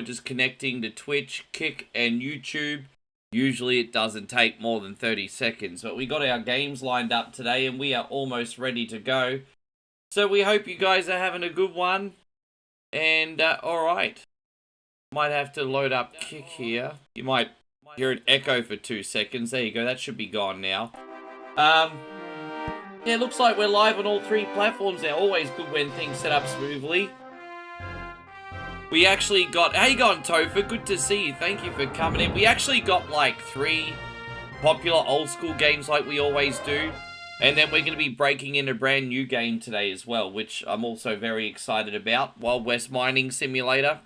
just connecting to Twitch, Kick, and YouTube. Usually it doesn't take more than 30 seconds, but we got our games lined up today and we are almost ready to go. So we hope you guys are having a good one. And, alright. Might have to load up Kick here. You might hear an echo for 2 seconds. There you go, that should be gone now. Yeah, looks like we're live on all 3 platforms now. Always good when things set up smoothly. We actually got... How you going, Topher? Good to see you. Thank you for coming in. We actually got, like, 3 popular old-school games like we always do. And then we're going to be breaking in a brand new game today as well, which I'm also very excited about. Wild West Mining Simulator.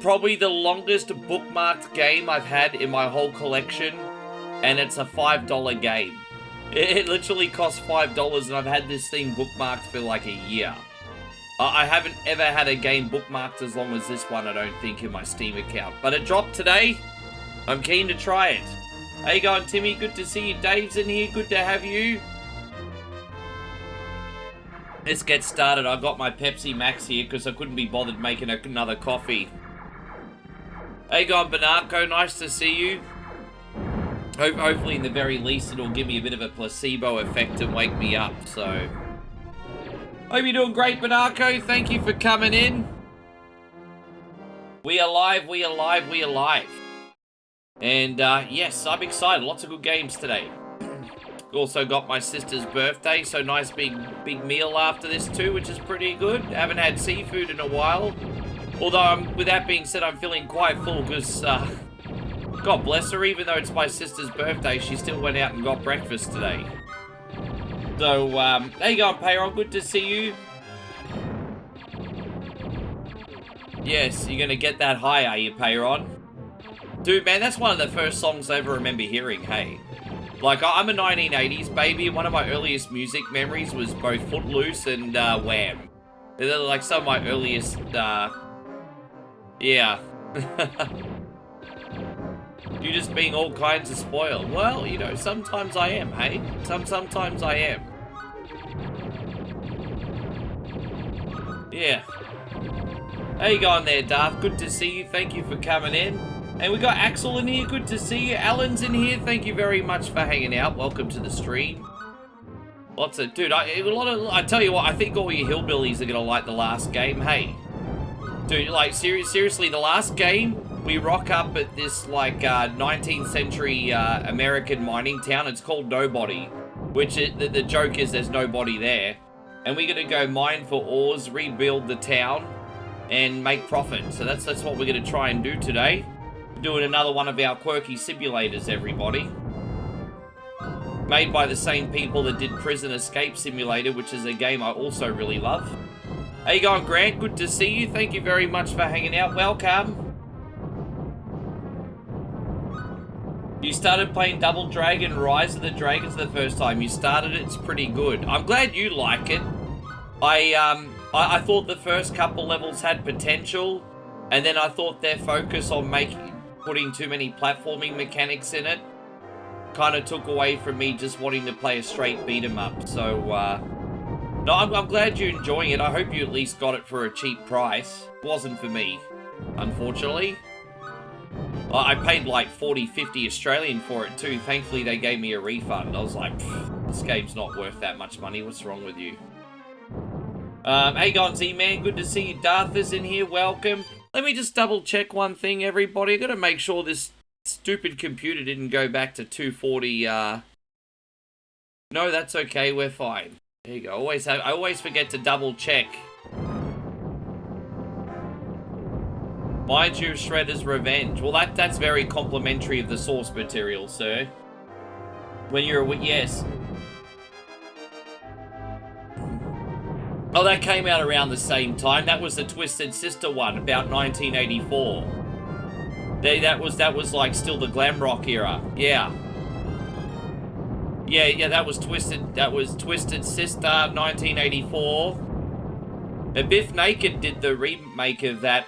Probably the longest bookmarked game I've had in my whole collection. And it's a $5 game. It literally costs $5 and I've had this thing bookmarked for like a year. I haven't ever had a game bookmarked as long as this one, I don't think, in my Steam account. But it dropped today. I'm keen to try it. How you going, Timmy? Good to see you. Dave's in here. Good to have you. Let's get started. I got my Pepsi Max here because I couldn't be bothered making another coffee. How you going, Banarco? Nice to see you. Hopefully, in the very least, it'll give me a bit of a placebo effect and wake me up, so... Hope you're doing great, Banarco. Thank you for coming in. We are live, we are live, we are live. And, yes, I'm excited. Lots of good games today. Also got my sister's birthday, so nice big meal after this too, which is pretty good. Haven't had seafood in a while. Although, with that being said, I'm feeling quite full because, God bless her, even though it's my sister's birthday, she still went out and got breakfast today. So, there you go, Payroll. Good to see you. Yes, you're gonna get that high, are you, Payron? Dude, man, that's one of the first songs I ever remember hearing, hey. Like, I'm a 1980s baby. One of my earliest music memories was both Footloose and, Wham. They're like some of my earliest, yeah. You just being all kinds of spoiled. Well, you know, sometimes I am, hey? Sometimes I am. Yeah. How you going there, Darth? Good to see you. Thank you for coming in. And we got Axel in here. Good to see you. Alan's in here. Thank you very much for hanging out. Welcome to the stream. Lots of... Dude, I tell you what, I think all you hillbillies are going to like the last game. Hey. Dude, like, seriously, the last game... We rock up at this, like, 19th century American mining town. It's called Nobody, which the joke is there's nobody there. And we're going to go mine for ores, rebuild the town, and make profit. So that's what we're going to try and do today. We're doing another one of our quirky simulators, everybody. Made by the same people that did Prison Escape Simulator, which is a game I also really love. How you going, Grant? Good to see you. Thank you very much for hanging out. Welcome. You started playing Double Dragon Rise of the Dragons the first time. You started it, it's pretty good. I'm glad you like it. I thought the first couple levels had potential, and then I thought their focus on putting too many platforming mechanics in it kind of took away from me just wanting to play a straight beat 'em up. So, no, I'm glad you're enjoying it. I hope you at least got it for a cheap price. It wasn't for me, unfortunately. I paid like 40, 50 Australian for it too. Thankfully, they gave me a refund. I was like, this game's not worth that much money. What's wrong with you? Hey, gone Z-Man. Good to see you. Darth is in here. Welcome. Let me just double check one thing, everybody. I got to make sure this stupid computer didn't go back to 240. No, that's okay. We're fine. There you go. I always forget to double check. Mind you, Shredder's Revenge. Well, that's very complimentary of the source material, sir. When you're yes. Oh, that came out around the same time. That was the Twisted Sister one, about 1984. That was like still the glam rock era. Yeah. Yeah, that was Twisted Sister, 1984. Biff Naked did the remake of that,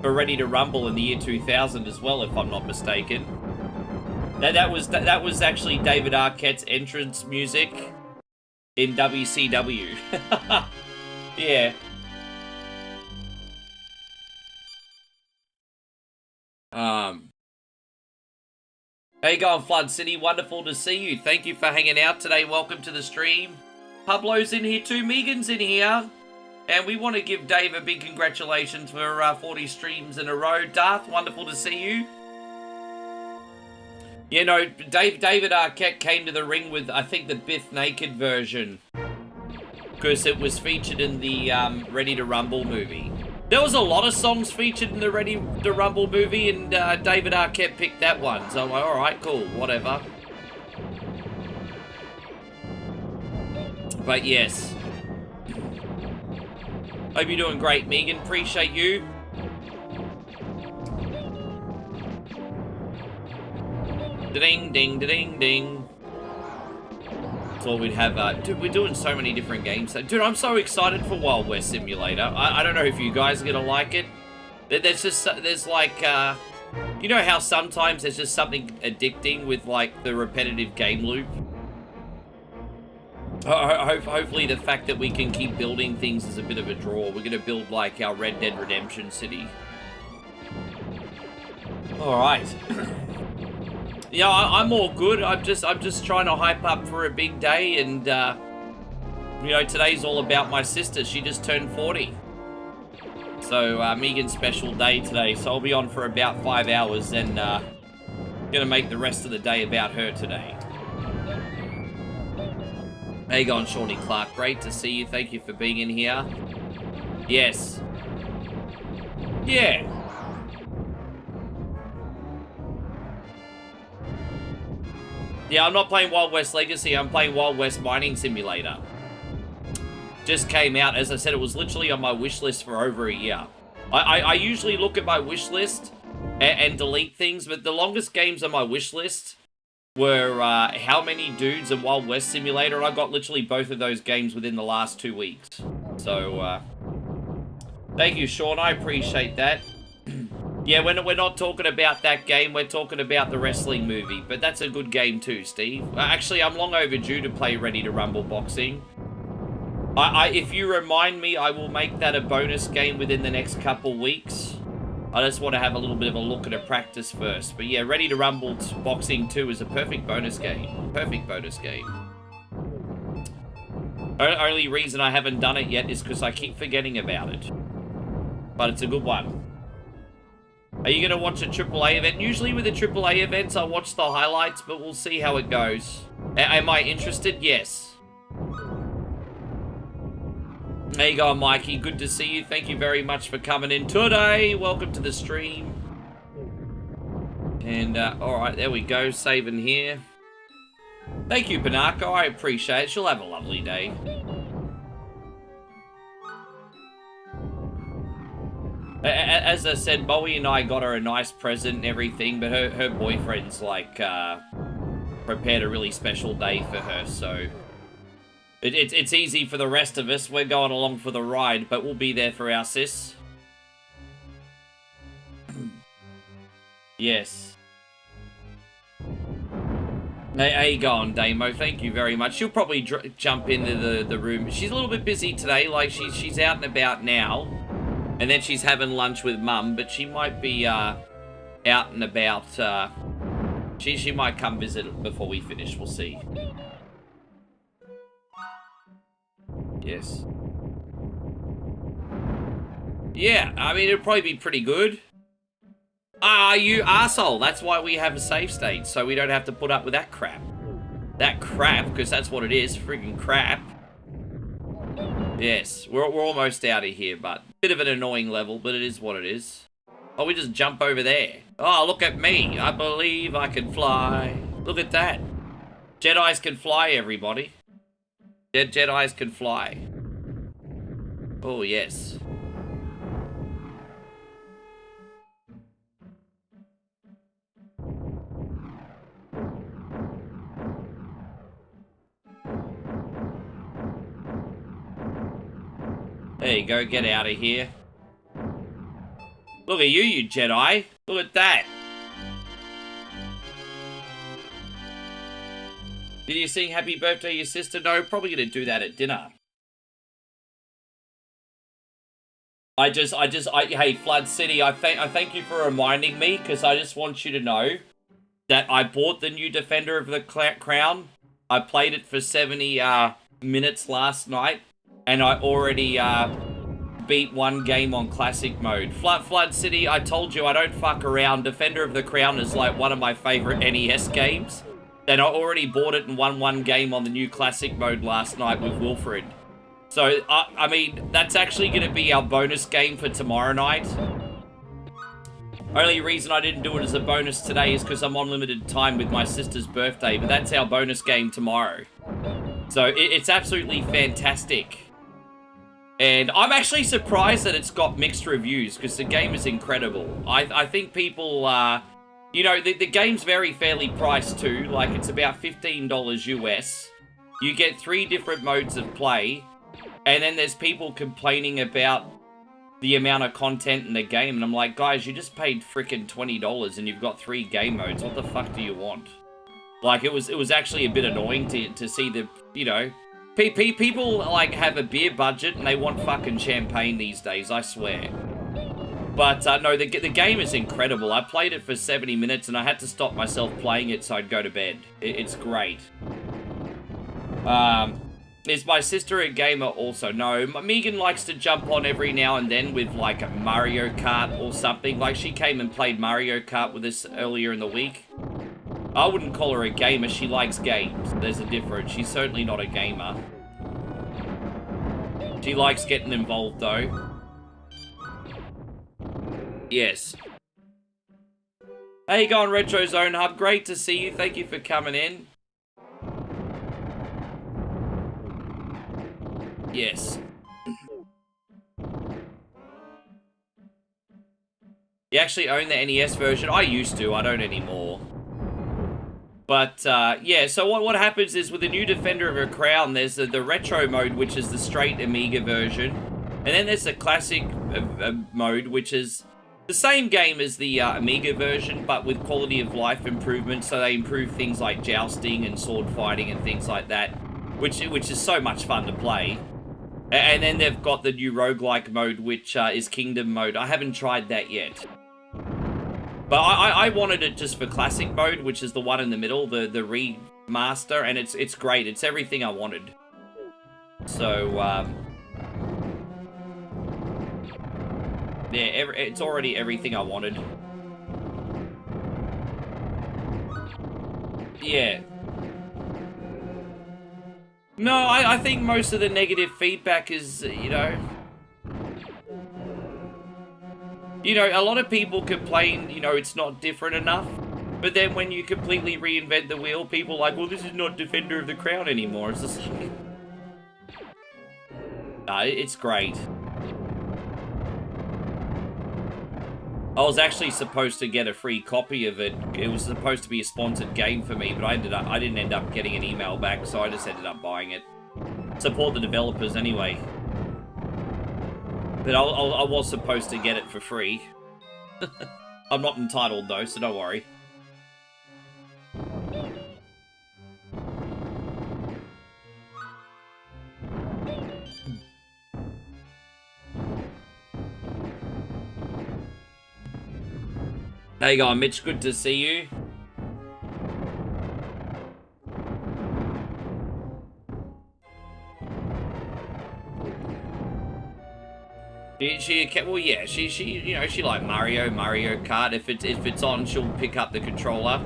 for Ready to Rumble in the year 2000 as well, if I'm not mistaken. That was actually David Arquette's entrance music in WCW. Yeah. How you going, Flood City? Wonderful to see you. Thank you for hanging out today. Welcome to the stream. Pablo's in here too. Megan's in here. And we want to give Dave a big congratulations for 40 streams in a row. Darth, wonderful to see you. You know, David Arquette came to the ring with, I think, the Biff Naked version. Because it was featured in the Ready to Rumble movie. There was a lot of songs featured in the Ready to Rumble movie, and David Arquette picked that one. So I'm like, alright, cool, whatever. But yes. Hope you're doing great, Megan. Appreciate you. Ding, ding, ding, ding. Thought we'd have, dude, we're doing so many different games. Dude, I'm so excited for Wild West Simulator. I don't know if you guys are gonna like it. There's like, you know how sometimes there's just something addicting with like the repetitive game loop? Hopefully the fact that we can keep building things is a bit of a draw. We're gonna build like our Red Dead Redemption City. Alright. Yeah, I'm all good. I'm just trying to hype up for a big day, and you know, today's all about my sister. She just turned 40. So Megan's special day today. So I'll be on for about 5 hours, and gonna make the rest of the day about her today. How you going, Shawnee Clark? Great to see you. Thank you for being in here. Yes. Yeah. Yeah, I'm not playing Wild West Legacy, I'm playing Wild West Mining Simulator. Just came out, as I said, it was literally on my wish list for over a year. I usually look at my wish list and delete things, but the longest games on my wish list were How Many Dudes and Wild West Simulator, and I got literally both of those games within the last 2 weeks. So, thank you, Sean, I appreciate that. Yeah, we're not talking about that game, we're talking about the wrestling movie, but that's a good game too, Steve. Actually, I'm long overdue to play Ready to Rumble Boxing. If you remind me, I will make that a bonus game within the next couple weeks. I just want to have a little bit of a look at a practice first. But yeah, Ready to Rumble Boxing 2 is a perfect bonus game. Perfect bonus game. Only reason I haven't done it yet is because I keep forgetting about it. But it's a good one. Are you going to watch a AAA event? Usually with the AAA events, I watch the highlights, but we'll see how it goes. Am I interested? Yes. There you go, Mikey. Good to see you. Thank you very much for coming in today. Welcome to the stream. And, alright, there we go. Saving here. Thank you, Panako. I appreciate it. She'll have a lovely day. As I said, Moey and I got her a nice present and everything, but her boyfriend's, like, prepared a really special day for her, so... It's easy for the rest of us. We're going along for the ride, but we'll be there for our sis. Yes. Hey, how you going, Damo? Thank you very much. She'll probably jump into the room. She's a little bit busy today, like, she's out and about now. And then she's having lunch with Mum, but she might be out and about. She might come visit before we finish. We'll see. Yes. Yeah, I mean, it'll probably be pretty good. Ah, you arsehole. That's why we have a save state, so we don't have to put up with that crap. That crap, because that's what it is. Friggin' crap. Yes, we're almost out of here, but bit of an annoying level, but it is what it is. Oh, we just jump over there. Oh, look at me. I believe I can fly. Look at that. Jedis can fly, everybody. Jedis can fly. Oh, yes. There you go, get out of here. Look at you Jedi. Look at that. Did you sing happy birthday to your sister? No, probably going to do that at dinner. Hey, Flood City, I thank you for reminding me, because I just want you to know that I bought the new Defender of the Crown. I played it for 70 minutes last night, and I already beat one game on classic mode. Flood City, I told you I don't fuck around. Defender of the Crown is like one of my favorite NES games, and I already bought it and won one game on the new classic mode last night with Wilfred. So, I mean, that's actually going to be our bonus game for tomorrow night. Only reason I didn't do it as a bonus today is because I'm on limited time with my sister's birthday, but that's our bonus game tomorrow. So, it's absolutely fantastic. And I'm actually surprised that it's got mixed reviews, because the game is incredible. I think people, you know, the game's very fairly priced too. Like, it's about $15 US. You get 3 different modes of play. And then there's people complaining about the amount of content in the game. And I'm like, guys, you just paid frickin' $20 and you've got 3 game modes. What the fuck do you want? Like, it was actually a bit annoying to see the, you know... People, like, have a beer budget and they want fucking champagne these days, I swear. But, no, the game is incredible. I played it for 70 minutes and I had to stop myself playing it so I'd go to bed. It's great. Is my sister a gamer also? No, Megan likes to jump on every now and then with, like, a Mario Kart or something. Like, she came and played Mario Kart with us earlier in the week. I wouldn't call her a gamer, she likes games. There's a difference. She's certainly not a gamer. She likes getting involved, though. Yes. How you going, Retro Zone Hub? Great to see you. Thank you for coming in. Yes. You actually own the NES version? I used to, I don't anymore. But, yeah, so what happens is with the new Defender of a Crown, there's the retro mode, which is the straight Amiga version. And then there's the classic mode, which is the same game as the Amiga version, but with quality of life improvements. So they improve things like jousting and sword fighting and things like that, which is so much fun to play. And then they've got the new roguelike mode, which is Kingdom mode. I haven't tried that yet. But I wanted it just for classic mode, which is the one in the middle, the remaster, and it's great. It's everything I wanted. So, yeah, it's already everything I wanted. Yeah. No, I think most of the negative feedback is, you know, a lot of people complain, you know, it's not different enough. But then when you completely reinvent the wheel, people are like, well, this is not Defender of the Crown anymore. It's just like... it's great. I was actually supposed to get a free copy of it. It was supposed to be a sponsored game for me, but I didn't end up getting an email back, so I just ended up buying it. Support the developers anyway. But I was supposed to get it for free. I'm not entitled though, so don't worry. How you going, Mitch? Good to see you. Well, yeah, she you know, she like Mario Kart. If it's on, she'll pick up the controller.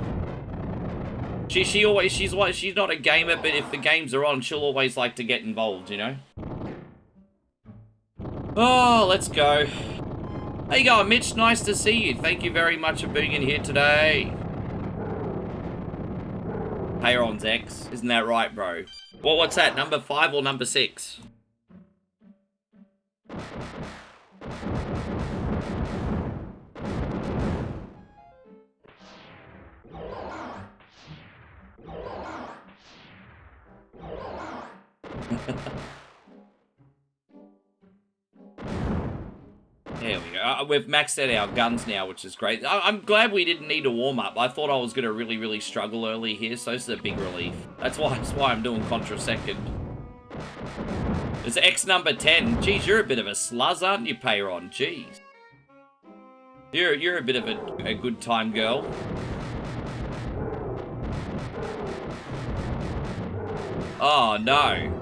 She's not a gamer, but if the games are on, she'll always like to get involved, you know. Oh, let's go. How you going, Mitch? Nice to see you. Thank you very much for being in here today. Payron's X. Isn't that right, bro? Well, what's that? Number 5 or number 6? There we go. We've maxed out our guns now, which is great. I'm glad we didn't need a warm-up. I thought I was going to really struggle early here, so this is a big relief. That's why I'm doing Contra second. It's X number 10. Geez, you're a bit of a sluz, aren't you, Payron? Jeez. You're a bit of a good time girl. Oh, no.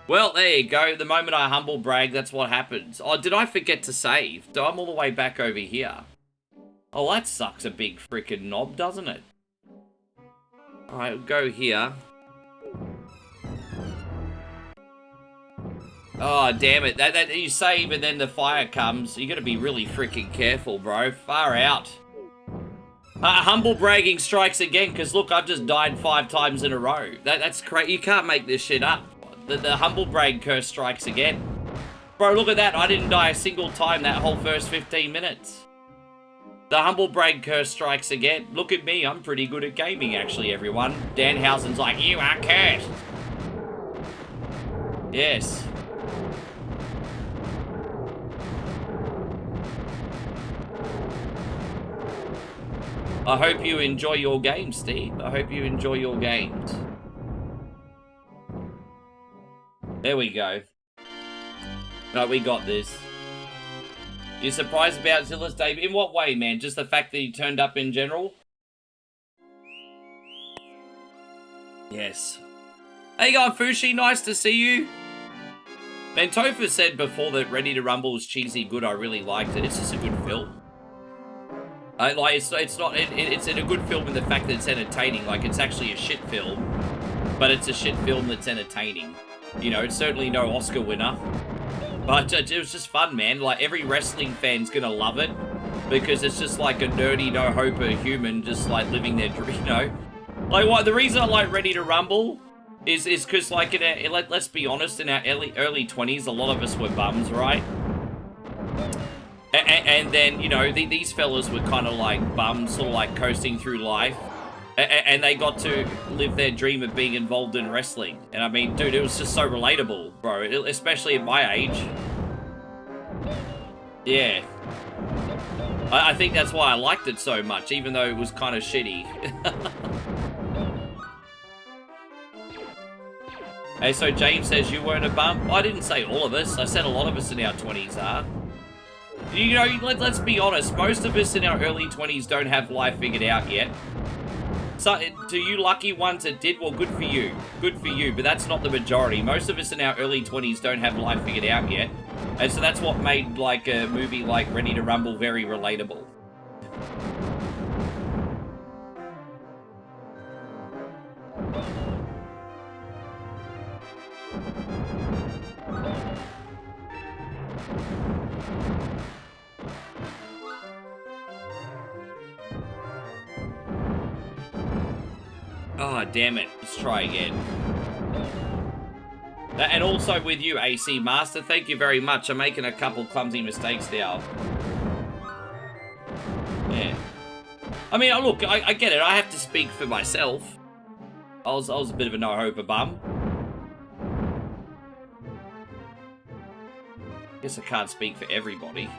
Well, there you go. The moment I humble brag, that's what happens. Oh, did I forget to save? I'm all the way back over here. Oh, that sucks a big freaking knob, doesn't it? Alright, we'll go here. Oh, damn it. That you save and then the fire comes. You gotta be really freaking careful, bro. Far out. Humble bragging strikes again, because look, I've just died 5 times in a row. That's crazy. You can't make this shit up. The humble brag curse strikes again. Bro, look at that. I didn't die a single time that whole first 15 minutes. The humble brag curse strikes again. Look at me. I'm pretty good at gaming, actually, everyone. Danhausen's like, you are cursed. Yes. I hope you enjoy your games, Steve. I hope you enjoy your games. There we go. No, we got this. You surprised about Zilla's debut? In what way, man? Just the fact that he turned up in general? Yes. Hey, going, Fushi? Nice to see you. Man, Topher said before that Ready to Rumble was cheesy good. I really liked it. It's just a good film. Like, it's in a good film in the fact that it's entertaining. Like, it's actually a shit film, but it's a shit film that's entertaining. You know, it's certainly no Oscar winner, but it was just fun, man. Like, every wrestling fan's gonna love it, because it's just like a nerdy, no-hoper human just, like, living their dream, you know? Like, what, the reason I like Ready to Rumble is because, like, let's be honest, in our early 20s, a lot of us were bums, right? And then, you know, these fellas were kind of like bums, sort of like coasting through life. And they got to live their dream of being involved in wrestling. And I mean, dude, it was just so relatable, bro. Especially at my age. Yeah. I think that's why I liked it so much, even though it was kind of shitty. Hey, so James says you weren't a bum. I didn't say all of us. I said a lot of us in our 20s are. You know, let's be honest. Most of us in our early 20s don't have life figured out yet. So, to you lucky ones that did, well, good for you. Good for you, but that's not the majority. Most of us in our early 20s don't have life figured out yet. And so that's what made, like, a movie like Ready to Rumble very relatable. Oh, damn it. Let's try again. And also with you, AC Master, thank you very much. I'm making a couple clumsy mistakes now. Yeah. I mean, look, I get it. I have to speak for myself. I was a bit of a no-hoper bum. Guess I can't speak for everybody.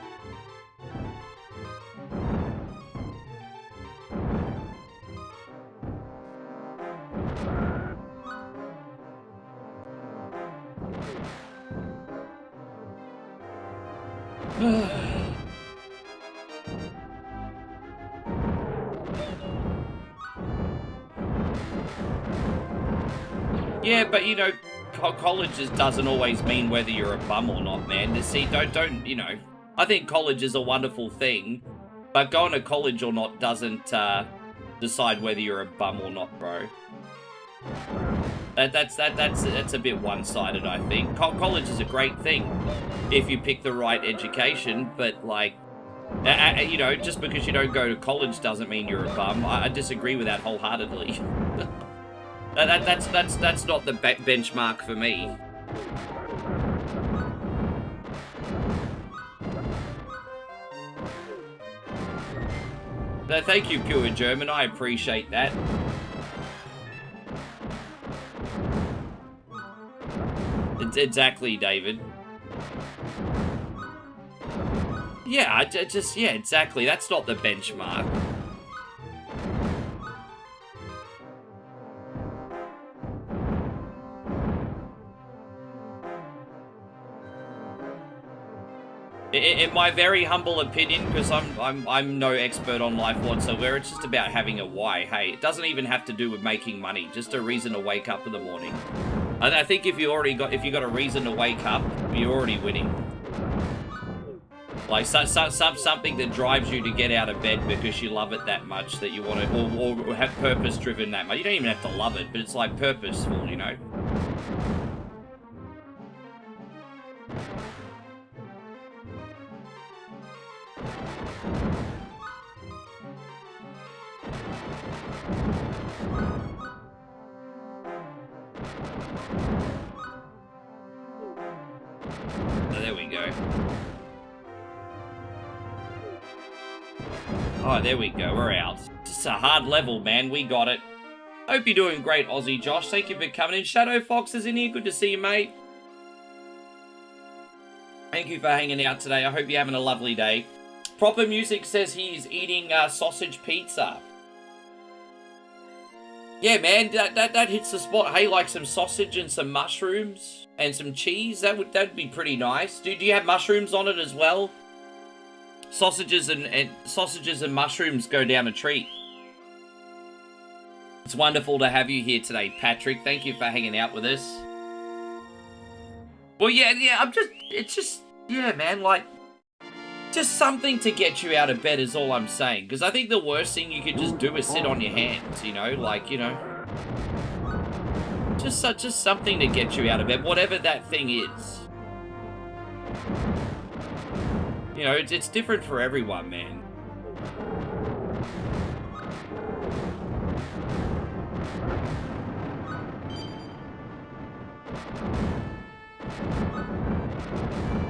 Yeah, but you know, college doesn't always mean whether you're a bum or not, man. You see, don't, you know, I think college is a wonderful thing, but going to college or not doesn't decide whether you're a bum or not, bro. That's a bit one-sided, I think. College is a great thing if you pick the right education, but like, you know, just because you don't go to college doesn't mean you're a bum. I disagree with that wholeheartedly. That's not the benchmark for me. Thank you, Pure German. I appreciate that. Exactly, David. Yeah, yeah, exactly. That's not the benchmark. In my very humble opinion, because I'm no expert on life whatsoever, it's just about having a why. Hey, it doesn't even have to do with making money, just a reason to wake up in the morning. I think if you got a reason to wake up, you're already winning. Like something that drives you to get out of bed because you love it that much that you want to, or have purpose driven that much. You don't even have to love it, but it's like purposeful, you know. Oh, there we go. Oh, there we go. We're out. It's a hard level, man. We got it. Hope you're doing great, Aussie Josh. Thank you for coming in. Shadow Fox is in here. Good to see you, mate. Thank you for hanging out today. I hope you're having a lovely day. Proper Music says he's eating sausage pizza. Yeah, man, that hits the spot. Hey, like some sausage and some mushrooms and some cheese. That'd be pretty nice. Do you have mushrooms on it as well? Sausages and mushrooms go down a treat. It's wonderful to have you here today, Patrick. Thank you for hanging out with us. Well, yeah, yeah, man, like, just something to get you out of bed is all I'm saying. Because I think the worst thing you could just do is sit on your hands, you know? Like, you know, just something to get you out of bed, whatever that thing is. You know, it's different for everyone, man.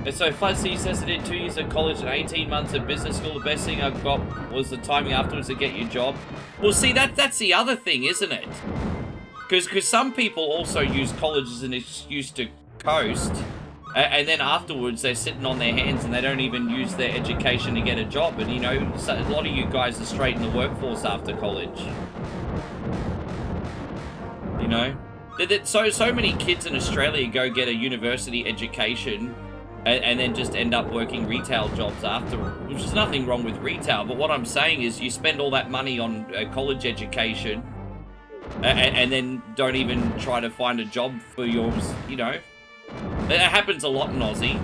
And so Fuzzy says I did 2 years of college and 18 months of business school. The best thing I got was the timing afterwards to get your job. Well, see, that's the other thing, isn't it? Because some people also use college as an excuse to coast. And then afterwards, they're sitting on their hands and they don't even use their education to get a job. And, you know, a lot of you guys are straight in the workforce after college. You know? So many kids in Australia go get a university education and then just end up working retail jobs after, which is nothing wrong with retail. But what I'm saying is you spend all that money on a college education and then don't even try to find a job for yours, you know? It happens a lot in Aussie.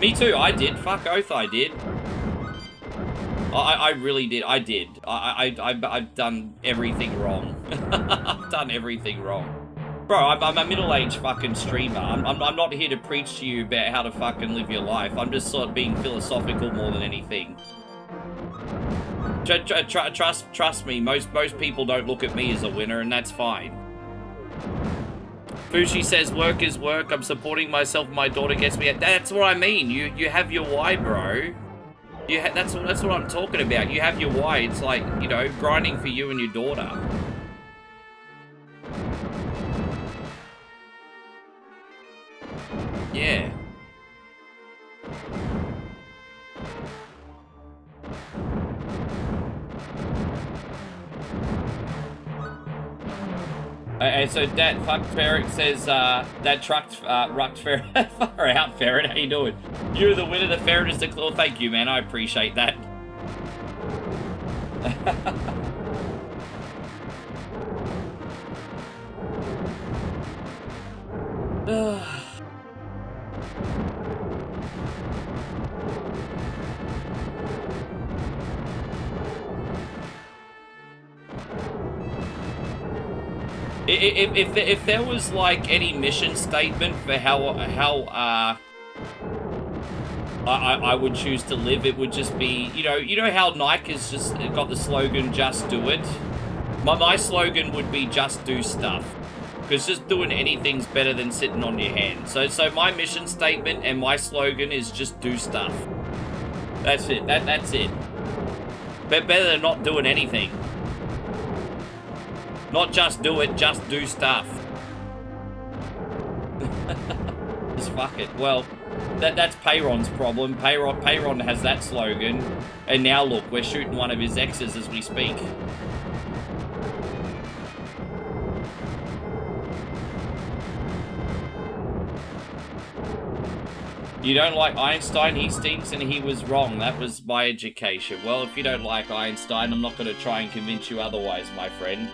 Me too, I did. Fuck oath, I did. I really did. I did. I've done everything wrong. I've done everything wrong. Bro, I'm a middle-aged fucking streamer. I'm not here to preach to you about how to fucking live your life. I'm just sort of being philosophical more than anything. Trust me, most people don't look at me as a winner, and that's fine. Fushi says, work is work. I'm supporting myself. My daughter gets me. That's what I mean. You have your why, bro. That's what I'm talking about. You have your why. It's like, you know, grinding for you and your daughter. Yeah. And so that fuck Ferret says that trucked rucked Ferret. Far out, Ferret. How you doing? You're the winner. The Ferret is the claw. Thank you, man. I appreciate that. If there was like any mission statement for how I would choose to live, it would just be, you know how Nike has just got the slogan "Just do it." My slogan would be "Just do stuff," because just doing anything's better than sitting on your hands. So my mission statement and my slogan is "Just do stuff." That's it. That's it. But better than not doing anything. Not just do it, just do stuff. Just fuck it. Well, that's Payron's problem. Payron has that slogan, and now look, we're shooting one of his exes as we speak. You don't like Einstein, he stinks and he was wrong. That was my education. Well, if you don't like Einstein, I'm not going to try and convince you otherwise, my friend.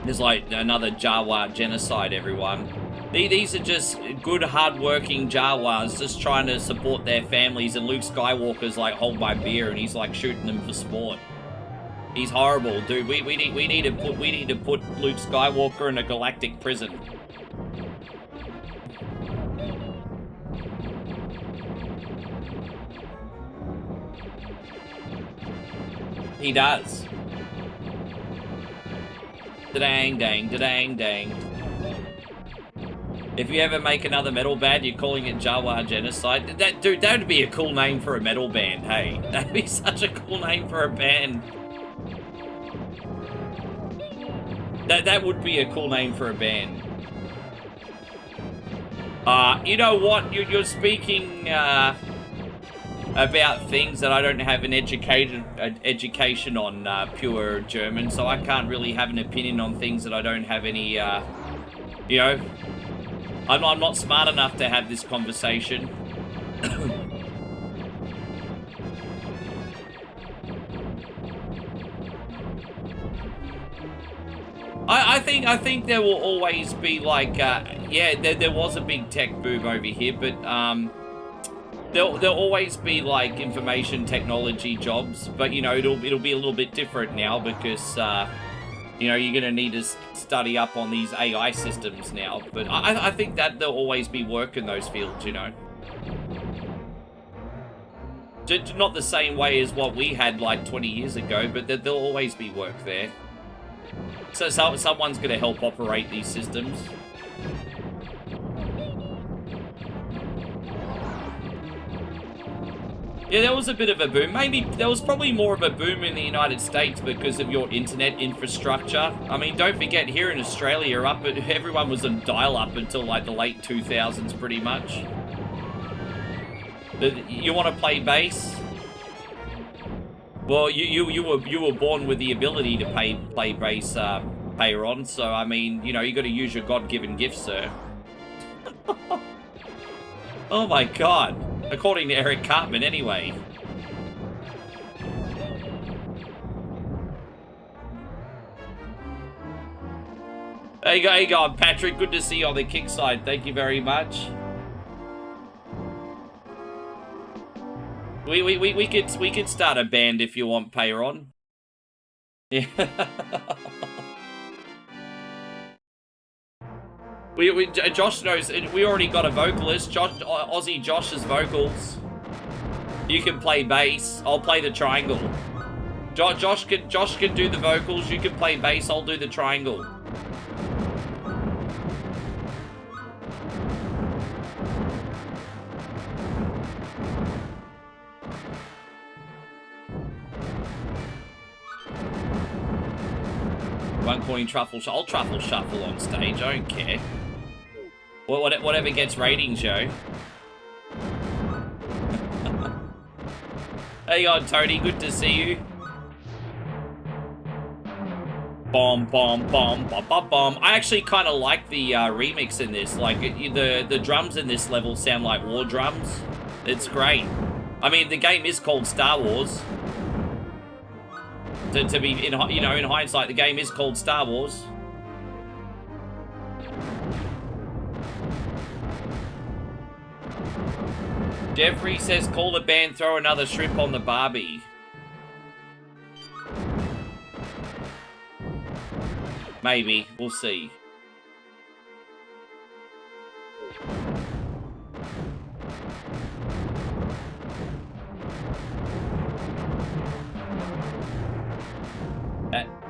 There's like another Jawa genocide, everyone. These are just good, hard-working Jawas just trying to support their families, and Luke Skywalker's like, hold my beer, and he's like shooting them for sport. He's horrible, dude. We need to put Luke Skywalker in a galactic prison. He does. Da-dang, dang, da-dang, dang. If you ever make another metal band, you're calling it Jawa Genocide. Dude, that would be a cool name for a metal band, hey? That'd be such a cool name for a band. That would be a cool name for a band. You know what? You're speaking about things that I don't have an education on pure German, so I can't really have an opinion on things that I don't have any, you know, I'm not smart enough to have this conversation. I think there will always be like, yeah, there was a big tech boom over here, but there'll always be like information technology jobs, but you know it'll be a little bit different now because you know you're gonna need to study up on these AI systems now. But I think that there'll always be work in those fields, you know. Not the same way as what we had like 20 years ago, but there'll always be work there. So someone's gonna help operate these systems. Yeah, there was a bit of a boom. Maybe there was probably more of a boom in the United States because of your internet infrastructure. I mean, don't forget, here in Australia, everyone was on dial-up until like the late 2000s, pretty much. You want to play bass? Well, you were born with the ability to play bass, Payron. So I mean, you know, you got to use your God-given gift, sir. Oh my God. According to Eric Cartman, anyway. There you go, Patrick. Good to see you on the kick side. Thank you very much. We could start a band if you want, Payron. Yeah. Josh knows, we already got a vocalist. Aussie Josh's vocals. You can play bass, I'll play the triangle. Josh can do the vocals, you can play bass, I'll do the triangle. One coin truffle, I'll truffle shuffle on stage, I don't care. Whatever gets ratings, Joe. Hey on, Tony, good to see you. Bomb, bomb, bomb, bomb, bomb, bomb. I actually kind of like the remix in this. Like, the drums in this level sound like war drums. It's great. I mean, the game is called Star Wars. To be, in hindsight, the game is called Star Wars. Jeffrey says, call the band, throw another shrimp on the Barbie. Maybe. We'll see.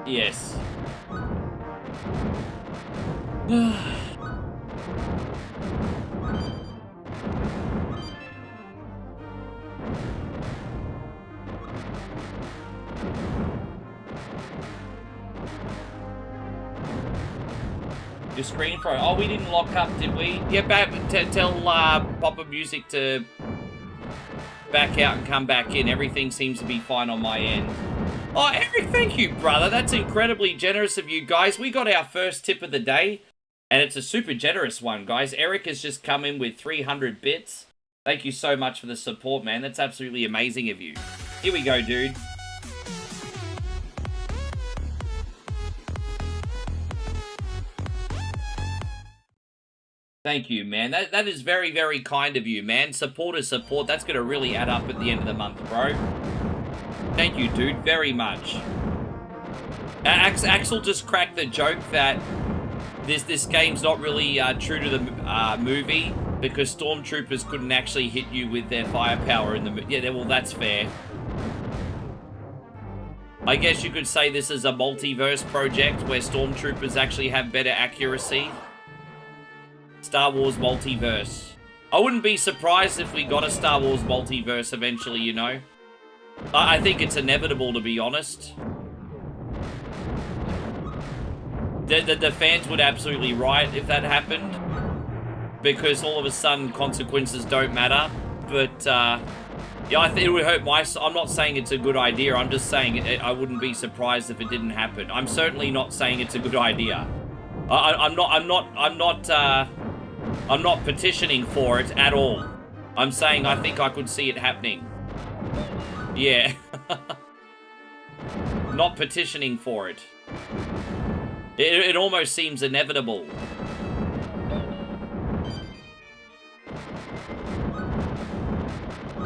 Yes. Your screen froze. Oh, we didn't lock up, did we? Yeah, tell Papa Music to back out and come back in. Everything seems to be fine on my end. Oh, Eric, thank you, brother. That's incredibly generous of you guys. We got our first tip of the day, and it's a super generous one, guys. Eric has just come in with 300 bits. Thank you so much for the support, man. That's absolutely amazing of you. Here we go, dude. Thank you, man. That is very, very kind of you, man. Support is support. That's going to really add up at the end of the month, bro. Thank you, dude, very much. Axel just cracked the joke that this game's not really true to the movie because stormtroopers couldn't actually hit you with their firepower in the... Yeah, well, that's fair. I guess you could say this is a multiverse project where stormtroopers actually have better accuracy. Star Wars multiverse. I wouldn't be surprised if we got a Star Wars multiverse eventually, you know? I think it's inevitable, to be honest. The fans would absolutely riot if that happened. Because all of a sudden, consequences don't matter. But, yeah, I think it would hurt my... I'm not saying it's a good idea. I'm just saying I wouldn't be surprised if it didn't happen. I'm certainly not saying it's a good idea. I'm not petitioning for it at all. I'm saying I think I could see it happening. Yeah. Not petitioning for it. It almost seems inevitable.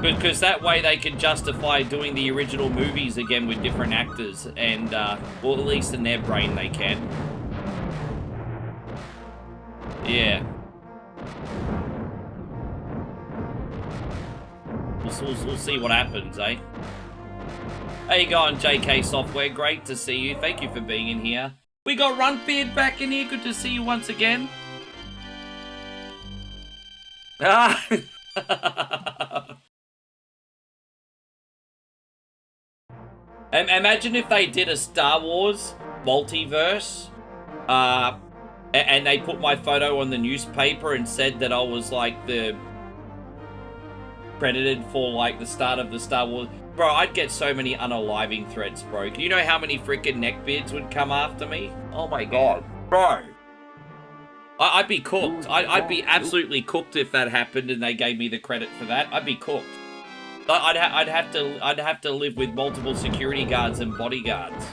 Because that way they can justify doing the original movies again with different actors. And, well, at least in their brain they can. Yeah. We'll see what happens, eh? How you going, JK Software? Great to see you. Thank you for being in here. We got Runtbeard back in here. Good to see you once again. Ah! Imagine if they did a Star Wars multiverse, and they put my photo on the newspaper and said that I was like credited for like the start of the Star Wars. Bro, I'd get so many unaliving threats, bro. Do you know how many freaking neckbeards would come after me? Oh my god. Bro. I'd be cooked. I'd be absolutely cooked if that happened and they gave me the credit for that. I'd be cooked. I'd have to live with multiple security guards and bodyguards.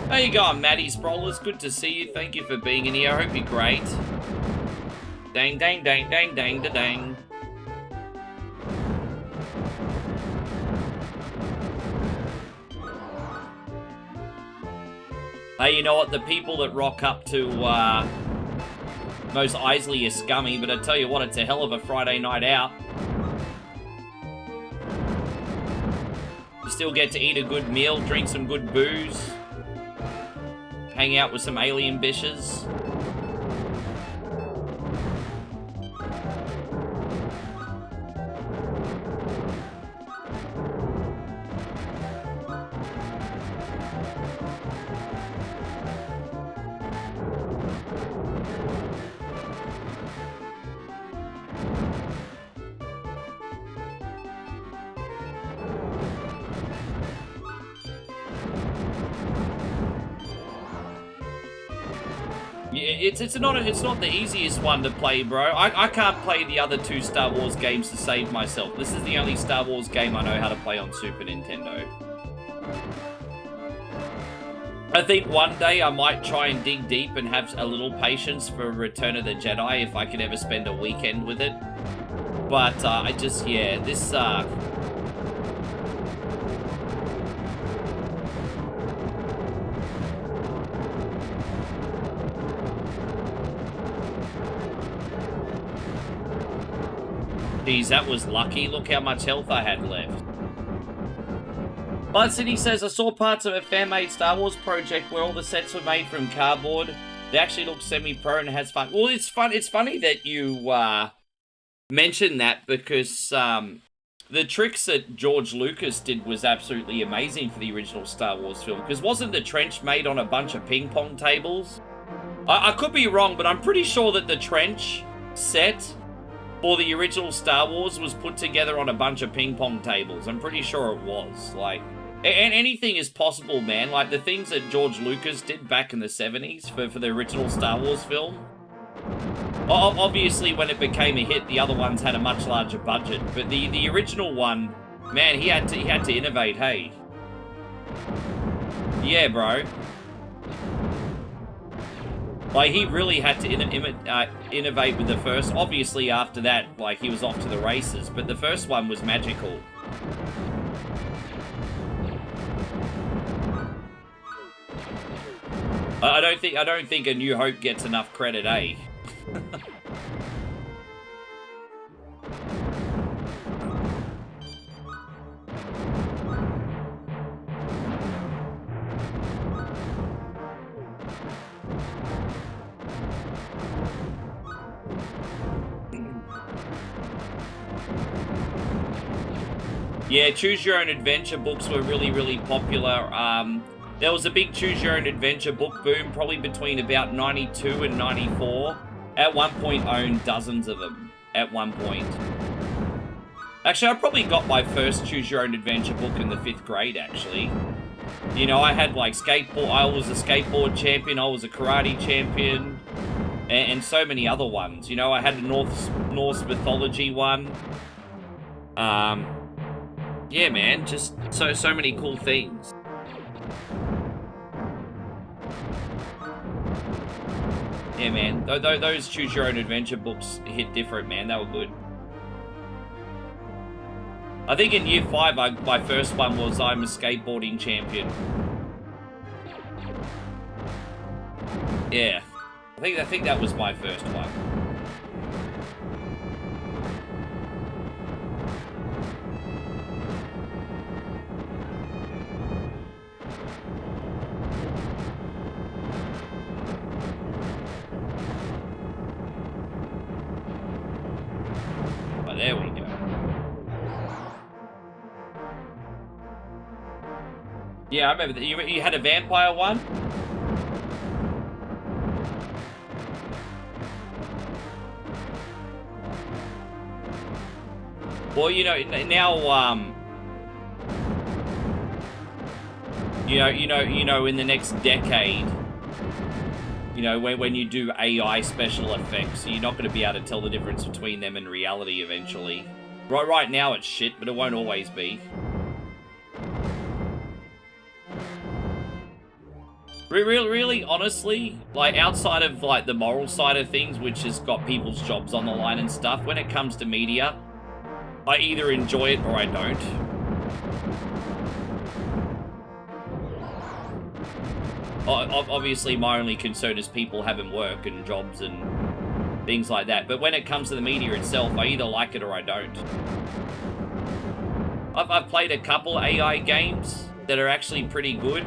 How you going, Matty Sprollers? Good to see you. Thank you for being in here. I hope you're great. Dang, dang, dang, dang, dang, da, dang. Hey, you know what? The people that rock up to Mos Eisley are scummy, but I tell you what, it's a hell of a Friday night out. You still get to eat a good meal, drink some good booze, hang out with some alien bitches. It's not the easiest one to play, bro. I can't play the other two Star Wars games to save myself. This is the only Star Wars game I know how to play on Super Nintendo. I think one day I might try and dig deep and have a little patience for Return of the Jedi if I can ever spend a weekend with it. But I just, yeah, this... Geez, that was lucky. Look how much health I had left. Bud City says, I saw parts of a fan-made Star Wars project where all the sets were made from cardboard. They actually look semi-pro and has fun. Well, it's fun. It's funny that you mentioned that because the tricks that George Lucas did was absolutely amazing for the original Star Wars film. Because wasn't the trench made on a bunch of ping pong tables? I could be wrong, but I'm pretty sure that the trench set for the original Star Wars was put together on a bunch of ping pong tables. I'm pretty sure it was. Like, and anything is possible, man. Like, the things that George Lucas did back in the 70s for the original Star Wars film. Obviously, when it became a hit, the other ones had a much larger budget. But the original one, man, he had to innovate, hey. Yeah, bro. Like, he really had to innovate with the first. Obviously, after that, like, he was off to the races. But the first one was magical. I don't think A New Hope gets enough credit, eh? Yeah, Choose Your Own Adventure books were really, really popular. There was a big Choose Your Own Adventure book boom, probably between about 92 and 94. At one point, owned dozens of them. At one point. Actually, I probably got my first Choose Your Own Adventure book in the 5th grade, actually. You know, I had, like, skateboard. I was a skateboard champion. I was a karate champion. And so many other ones. You know, I had a Norse mythology one. Yeah, man, just so many cool things. Yeah, man, those Choose Your Own Adventure books hit different, man. They were good. I think in year 5, my first one was I'm a skateboarding champion. Yeah, I think that was my first one. There we go. Yeah, I remember that. You had a vampire one? Well, you know, now, you know, in the next decade, you know, when you do AI special effects, you're not going to be able to tell the difference between them and reality eventually. Right now it's shit, but it won't always be. Really, honestly, like, outside of, like, the moral side of things, which has got people's jobs on the line and stuff, when it comes to media, I either enjoy it or I don't. Obviously, my only concern is people having work and jobs and things like that. But when it comes to the media itself, I either like it or I don't. I've played a couple AI games that are actually pretty good.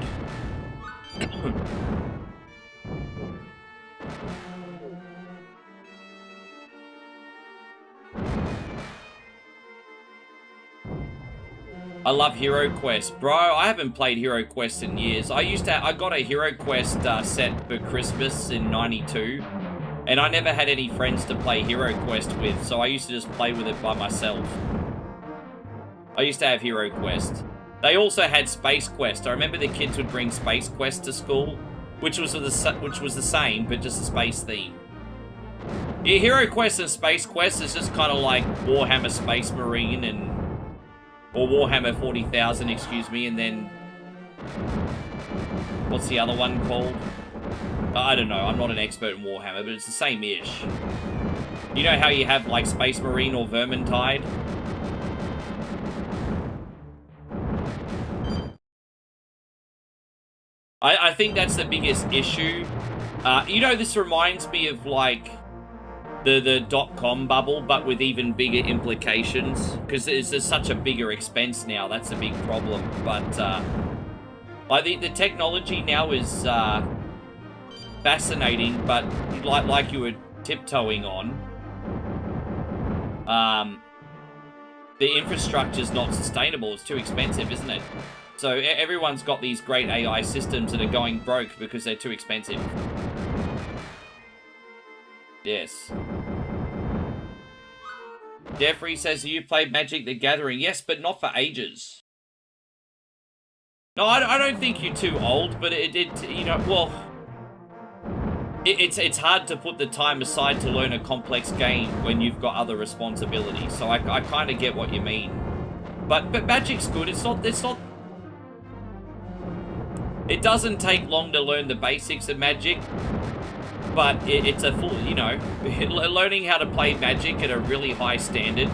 I love Hero Quest. Bro, I haven't played Hero Quest in years. I got a Hero Quest set for Christmas in '92, and I never had any friends to play Hero Quest with, so I used to just play with it by myself. I used to have Hero Quest. They also had Space Quest. I remember the kids would bring Space Quest to school, which was the same, but just a space theme. Yeah, Hero Quest and Space Quest is just kind of like Warhammer Space Marine and... or Warhammer 40,000, excuse me, and then... What's the other one called? I don't know. I'm not an expert in Warhammer, but it's the same-ish. You know how you have, like, Space Marine or Vermintide? I think that's the biggest issue. You know, this reminds me of, like, the .com bubble, but with even bigger implications. Because there's such a bigger expense now. That's a big problem. But, like, the technology now is fascinating, but like you were tiptoeing on, the infrastructure's not sustainable. It's too expensive, isn't it? So everyone's got these great AI systems that are going broke because they're too expensive. Yes. Jeffrey says, you played Magic the Gathering. Yes, but not for ages. No, I don't think you're too old, but it you know, well, it's hard to put the time aside to learn a complex game when you've got other responsibilities. So I kind of get what you mean. But Magic's good. It's not. It doesn't take long to learn the basics of Magic, but it's a full, you know, learning how to play Magic at a really high standard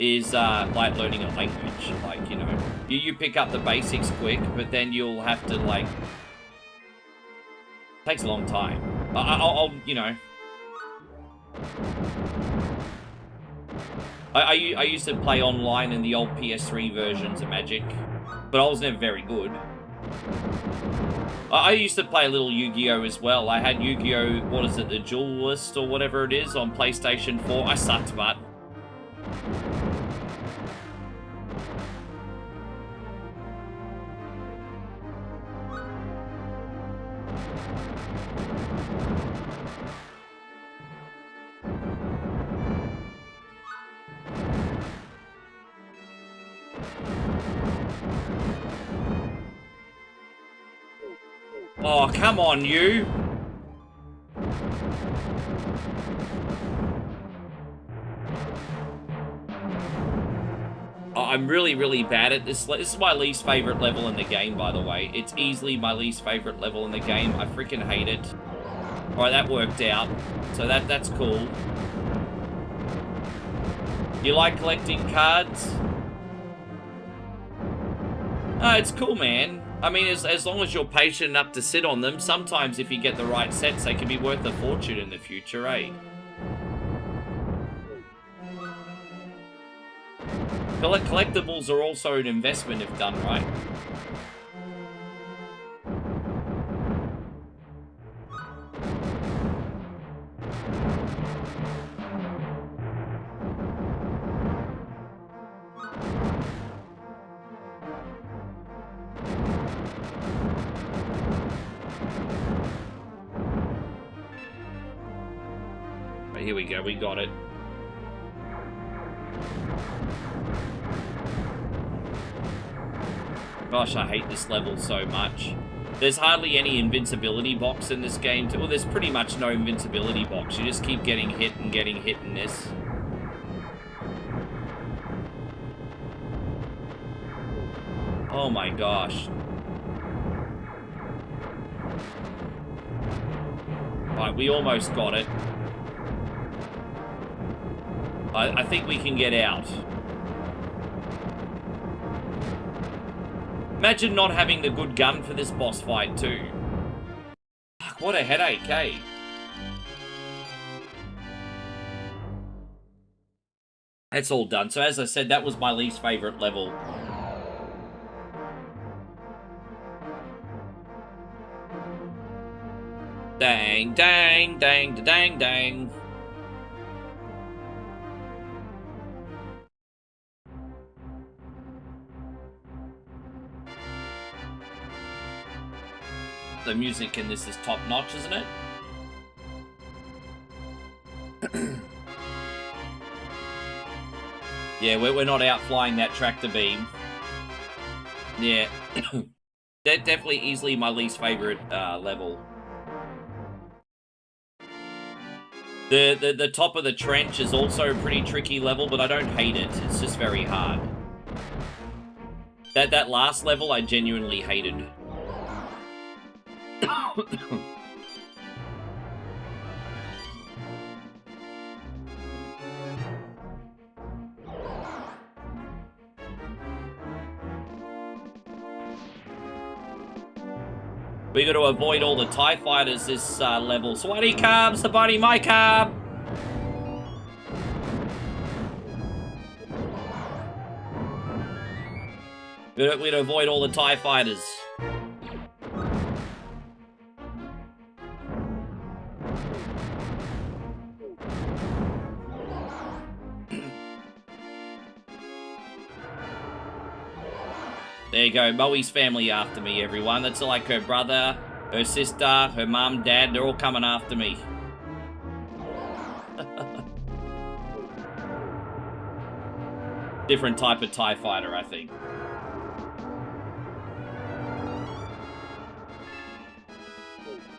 is like learning a language. Like, you know, you pick up the basics quick, but then you'll have to, like, it takes a long time. I'll you know, I used to play online in the old PS3 versions of Magic, but I was never very good. I used to play a little Yu-Gi-Oh as well. I had Yu-Gi-Oh, what is it, the Duelist or whatever it is on PlayStation 4. I sucked, but... Oh, come on, you! Oh, I'm really, really bad at this. This is my least favorite level in the game, by the way. It's easily my least favorite level in the game. I freaking hate it. Alright, that worked out. So that's cool. You like collecting cards? Oh, it's cool, man. I mean, as long as you're patient enough to sit on them, sometimes if you get the right sets, they can be worth a fortune in the future, eh? Collectibles are also an investment if done right. Here we go, we got it. Gosh, I hate this level so much. There's hardly any invincibility box in this game. Well, there's pretty much no invincibility box. You just keep getting hit in this. Oh my gosh. Right, we almost got it. I think we can get out. Imagine not having the good gun for this boss fight, too. Fuck, what a headache, eh? That's all done. So as I said, that was my least favorite level. Dang, dang, dang, dang, dang. The music in this is top-notch, isn't it? Yeah, we're not out flying that tractor beam. Yeah. Definitely easily my least favorite level. The top of the trench is also a pretty tricky level, but I don't hate it. It's just very hard. That last level I genuinely hated. We got to avoid all the TIE fighters this level. Swaddy Carb, Sabani my carb. We got to avoid all the TIE fighters. There you go, Moey's family after me, everyone. That's like her brother, her sister, her mum, dad, they're all coming after me. Different type of TIE fighter, I think.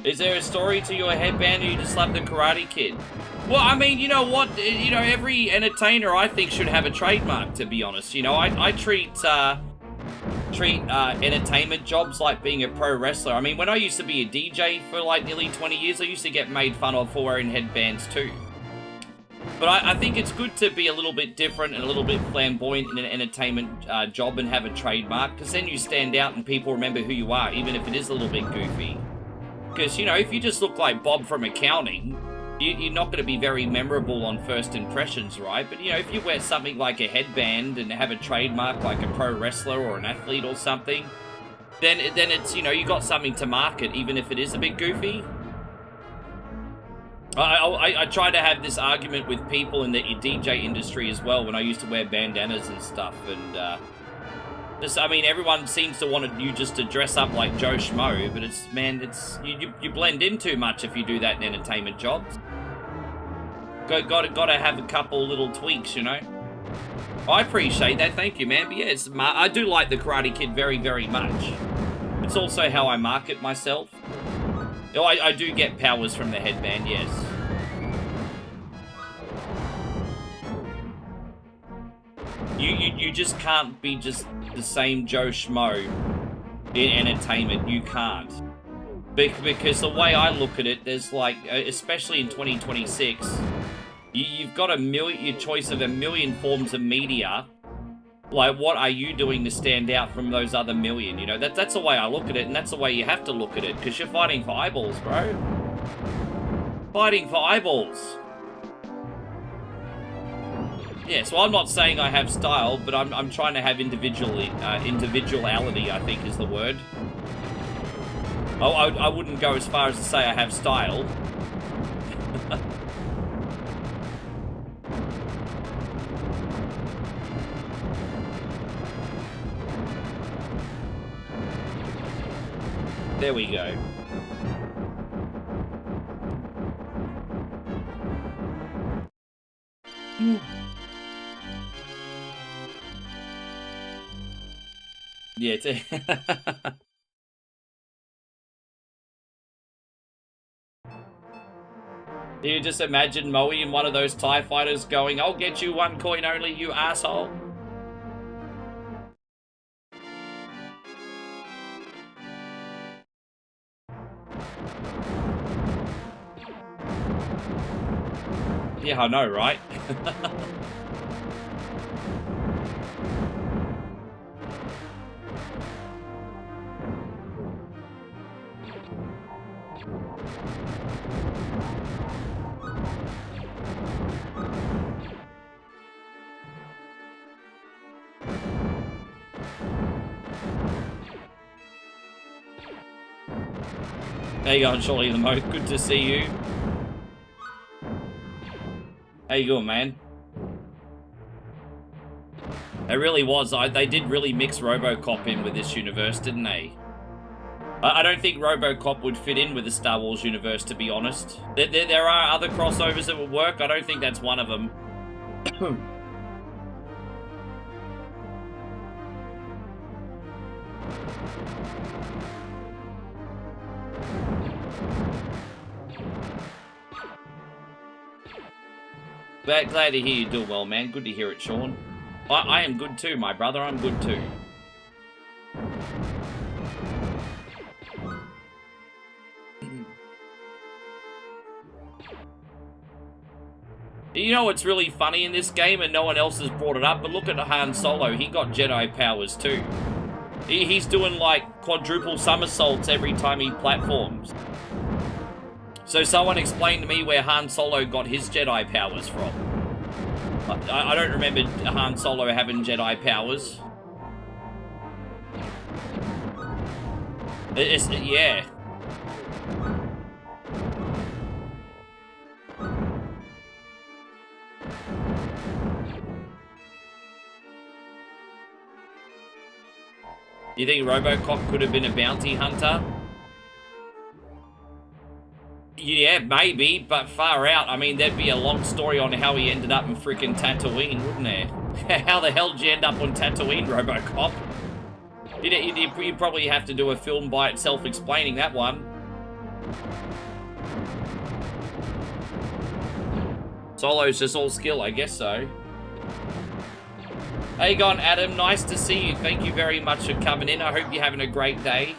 Is there a story to your headband or you just love the Karate Kid? Well, I mean, you know what? You know, every entertainer, I think, should have a trademark, to be honest. You know, I treat entertainment jobs like being a pro wrestler. I mean, when I used to be a DJ for like nearly 20 years, I used to get made fun of for wearing headbands too. But I think it's good to be a little bit different and a little bit flamboyant in an entertainment job and have a trademark, because then you stand out and people remember who you are, even if it is a little bit goofy. Because, you know, if you just look like Bob from accounting, you're not going to be very memorable on first impressions, right? But, you know, if you wear something like a headband and have a trademark like a pro wrestler or an athlete or something, then it's, you know, you got something to market, even if it is a bit goofy. I try to have this argument with people in the DJ industry as well when I used to wear bandanas and stuff, and I mean, everyone seems to want you just to dress up like Joe Schmo, but it's, man, it's you blend in too much if you do that in entertainment jobs. Gotta have a couple little tweaks, you know. I appreciate that, thank you, man. But yeah, I do like the Karate Kid very, very much. It's also how I market myself. I do get powers from the headband, yes. You just can't be just the same Joe Schmo in entertainment. You can't. Because the way I look at it, there's like, especially in 2026, you've got your choice of a million forms of media. Like, what are you doing to stand out from those other million? You know, that's the way I look at it, and that's the way you have to look at it, because you're fighting for eyeballs, bro. Fighting for eyeballs. Yeah, so I'm not saying I have style, but I'm trying to have individuality, I think is the word. I wouldn't go as far as to say I have style. There we go. Yeah, you just imagine Moey in one of those TIE fighters going, "I'll get you one coin only, you asshole." Yeah, I know, right? How you going, Surely the Moat? Good to see you. How you going, man? It really was. They did really mix RoboCop in with this universe, didn't they? I don't think RoboCop would fit in with the Star Wars universe, to be honest. There are other crossovers that would work. I don't think that's one of them. Glad to hear you doing well, man. Good to hear it, Sean. I am good too, my brother. I'm good too. You know what's really funny in this game, and no one else has brought it up, but look at Han Solo. He got Jedi powers too. He's doing like quadruple somersaults every time he platforms. So someone explain to me where Han Solo got his Jedi powers from. I don't remember Han Solo having Jedi powers. Yeah. You think RoboCop could have been a bounty hunter? Yeah, maybe, but far out. I mean, there'd be a long story on how he ended up in freaking Tatooine, wouldn't there? How the hell did you end up on Tatooine, RoboCop? You'd probably have to do a film by itself explaining that one. Solo's just all skill, I guess so. How you going, Adam? Nice to see you. Thank you very much for coming in. I hope you're having a great day.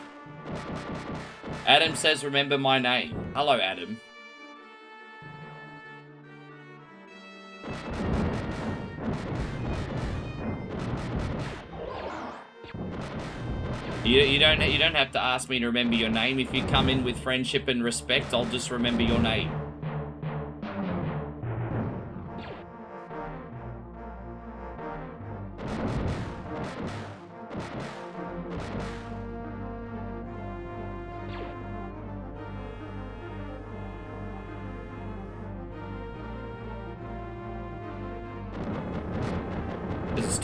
Adam says, remember my name. Hello, Adam. You don't have to ask me to remember your name. If you come in with friendship and respect, I'll just remember your name.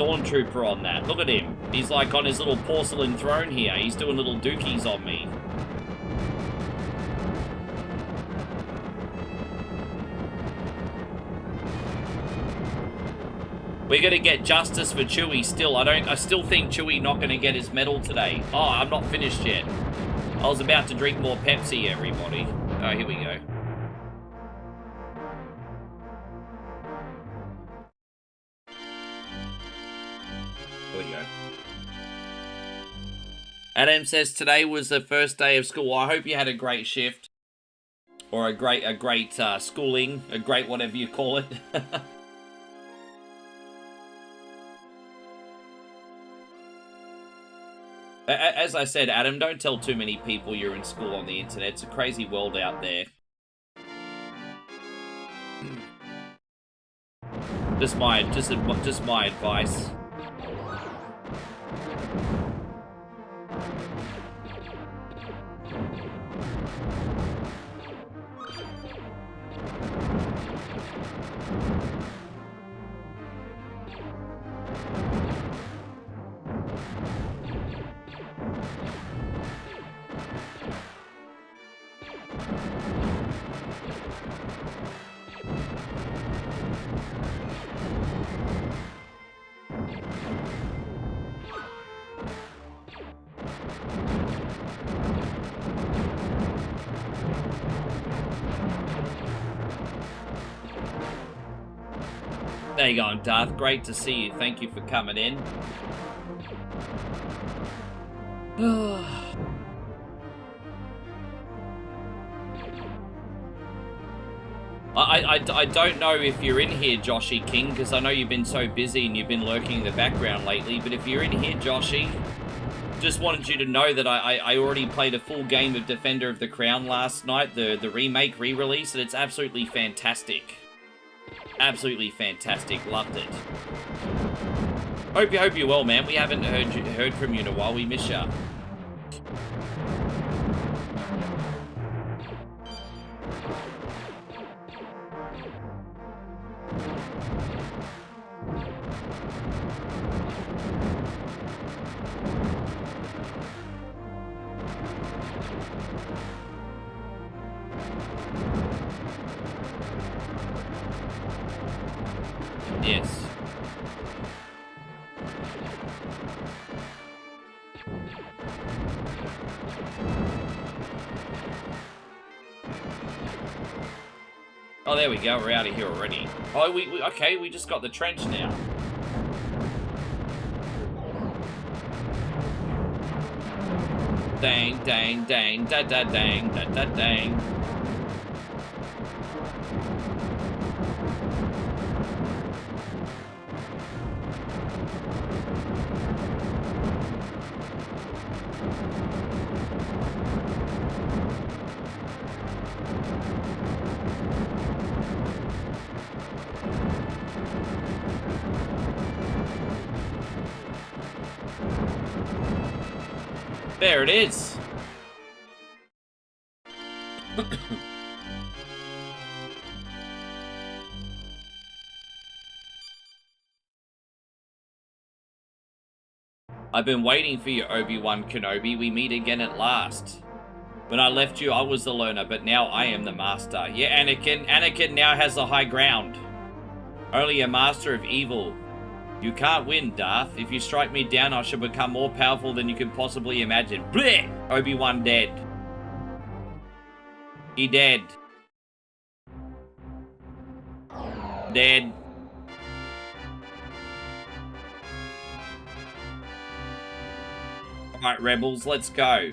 Stormtrooper on that. Look at him. He's like on his little porcelain throne here. He's doing little dookies on me. We're gonna get justice for Chewie still. I still think Chewie not gonna get his medal today. Oh, I'm not finished yet. I was about to drink more Pepsi, everybody. Oh, here we go. Adam says today was the first day of school. I hope you had a great shift, or a great schooling, a great whatever you call it. As I said, Adam, don't tell too many people you're in school on the internet. It's a crazy world out there. Just my advice. There you go, Darth. Great to see you. Thank you for coming in. I don't know if you're in here, Joshy King, because I know you've been so busy and you've been lurking in the background lately, but if you're in here, Joshy, just wanted you to know that I already played a full game of Defender of the Crown last night, the remake, re-release, and it's absolutely fantastic. Absolutely fantastic. Loved it. Hope you're well, man. We haven't heard from you in a while. We miss ya. Yes. Oh, there we go. We're out of here already. Oh, okay. We just got the trench now. Dang, dang, dang, da da dang, da da dang. There it is. I've been waiting for you, Obi-Wan Kenobi. We meet again at last. When I left you, I was the learner, but now I am the master. Yeah, Anakin. Anakin now has the high ground. Only a master of evil. You can't win, Darth. If you strike me down, I shall become more powerful than you can possibly imagine. Blech! Obi-Wan dead. He dead. Dead. Alright, rebels, let's go.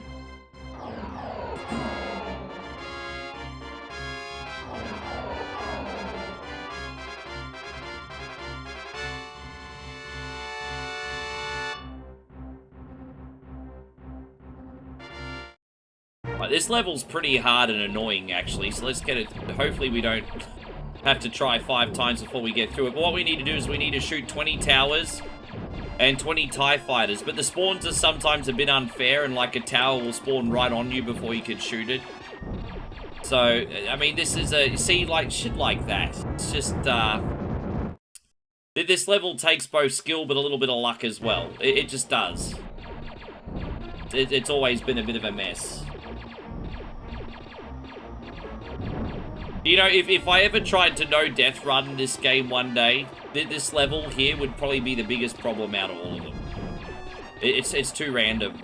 Right, this level's pretty hard and annoying, actually, so let's get it. Hopefully we don't have to try 5 times before we get through it. But what we need to do is we need to shoot 20 towers and 20 TIE fighters. But the spawns are sometimes a bit unfair, and like a tower will spawn right on you before you can shoot it. So, I mean, this is a... See, like, shit like that. It's just, this level takes both skill but a little bit of luck as well. It just does. It's always been a bit of a mess. You know, if I ever tried to no-death run this game one day, this level here would probably be the biggest problem out of all of them. It's too random.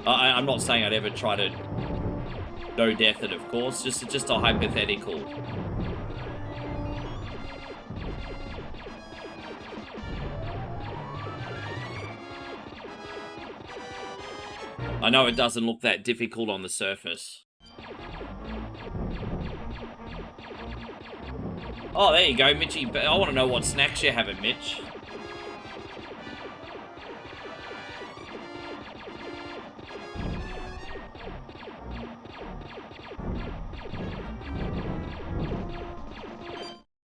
I'm not saying I'd ever try to no-death it, of course. Just a hypothetical. I know it doesn't look that difficult on the surface. Oh, there you go, Mitchy. I want to know what snacks you're having, Mitch.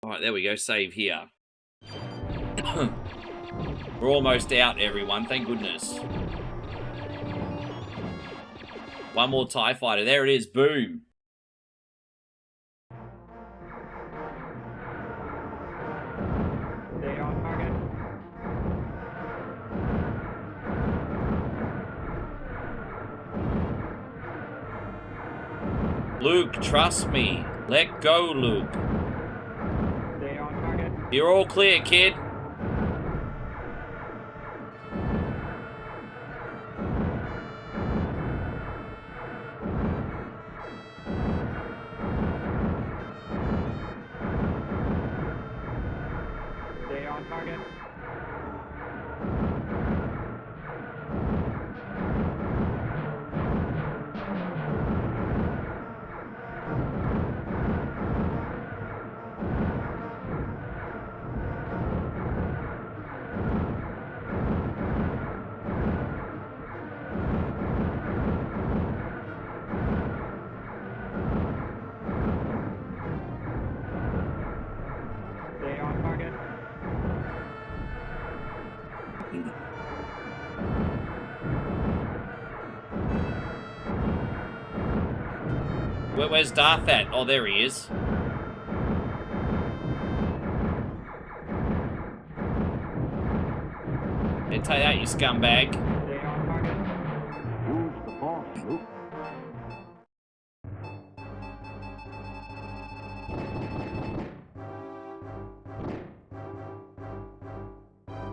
Alright, there we go. Save here. We're almost out, everyone. Thank goodness. One more TIE fighter. There it is. Boom. Stay on target. Luke, trust me. Let go, Luke. Stay on target. You're all clear, kid. Stay on target. Stay on target. Where's Darth at? Oh, there he is. Yeah, take that, you scumbag. Stay on target. Who's the boss, Luke?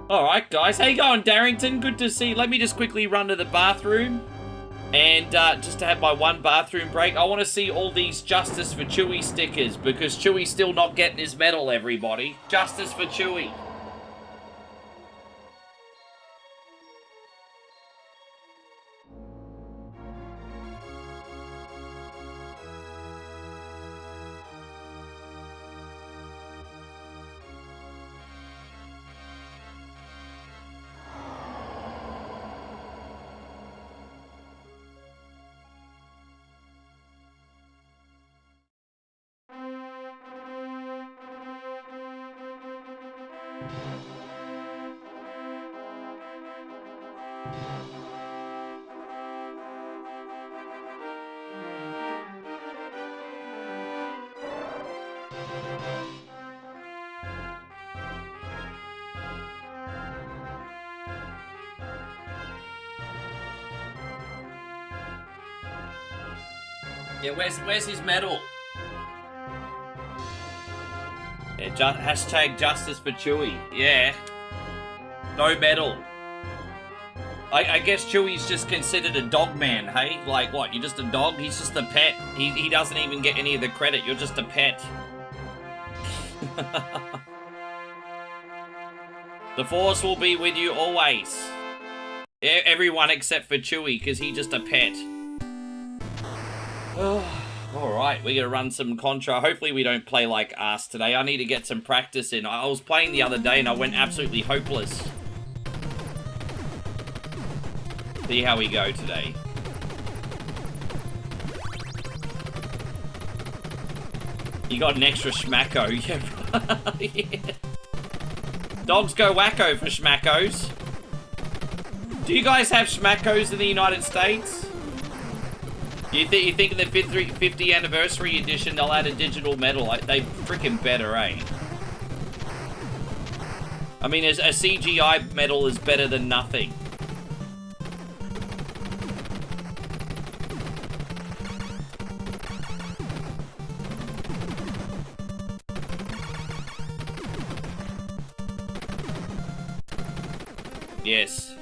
Alright, guys. How you going, Darrington? Good to see you. Let me just quickly run to the bathroom. And just to have my one bathroom break, I want to see all these Justice for Chewie stickers, because Chewie's still not getting his medal, everybody. Justice for Chewie. Yeah, where's his medal? Yeah, hashtag justice for Chewie. Yeah. No medal. I guess Chewie's just considered a dog man, hey? Like, what, you're just a dog? He's just a pet. He doesn't even get any of the credit. You're just a pet. The Force will be with you always. Everyone except for Chewie, because he's just a pet. Alright, we're going to run some Contra. Hopefully we don't play like ass today. I need to get some practice in. I was playing the other day and I went absolutely hopeless. See how we go today. You got an extra schmacko. Yeah. Yeah. Dogs go wacko for schmackos. Do you guys have schmackos in the United States? You think in the 50th anniversary edition they'll add a digital medal? Like, they freaking better, eh? I mean, a CGI medal is better than nothing. Yes.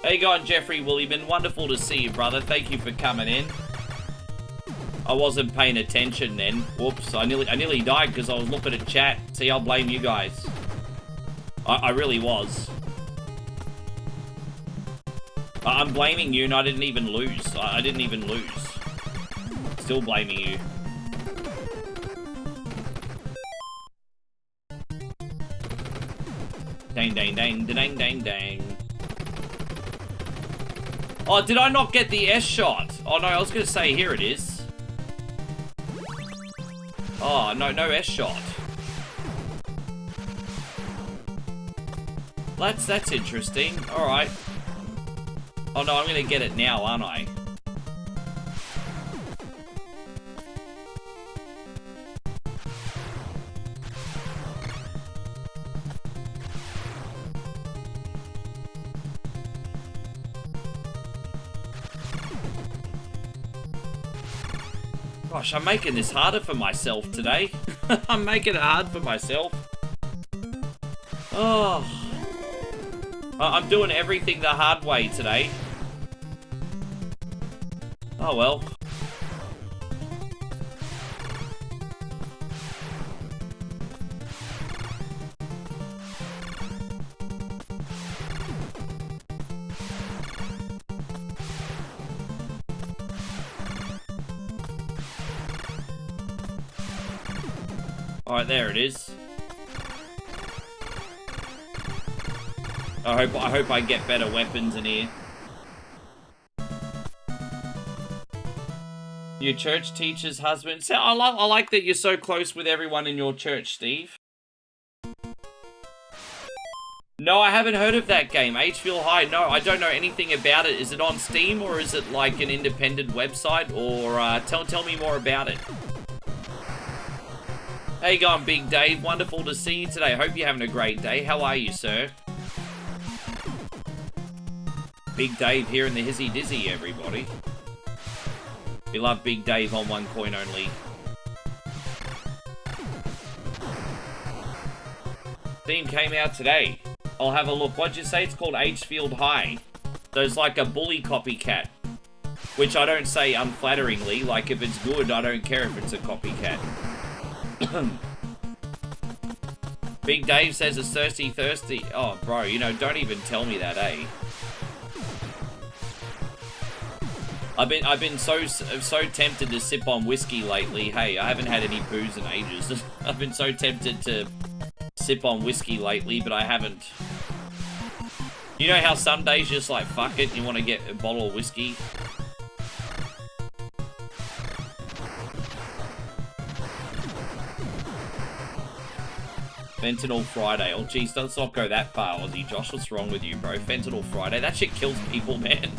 How you going, Jeffrey Williamson? Wonderful to see you, brother. Thank you for coming in. I wasn't paying attention then. Whoops, I nearly died because I was looking at chat. See, I'll blame you guys. I really was. I'm blaming you and I didn't even lose. I didn't even lose. Still blaming you. Dang, dang, dang, dang, dang, dang. Oh, did I not get the S shot? Oh no, I was gonna say, here it is. Oh, no S shot. That's interesting. Alright. Oh no, I'm gonna get it now, aren't I? Gosh, I'm making this harder for myself today. I'm making it hard for myself. Oh. I'm doing everything the hard way today. Oh well. Alright, there it is. I hope I get better weapons in here. Your church teacher's husband. So I like that you're so close with everyone in your church, Steve. No, I haven't heard of that game. H-Feel High. No, I don't know anything about it. Is it on Steam or is it like an independent website? Or tell me more about it. How you going, Big Dave? Wonderful to see you today. Hope you're having a great day. How are you, sir? Big Dave here in the Hizzy Dizzy, everybody. We love Big Dave on one coin only. Theme came out today. I'll have a look. What'd you say? It's called H-Field High. There's like a bully copycat. Which I don't say unflatteringly. Like, if it's good, I don't care if it's a copycat. Big Dave says it's thirsty. Oh, bro, you know, don't even tell me that, eh? I've been so tempted to sip on whiskey lately. Hey, I haven't had any booze in ages. I've been so tempted to sip on whiskey lately, but I haven't. You know how some days just like, fuck it, you want to get a bottle of whiskey? Fentanyl Friday. Oh, geez, let's not go that far, Aussie Josh. What's wrong with you, bro? Fentanyl Friday. That shit kills people, man.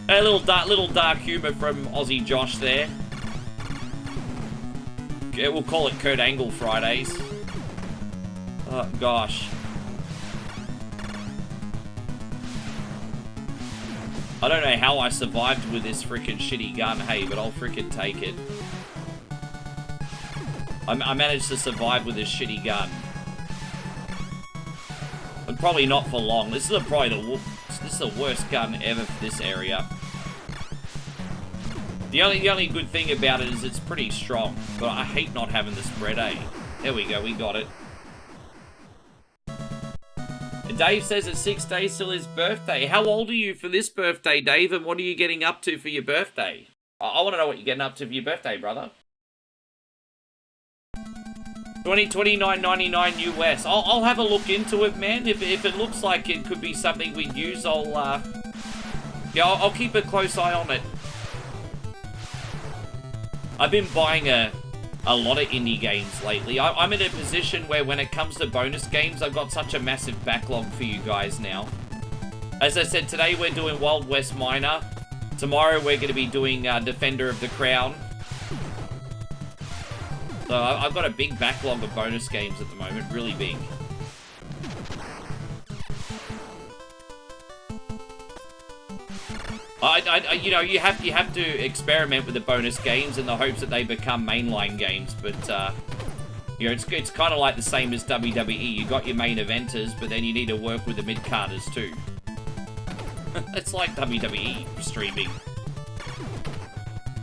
A little dark humor from Aussie Josh there. Yeah, we'll call it Kurt Angle Fridays. Oh, gosh. I don't know how I survived with this freaking shitty gun, hey, but I'll freaking take it. I managed to survive with this shitty gun. But probably not for long. This is probably the worst gun ever for this area. The only good thing about it is it's pretty strong. But I hate not having the spread, eh? There we go, we got it. And Dave says it's 6 days till his birthday. How old are you for this birthday, Dave? And what are you getting up to for your birthday? I want to know what you're getting up to for your birthday, brother. $29.99 US. I'll have a look into it, man. If it looks like it could be something we'd use, I'll keep a close eye on it. I've been buying a lot of indie games lately. I'm in a position where when it comes to bonus games, I've got such a massive backlog for you guys now. As I said, today we're doing Wild West Miner. Tomorrow we're going to be doing Defender of the Crown. So I've got a big backlog of bonus games at the moment, really big. You know, you have to experiment with the bonus games in the hopes that they become mainline games, but you know, it's kind of like the same as WWE. You got your main eventers, but then you need to work with the mid-carders too. It's like WWE streaming.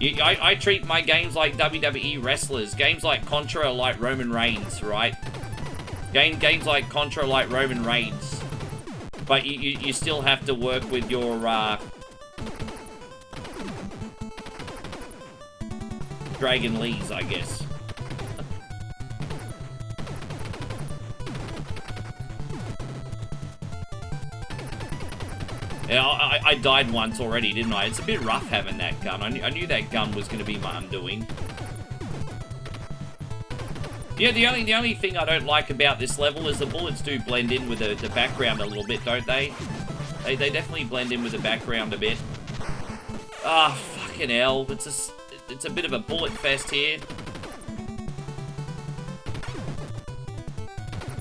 I treat my games like WWE wrestlers. Games like Contra are like Roman Reigns, right? Games like Contra are like Roman Reigns. But you still have to work with your, Dragon Lees, I guess. Yeah, I died once already, didn't I? It's a bit rough having that gun. I knew that gun was going to be my undoing. Yeah, the only thing I don't like about this level is the bullets do blend in with the background a little bit, don't they? They definitely blend in with the background a bit. Ah, fucking hell. It's a bit of a bullet fest here.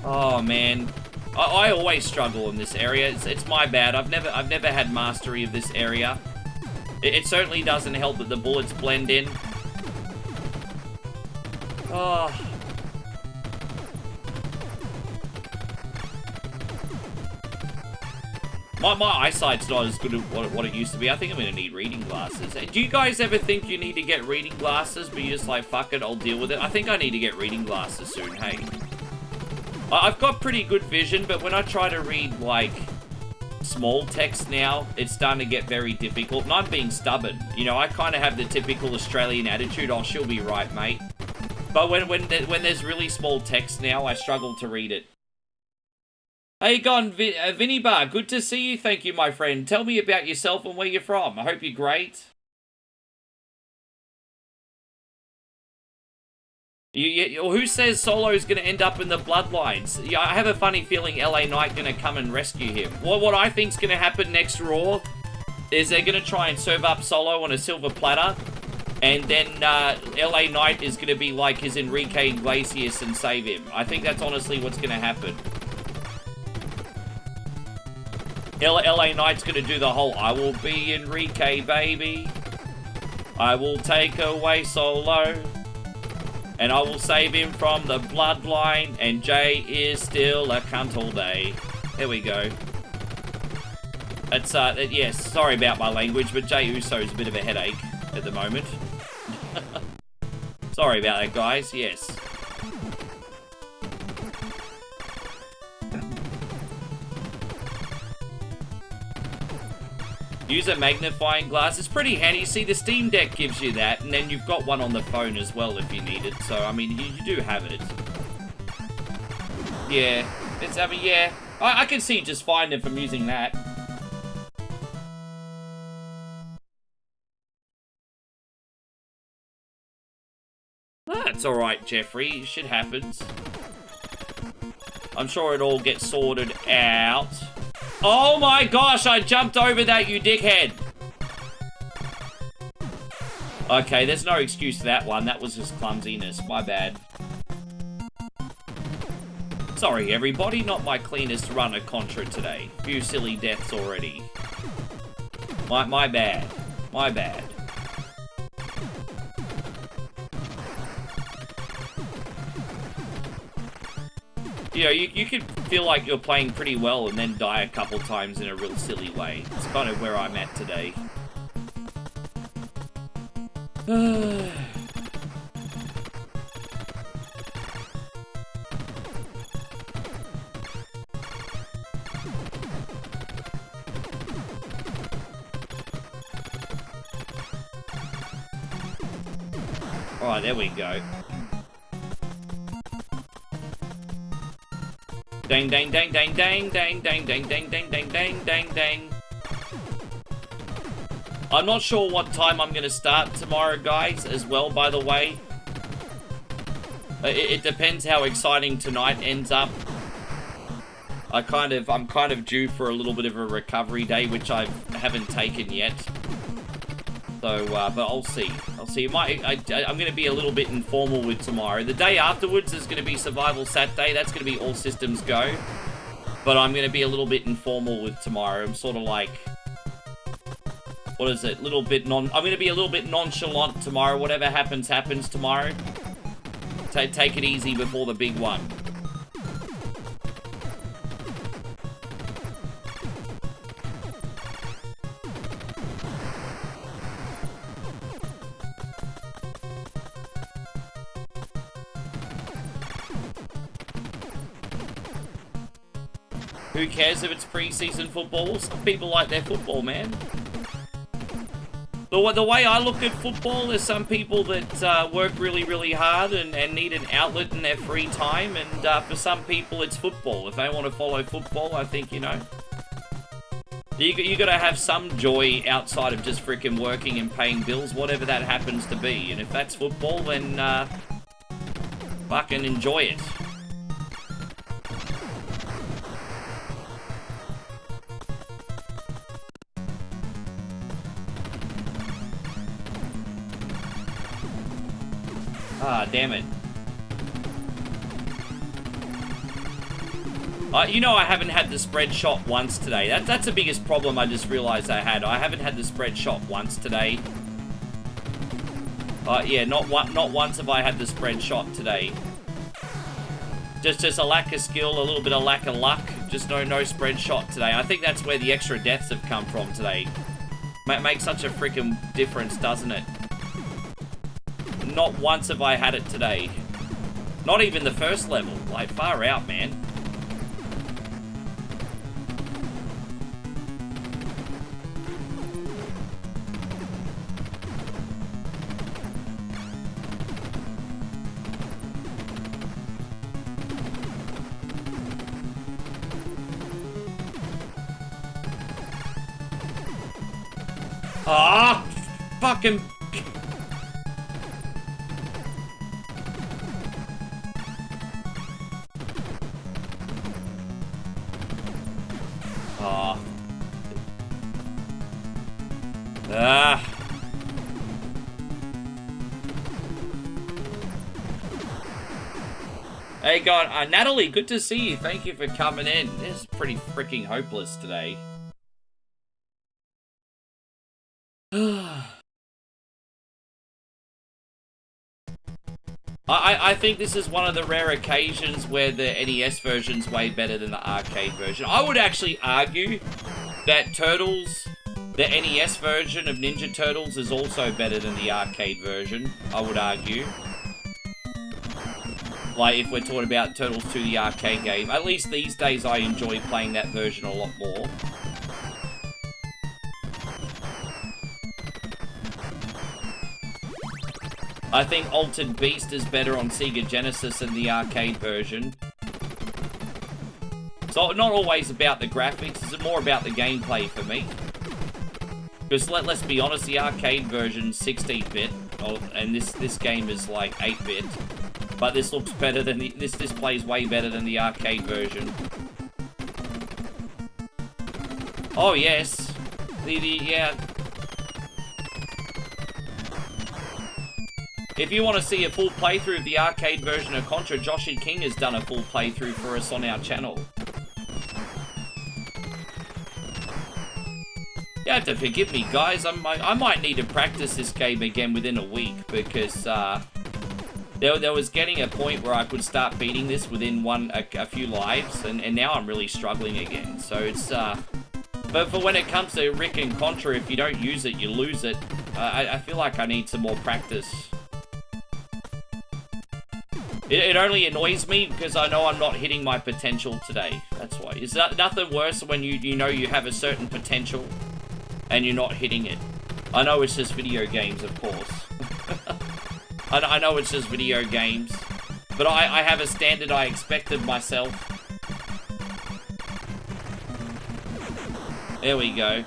Oh, man. I always struggle in this area. It's my bad. I've never had mastery of this area. It certainly doesn't help that the bullets blend in. Oh. My eyesight's not as good as what it used to be. I think I'm gonna need reading glasses. Do you guys ever think you need to get reading glasses, but you're just like, fuck it, I'll deal with it? I think I need to get reading glasses soon, hey. I've got pretty good vision, but when I try to read, like, small text now, it's starting to get very difficult, and I'm being stubborn. You know, I kind of have the typical Australian attitude, oh, she'll be right, mate. But when there's really small text now, I struggle to read it. Hey, gone, Vinny Bar, good to see you, thank you, my friend. Tell me about yourself and where you're from. I hope you're great. Who says Solo's going to end up in the Bloodlines? Yeah, I have a funny feeling LA Knight going to come and rescue him. What I think's going to happen next Raw is they're going to try and serve up Solo on a silver platter, and then LA Knight is going to be like his Enrique Iglesias and save him. I think that's honestly what's going to happen. LA Knight's going to do the whole, I will be Enrique, baby. I will take away Solo. And I will save him from the bloodline, and Jay is still a cunt all day. There we go. That's, yes, sorry about my language, but Jay Uso's a bit of a headache at the moment. Sorry about that, guys, yes. Use a magnifying glass. It's pretty handy. See, the Steam Deck gives you that, and then you've got one on the phone as well if you need it. So, I mean, you do have it. Yeah. I mean, yeah. I can see just fine if I'm using that. That's alright, Jeffrey. Shit happens. I'm sure it all gets sorted out. Oh my gosh, I jumped over that, you dickhead. Okay, there's no excuse for that one. That was just clumsiness. My bad. Sorry, everybody. Not my cleanest run of Contra today. Few silly deaths already. My bad. My bad. You know, you could feel like you're playing pretty well and then die a couple times in a real silly way. It's kind of where I'm at today. Alright, there we go. Dang, dang, dang, dang, dang, dang, dang, dang, dang, dang, dang, dang, dang, dang. I'm not sure what time I'm going to start tomorrow, guys, as well, by the way. It depends how exciting tonight ends up. I'm kind of due for a little bit of a recovery day, which I haven't taken yet. So, but I'll see. I'll see. I'm going to be a little bit informal with tomorrow. The day afterwards is going to be Survival Saturday. That's going to be all systems go. But I'm going to be a little bit informal with tomorrow. I'm sort of like... What is it? I'm going to be a little bit nonchalant tomorrow. Whatever happens, happens tomorrow. Take it easy before the big one. Who cares if it's pre-season football? Some people like their football, man. The way I look at football, there's some people that work really, really hard and need an outlet in their free time, and for some people it's football. If they want to follow football, I think, you know, you gotta have some joy outside of just freaking working and paying bills, whatever that happens to be. And if that's football, then fucking enjoy it. Ah, damn it. You know I haven't had the spread shot once today. That's the biggest problem I just realized I had. I haven't had the spread shot once today. Yeah, not once have I had the spread shot today. Just a lack of skill, a little bit of lack of luck. Just no spread shot today. I think that's where the extra deaths have come from today. Makes such a freaking difference, doesn't it? Not once have I had it today. Not even the first level. Like, far out, man. Ah! Fucking... Hey, God, Natalie, good to see you. Thank you for coming in. This is pretty freaking hopeless today. I think this is one of the rare occasions where the NES version's way better than the arcade version. I would actually argue that Turtles, the NES version of Ninja Turtles, is also better than the arcade version, I would argue. Like, if we're talking about Turtles 2, the arcade game. At least these days I enjoy playing that version a lot more. I think Altered Beast is better on Sega Genesis than the arcade version. So, not always about the graphics, it's more about the gameplay for me. Because let's be honest, the arcade version's 16-bit, and this game is like 8-bit. But this looks better than this plays way better than the arcade version. Oh yes. Yeah. If you want to see a full playthrough of the arcade version of Contra, Joshy King has done a full playthrough for us on our channel. You have to forgive me, guys. I might need to practice this game again within a week because there was getting a point where I could start beating this within a few lives, and now I'm really struggling again. So it's but for when it comes to Rick and Contra, if you don't use it, you lose it. I feel like I need some more practice. It only annoys me because I know I'm not hitting my potential today. That's why. Is that nothing worse when you know you have a certain potential and you're not hitting it? I know it's just video games, of course. I know it's just video games. But I have a standard I expect of myself. There we go.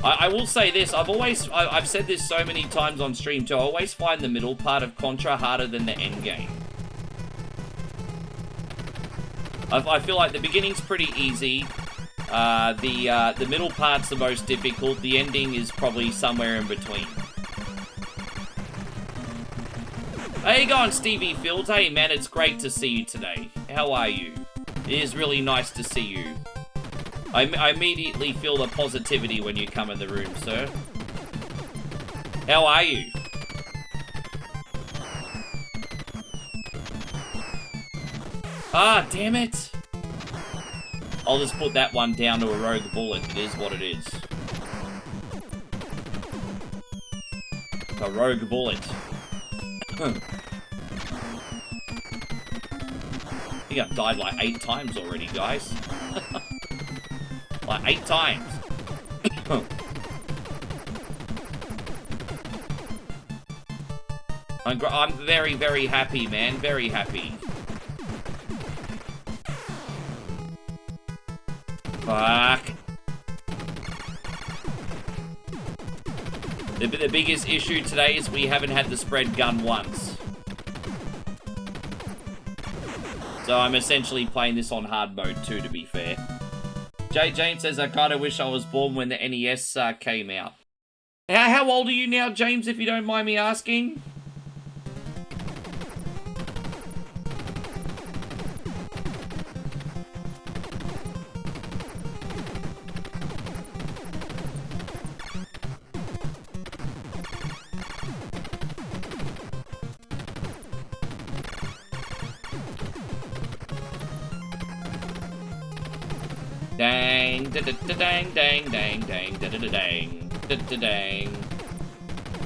I will say this, I've said this so many times on stream too, I always find the middle part of Contra harder than the end game. I feel like the beginning's pretty easy, the middle part's the most difficult, the ending is probably somewhere in between. How you going, Stevie Fields? Hey man, it's great to see you today. How are you? It is really nice to see you. I immediately feel the positivity when you come in the room, sir. How are you? Ah, damn it! I'll just put that one down to a rogue bullet. It is what it is. A rogue bullet. I think I've died like 8 times already, guys. Like 8 times. I'm very, very happy, man. Very happy. Fuck. The biggest issue today is we haven't had the spread gun once. So I'm essentially playing this on hard mode too, to be fair. James says, I kind of wish I was born when the NES came out. How old are you now, James, if you don't mind me asking? Dang, da da da dang, dang, dang, dang, da da da dang, da da dang.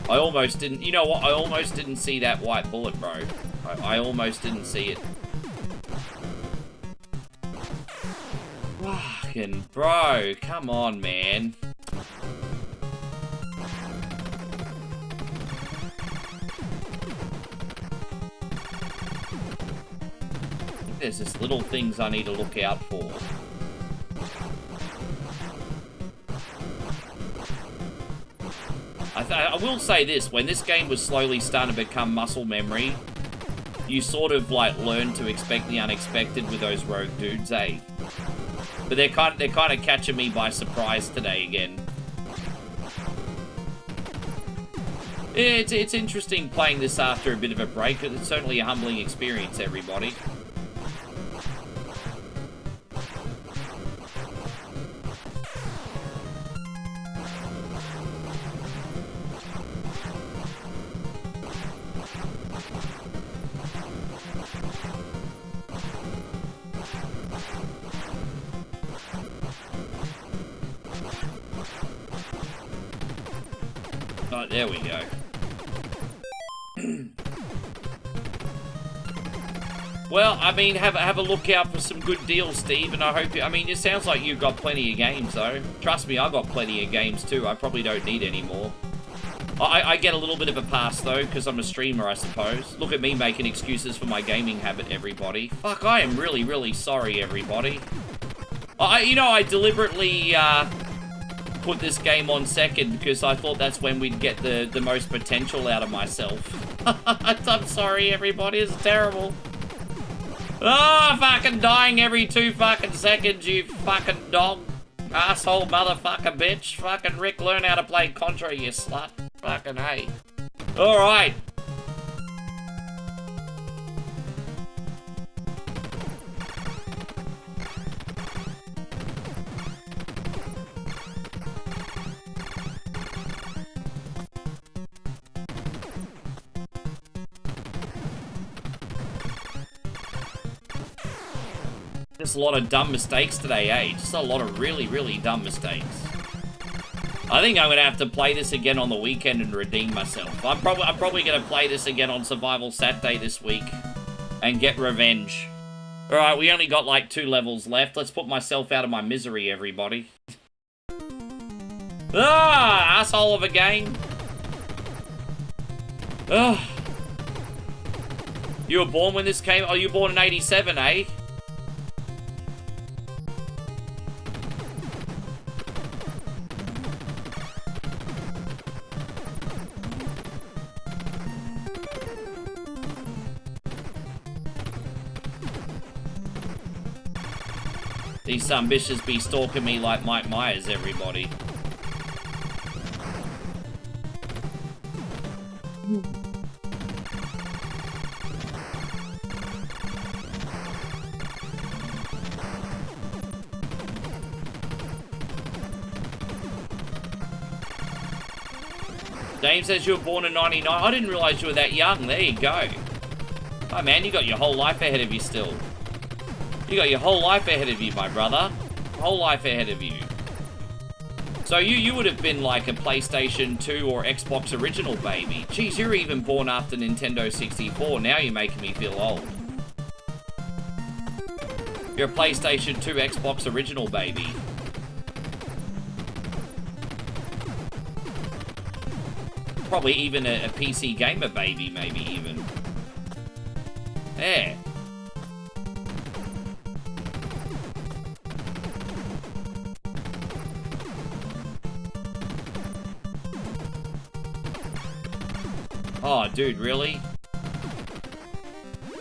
I almost didn't, you know what, I almost didn't see that white bullet, bro. I almost didn't see it. Fucking bro, come on, man. There's just little things I need to look out for. I will say this, when this game was slowly starting to become muscle memory, you sort of like learn to expect the unexpected with those rogue dudes, eh? But they're kind of catching me by surprise today again. It's interesting playing this after a bit of a break. It's certainly a humbling experience, everybody. There we go. Well, I mean, have a look out for some good deals, Steve, and I hope you, I mean, it sounds like you've got plenty of games, though. Trust me, I've got plenty of games, too. I probably don't need any more. I get a little bit of a pass, though, because I'm a streamer, I suppose. Look at me making excuses for my gaming habit, everybody. Fuck, I am really, really sorry, everybody. I deliberately put this game on second because I thought that's when we'd get the most potential out of myself. I'm sorry, everybody. It's terrible. Oh, fucking dying every 2 fucking seconds, you fucking dog. Asshole motherfucker bitch. Fucking Rick, learn how to play Contra, you slut. Fucking hey. Alright. Just a lot of dumb mistakes today, eh? Just a lot of really, really dumb mistakes. I think I'm gonna have to play this again on the weekend and redeem myself. I'm probably gonna play this again on Survival Saturday this week and get revenge. Alright, we only got like 2 levels left. Let's put myself out of my misery, everybody. Ah, asshole of a game. Ugh. You were born when this came? Oh, you were born in 87, eh? These some bitches be stalking me like Mike Myers, everybody. James says you were born in 99. I didn't realize you were that young. There you go. Oh man, you got your whole life ahead of you still. You got your whole life ahead of you, my brother. Whole life ahead of you. So you would have been like a PlayStation 2 or Xbox original baby. Jeez, you're even born after Nintendo 64. Now you're making me feel old. You're a PlayStation 2 Xbox original baby. Probably even a PC gamer baby, maybe even. Yeah. Oh, dude, really?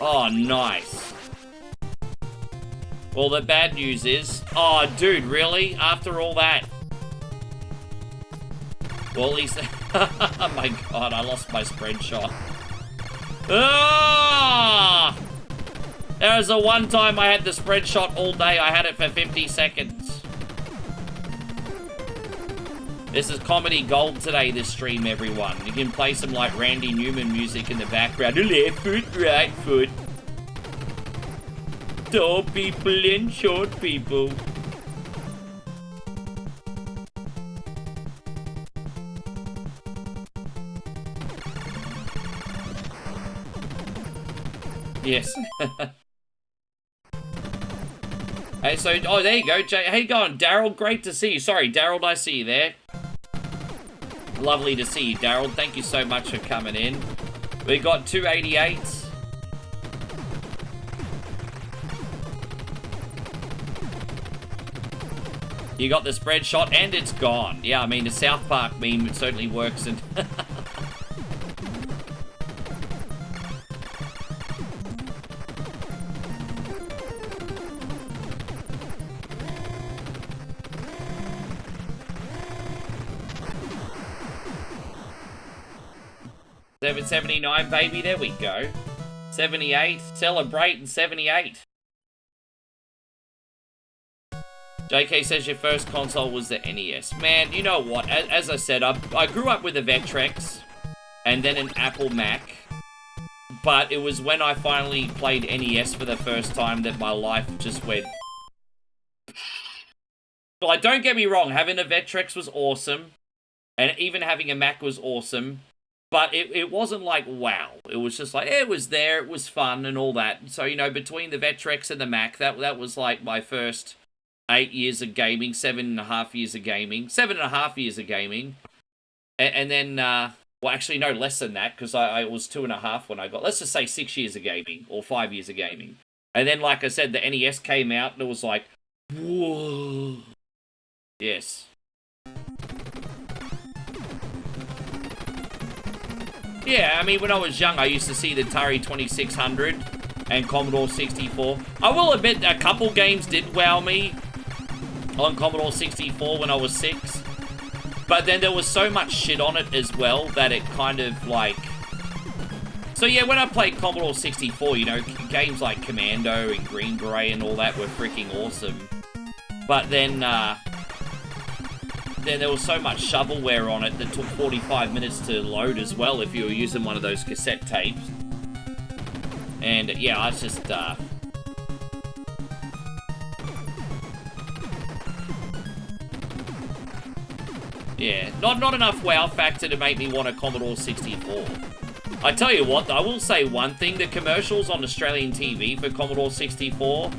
Oh, nice. Well, the bad news is... Oh, dude, really? After all that? Well, at least... Oh, my God, I lost my spread shot. Ah! There was the one time I had the spread shot all day. I had it for 50 seconds. This is comedy gold today, this stream, everyone. You can play some, like, Randy Newman music in the background. Left foot, right foot. Tall people and short people. Yes. Hey, so, oh, there you go, Jay. How you going, Daryl? Great to see you. Sorry, Daryl, I see you there. Lovely to see you, Daryl. Thank you so much for coming in. We got 288s. You got the spread shot, and it's gone. Yeah, I mean, the South Park meme certainly works. And 779, baby. There we go. 78. Celebrating 78. JK says your first console was the NES. Man, you know what? As I said, I grew up with a Vectrex and then an Apple Mac. But it was when I finally played NES for the first time that my life just went... Like, don't get me wrong. Having a Vectrex was awesome. And even having a Mac was awesome. But it wasn't like, wow. It was just like, it was there, it was fun and all that. So, you know, between the Vectrex and the Mac, that was like my first 8 years of gaming, 7.5 years of gaming. 7.5 years of gaming. And then, well, actually, no, less than that, because I was 2.5 when I got, let's just say 6 years of gaming, or 5 years of gaming. And then, like I said, the NES came out, and it was like, Whoa. Yes. Yeah, I mean, when I was young, I used to see the Atari 2600 and Commodore 64. I will admit, a couple games did wow me on Commodore 64 when I was 6. But then there was so much shit on it as well that it kind of, like... So yeah, when I played Commodore 64, you know, games like Commando and Green Beret and all that were freaking awesome. But then there was so much shovelware on it that took 45 minutes to load as well if you were using one of those cassette tapes. And yeah, I was just yeah, not enough wow factor to make me want a Commodore 64. I tell you what, I will say one thing, the commercials on Australian TV for Commodore 64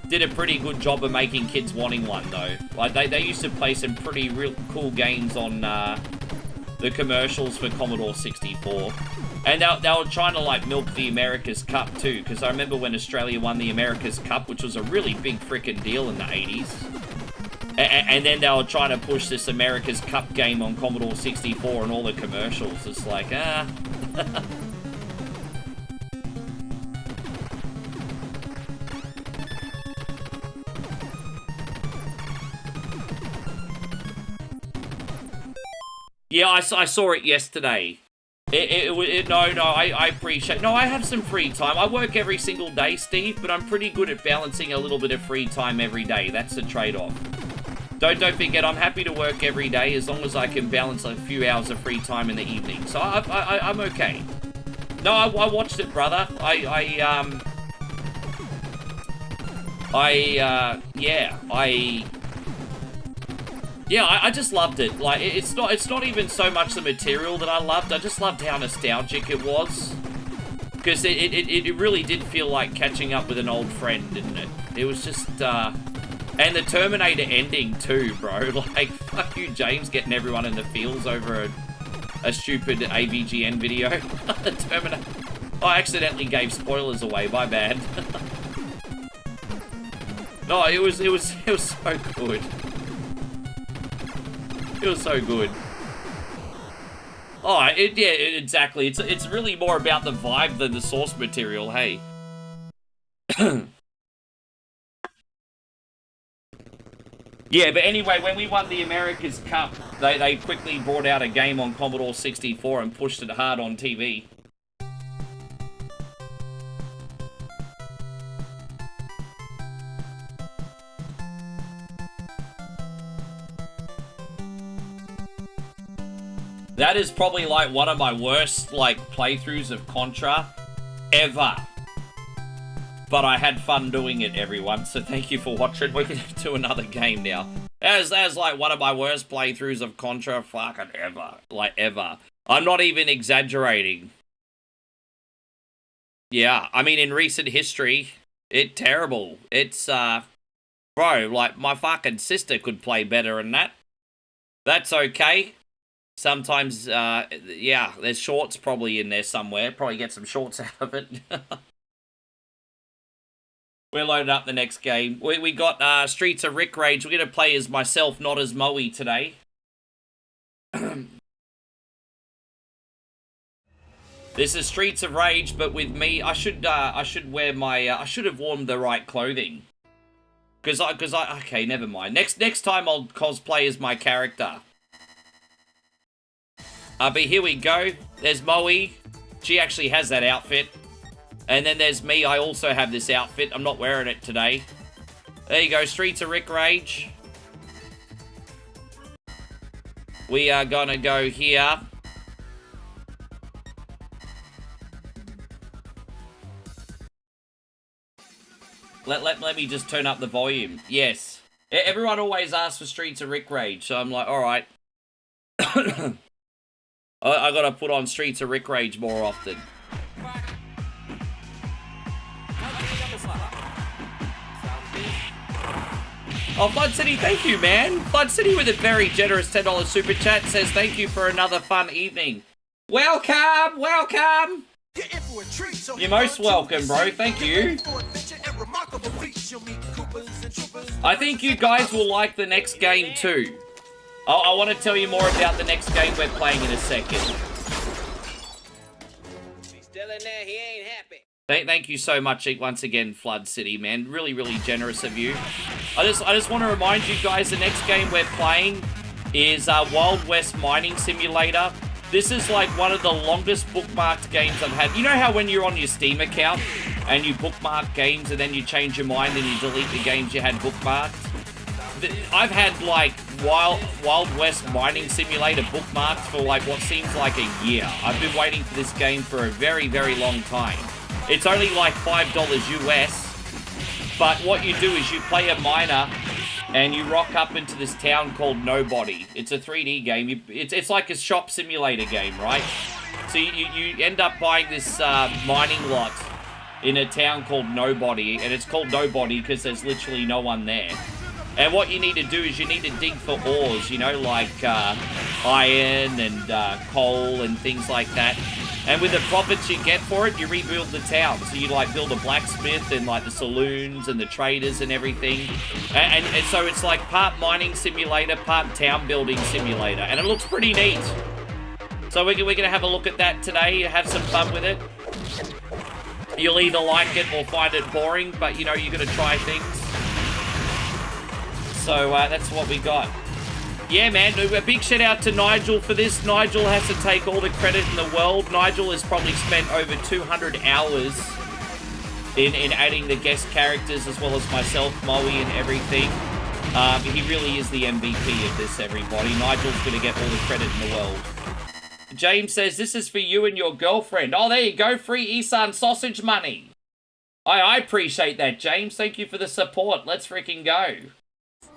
did a pretty good job of making kids wanting one, though. Like, they used to play some pretty real cool games on the commercials for Commodore 64. And they were trying to, like, milk the America's Cup, too, because I remember when Australia won the America's Cup, which was a really big frickin' deal in the 80s. And then they were trying to push this America's Cup game on Commodore 64 and all the commercials. It's like, Yeah, I saw it yesterday. I appreciate... No, I have some free time. I work every single day, Steve, but I'm pretty good at balancing a little bit of free time every day. That's the trade-off. Don't forget, I'm happy to work every day as long as I can balance a few hours of free time in the evening. So I'm okay. No, I watched it, brother. Yeah, I just loved it. Like, it's not even so much the material that I loved. I just loved how nostalgic it was. Because it really did feel like catching up with an old friend, didn't it? It was just, and the Terminator ending too, bro. Like, fuck you, James, getting everyone in the fields over a stupid AVGN video. The Terminator. I accidentally gave spoilers away, my bad. No, it was so good. It was so good. Oh, yeah, exactly. It's really more about the vibe than the source material, hey. Yeah, but anyway, when we won the America's Cup, they quickly brought out a game on Commodore 64 and pushed it hard on TV. That is probably like one of my worst like playthroughs of Contra ever. But I had fun doing it, everyone, so thank you for watching. We're gonna do another game now. That's like one of my worst playthroughs of Contra fucking ever. Like, ever. I'm not even exaggerating. Yeah, I mean, in recent history, it's terrible. It's, bro, like, my fucking sister could play better than that. That's okay. Sometimes, yeah, there's shorts probably in there somewhere. Probably get some shorts out of it. We're loading up the next game. We got Streets of Rick Rage. We're going to play as myself, not as Moey today. This is Streets of Rage, but with me. I should wear my. I should have worn the right clothing. Cause I. Okay, never mind. Next time I'll cosplay as my character. But here we go. There's Moey. She actually has that outfit. And then there's me. I also have this outfit. I'm not wearing it today. There you go. Streets of Rick Rage. We are gonna go here. Let me just turn up the volume. Yes. Everyone always asks for Streets of Rick Rage. So I'm like, alright. I gotta put on Streets of Rick Rage more often. Oh, Flood City, thank you, man. Flood City with a very generous $10 super chat says thank you for another fun evening. Welcome, welcome. You're most welcome, bro. Thank you. I think you guys will like the next game too. I want to tell you more about the next game we're playing in a second. He's still in there, he ain't happy. Thank you so much once again, Flood City, man. Really, really generous of you. I just want to remind you guys, the next game we're playing is Wild West Mining Simulator. This is like one of the longest bookmarked games I've had. You know how when you're on your Steam account and you bookmark games and then you change your mind and you delete the games you had bookmarked? I've had like Wild West Mining Simulator bookmarked for like what seems like a year. I've been waiting for this game for a very, very long time. It's only like $5 US, but what you do is you play a miner and you rock up into this town called Nobody. It's a 3D game. It's like a shop simulator game, right? So you end up buying this mining lot in a town called Nobody, and it's called Nobody because there's literally no one there. And what you need to do is you need to dig for ores, you know, like iron and coal and things like that. And with the profits you get for it, you rebuild the town. So you like build a blacksmith and like the saloons and the traders and everything. And so it's like part mining simulator, part town building simulator. And it looks pretty neat. So we're going to have a look at that today, have some fun with it. You'll either like it or find it boring, but you know, you're going to try things. So that's what we got. Yeah, man, a big shout out to Nigel for this. Nigel has to take all the credit in the world. Nigel has probably spent over 200 hours in adding the guest characters as well as myself, Moey, and everything. He really is the MVP of this, everybody. Nigel's going to get all the credit in the world. James says, this is for you and your girlfriend. Oh, there you go. Free Isan sausage money. I appreciate that, James. Thank you for the support. Let's freaking go.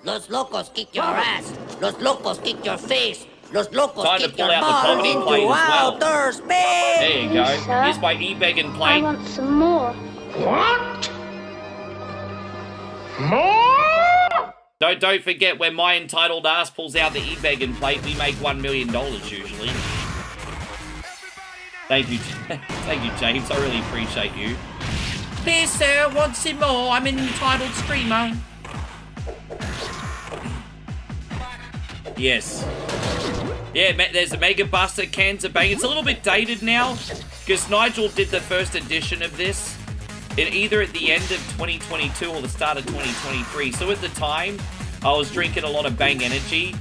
Los locos kick your ass. Los locos kick your face. Los locos Time to kick pull your out the comedy balls plate into as well. outer space. There you go. Sir? Here's my e-begging I plate. want some more. What? More? Don't forget, when my entitled ass pulls out the e-begging plate, we make $1 million usually. Thank you. Thank you, James. I really appreciate you. Please, sir, want some more? I'm an entitled streamer. Yes. Yeah, there's a Mega Buster, Cans of Bang. It's a little bit dated now, because Nigel did the first edition of this either at the end of 2022 or the start of 2023. So at the time, I was drinking a lot of Bang Energy.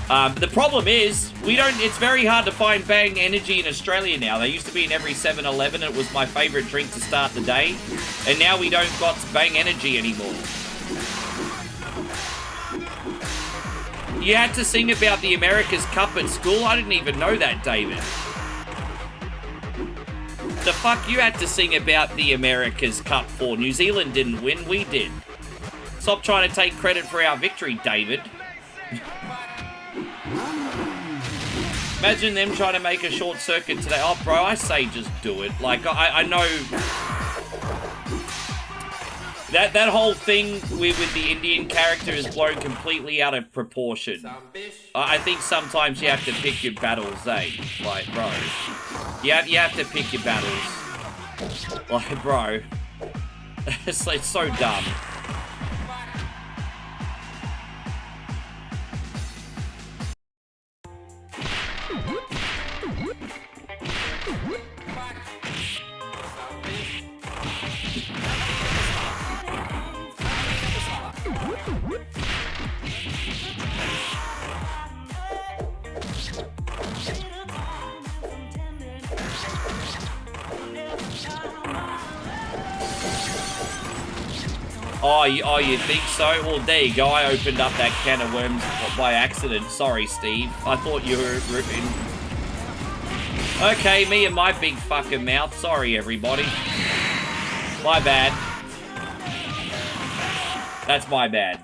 The problem is, it's very hard to find Bang Energy in Australia now. They used to be in every 7-Eleven. It was my favorite drink to start the day. And now we don't got Bang Energy anymore. You had to sing about the America's Cup at school? I didn't even know that, David. The fuck you had to sing about the America's Cup for? New Zealand didn't win, we did. Stop trying to take credit for our victory, David. Imagine them trying to make a short circuit today. Oh, bro, I say just do it. Like, I know... That whole thing with the Indian character is blown completely out of proportion. I think sometimes you have to pick your battles, eh? Like, bro. You have to pick your battles. Like, bro. It's so dumb. Oh, you think so? Well, there you go. I opened up that can of worms by accident. Sorry, Steve. I thought you were ripping. Okay, me and my big fucking mouth. Sorry, everybody. My bad. That's my bad.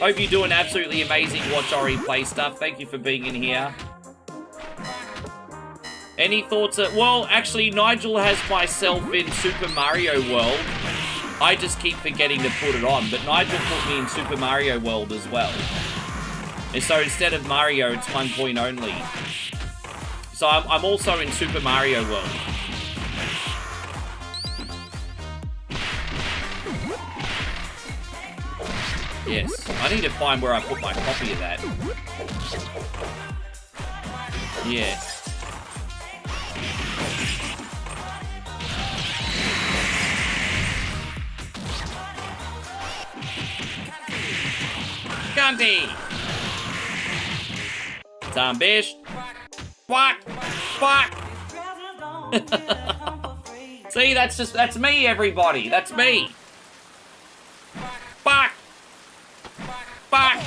Hope you're doing absolutely amazing Watch Ori play stuff. Thank you for being in here. Any thoughts? Well, actually, Nigel has myself in Super Mario World. I just keep forgetting to put it on, but Nigel put me in Super Mario World as well. And so instead of Mario, it's 1 point only. So I'm also in Super Mario World. Yes. I need to find where I put my copy of that. Yeah. Gundy! Zombish! Fuck! Fuck! See, that's me, everybody. That's me. Fuck! Fuck!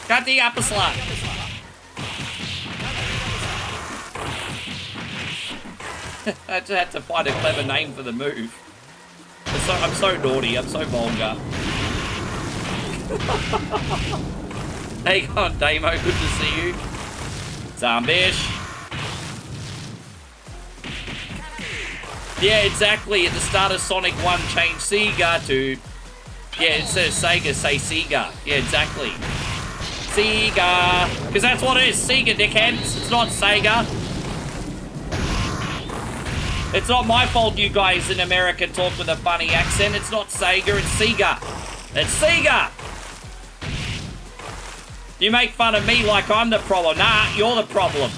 Got the upper slot. I just had to find a clever name for the move. I'm so naughty. I'm so vulgar. Hey, on Damo. Good to see you. Zombish. Yeah, exactly. At the start of Sonic 1, change Sega to... Yeah, instead of Sega, say Sega. Yeah, exactly. Sega. Because that's what it is. Sega, dickheads. It's not Sega. It's not my fault you guys in America talk with a funny accent. It's not Sega, it's Sega. It's Sega! You make fun of me like I'm the problem. Nah, you're the problem.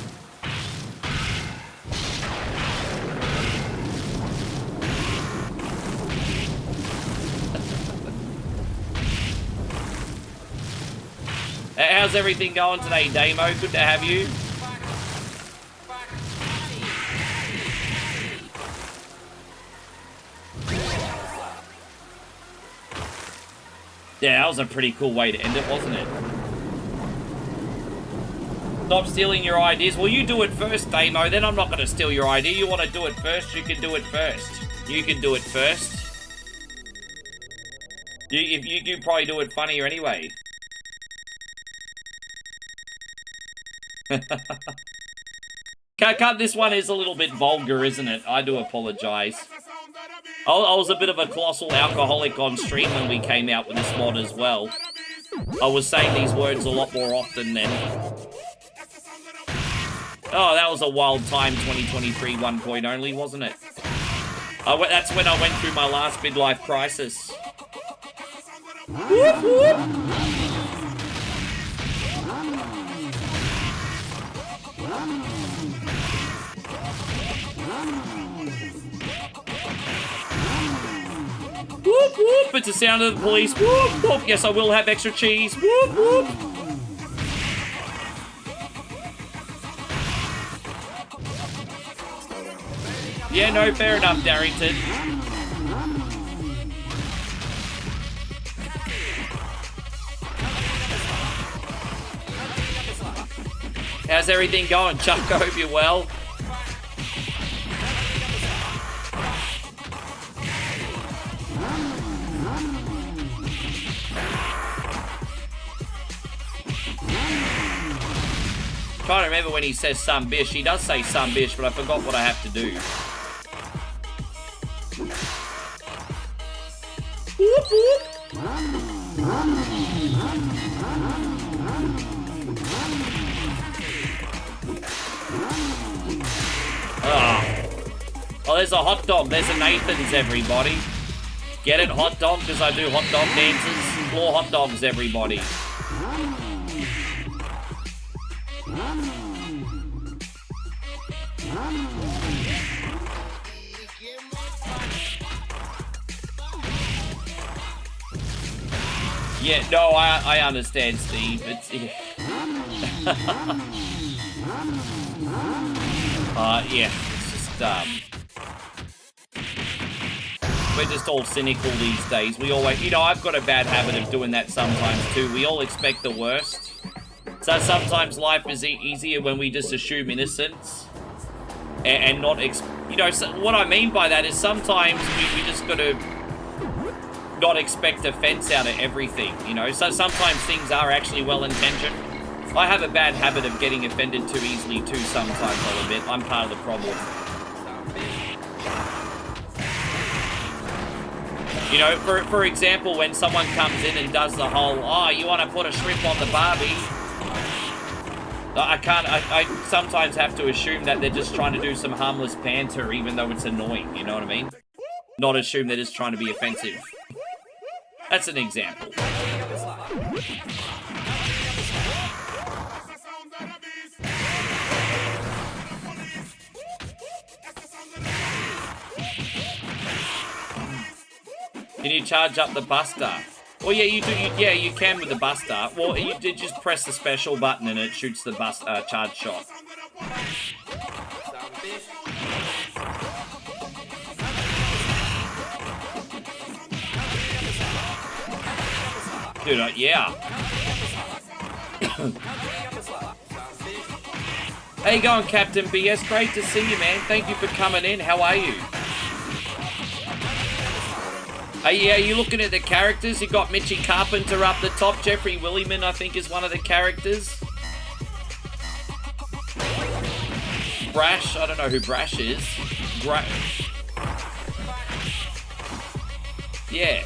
How's everything going today, Damo? Good to have you. Yeah, that was a pretty cool way to end it, wasn't it? Stop stealing your ideas. Well, you do it first, Damo. Then I'm not going to steal your idea. You want to do it first? You can do it first. You can do it first. You probably do it funnier anyway. Cut, this one is a little bit vulgar, isn't it? I do apologize. I was a bit of a colossal alcoholic on stream when we came out with this mod as well. I was saying these words a lot more often then. Oh, that was a wild time, 2023 1 point only, wasn't it? That's when I went through my last midlife crisis. Whoop, whoop. Whoop, whoop, it's the sound of the police. Whoop, whoop, yes, I will have extra cheese. Whoop, whoop. Yeah, no, fair enough, Darrington. How's everything going, Chuck? I hope you're well. Trying to remember when he says some bish. He does say some bish, but I forgot what I have to do. Whoop, whoop. Oh, there's a hot dog. There's a Nathan's, everybody. Get it, hot dog? Because I do hot dog dances. Floor hot dogs, everybody. Yeah, no, I understand, Steve. It's yeah, it's just we're just all cynical these days. We always, you know, I've got a bad habit of doing that sometimes too. We all expect the worst. So sometimes life is easier when we just assume innocence and not, you know, so what I mean by that is sometimes we just got to not expect offense out of everything, you know. So sometimes things are actually well-intentioned. I have a bad habit of getting offended too easily too sometimes, I'll admit. I'm part of the problem. You know, for example, when someone comes in and does the whole, oh, you want to put a shrimp on the Barbie? I sometimes have to assume that they're just trying to do some harmless banter, even though it's annoying, you know what I mean? Not assume they're just trying to be offensive. That's an example. Can you charge up the Buster? Well, yeah, you do. Yeah, you can with the Buster. Well, you did just press the special button and it shoots the charge shot. Dude, yeah. How you going, Captain BS? Great to see you, man. Thank you for coming in. How are you? Yeah, you looking at the characters? You got Mitchie Carpenter up the top. Jeffrey Williman, I think, is one of the characters. Brash, I don't know who Brash is. Yeah.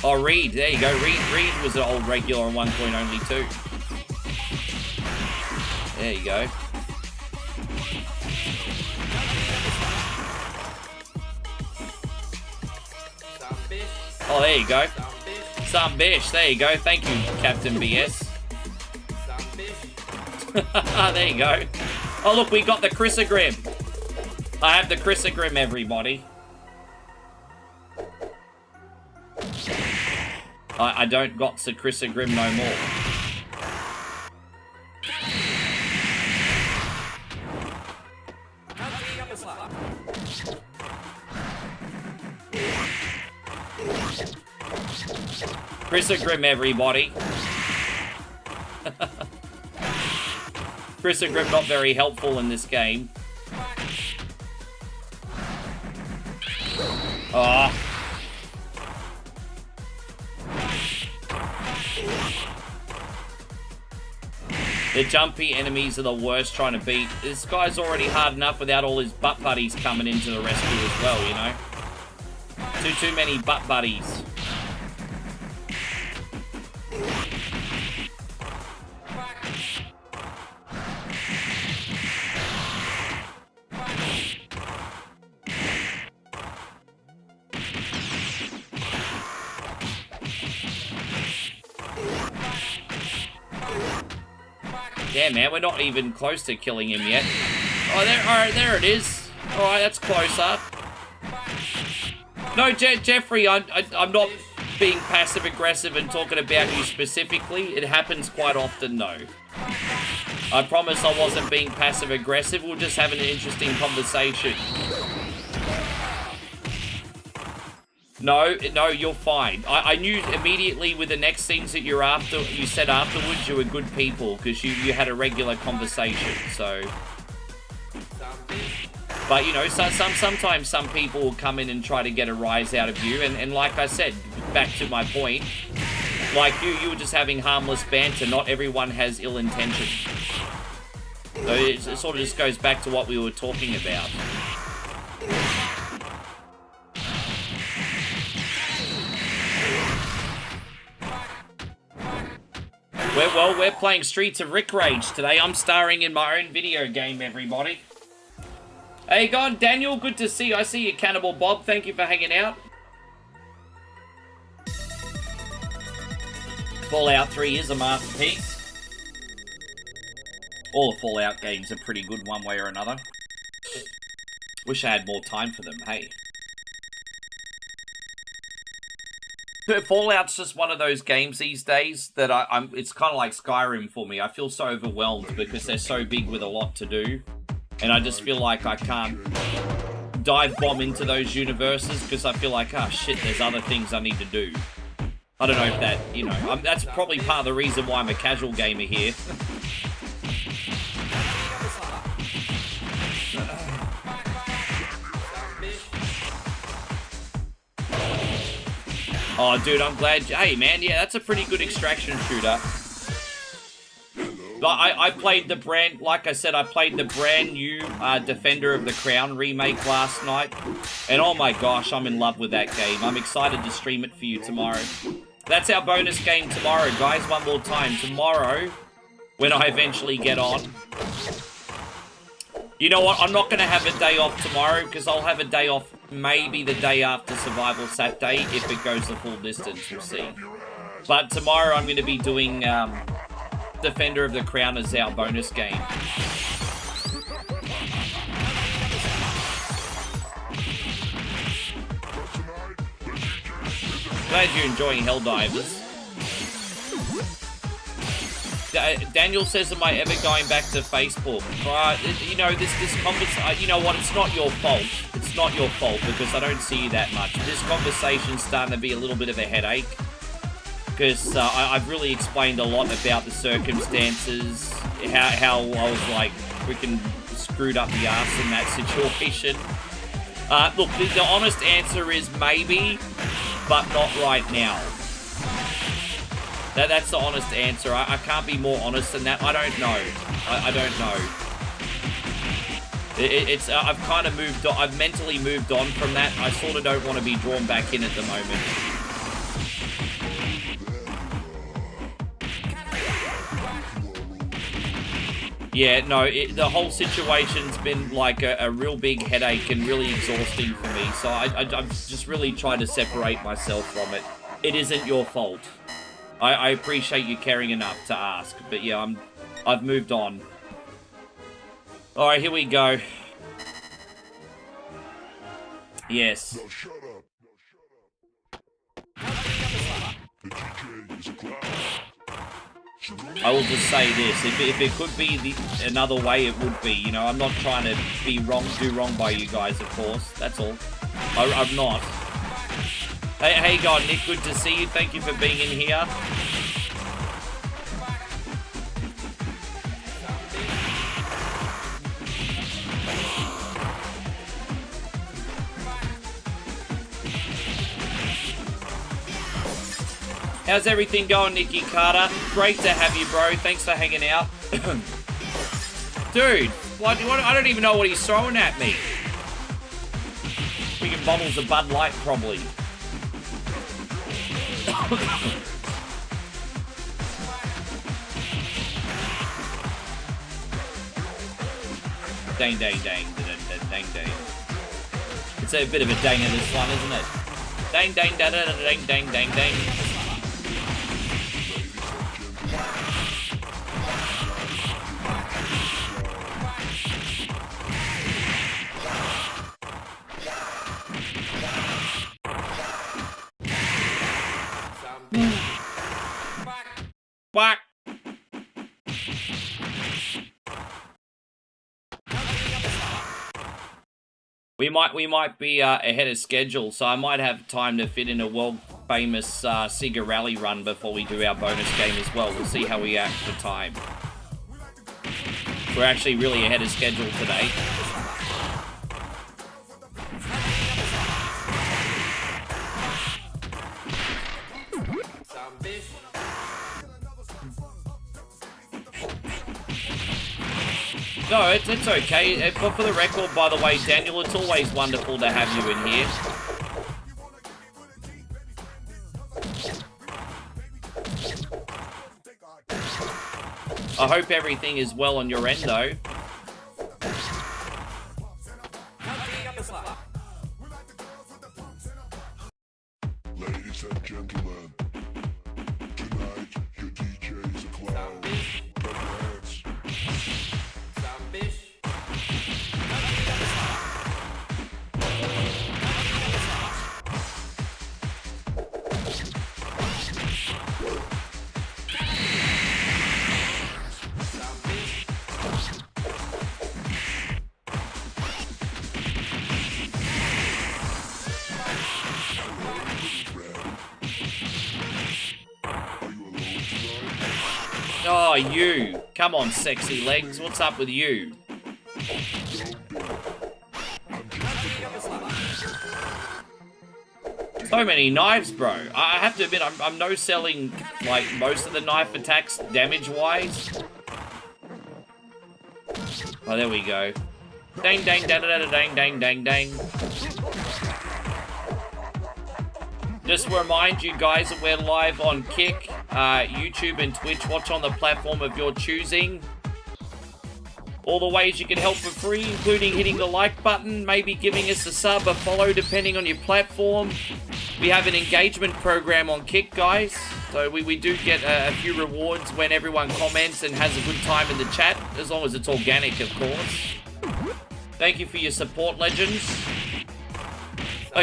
Oh, Reed, there you go. Reed was an old regular on 1 only too. There you go. Oh, there you go. Some bish. There you go. Thank you, Captain BS. There you go. Oh, look, we got the Chrysogrim. I have the Chrysogrim, everybody. I don't got the Chrysogrim no more. Chrysogrim, everybody. Chrysogrim not very helpful in this game. Ah. The jumpy enemies are the worst trying to beat. This guy's already hard enough without all his butt buddies coming into the rescue as well, you know? Too many butt buddies. Yeah, man, we're not even close to killing him yet. Oh, there, all right, there it is. All right, that's closer. No, Jeffrey, I'm not being passive-aggressive and talking about you specifically. It happens quite often, though. I promise I wasn't being passive-aggressive. We're just having an interesting conversation. No, you're fine. I knew immediately with the next scenes that you said afterwards you were good people because you had a regular conversation, so. But, you know, sometimes some people will come in and try to get a rise out of you, and like I said, back to my point, like you were just having harmless banter. Not everyone has ill intention. So it sort of just goes back to what we were talking about. We're playing Streets of Rick Rage today. I'm starring in my own video game, everybody. Hey, God, Daniel, good to see you. I see you, Cannibal Bob. Thank you for hanging out. Fallout 3 is a masterpiece. All the Fallout games are pretty good one way or another. Wish I had more time for them, hey. Fallout's just one of those games these days that it's kind of like Skyrim for me. I feel so overwhelmed because they're so big with a lot to do. And I just feel like I can't dive bomb into those universes because I feel like, oh shit, there's other things I need to do. I don't know if that, you know, that's probably part of the reason why I'm a casual gamer here. Oh, dude, I'm glad. Hey, man, yeah, that's a pretty good extraction shooter. I played the brand, like I said, I played the brand new Defender of the Crown remake last night. And oh my gosh, I'm in love with that game. I'm excited to stream it for you tomorrow. That's our bonus game tomorrow, guys. One more time. Tomorrow, when I eventually get on. You know what? I'm not going to have a day off tomorrow because I'll have a day off maybe the day after Survival Saturday if it goes the full distance. We'll see. But tomorrow I'm going to be doing Defender of the Crown as our bonus game. Glad you're enjoying Helldivers. Daniel says, am I ever going back to Facebook? You know, this conversation, you know what, it's not your fault. It's not your fault because I don't see you that much. This conversation's starting to be a little bit of a headache because I've really explained a lot about the circumstances, how I was like freaking screwed up the ass in that situation. Look, the honest answer is maybe, but not right now. That's the honest answer. I can't be more honest than that. I don't know. I don't know. I've kind of moved on. I've mentally moved on from that. I sort of don't want to be drawn back in at the moment. Yeah, no, the whole situation's been like a real big headache and really exhausting for me. So I'm just really trying to separate myself from it. It isn't your fault. I appreciate you caring enough to ask, but yeah, I've moved on. All right, here we go. Yes. Now shut up. The DJ is a clown. I will just say this: if it could be another way, it would be. You know, I'm not trying to be wrong, do wrong by you guys, of course. That's all. I'm not. Hey, God, Nick, good to see you. Thank you for being in here. How's everything going, Nicky Carter? Great to have you, bro. Thanks for hanging out. Dude, what, I don't even know what he's throwing at me. Freaking bottles of Bud Light, probably. Dang, dang, dang, dang, dang, dang. It's a bit of a danger, this one, isn't it? Dang, dang, dang, dang, dang, dang, dang, dang. Quack. We might be ahead of schedule, so I might have time to fit in a world famous Sega Rally run before we do our bonus game as well. We'll see how we act for time. We're actually really ahead of schedule today. No, it's okay. But for the record, by the way, Daniel, it's always wonderful to have you in here. I hope everything is well on your end, though. Ladies and gentlemen, tonight your DJ is a clown. Clap your hands. Oh, you. Come on, sexy legs. What's up with you? So many knives, bro. I have to admit, I'm no-selling, like, most of the knife attacks damage-wise. Oh, there we go. Dang, dang, dang, dang, dang, dang, dang, dang. Just to remind you guys that we're live on Kick, YouTube and Twitch. Watch on the platform of your choosing. All the ways you can help for free, including hitting the like button, maybe giving us a sub, a follow, depending on your platform. We have an engagement program on Kick, guys. So we do get a few rewards when everyone comments and has a good time in the chat, as long as it's organic, of course. Thank you for your support, legends.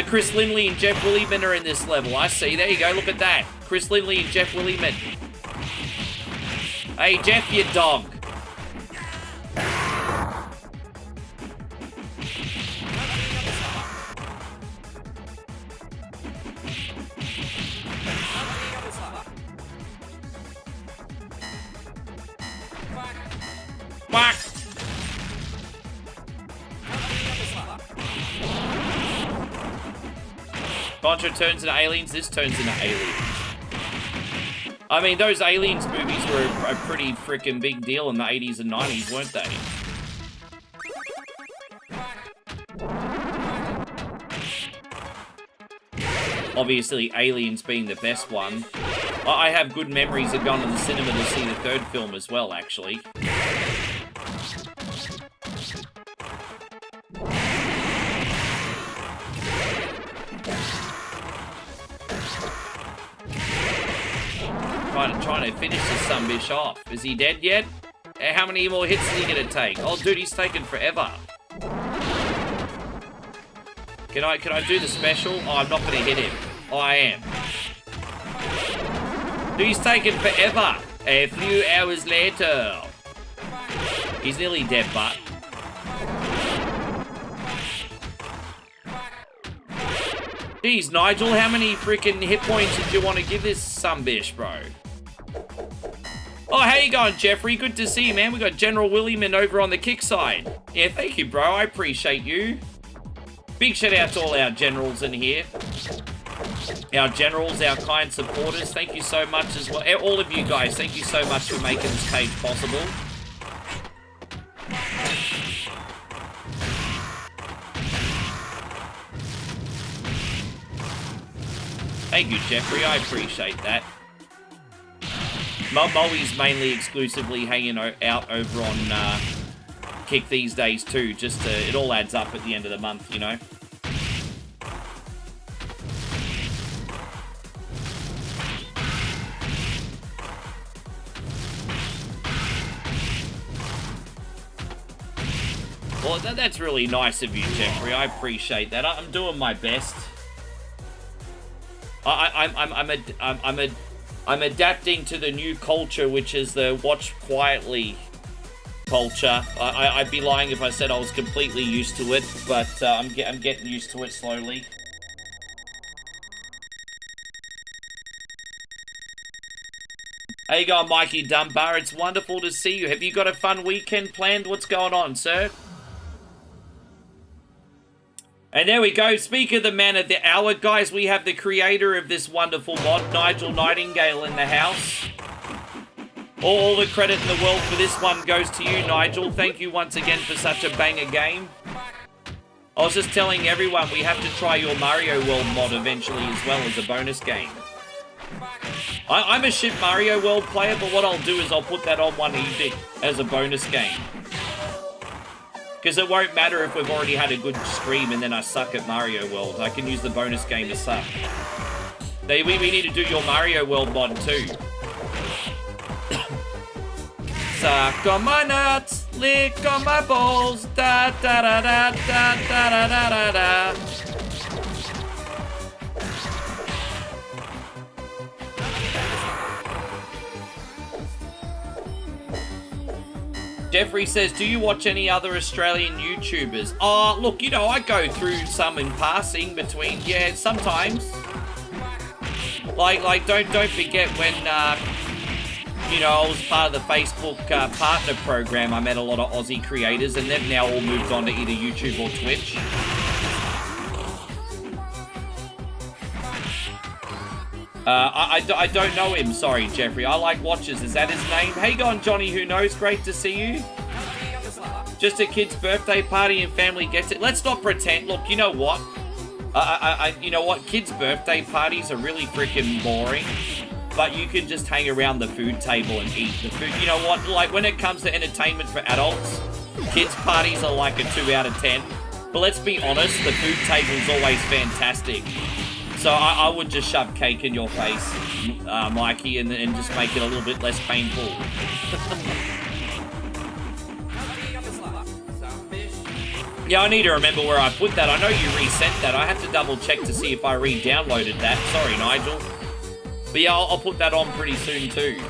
Chris Lindley and Jeff Willyman are in this level. I see. There you go. Look at that. Chris Lindley and Jeff Willyman. Hey, Jeff, you dog. Quack. Contra turns into aliens, this turns into aliens. I mean, those aliens movies were a pretty freaking big deal in the 80s and 90s, weren't they? Obviously, Aliens being the best one. I have good memories of going to the cinema to see the third film as well, actually. Trying to finish this sumbitch off. Is he dead yet? How many more hits is he gonna take? Oh, dude, he's taking forever. Can I do the special? Oh, I'm not gonna hit him. Oh, I am. Dude, he's taking forever. A few hours later. He's nearly dead, but. Jeez, Nigel, how many freaking hit points did you want to give this sumbitch, bro? Oh, how you going, Jeffrey? Good to see you, man. We got General Willyman over on the Kick side. Yeah, thank you, bro. I appreciate you. Big shout out to all our generals in here. Our generals, our kind supporters, thank you so much as well. All of you guys, thank you so much for making this page possible. Thank you, Jeffrey. I appreciate that. Moey's mainly exclusively hanging out over on Kick these days too. Just to, it all adds up at the end of the month, you know. Well, that's really nice of you, Jeffrey. I appreciate that. I'm doing my best. I'm adapting to the new culture, which is the watch quietly culture. I'd be lying if I said I was completely used to it, but I'm getting used to it slowly. How you going, Mikey Dunbar? It's wonderful to see you. Have you got a fun weekend planned? What's going on, sir? And there we go. Speak of the man of the hour. Guys, we have the creator of this wonderful mod, Nigel Nightingale, in the house. All the credit in the world for this one goes to you, Nigel. Thank you once again for such a banger game. I was just telling everyone we have to try your Mario World mod eventually as well as a bonus game. I'm a shit Mario World player, but what I'll do is I'll put that on one evening as a bonus game. Because it won't matter if we've already had a good stream and then I suck at Mario World. I can use the bonus game to suck. We need to do your Mario World mod too. Suck on my nuts, lick on my balls, da da da da da da da da da. Jeffrey says, do you watch any other Australian YouTubers? Oh, look, you know, I go through some in passing between, yeah, sometimes. Like, don't forget when, you know, I was part of the Facebook partner program. I met a lot of Aussie creators, and they've now all moved on to either YouTube or Twitch. I don't know him, sorry, Jeffrey. I like watches. Is that his name? Hey, gone, Johnny, who knows? Great to see you. Just a kid's birthday party and family gets it. Let's not pretend. Look, you know what? You know what? Kids' birthday parties are really freaking boring. But you can just hang around the food table and eat the food. You know what? Like, when it comes to entertainment for adults, kids' parties are like a 2 out of 10. But let's be honest, the food table is always fantastic. So I would just shove cake in your face, Mikey, and just make it a little bit less painful. Yeah, I need to remember where I put that. I know you resent that. I have to double check to see if I re-downloaded that. Sorry, Nigel. But yeah, I'll put that on pretty soon too.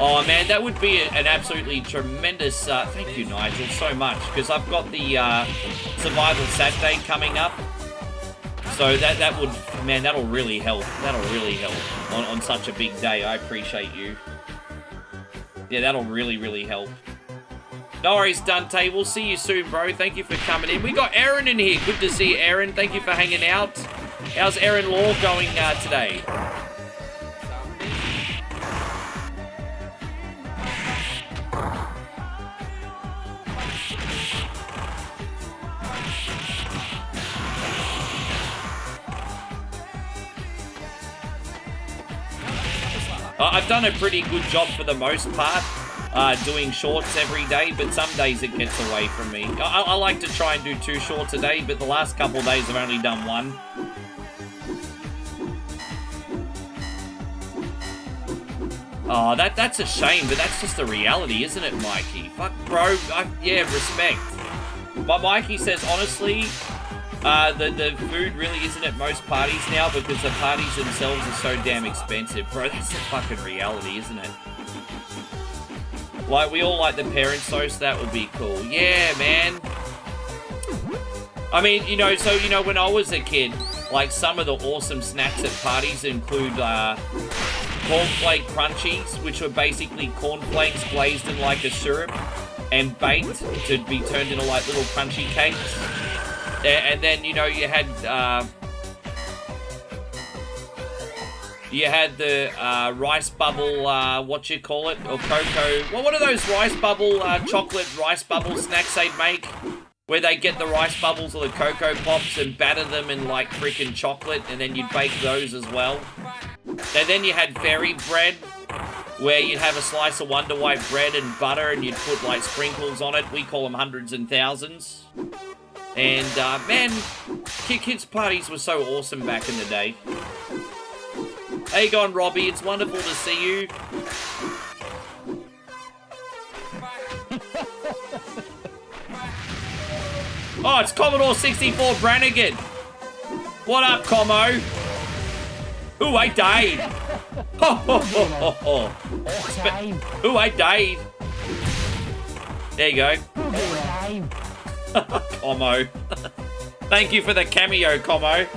Oh man, that would be an absolutely tremendous, thank you Nigel so much, because I've got the Survival Saturday coming up. So that would, man, that'll really help. That'll really help on such a big day. I appreciate you. Yeah, that'll really help. No worries, Dante. We'll see you soon, bro. Thank you for coming in. We got Aaron in here. Good to see you, Aaron. Thank you for hanging out. How's Aaron Law going today? I've done a pretty good job for the most part, doing shorts every day, but some days it gets away from me. I like to try and do 2 shorts a day, but the last couple of days I've only done 1. Oh, that's a shame, but that's just the reality, isn't it, Mikey? Fuck, bro. Yeah, respect. But Mikey says, honestly, the food really isn't at most parties now because the parties themselves are so damn expensive. Bro, that's the fucking reality, isn't it? Like, we all like the parents' toast. That would be cool. Yeah, man. I mean, you know, so, you know, when I was a kid, like, some of the awesome snacks at parties include, cornflake crunchies, which were basically cornflakes glazed in like a syrup and baked to be turned into like little crunchy cakes. And then, you know, you had the rice bubble, what you call it, or cocoa. Well, what are those rice bubble, chocolate rice bubble snacks they'd make? Where they get the rice bubbles or the Cocoa Pops and batter them in like freaking chocolate, and then you'd bake those as well. And then you had fairy bread, where you'd have a slice of Wonder White bread and butter, and you'd put like sprinkles on it. We call them hundreds and thousands. And man, kids' parties were so awesome back in the day. How you going, Robbie? It's wonderful to see you. Oh, it's Commodore 64 Brannigan. What up, Commo? Ooh, I died. Ho, ho, ho, ho, ho. Ooh, I died. There you go. Commo. Thank you for the cameo, Commo.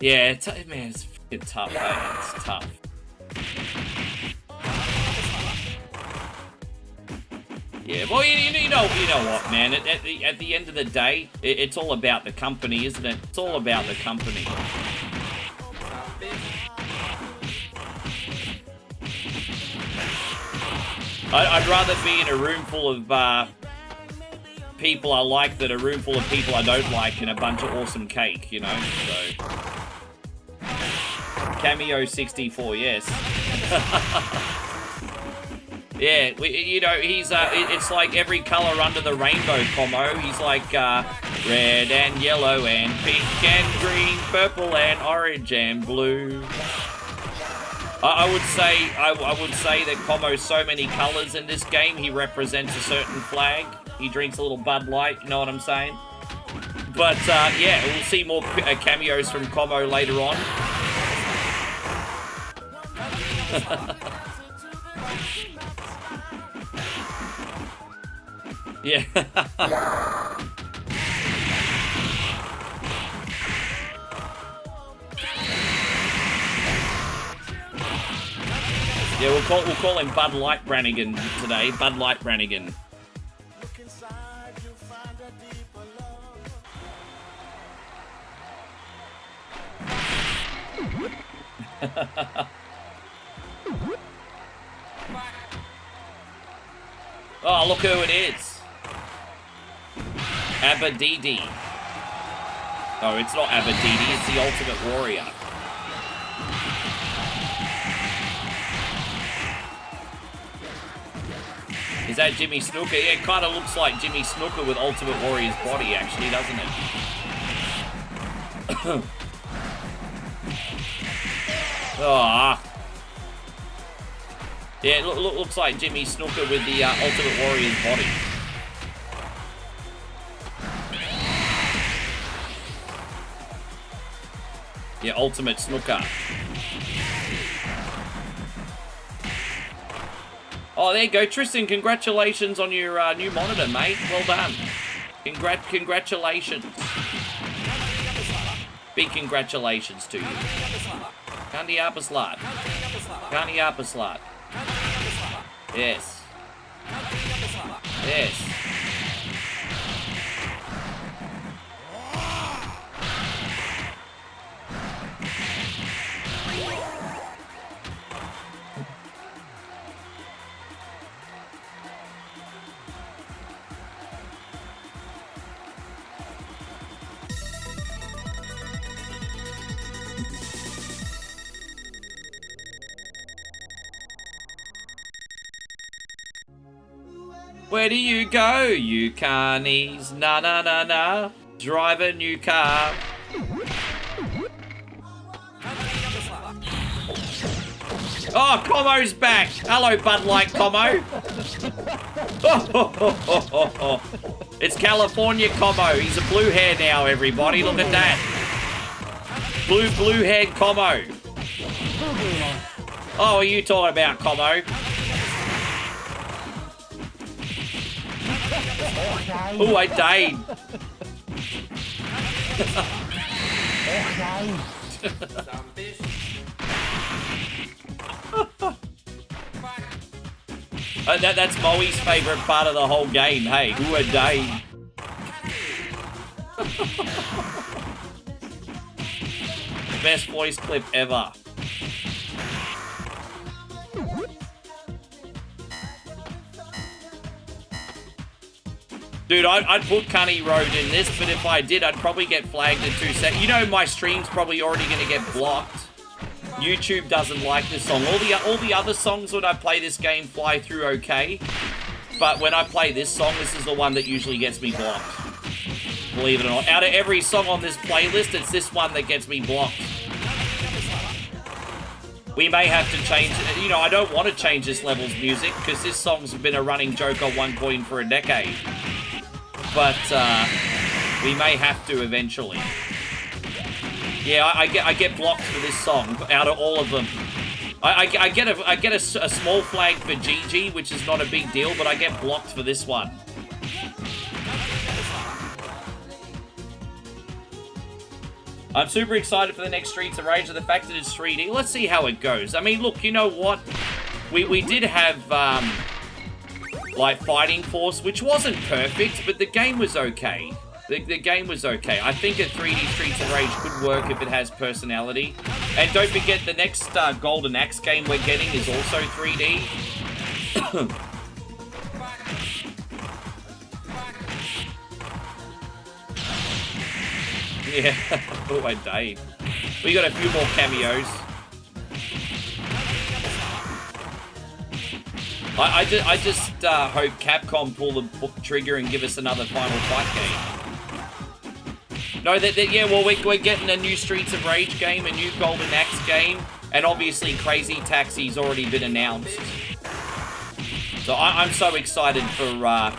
Yeah, man, it's fucking tough, man. It's tough. Yeah, well, you know what, man. At the end of the day, it's all about the company, isn't it? It's all about the company. I'd rather be in a room full of people I like than a room full of people I don't like and a bunch of awesome cake, you know? So, Cameo 64, yes. Yeah, you know, he's, it's like every color under the rainbow, Como. He's like, red and yellow and pink and green, purple and orange and blue. I would say that Como's so many colors in this game, he represents a certain flag. He drinks a little Bud Light, you know what I'm saying? But, yeah, we'll see more cameos from Como later on. Yeah. Yeah, we'll call him Bud Light Brannigan today. Bud Light Brannigan. Oh, look who it is. Abadidi. Oh, it's not Abadidi, it's the Ultimate Warrior. Is that Jimmy Snuka? Yeah, it kind of looks like Jimmy Snuka with Ultimate Warrior's body, actually, doesn't it? Oh. Yeah, it looks like Jimmy Snuka with the Ultimate Warrior's body. Yeah, Ultimate Snooker. Oh, there you go, Tristan. Congratulations on your new monitor, mate. Well done. Congratulations. Big congratulations to you. Candy Upper Slot. Candy Upper Slot. Yes. Yes. Where do you go, you carnies? Na na na na. Drive a new car. Oh, Como's back. Hello, Bud Light Como. It's California Como. He's a blue hair now, everybody. Look at that. Blue haired Como. Oh, are you talking about Como? Oh, I died. That's Moey's favourite part of the whole game. Hey, who a day? Best voice clip ever. Dude, I'd put Cunny Road in this, but if I did, I'd probably get flagged in 2 seconds. You know my stream's probably already going to get blocked. YouTube doesn't like this song. All the other songs when I play this game fly through okay. But when I play this song, this is the one that usually gets me blocked. Believe it or not. Out of every song on this playlist, it's this one that gets me blocked. We may have to change it. You know, I don't want to change this level's music because this song's been a running joke on OneCoin for a decade. But we may have to eventually. Yeah, I get blocked for this song out of all of them. I get a small flag for GG, which is not a big deal, but I get blocked for this one. I'm super excited for the next Streets of Rage and the fact that it's 3D. Let's see how it goes. I mean, look, you know what? We did have like Fighting Force, which wasn't perfect, but the game was okay. The game was okay. I think a 3D Streets of Rage could work if it has personality. And don't forget, the next Golden Axe game we're getting is also 3D. Yeah. Oh, I died. We got a few more cameos. I just hope Capcom pull the trigger and give us another Final Fight game. No, yeah, well, we're getting a new Streets of Rage game, a new Golden Axe game, and obviously Crazy Taxi's already been announced. So I'm so excited for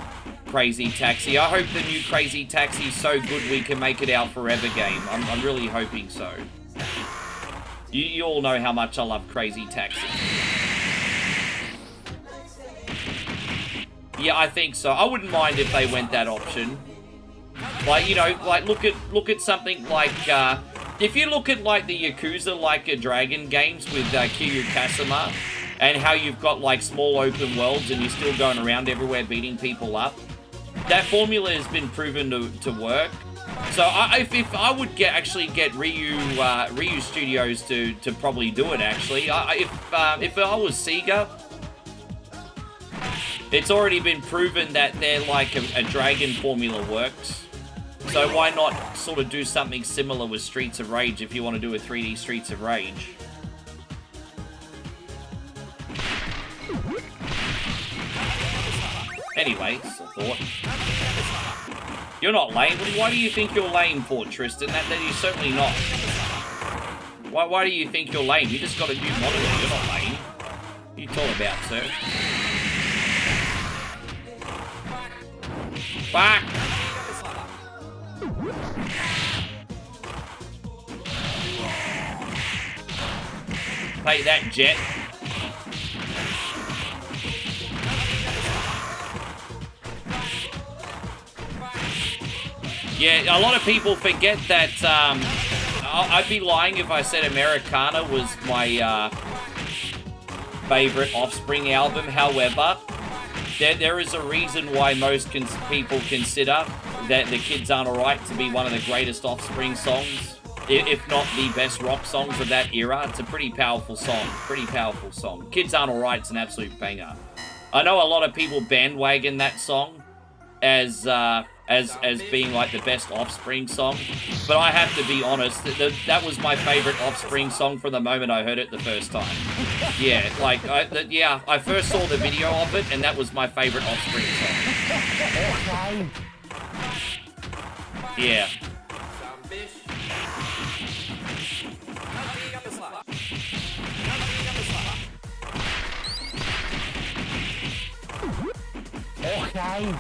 Crazy Taxi. I hope the new Crazy Taxi's so good we can make it our forever game. I'm really hoping so. You all know how much I love Crazy Taxi. Yeah, I think so. I wouldn't mind if they went that option. Like, you know, like look at something like if you look at like the Yakuza Like a Dragon games with Kiryu Kasama, and how you've got like small open worlds and you're still going around everywhere beating people up. That formula has been proven to work. So if I would actually get Ryu Studios to probably do it actually. If I was Sega, It's already been proven that they're like a dragon formula works. So why not sort of do something similar with Streets of Rage if you want to do a 3D Streets of Rage? Anyway, it's a thought. You're not lame. Why do you think you're lame for, Tristan? That you're certainly not. Why do you think you're lame? You just got a new monitor. You're not lame. What are you talking about, sir? Fuck! Take that, Jet. Yeah, a lot of people forget that, I'd be lying if I said Americana was my, favorite Offspring album. However, there is a reason why most people consider that The Kids Aren't Alright to be one of the greatest Offspring songs, if not the best rock songs of that era. It's a pretty powerful song. Kids Aren't Alright's an absolute banger. I know a lot of people bandwagon that song as being like the best Offspring song, but I have to be honest, that was my favorite Offspring song from the moment I heard it the first time. Yeah, like, I first saw the video of it, and that was my favorite Offspring song. Yeah. Okay.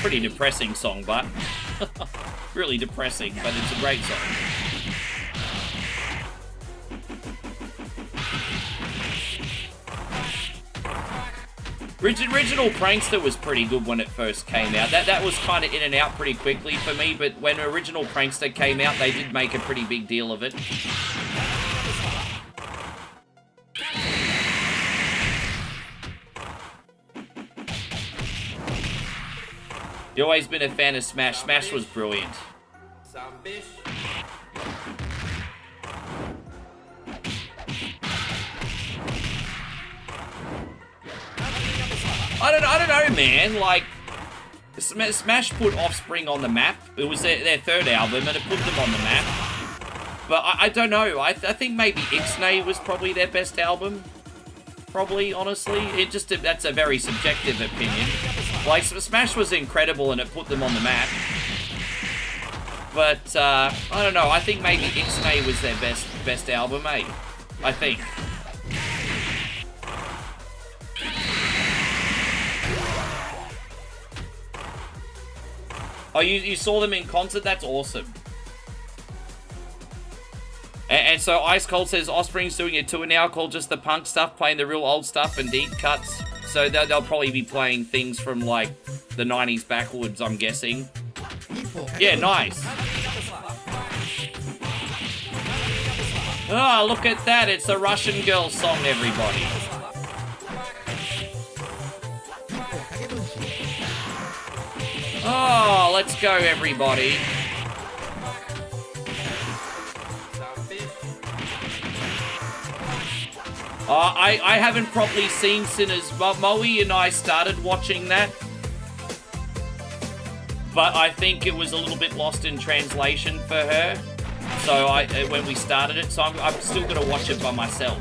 Pretty depressing song, but really depressing, but it's a great song. Original Prankster was pretty good when it first came out. That was kind of in and out pretty quickly for me, but when Original Prankster came out, they did make a pretty big deal of it. You've always been a fan of Smash. Smash was brilliant. I don't know, man. Like, Smash put Offspring on the map. It was their third album, and it put them on the map. But I don't know. I think maybe Ixnay was probably their best album. Probably, honestly. That's a very subjective opinion. Like, Smash was incredible and it put them on the map. But, I don't know. I think maybe Ixnay was their best album, eh? I think. Oh, you saw them in concert? That's awesome. And so Ice Cold says Offspring's doing a tour now called Just the Punk Stuff, playing the real old stuff and deep cuts. So they'll probably be playing things from like the 90s backwards, I'm guessing. Yeah, nice. Oh, look at that. It's a Russian Girl song, everybody. Oh, let's go, everybody. I haven't properly seen Sinners. Moey and I started watching that, but I think it was a little bit lost in translation for her. So when we started it, so I'm still gonna watch it by myself.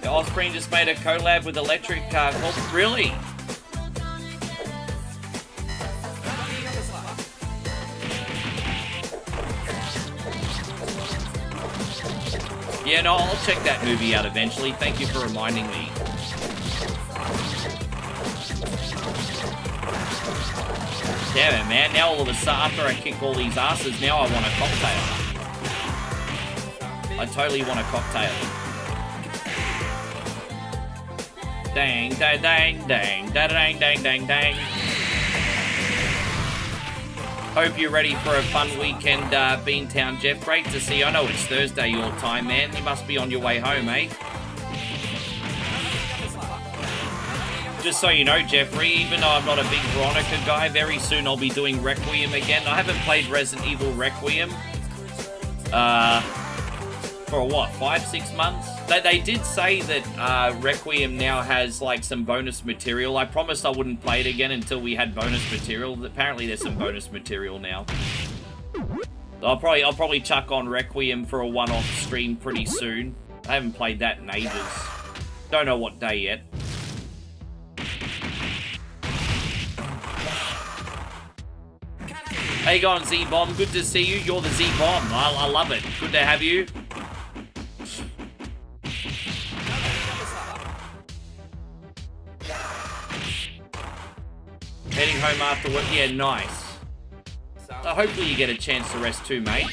Offspring just made a collab with Electric Car. Really? Yeah, no, I'll check that movie out eventually. Thank you for reminding me. Damn it, man. Now all of a sudden, after I kick all these asses, now I want a cocktail. I totally want a cocktail. Dang, dang, dang, dang, dang, dang, dang, dang. Hope you're ready for a fun weekend, Beantown Jeff. Great to see you. I know it's Thursday your time, man. You must be on your way home, eh? Just so you know, Jeffrey, even though I'm not a big Veronica guy, very soon I'll be doing Requiem again. I haven't played Resident Evil Requiem for what, 5-6 months? They did say that Requiem now has like some bonus material. I promised I wouldn't play it again until we had bonus material. Apparently there's some bonus material now. I'll probably chuck on Requiem for a one-off stream pretty soon. I haven't played that in ages. Don't know what day yet. How you going, Z-Bomb? Good to see you. You're the Z-Bomb. I love it. Good to have you. Heading home after work. Yeah, nice. Hopefully you get a chance to rest too, mate.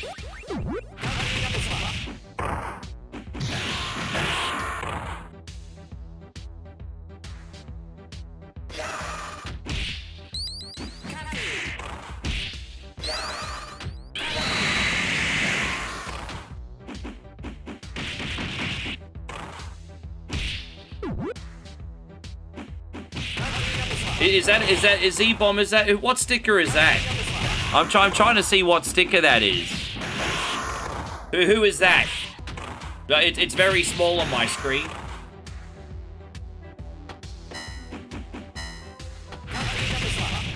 Is Z-Bomb, is that, what sticker is that? I'm trying to see what sticker that is. Who is that? It's very small on my screen.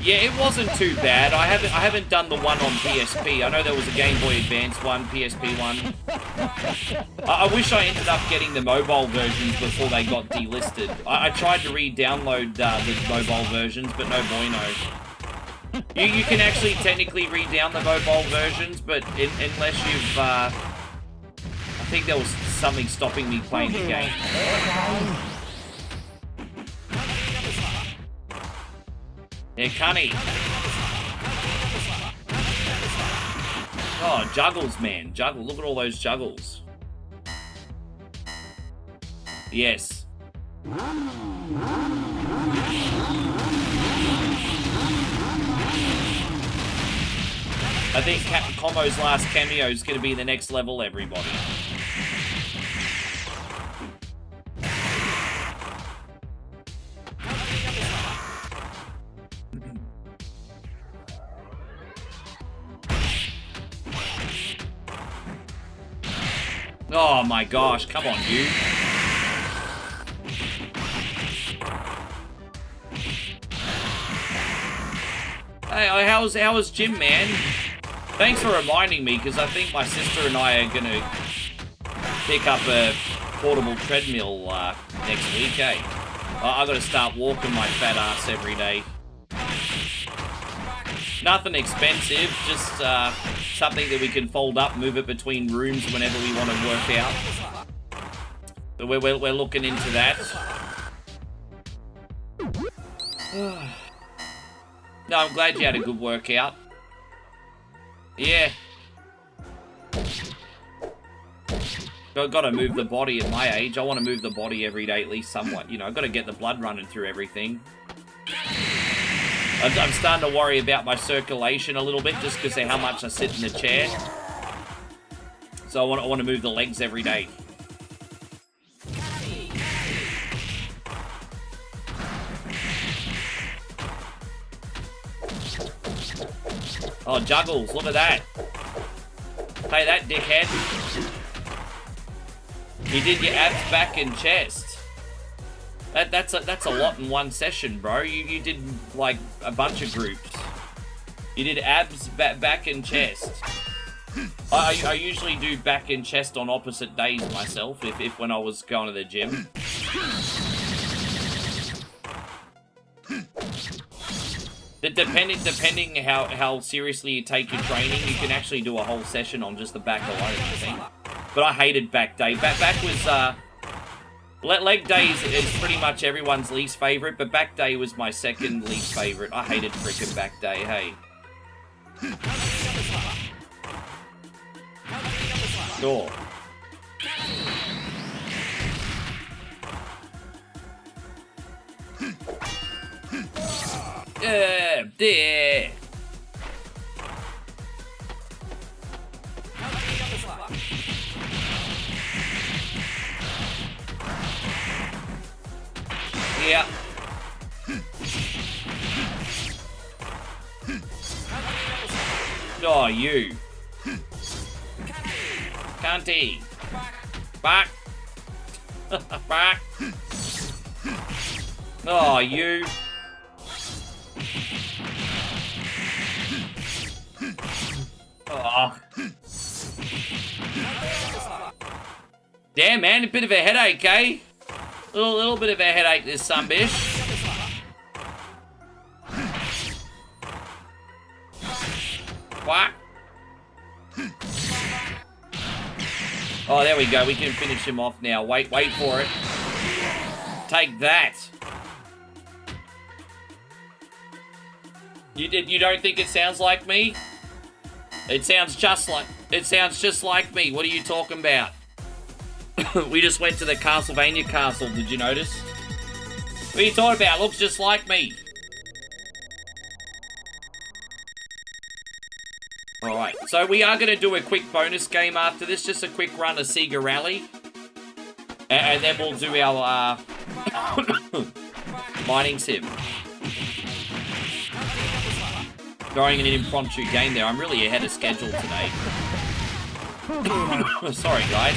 Yeah, it wasn't too bad. I haven't done the one on PSP. I know there was a Game Boy Advance one, PSP one. I wish I ended up getting the mobile versions before they got delisted. I tried to re-download the mobile versions, but no bueno. You can actually technically re-down the mobile versions, but unless you've... I think there was something stopping me playing the game. Yeah, Cunny. Oh, juggles, man. Juggle. Look at all those juggles. Yes. I think Como's last cameo is going to be the next level, everybody. Oh my gosh, come on, you. Hey, how's Jim, man? Thanks for reminding me, because I think my sister and I are going to pick up a portable treadmill next week, eh? I've got to start walking my fat ass every day. Nothing expensive, just something that we can fold up, move it between rooms whenever we want to work out. So we're looking into that. No, I'm glad you had a good workout. Yeah. I've got to move the body at my age. I want to move the body every day at least somewhat. You know, I've got to get the blood running through everything. I'm starting to worry about my circulation a little bit just because of how much I sit in the chair. So I want to move the legs every day. Oh, Juggles, look at that. Play that, dickhead. You did your abs, back, and chest. That's a lot in one session, bro. You did, like, a bunch of groups. You did abs, back, and chest. I usually do back and chest on opposite days myself, if when I was going to the gym. Depending how seriously you take your training, you can actually do a whole session on just the back alone, I think. But I hated back day. Back was, leg day is pretty much everyone's least favorite, but back day was my second least favorite. I hated frickin' back day, hey. Sure. There. Yeah. Oh, you. Cunty. Back. Back. Oh, you. Oh. Damn, man, a bit of a headache, eh? A little bit of a headache, this sunbish. What? Oh, there we go. We can finish him off now. Wait for it. Take that. You don't think it sounds like me? It sounds just like me. What are you talking about? We just went to the Castlevania castle. Did you notice? What are you talking about? Looks just like me. Alright, so we are going to do a quick bonus game after this. Just a quick run of Sega Rally. And then we'll do our mining sim. Throwing an impromptu game there. I'm really ahead of schedule today. Sorry, guys.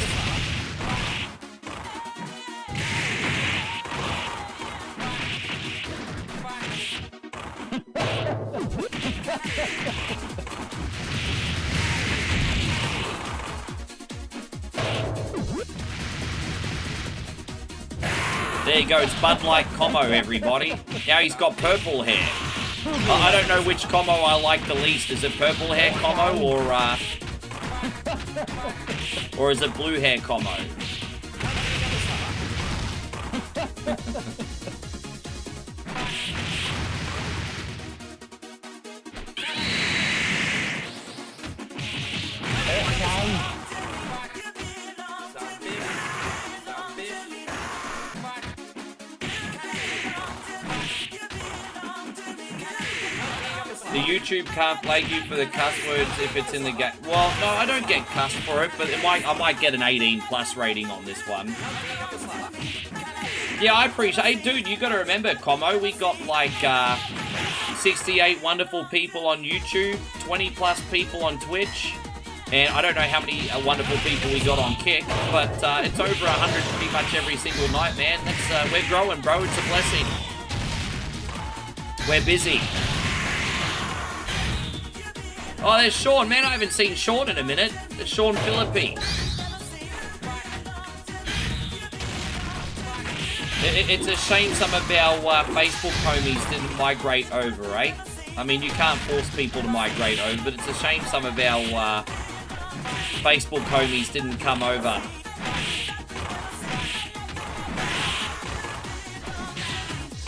There you go, it's Bud Light Como, everybody. Now he's got purple hair. I don't know which Como I like the least. Is it purple hair Como or is it blue hair Como? The YouTube can't flag you for the cuss words if it's in the game. Well, no, I don't get cussed for it, but I might get an 18+ rating on this one. Yeah, I appreciate it. Hey, dude, you got to remember, Como, we got like 68 wonderful people on YouTube, 20+ people on Twitch, and I don't know how many wonderful people we got on Kick, but it's over 100 pretty much every single night, man. That's we're growing, bro. It's a blessing. We're busy. Oh, there's Sean. Man, I haven't seen Sean in a minute. There's Sean Philippi. It's a shame some of our Facebook homies didn't migrate over, eh? I mean, you can't force people to migrate over, but it's a shame some of our Facebook homies didn't come over.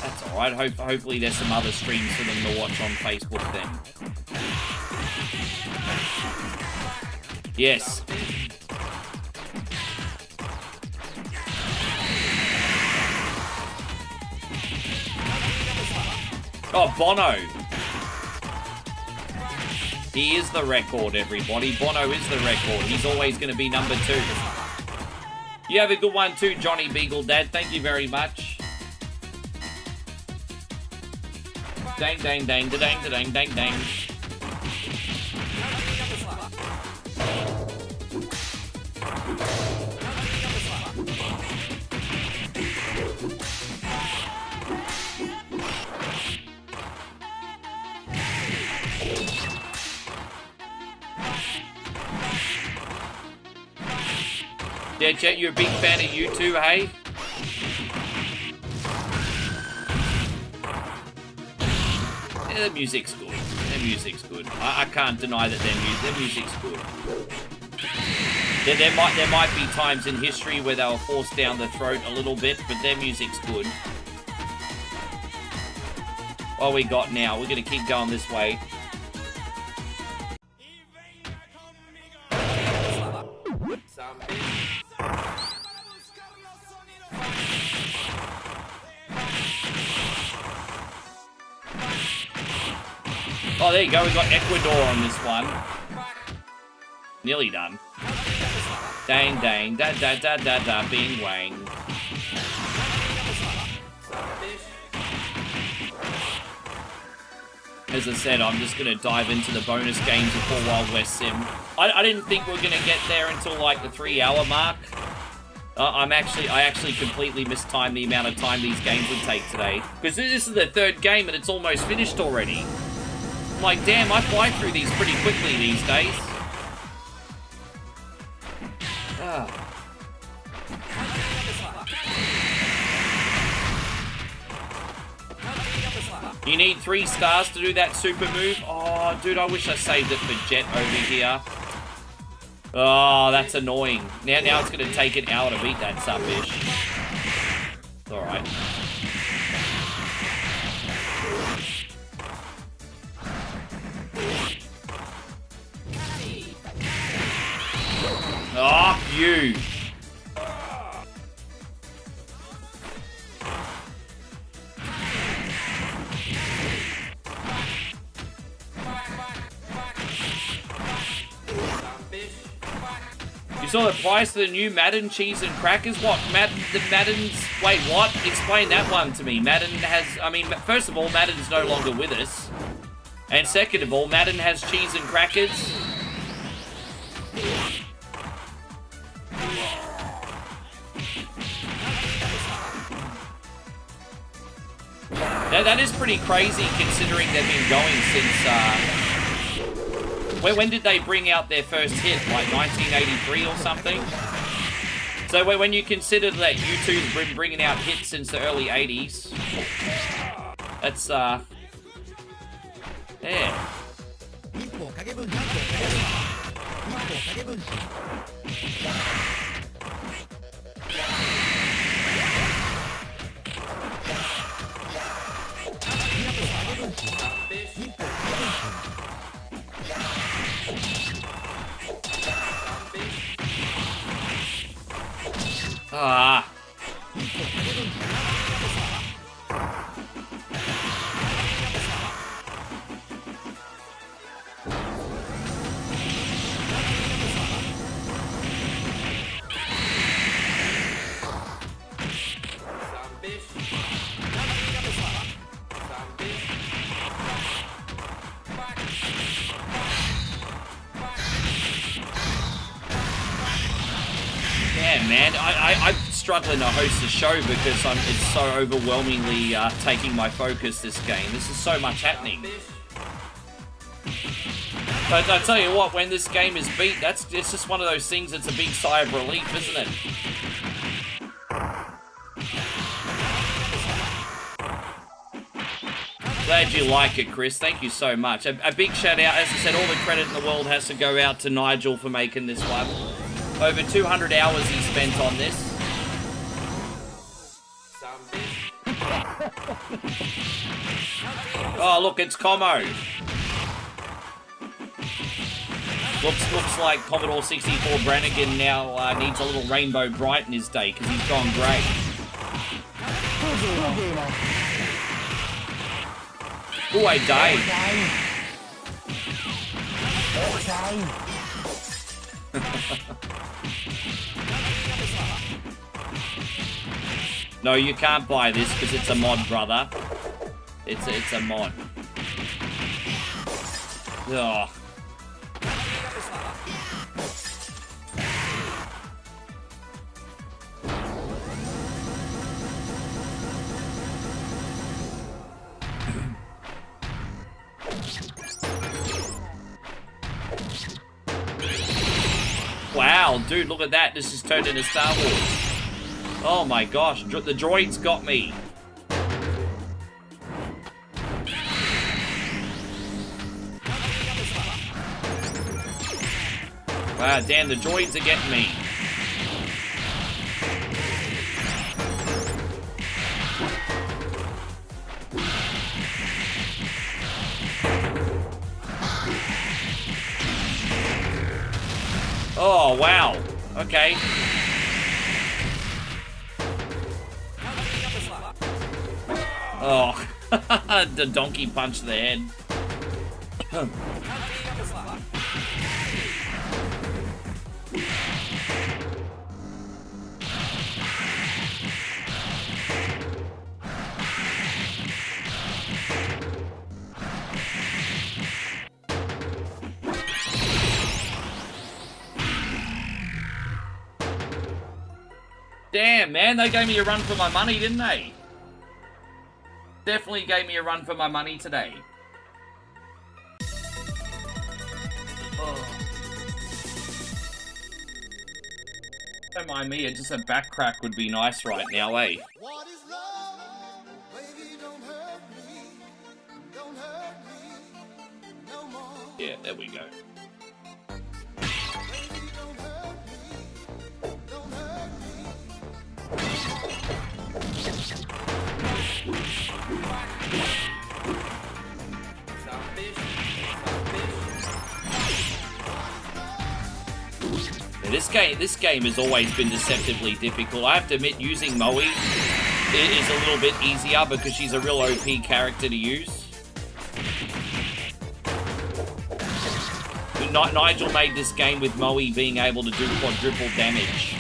That's alright. Hopefully there's some other streams for them to watch on Facebook then. Yes. Oh, Bono. He is the record, everybody. Bono is the record. He's always going to be number 2. You have a good one too, Johnny Beagle Dad. Thank you very much. Dang, dang, dang, dang, dang, dang, dang. Yeah, Jet, you're a big fan of you too, hey? Yeah, the music's good. Their music's good. I can't deny that their music's good. There might be times in history where they were forced down the throat a little bit, but their music's good. What we got now? We're gonna keep going this way. Oh, there you go. We got Ecuador on this one. Nearly done. Dang, dang, da da da da da, bing wang. As I said, I'm just gonna dive into the bonus games of 4 Wild West Sim. I didn't think we were gonna get there until like the 3-hour mark. I actually completely mistimed the amount of time these games would take today. Because this is the 3rd game and it's almost finished already. I'm like, damn, I fly through these pretty quickly these days. Ah. You need 3 stars to do that super move. Oh, dude, I wish I saved it for Jet over here. Oh, that's annoying. Now it's going to take an hour to beat that sub-ish. It's alright. Oh, you. You saw the price of the new Madden cheese and crackers? What? Madden's... Wait, what? Explain that one to me. Madden has... I mean, first of all, Madden's no longer with us. And second of all, Madden has cheese and crackers. Now, that is pretty crazy considering they've been going since... When did they bring out their first hit? Like 1983 or something? So when you consider that YouTube's been bringing out hits since the early 80s, that's, yeah. Ah. Yeah, man, I'm struggling to host the show because it's so overwhelmingly taking my focus this game. This is so much happening. But I tell you what, when this game is beat, it's just one of those things that's a big sigh of relief, isn't it? Glad you like it, Chris. Thank you so much. A big shout out, as I said, all the credit in the world has to go out to Nigel for making this one. Over 200 hours he spent on this. Oh, look, it's Como. Looks like Commodore 64 Brannigan now needs a little Rainbow Bright in his day because he's gone grey. Ooh, I died. No, you can't buy this because it's a mod, brother. It's a mod. Ugh. Wow, dude, look at that. This has turned into Star Wars. Oh my gosh, the droids got me. Wow, damn, the droids are getting me. Oh, wow. Okay. Oh, the donkey punched the head. Damn, man, they gave me a run for my money, didn't they? Definitely gave me a run for my money today. Oh. Don't mind me, just a back crack would be nice right now, eh? What is love? Baby, don't hurt me. Don't hurt me no more. Yeah, there we go. Baby, don't hurt me. Don't hurt me. Yeah, this game has always been deceptively difficult. I have to admit, using Moey is a little bit easier because she's a real OP character to use. Nigel made this game with Moey being able to do quadruple damage.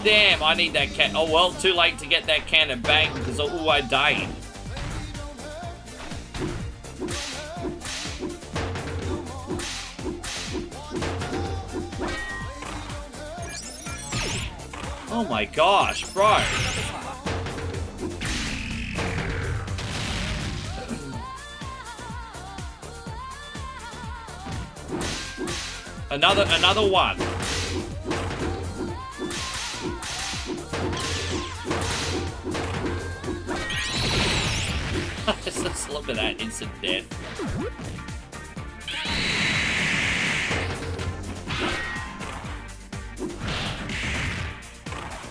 Damn, I need that can. Oh well, too late to get that can of bang because I died. Oh my gosh, bro. Another one. Just look at that instant death.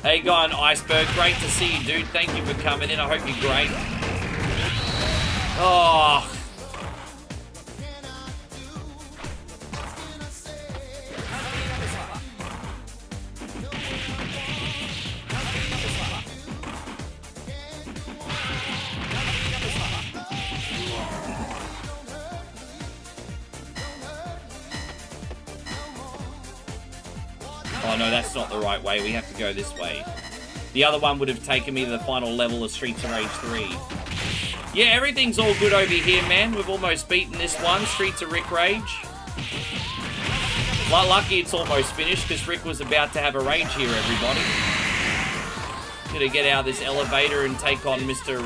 Hey, going Iceberg, great to see you, dude. Thank you for coming in. I hope you're great. Oh. Oh no, that's not the right way. We have to go this way. The other one would have taken me to the final level of Streets of Rage 3. Yeah, everything's all good over here, man. We've almost beaten this one, Streets of Rick Rage. Lucky it's almost finished, because Rick was about to have a rage here, everybody. Gonna get out of this elevator and take on Mr.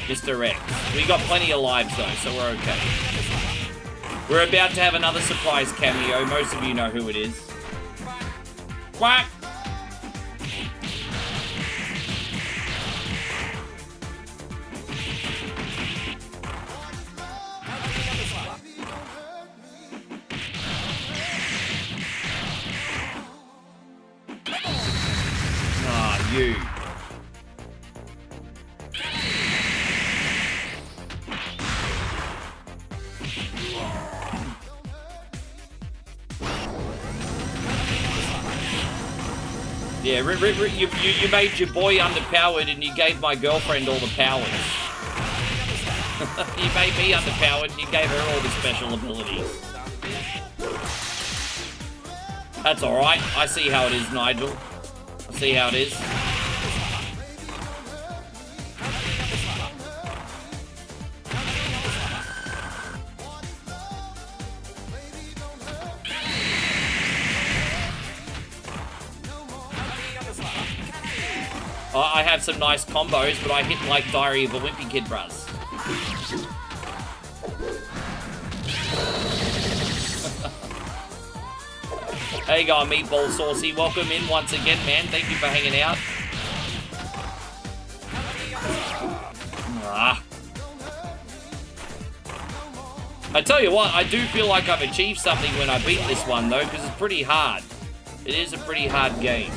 X. We got plenty of lives, though, so we're okay. We're about to have another surprise cameo. Most of you know who it is. Quack! Ah, you. Yeah, you made your boy underpowered and you gave my girlfriend all the powers. You made me underpowered and you gave her all the special abilities. That's alright. I see how it is, Nigel. I see how it is. I have some nice combos, but I hit like Diary of a Wimpy Kid, bruz. There you go, Meatball Saucy. Welcome in once again, man. Thank you for hanging out. Ah. I tell you what, I do feel like I've achieved something when I beat this one, though, because it's pretty hard. It is a pretty hard game.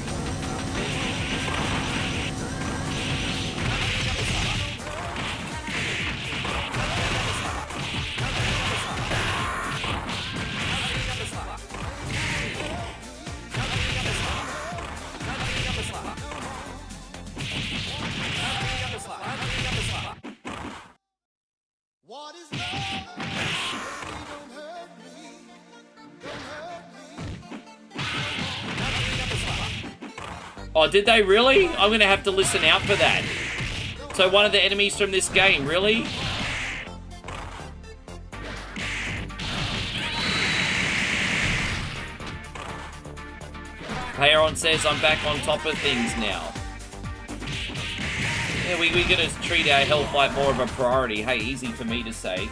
Oh, did they really? I'm gonna have to listen out for that. So one of the enemies from this game, really? Payeron says I'm back on top of things now. Yeah, we gotta treat our health like more of a priority. Hey, easy for me to say.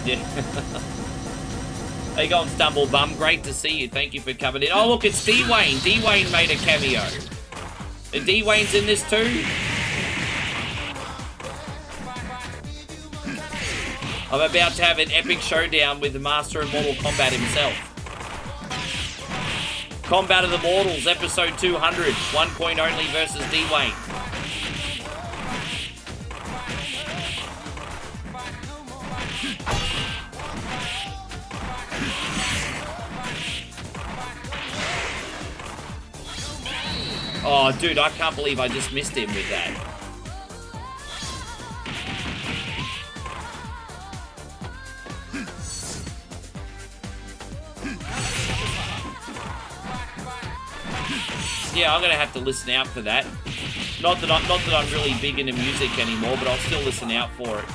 Yeah. How you going, Stumble Bum? Great to see you. Thank you for coming in. Oh, look, it's D-Wayne. D-Wayne made a cameo. And D-Wayne's in this too? I'm about to have an epic showdown with the master of Mortal Kombat himself. Combat of the Mortals, episode 200. 1 point only versus D-Wayne. Oh, dude, I can't believe I just missed him with that. Yeah, I'm gonna have to listen out for that. Not that I'm really big into music anymore, but I'll still listen out for it.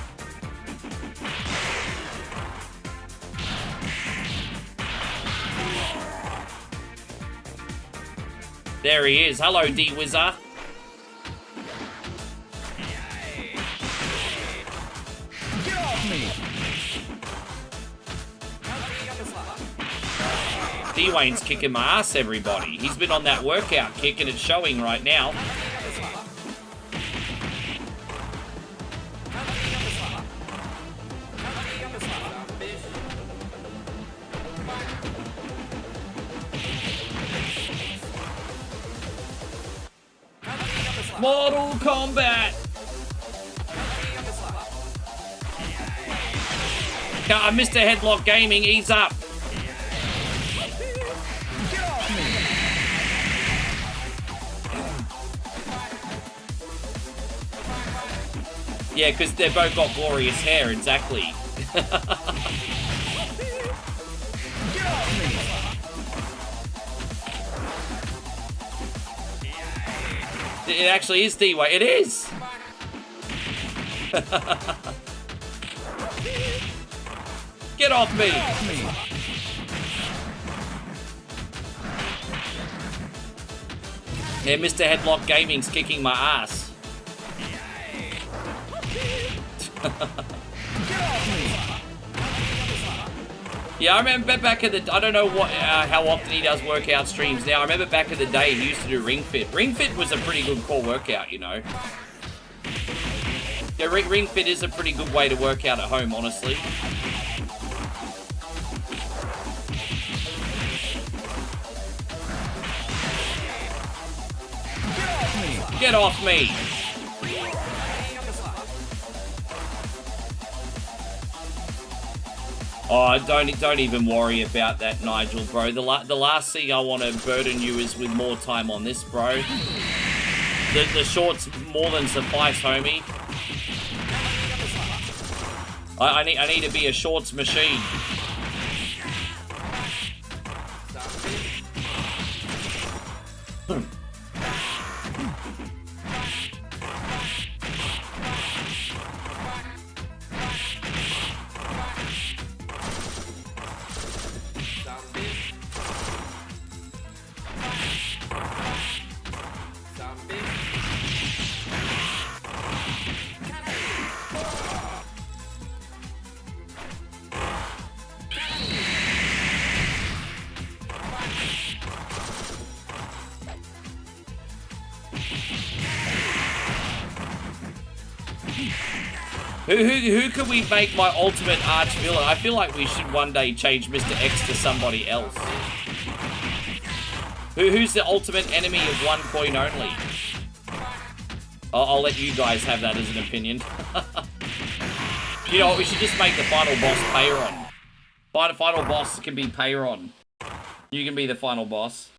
There he is. Hello, D-Wizzer. Get off me! D-Wayne's kicking my ass, everybody. He's been on that workout kick and it's showing right now. Mortal Kombat! Mr. Headlock Gaming, ease up. Get off me! Yeah, because they've both got glorious hair, exactly. Get off me! It actually is D-Way. It is! Get off me! Get off me! Yeah, Mr. Headlock Gaming's kicking my ass. Get off me! Yeah, I remember back in the... I don't know what how often he does workout streams now. I remember back in the day he used to do Ring Fit. Ring Fit was a pretty good core workout, you know. Yeah, Ring Fit is a pretty good way to work out at home, honestly. Get off me! Get off me! Oh, don't even worry about that, Nigel, bro. The last thing I want to burden you is with more time on this, bro. The shorts more than suffice, homie. I need to be a shorts machine. Who could we make my ultimate arch villain? I feel like we should one day change Mr. X to somebody else. Who's the ultimate enemy of 1 point only? I'll let you guys have that as an opinion. You know what, we should just make the final boss Payeron. Final boss can be Payeron. You can be the final boss.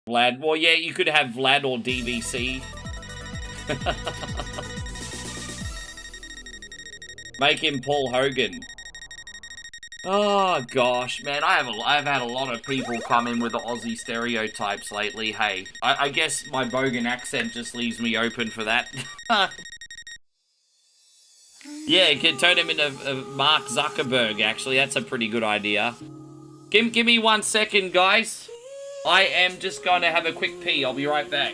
Vlad. Well, yeah, you could have Vlad or DVC. Make him Paul Hogan. Oh gosh, man, I've had a lot of people come in with the Aussie stereotypes lately. Hey, I guess my bogan accent just leaves me open for that. Yeah, you can turn him into Mark Zuckerberg, actually. That's a pretty good idea. Give me 1 second, guys. I am just going to have a quick pee. I'll be right back.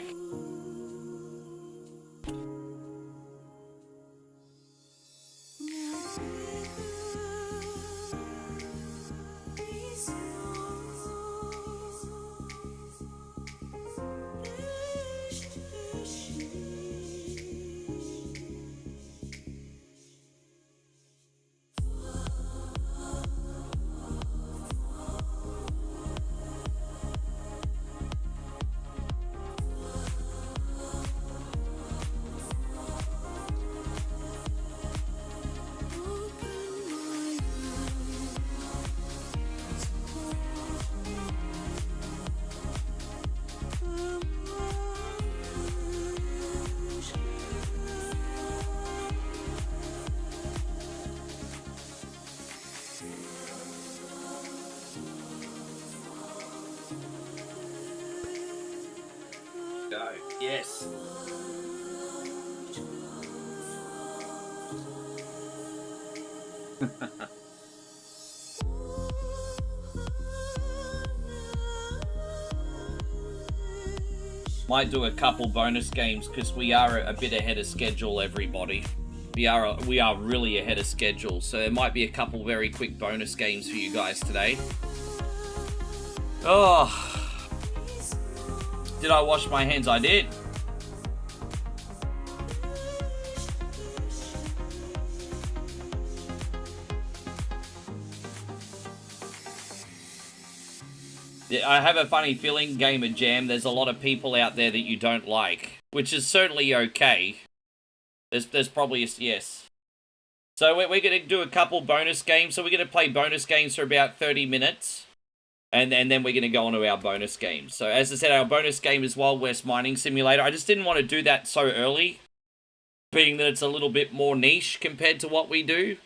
Go. Yes. Might do a couple bonus games because we are a bit ahead of schedule, everybody. We are really ahead of schedule, so there might be a couple very quick bonus games for you guys today. Oh. Did I wash my hands? I did. Yeah, I have a funny feeling, Gamer Jam, there's a lot of people out there that you don't like, which is certainly okay. There's probably a yes. So we're going to do a couple bonus games. So we're going to play bonus games for about 30 minutes. And then we're going to go on to our bonus game. So as I said, our bonus game is Wild West Mining Simulator. I just didn't want to do that so early, being that it's a little bit more niche compared to what we do.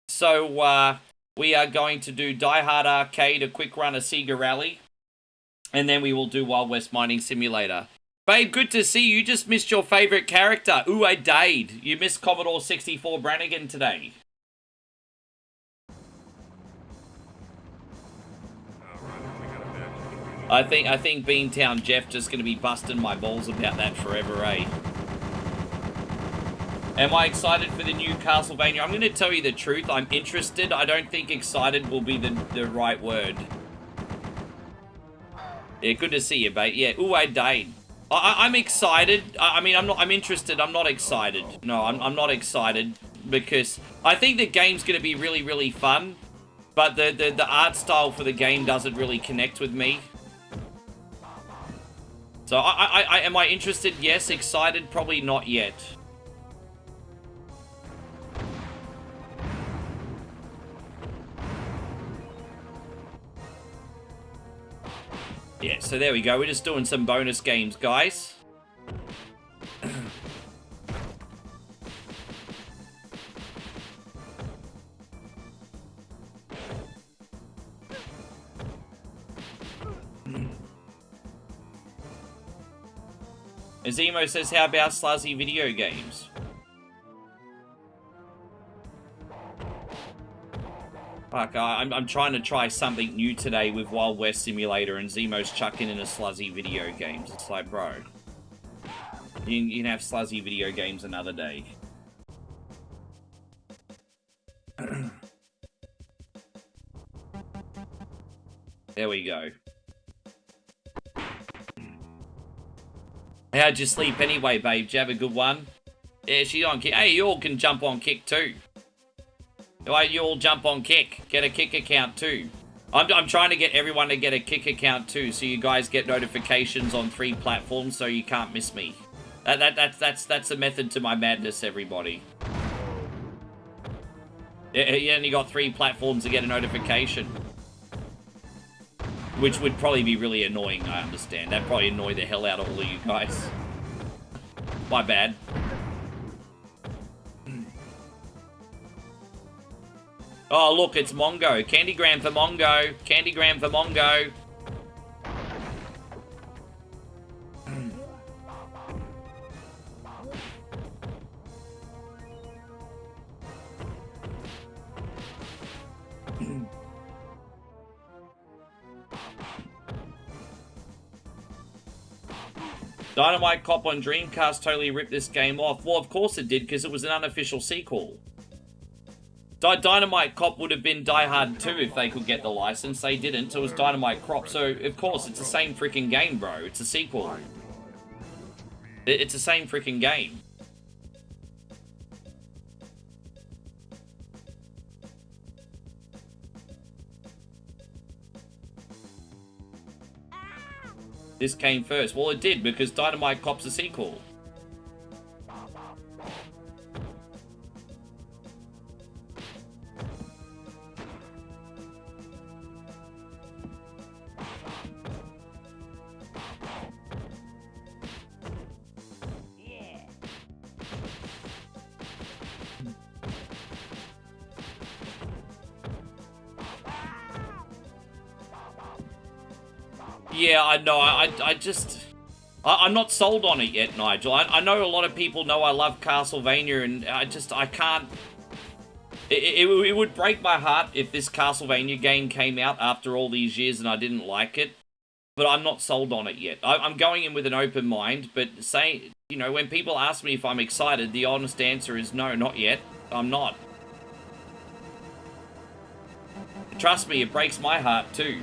So we are going to do Die Hard Arcade, a quick run of Sega Rally, and then we will do Wild West Mining Simulator. Babe, good to see you. You just missed your favorite character. Ooh, I died. You missed Commodore 64 Brannigan today. I think Beantown Jeff just going to be busting my balls about that forever, eh? Am I excited for the new Castlevania? I'm going to tell you the truth. I'm interested. I don't think excited will be the right word. Yeah, good to see you, babe. Yeah, ooh, I died. I'm excited. I'm interested. I'm not excited. No, I'm not excited because I think the game's going to be really, really fun, but the art style for the game doesn't really connect with me. So am I interested? Yes. Excited? Probably not yet. Yeah, so there we go. We're just doing some bonus games, guys. Azimo says, how about Sluzzy video games? Fuck, I'm trying to try something new today with Wild West Simulator, and Zemo's chucking in a Sluzzy video games. It's like, bro, you can have Sluzzy video games another day. There we go. How'd you sleep anyway, babe? Did you have a good one? Yeah, she's on Kick. Hey, you all can jump on Kick too. Why you all jump on Kick? Get a Kick account too. I'm trying to get everyone to get a Kick account too, so you guys get notifications on 3 platforms, so you can't miss me. That's a method to my madness, everybody. You only got 3 platforms to get a notification. Which would probably be really annoying, I understand. That'd probably annoy the hell out of all of you guys. My bad. Oh, look, it's Mongo. Candygram for Mongo. Candygram for Mongo. Dynamite Cop on Dreamcast totally ripped this game off. Well, of course it did, because it was an unofficial sequel. Dynamite Cop would have been Die Hard 2 if they could get the license. They didn't, so it was Dynamite Crop. So, of course, it's the same freaking game, bro. It's a sequel. It's the same freaking game. This came first. Well, it did, because Dynamite Cop's a sequel. Yeah, I know. I'm not sold on it yet, Nigel. I know a lot of people know I love Castlevania, and I can't... It would break my heart if this Castlevania game came out after all these years and I didn't like it. But I'm not sold on it yet. I'm going in with an open mind, but you know, when people ask me if I'm excited, the honest answer is no, not yet. I'm not. Trust me, it breaks my heart too.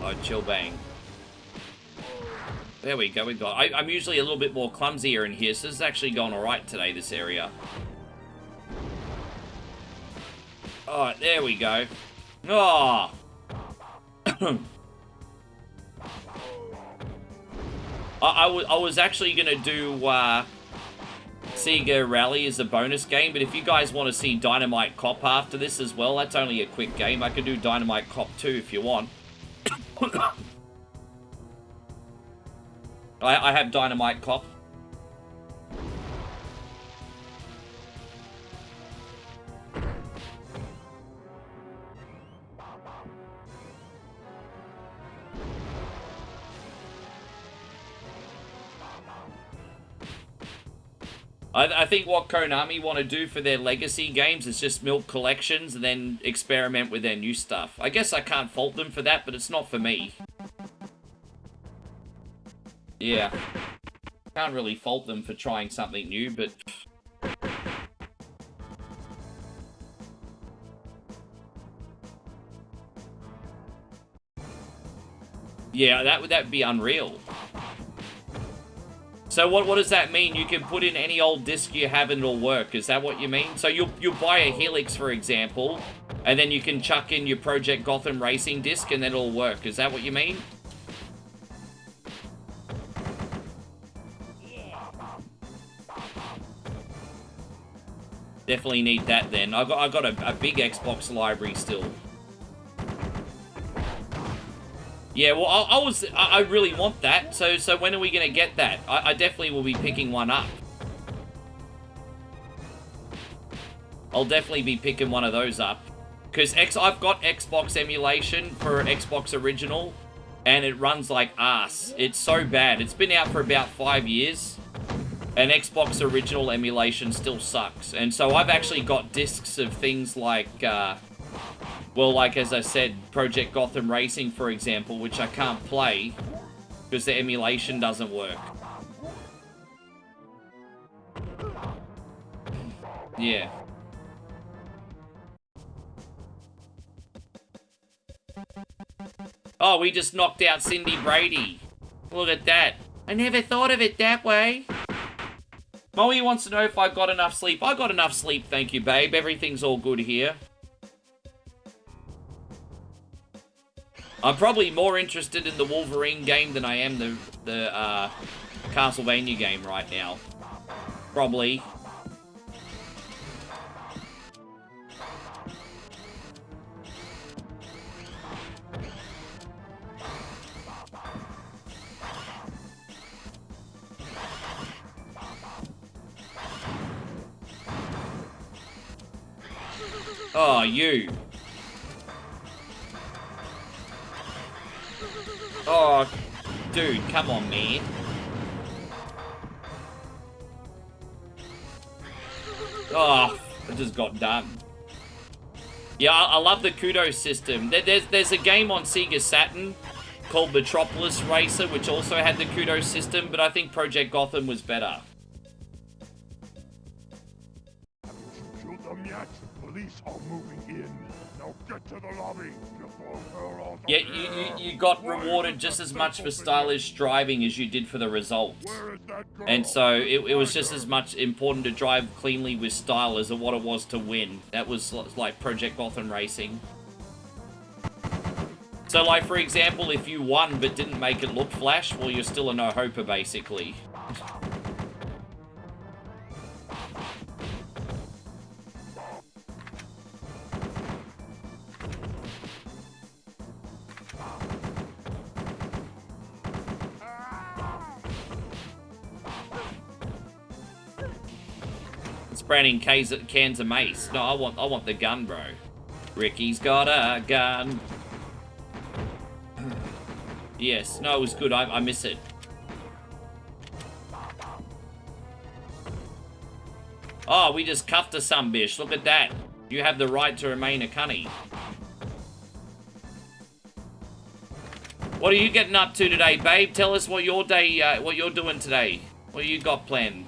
Oh, chill bang. There we go, I'm usually a little bit more clumsier in here, so this has actually gone alright today, this area. Alright, there we go. Oh! I was actually gonna do, Sega Rally as a bonus game, but if you guys want to see Dynamite Cop after this as well, that's only a quick game. I could do Dynamite Cop 2 if you want. I have Dynamite Cop. I think what Konami want to do for their legacy games is just milk collections and then experiment with their new stuff. I guess I can't fault them for that, but it's not for me. Yeah. Can't really fault them for trying something new, but... yeah, that would be unreal. So what does that mean? You can put in any old disc you have and it'll work. Is that what you mean? So you'll buy a Helix, for example, and then you can chuck in your Project Gotham Racing disc and then it'll work. Is that what you mean? Definitely need that then. I got a big Xbox library still. Yeah, well, I really want that. So when are we gonna get that? I definitely will be picking one up. I'll definitely be picking one of those up. Because I've got Xbox emulation for Xbox Original, and it runs like ass. It's so bad. It's been out for about 5 years, and Xbox Original emulation still sucks. And so I've actually got discs of things like, well, like as I said, Project Gotham Racing, for example, which I can't play because the emulation doesn't work. Yeah. Oh, we just knocked out Cindy Brady. Look at that. I never thought of it that way. Moey wants to know if I got enough sleep. I got enough sleep, thank you, babe. Everything's all good here. I'm probably more interested in the Wolverine game than I am the Castlevania game right now. Probably. Oh, you. Oh, dude, come on, man. Oh, I just got done. Yeah, I love the kudos system. There's a game on Sega Saturn called Metropolis Racer, which also had the kudos system, but I think Project Gotham was better. Shoot them yet. Police are moving in. Now get to the lobby before they're all Yeah, you got rewarded just as much for stylish driving as you did for the results. Where is that girl? And so it was just as much important to drive cleanly with style as what it was to win. That was like Project Gotham Racing. So like, for example, if you won but didn't make it look flash, well, you're still a no-hoper, basically. Branding cans of mace. No, I want the gun, bro. Ricky's got a gun. Yes, no, it was good. I miss it. Oh, we just cuffed a sunbish. Look at that. You have the right to remain a cunny. What are you getting up to today, babe? Tell us what your day, what you're doing today. What you got planned?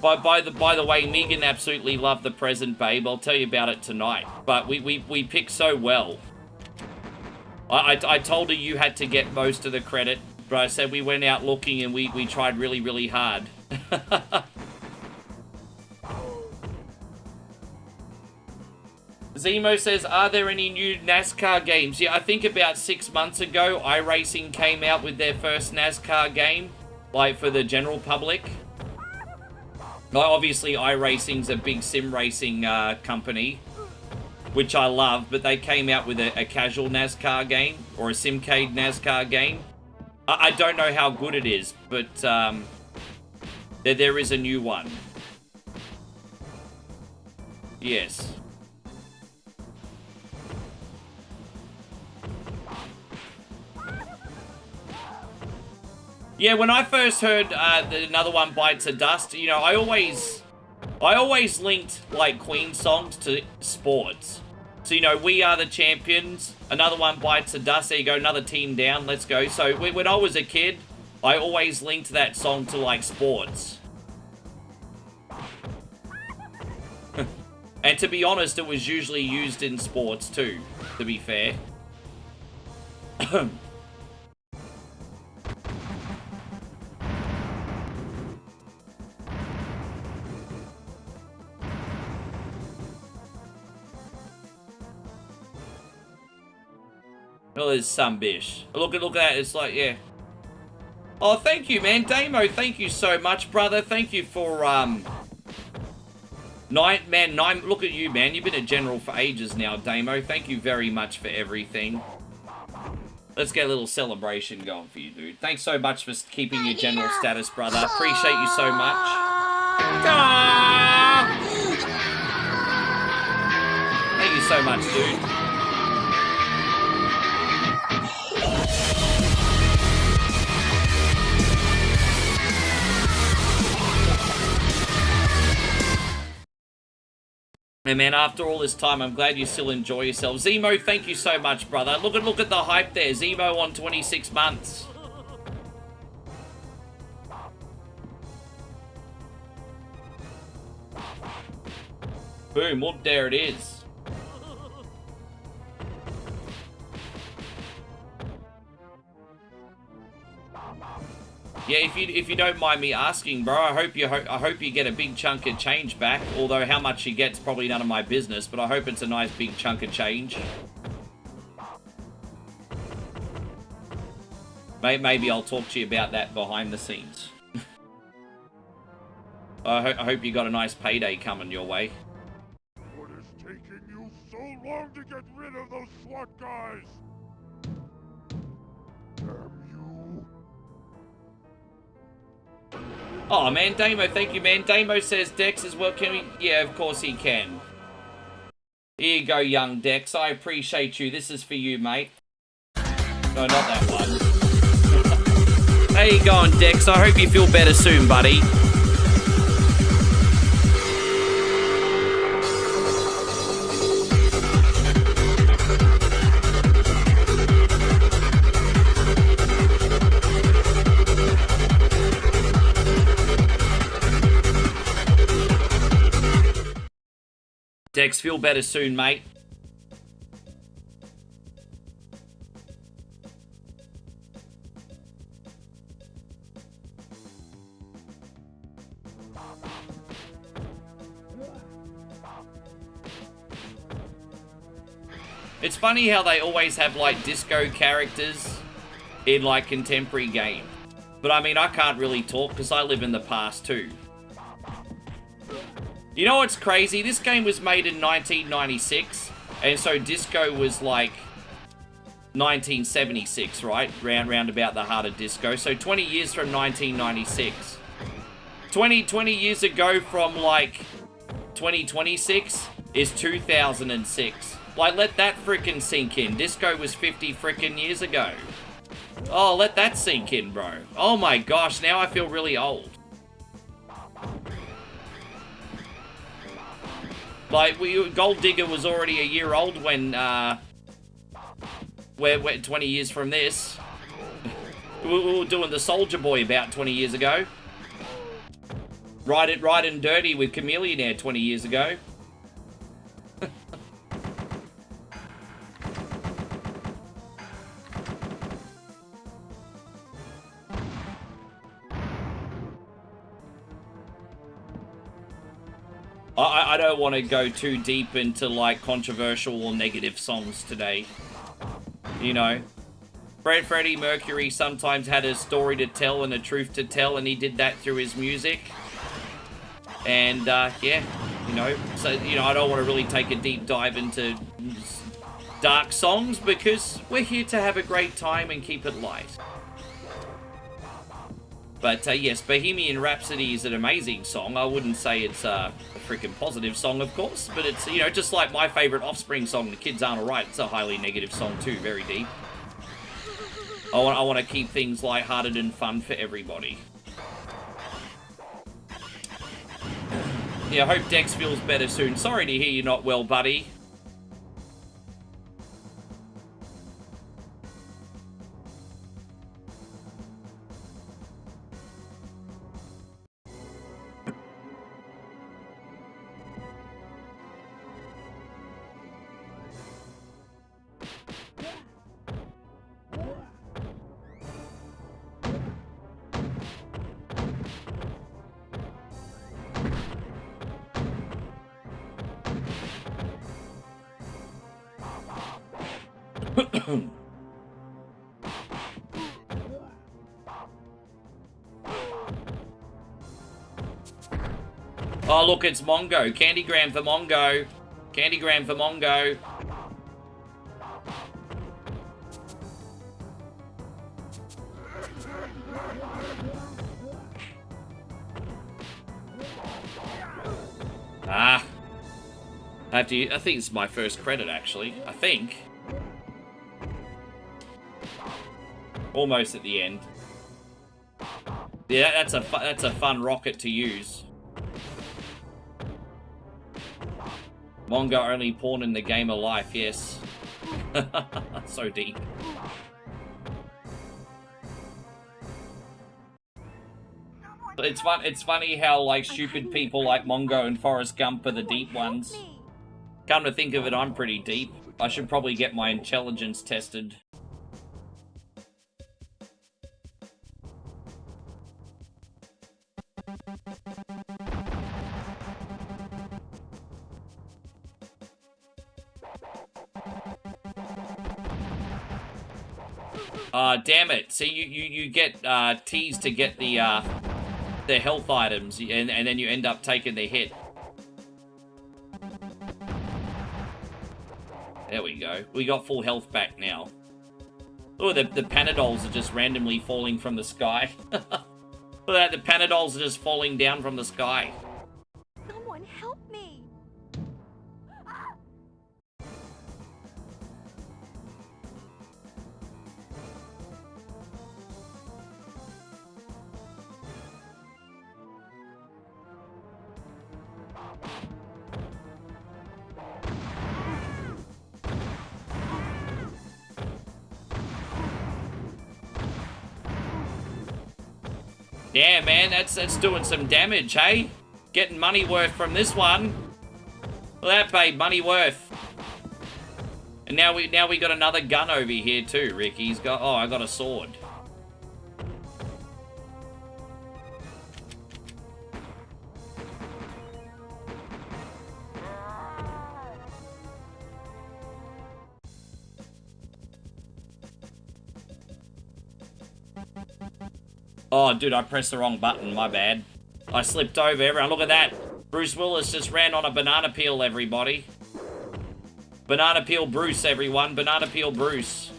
By the way, Megan absolutely loved the present, babe. I'll tell you about it tonight. But we picked so well. I told her you had to get most of the credit, but I said we went out looking and we tried really, really hard. Zemo says, are there any new NASCAR games? Yeah, I think about 6 months ago, iRacing came out with their first NASCAR game, like for the general public. Obviously, iRacing's a big sim racing company, which I love, but they came out with a casual NASCAR game, or a simcade NASCAR game. I don't know how good it is, but there is a new one. Yes. Yeah, when I first heard that Another One Bites the Dust, you know, I always linked, like, Queen songs to sports. So, you know, We Are the Champions, Another One Bites the Dust, there you go, another team down, let's go. So, when I was a kid, I always linked that song to, like, sports. And to be honest, it was usually used in sports, too, to be fair. Oh, there's some bish. Look at that. It's like, yeah. Oh, thank you, man. Damo, thank you so much, brother. Thank you for, Look at you, man. You've been a general for ages now, Damo. Thank you very much for everything. Let's get a little celebration going for you, dude. Thanks so much for keeping your general status, brother. Appreciate you so much. Ah! Thank you so much, dude. And man, after all this time, I'm glad you still enjoy yourself. Zemo, thank you so much, brother. Look at the hype there. Zemo on 26 months. Boom, look, there it is. Yeah, if you don't mind me asking, bro, I hope you get a big chunk of change back. Although how much you get's probably none of my business, but I hope it's a nice big chunk of change. Maybe I'll talk to you about that behind the scenes. I hope you got a nice payday coming your way. What is taking you so long to get rid of those SWAT guys? Damn you. Oh, man, Damo, thank you, man. Damo says Dex as well. Can we? Yeah, of course he can. Here you go, young Dex. I appreciate you. This is for you, mate. No, not that one. How you going, Dex? I hope you feel better soon, buddy. Dex, feel better soon, mate. It's funny how they always have, like, disco characters in, like, contemporary games. But, I mean, I can't really talk because I live in the past, too. You know what's crazy? This game was made in 1996, and so disco was, like, 1976, right? Round about the heart of disco. So 20 years from 1996. 20 years ago from, like, 2026 is 2006. Like, let that frickin' sink in. Disco was 50 frickin' years ago. Oh, let that sink in, bro. Oh my gosh, now I feel really old. Like, Gold Digger was already a year old when, we're 20 years from this. We were doing the Soldier Boy about 20 years ago. Ride and Dirty with Chameleonaire 20 years ago. I don't want to go too deep into, like, controversial or negative songs today. You know. Freddie Mercury sometimes had a story to tell and a truth to tell, and he did that through his music. And, yeah, you know. So, you know, I don't want to really take a deep dive into dark songs because we're here to have a great time and keep it light. But, yes, Bohemian Rhapsody is an amazing song. I wouldn't say it's a freaking positive song, of course, but it's, you know, just like my favorite Offspring song, The Kids Aren't Alright. It's a highly negative song, too, very deep. I want to keep things lighthearted and fun for everybody. Yeah, I hope Dex feels better soon. Sorry to hear you're not well, buddy. Oh, look, it's Mongo. Candygram for Mongo. Candygram for Mongo. Ah. I think it's my first credit, actually. I think. Almost at the end. Yeah, that's a fun rocket to use. Mongo only pawn in the game of life, yes. So deep. It's funny how, like, stupid people like Mongo and Forrest Gump are the deep ones. Come to think of it, I'm pretty deep. I should probably get my intelligence tested. Damn it. See, you get T's to get the health items, and then you end up taking the hit. There we go. We got full health back now. Oh, the Panadols are just randomly falling from the sky. Look at that, the Panadols are just falling down from the sky. Someone help me! Yeah, man, that's doing some damage, hey? Getting money worth from this one. Look at that, babe, money worth. And now we got another gun over here too, Rick. He's got, oh, I got a sword. Oh, dude, I pressed the wrong button. My bad. I slipped over. Everyone, look at that. Bruce Willis just ran on a banana peel, everybody. Banana peel Bruce, everyone. Banana peel Bruce.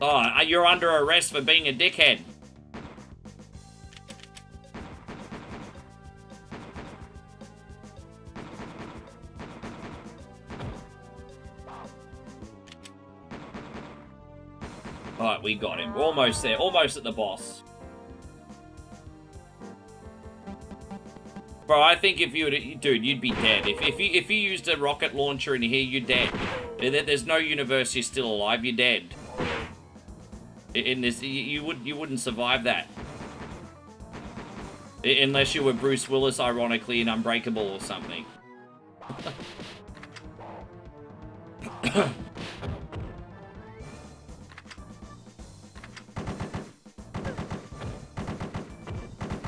Oh, you're under arrest for being a dickhead. Alright, we got him. We're almost there. Almost at the boss. Bro, I think if you would... Dude, you'd be dead. If you used a rocket launcher in here, you're dead. There's no universe you're still alive. You're dead. In this... You wouldn't survive that. Unless you were Bruce Willis, ironically, in Unbreakable or something.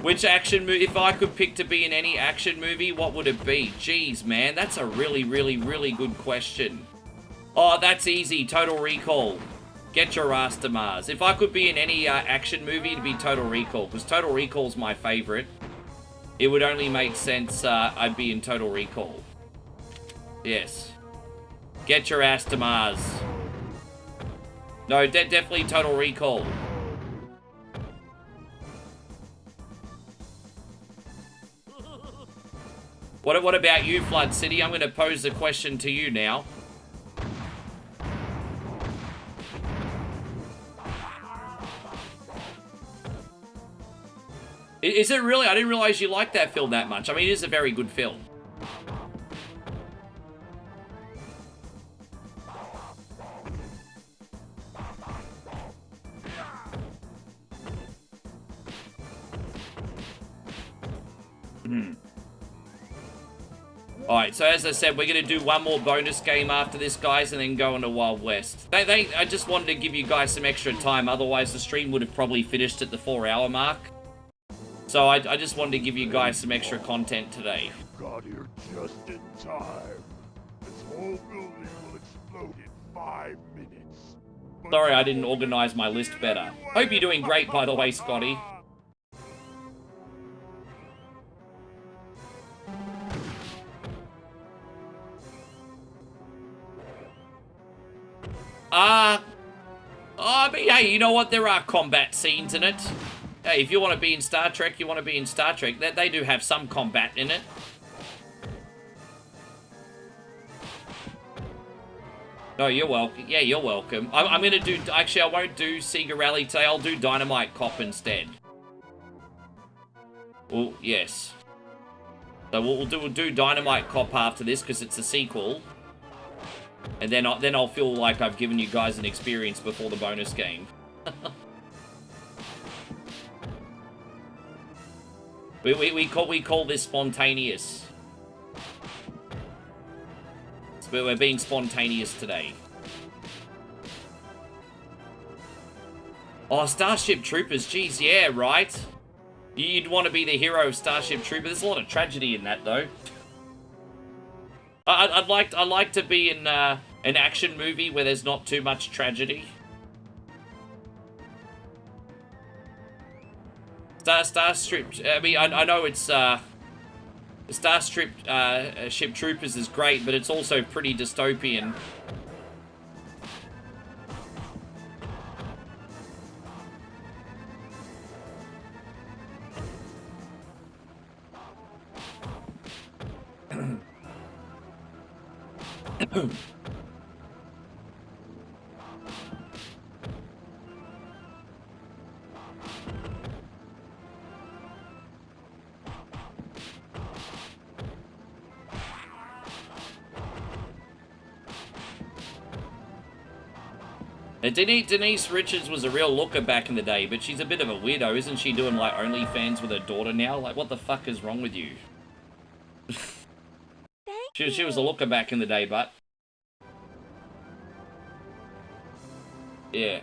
Which action movie, if I could pick to be in any action movie, what would it be? Jeez, man, that's a really, really, really good question. Oh, that's easy, Total Recall. Get your ass to Mars. If I could be in any action movie, it'd be Total Recall, because Total Recall's my favorite. It would only make sense I'd be in Total Recall. Yes. Get your ass to Mars. No, definitely Total Recall. What about you, Flood City? I'm going to pose the question to you now. Is it really? I didn't realize you liked that film that much. I mean, it is a very good film. Alright, so as I said, we're going to do one more bonus game after this, guys, and then go into Wild West. I just wanted to give you guys some extra time, otherwise the stream would have probably finished at the 4-hour mark. So I just wanted to give you guys some extra content today. Got here just in time. This whole building will explode in 5 minutes. Sorry I didn't organize my list better. Hope you're doing great, by the way, Scotty. I mean, hey, you know what? There are combat scenes in it. Hey, if you want to be in Star Trek, you want to be in Star Trek. They do have some combat in it. Oh, you're welcome. Yeah, you're welcome. I'm going to do... Actually, I won't do Sega Rally today. I'll do Dynamite Cop instead. Well, yes. So we'll do Dynamite Cop after this because it's a sequel. And then I'll feel like I've given you guys an experience before the bonus game. we call this spontaneous. We're being spontaneous today. Oh, Starship Troopers. Geez, yeah, right. You'd want to be the hero of Starship Troopers. There's a lot of tragedy in that, though. I'd like to be in an action movie where there's not too much tragedy. Starship. I mean, I know it's Starship Ship Troopers is great, but it's also pretty dystopian. Denise Richards was a real looker back in the day, but she's a bit of a weirdo. Isn't she doing, like, OnlyFans with her daughter now? Like, what the fuck is wrong with you? She was a looker back in the day, but... Yeah.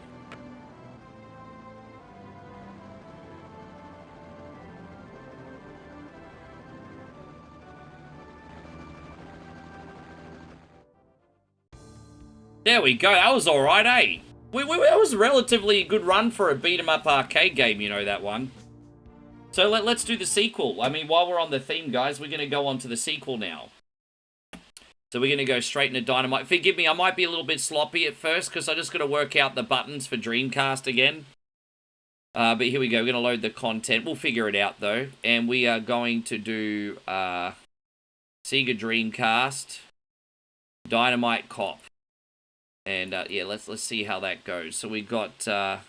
There we go. That was alright, eh? That was a relatively good run for a beat-em-up arcade game, you know, that one. So let's do the sequel. I mean, while we're on the theme, guys, we're going to go on to the sequel now. So we're going to go straight into Dynamite. Forgive me, I might be a little bit sloppy at first, because I just got to work out the buttons for Dreamcast again. But here we go. We're going to load the content. We'll figure it out, though. And we are going to do Sega Dreamcast Dynamite Cop. And, yeah, let's see how that goes. So we got, there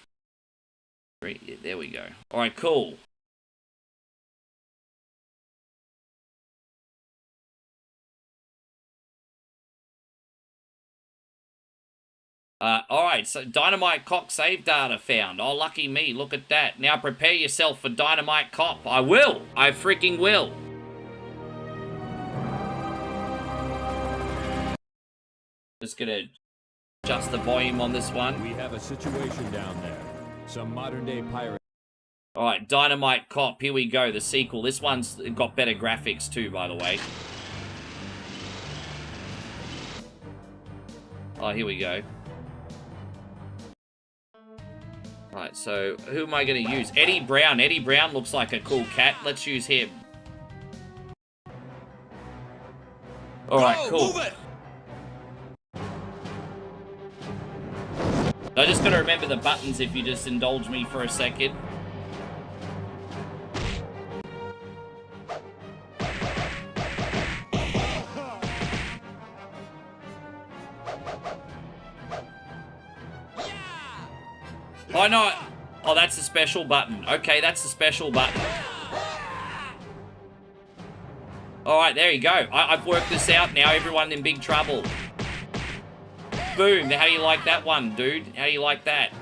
we go. All right, cool. All right, so Dynamite Cop save data found. Oh, lucky me, look at that. Now prepare yourself for Dynamite Cop. I will. I freaking will. Just gonna adjust the volume on this one. We have a situation down there. Some modern-day pirate. All right, Dynamite Cop. Here we go. The sequel. This one's got better graphics too, by the way. Oh, here we go. All right, so who am I going to use? Eddie Brown. Eddie Brown looks like a cool cat. Let's use him. All right, cool. Move it. I just got to remember the buttons if you just indulge me for a second. Why not? Oh, that's the special button. Okay, that's the special button. Alright, there you go. I've worked this out now. Everyone in big trouble. Boom. How do you like that one, dude? How do you like that?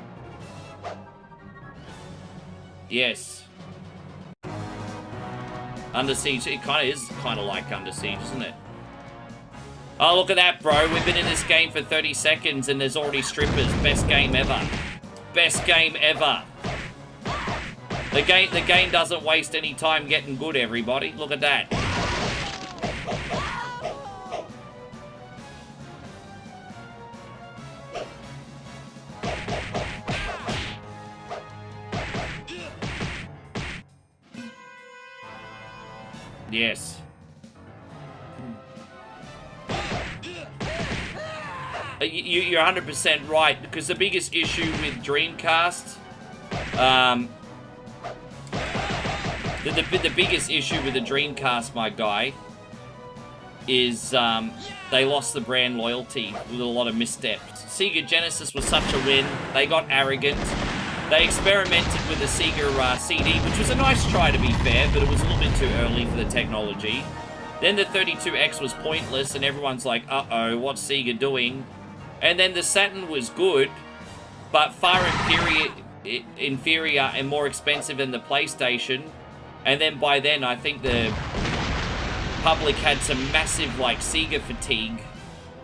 Yes. Under Siege. It kind of is kind of like Under Siege, isn't it? Oh, look at that, bro. We've been in this game for 30 seconds and there's already strippers. Best game ever. Best game ever. The game doesn't waste any time getting good, everybody. Look at that. Yes. You're 100% right, because the biggest issue with Dreamcast, the biggest issue with the Dreamcast, my guy, is they lost the brand loyalty with a lot of missteps. Sega Genesis was such a win. They got arrogant. They experimented with the Sega CD, which was a nice try to be fair, but it was a little bit too early for the technology. Then the 32X was pointless, and everyone's like, uh-oh, what's Sega doing? And then the Saturn was good, but far inferior and more expensive than the PlayStation. And then by then, I think the public had some massive, like, Sega fatigue.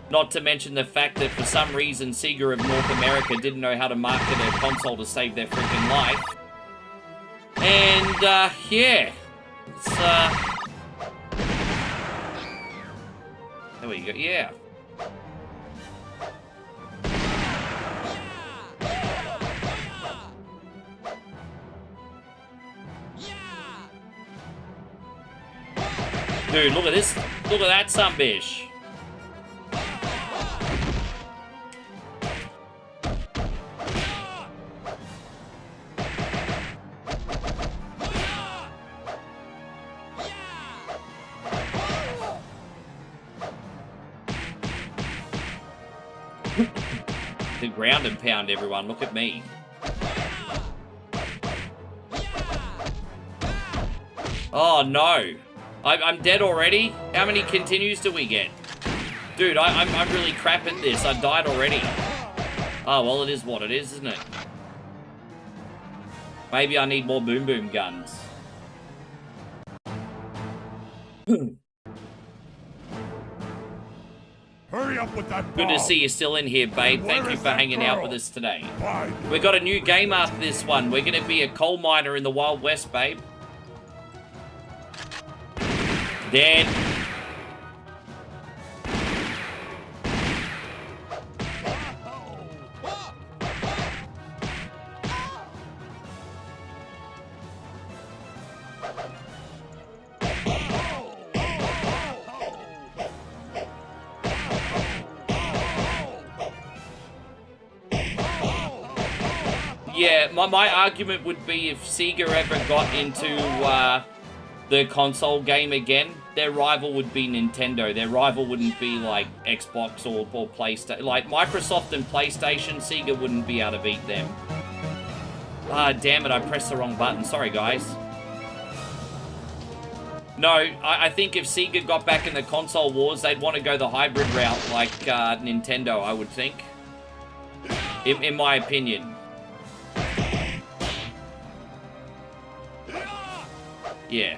Not to mention the fact that for some reason Sega of North America didn't know how to market a console to save their freaking life. And, yeah. It's, there we go, yeah. Dude, look at this. Look at that sunbish. The ground and pound, everyone. Look at me. Oh, no. I'm dead already? How many continues do we get? Dude, I'm really crap at this. I died already. Oh, well, it is what it is, isn't it? Maybe I need more boom boom guns. Hurry up with that Good to ball. see you still in here, babe. Where Thank you is for that hanging out girl? with us today. Why? We got a new game after this one. We're going to be a coal miner in the Wild West, babe. Dead. Yeah, my argument would be if Sega ever got into the console game again, their rival would be Nintendo. Their rival wouldn't be like Xbox or PlayStation. Like Microsoft and PlayStation, Sega wouldn't be able to beat them. Ah, damn it, I pressed the wrong button. Sorry, guys. No, I think if Sega got back in the console wars, they'd want to go the hybrid route like Nintendo, I would think. In my opinion. Yeah.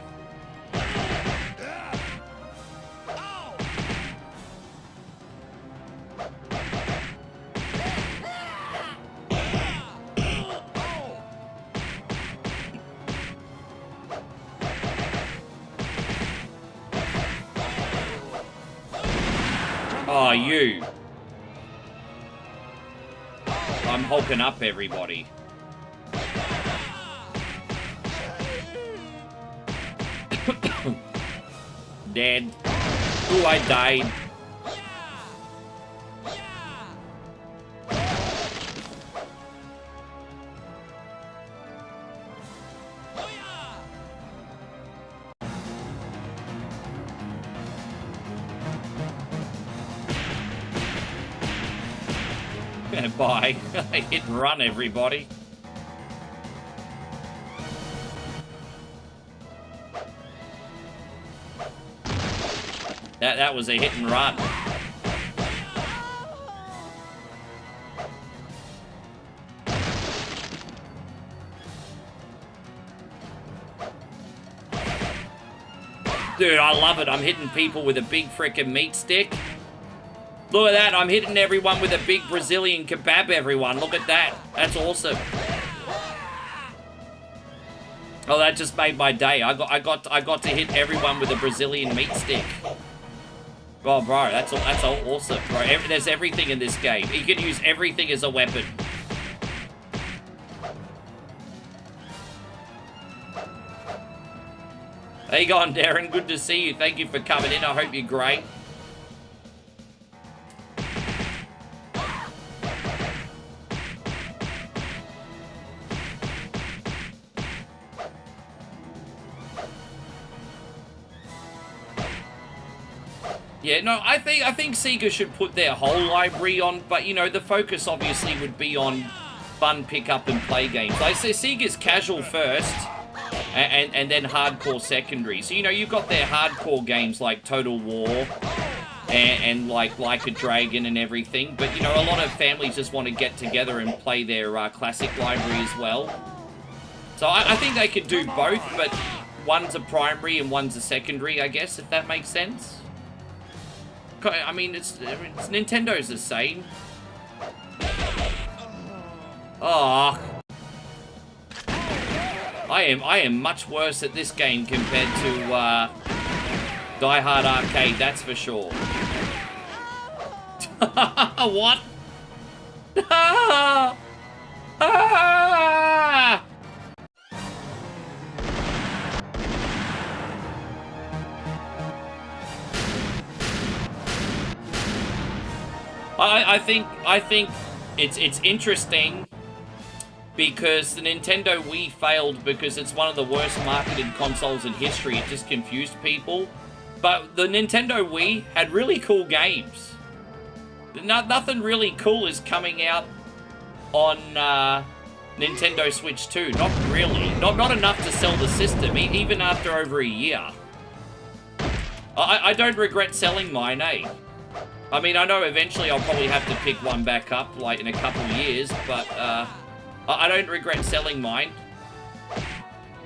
Oh, you. I'm hulking up, everybody. Dead. Ooh, I died. Bye. Hit and run, everybody. That was a hit and run. Dude, I love it. I'm hitting people with a big frickin' meat stick. Look at that. I'm hitting everyone with a big Brazilian kebab, everyone. Look at that. That's awesome. Oh, that just made my day. I got to hit everyone with a Brazilian meat stick. Oh, bro, that's awesome, bro. There's everything in this game. You can use everything as a weapon. How you going, Darren? Good to see you. Thank you for coming in. I hope you're great. Yeah, no, I think Sega should put their whole library on, but, you know, the focus obviously would be on fun pick-up and play games. I say Sega's casual first, and then hardcore secondary. So, you know, you've got their hardcore games like Total War, and like a Dragon and everything, but, you know, a lot of families just want to get together and play their classic library as well. So I think they could do both, but one's a primary and one's a secondary, I guess, if that makes sense. I mean, it's Nintendo's the same. Oh. I am much worse at this game compared to Die Hard Arcade, that's for sure. What? Ah! Ah! I think it's interesting because the Nintendo Wii failed because it's one of the worst marketed consoles in history. It just confused people. But the Nintendo Wii had really cool games. Nothing really cool is coming out on Nintendo Switch 2. Not really. Not enough to sell the system, even after over a year. I don't regret selling mine, eh? I mean, I know eventually I'll probably have to pick one back up, like, in a couple years, but, I don't regret selling mine.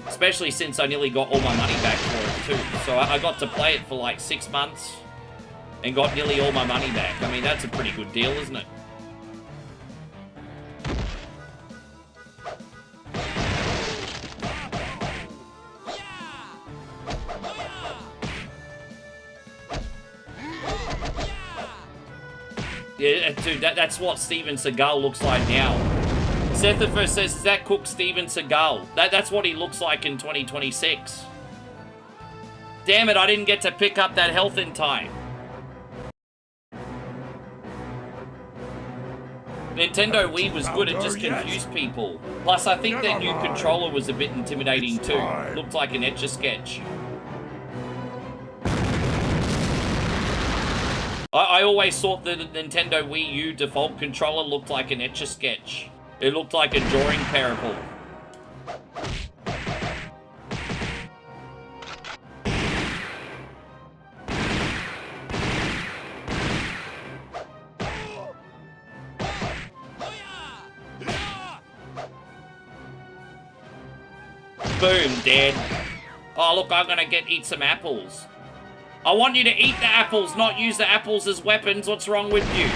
Especially since I nearly got all my money back for it, too. So I got to play it for, like, 6 months and got nearly all my money back. I mean, that's a pretty good deal, isn't it? Yeah, dude, that's what Steven Seagal looks like now. Sethifer says, is that Cook Steven Seagal? That's what he looks like in 2026. Damn it, I didn't get to pick up that health in time. Nintendo Wii was good, it just confused people. Plus, I think that new controller was a bit intimidating too. Looked like an Etch-a-Sketch. I always thought that the Nintendo Wii U default controller looked like an Etch-a-Sketch. It looked like a drawing parable. Boom, dead. Oh, look, I'm gonna eat some apples. I want you to eat the apples, not use the apples as weapons. What's wrong with you?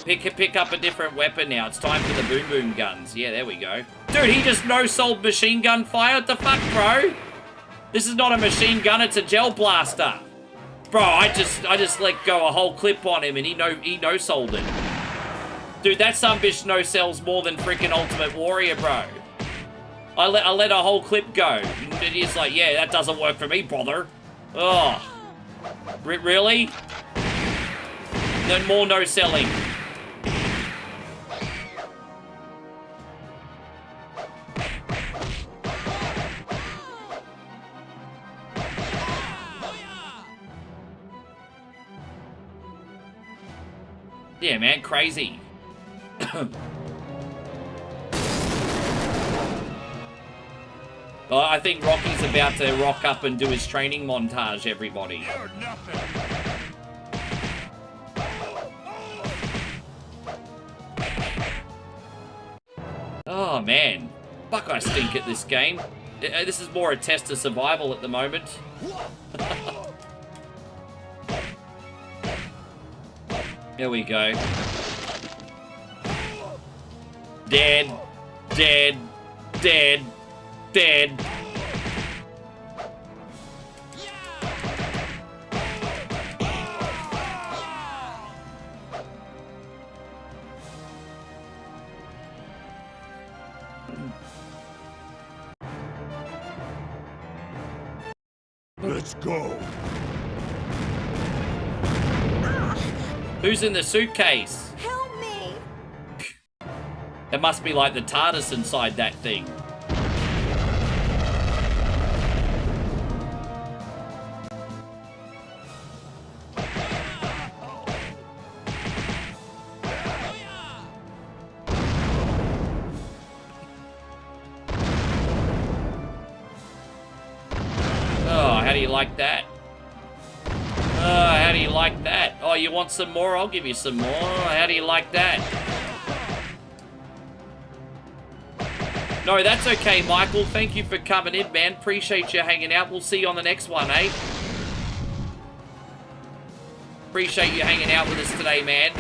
Pick up a different weapon now. It's time for the boom boom guns. Yeah, there we go. Dude, he just no-sold machine gun fire? What the fuck, bro? This is not a machine gun, it's a gel blaster. Bro, I just let go a whole clip on him and he no-sold it. Dude, that sumbitch no-sells more than freaking Ultimate Warrior, bro. I let a whole clip go. And he's like, yeah, that doesn't work for me, brother. Oh. Really? Then more no-selling. Yeah, man, crazy. Well, I think Rocky's about to rock up and do his training montage, everybody. Oh, man. Fuck, I stink at this game. This is more a test of survival at the moment. There we go. Dead. Dead. Dead. Dead. Let's go. Who's in the suitcase? Help me! It must be like the TARDIS inside that thing. Oh, how do you like that? How do you like that? Oh, you want some more? I'll give you some more. How do you like that? No, that's okay, Michael. Thank you for coming in, man. Appreciate you hanging out. We'll see you on the next one, eh? Appreciate you hanging out with us today, man.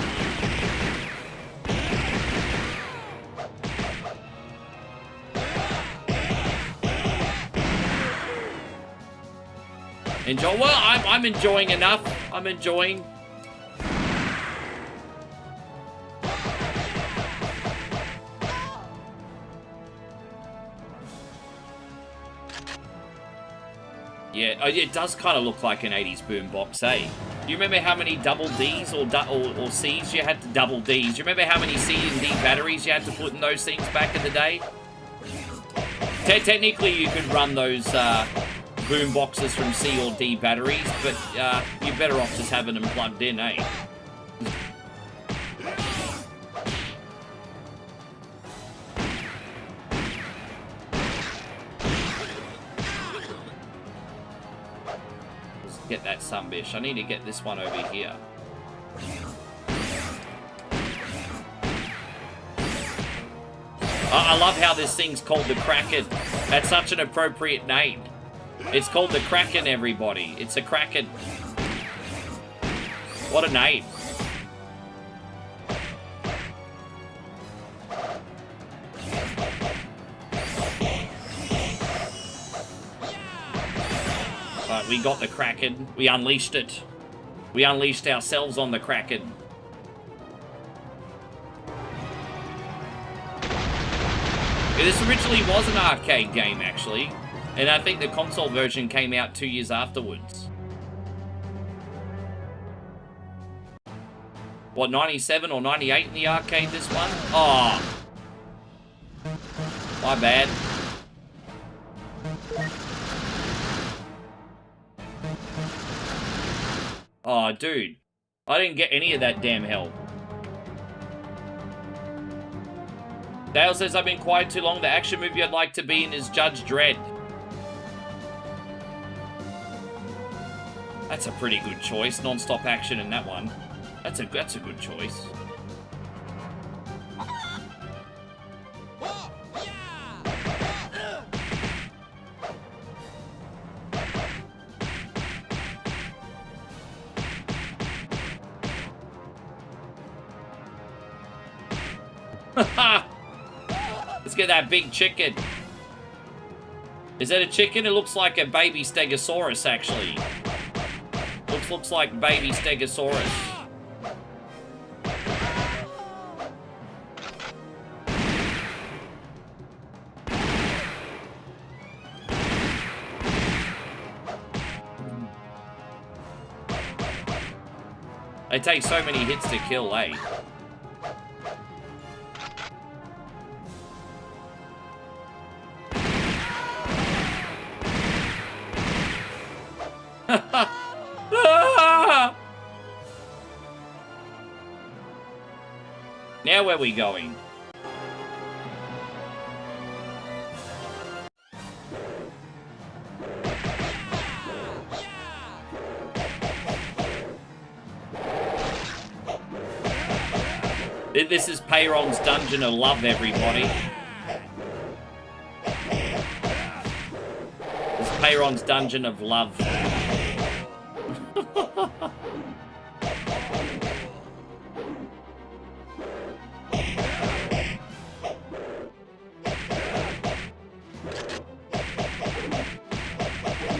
Enjoy. Well, I'm enjoying enough. I'm enjoying. Yeah, it does kind of look like an 80s boombox, eh? Do you remember how many double Ds or Cs you had to double Ds? Do you remember how many C and D batteries you had to put in those things back in the day? Technically, you could run those boomboxes from C or D batteries, but you're better off just having them plugged in, eh? Get that sunbish. I need to get this one over here. I love how this thing's called the Kraken. That's such an appropriate name. It's called the Kraken, everybody. It's a Kraken. What a name. Right, we got the Kraken. We unleashed it. We unleashed ourselves on the Kraken. Yeah, this originally was an arcade game, actually. And I think the console version came out 2 years afterwards. What, 97 or 98 in the arcade, this one? Oh. My bad. Oh, dude. I didn't get any of that damn help. Dale says, I've been quiet too long. The action movie I'd like to be in is Judge Dredd. That's a pretty good choice. Non-stop action in that one. That's a good choice. Let's get that big chicken. Is that a chicken? It looks like a baby stegosaurus, actually. Looks like baby stegosaurus. They take so many hits to kill, eh? Now where are we going? This is Peyron's Dungeon of Love, everybody. This is Peyron's Dungeon of Love.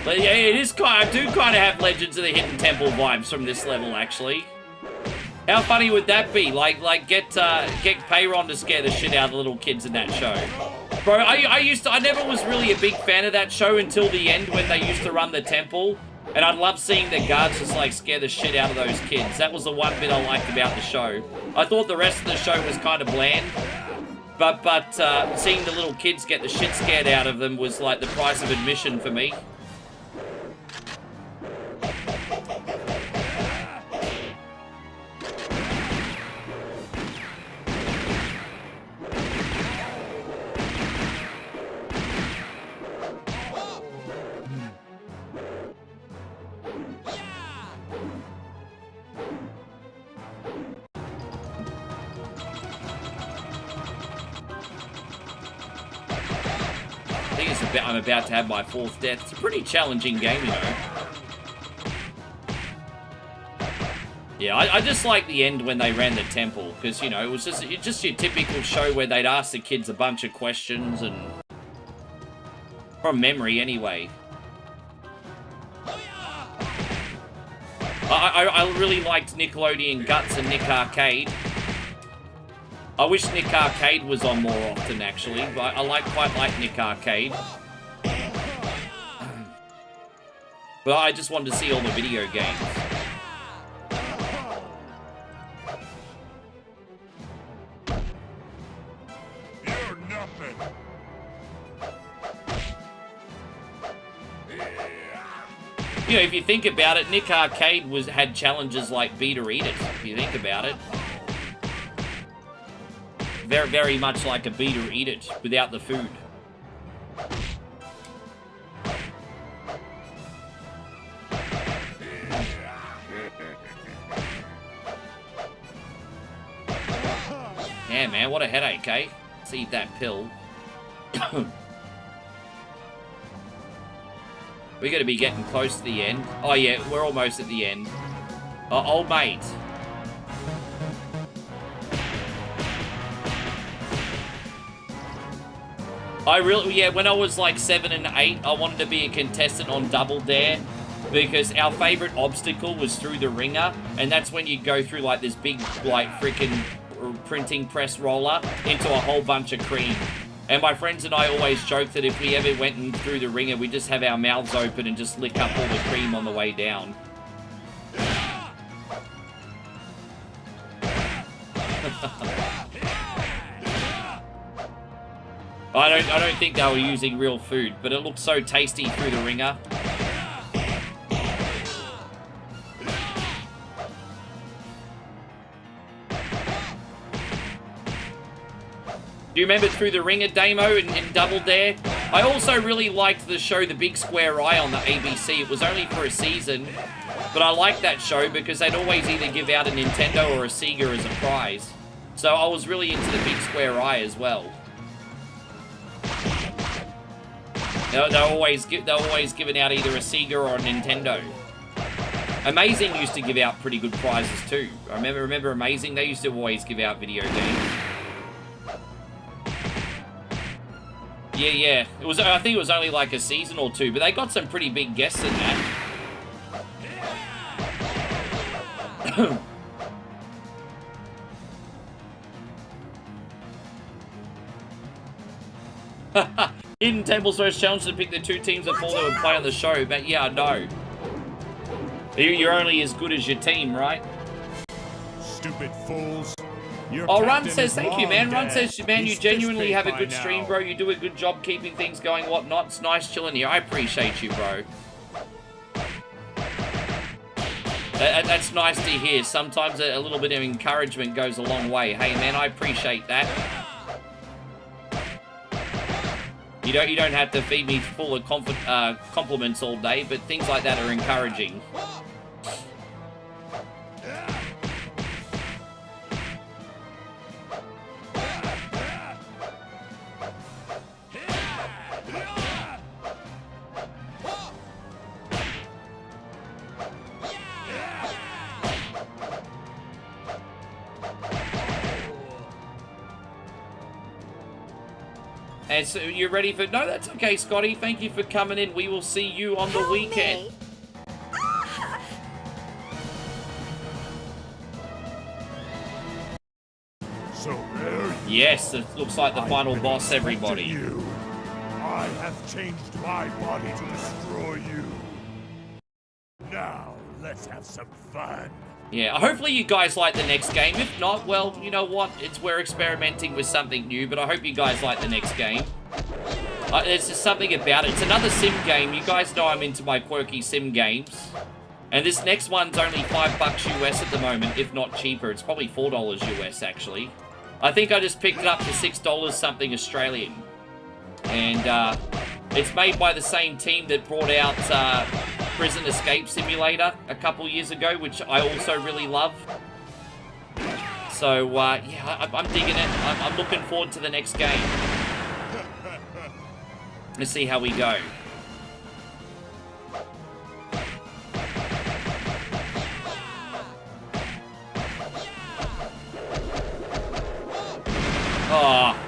But yeah, it is kind. I do kind of have Legends of the Hidden Temple vibes from this level, actually. How funny would that be? Like get Peyron to scare the shit out of the little kids in that show. Bro, I never was really a big fan of that show until the end when they used to run the temple. And I love seeing the guards just like scare the shit out of those kids. That was the one bit I liked about the show. I thought the rest of the show was kind of bland. But seeing the little kids get the shit scared out of them was like the price of admission for me. I'm about to have my 4th death. It's a pretty challenging game, you know. Yeah, I just like the end when they ran the temple, because, you know, it was just your typical show where they'd ask the kids a bunch of questions, and... from memory, anyway. I really liked Nickelodeon Guts and Nick Arcade. I wish Nick Arcade was on more often, actually, but I quite like Nick Arcade. But I just wanted to see all the video games. You're nothing. You know, if you think about it, Nick Arcade had challenges like Beat or Eat It, if you think about it. Very, very much like a Beat or Eat It, without the food. Yeah, man, what a headache, eh? Let's eat that pill. We're going to be getting close to the end. Oh, yeah, we're almost at the end. Old mate. Yeah, when I was like 7 and 8, I wanted to be a contestant on Double Dare because our favorite obstacle was through the ringer, and that's when you go through like this big, like, freaking printing press roller into a whole bunch of cream. And my friends and I always joke that if we ever went in through the ringer, we'd just have our mouths open and just lick up all the cream on the way down. I don't think they were using real food, but it looked so tasty through the ringer. Do you remember Through the Ringer, Damo, in Double Dare? I also really liked the show The Big Square Eye on the ABC. It was only for a season, but I liked that show because they'd always either give out a Nintendo or a Sega as a prize. So I was really into The Big Square Eye as well. They're always giving out either a Sega or a Nintendo. Amazing used to give out pretty good prizes too. I remember Amazing, they used to always give out video games. Yeah. I think it was only like a season or two, but they got some pretty big guests in that. Hidden Temples vs. Challenge to pick the 2 teams that fall that would play on the show, but yeah, I know. You're only as good as your team, right? Stupid fools. Oh, Run says, thank you, man. Run says, man, you genuinely have a good stream, bro. You do a good job keeping things going, whatnot. It's nice chilling here. I appreciate you, bro. That's nice to hear. Sometimes a little bit of encouragement goes a long way. Hey, man, I appreciate that. You don't have to feed me full of compliments all day, but things like that are encouraging. And so you're ready for... No, that's okay, Scotty. Thank you for coming in. We will see you on the weekend. So there you Yes, it looks like the final boss, everybody. you. I have changed my body to destroy you. Now, let's have some fun. Yeah, hopefully you guys like the next game. If not, well, you know what? We're experimenting with something new, but I hope you guys like the next game. There's just something about it. It's another sim game. You guys know I'm into my quirky sim games. And this next one's only $5 US at the moment, if not cheaper. It's probably $4 US, actually. I think I just picked it up for $6 something Australian. And it's made by the same team that brought out Prison Escape Simulator a couple years ago, which I also really love. So, yeah, I'm digging it. I'm looking forward to the next game. Let's see how we go. Oh.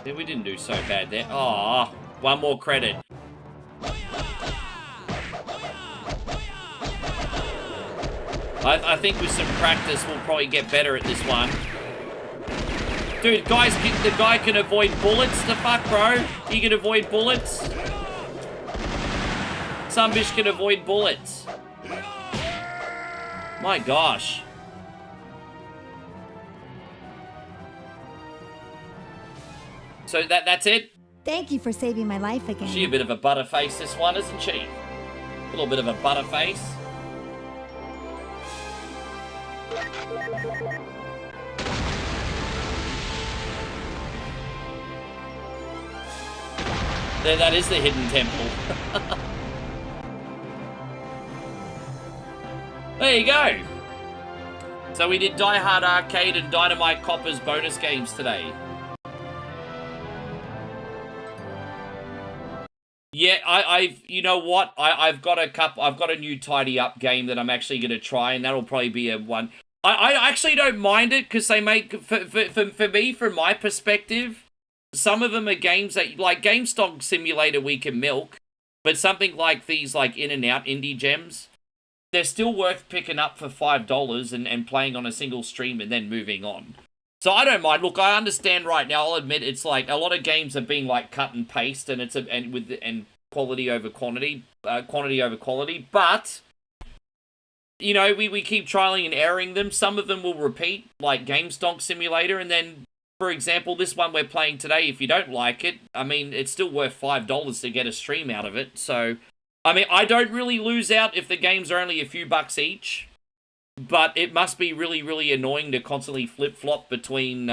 Yeah, we didn't do so bad there. Oh, one more credit. I think with some practice, we'll probably get better at this one. Dude, guys, the guy can avoid bullets. The fuck, bro? He can avoid bullets. Some bitch can avoid bullets. My gosh. So that's it? Thank you for saving my life again. She a bit of a butterface, this one, isn't she? A little bit of a butterface. There, that is the hidden temple. There you go. So we did Die Hard Arcade and Dynamite Copper's bonus games today. Yeah, I've you know what? I've got a new tidy up game that I'm actually gonna try, and that'll probably be a one. I actually don't mind it because they make for me, from my perspective, some of them are games that like GameStop Simulator we can milk, but something like these like In and Out indie gems, they're still worth picking up for $5 and playing on a single stream and then moving on. So I don't mind. Look, I understand right now. I'll admit it's like a lot of games are being like cut and paste, and it's and quality over quantity, quantity over quality. But you know, we keep trialing and erroring them. Some of them will repeat, like GameStop Simulator, and then, for example, this one we're playing today. If you don't like it, I mean, it's still worth $5 to get a stream out of it. So, I mean, I don't really lose out if the games are only a few bucks each. But it must be really, really annoying to constantly flip-flop between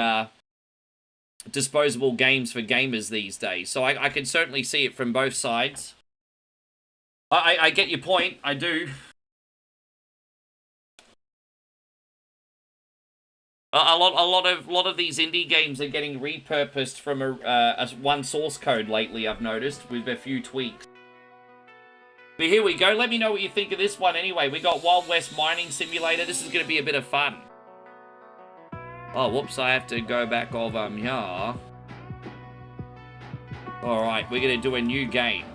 disposable games for gamers these days. So I can certainly see it from both sides. I get your point. I do. A lot of these indie games are getting repurposed from a one source code lately, I've noticed, with a few tweaks. But here we go. Let me know what you think of this one anyway. We got Wild West Mining Simulator. This is going to be a bit of fun. Oh, whoops. I have to go back of, yeah. Alright, we're going to do a new game.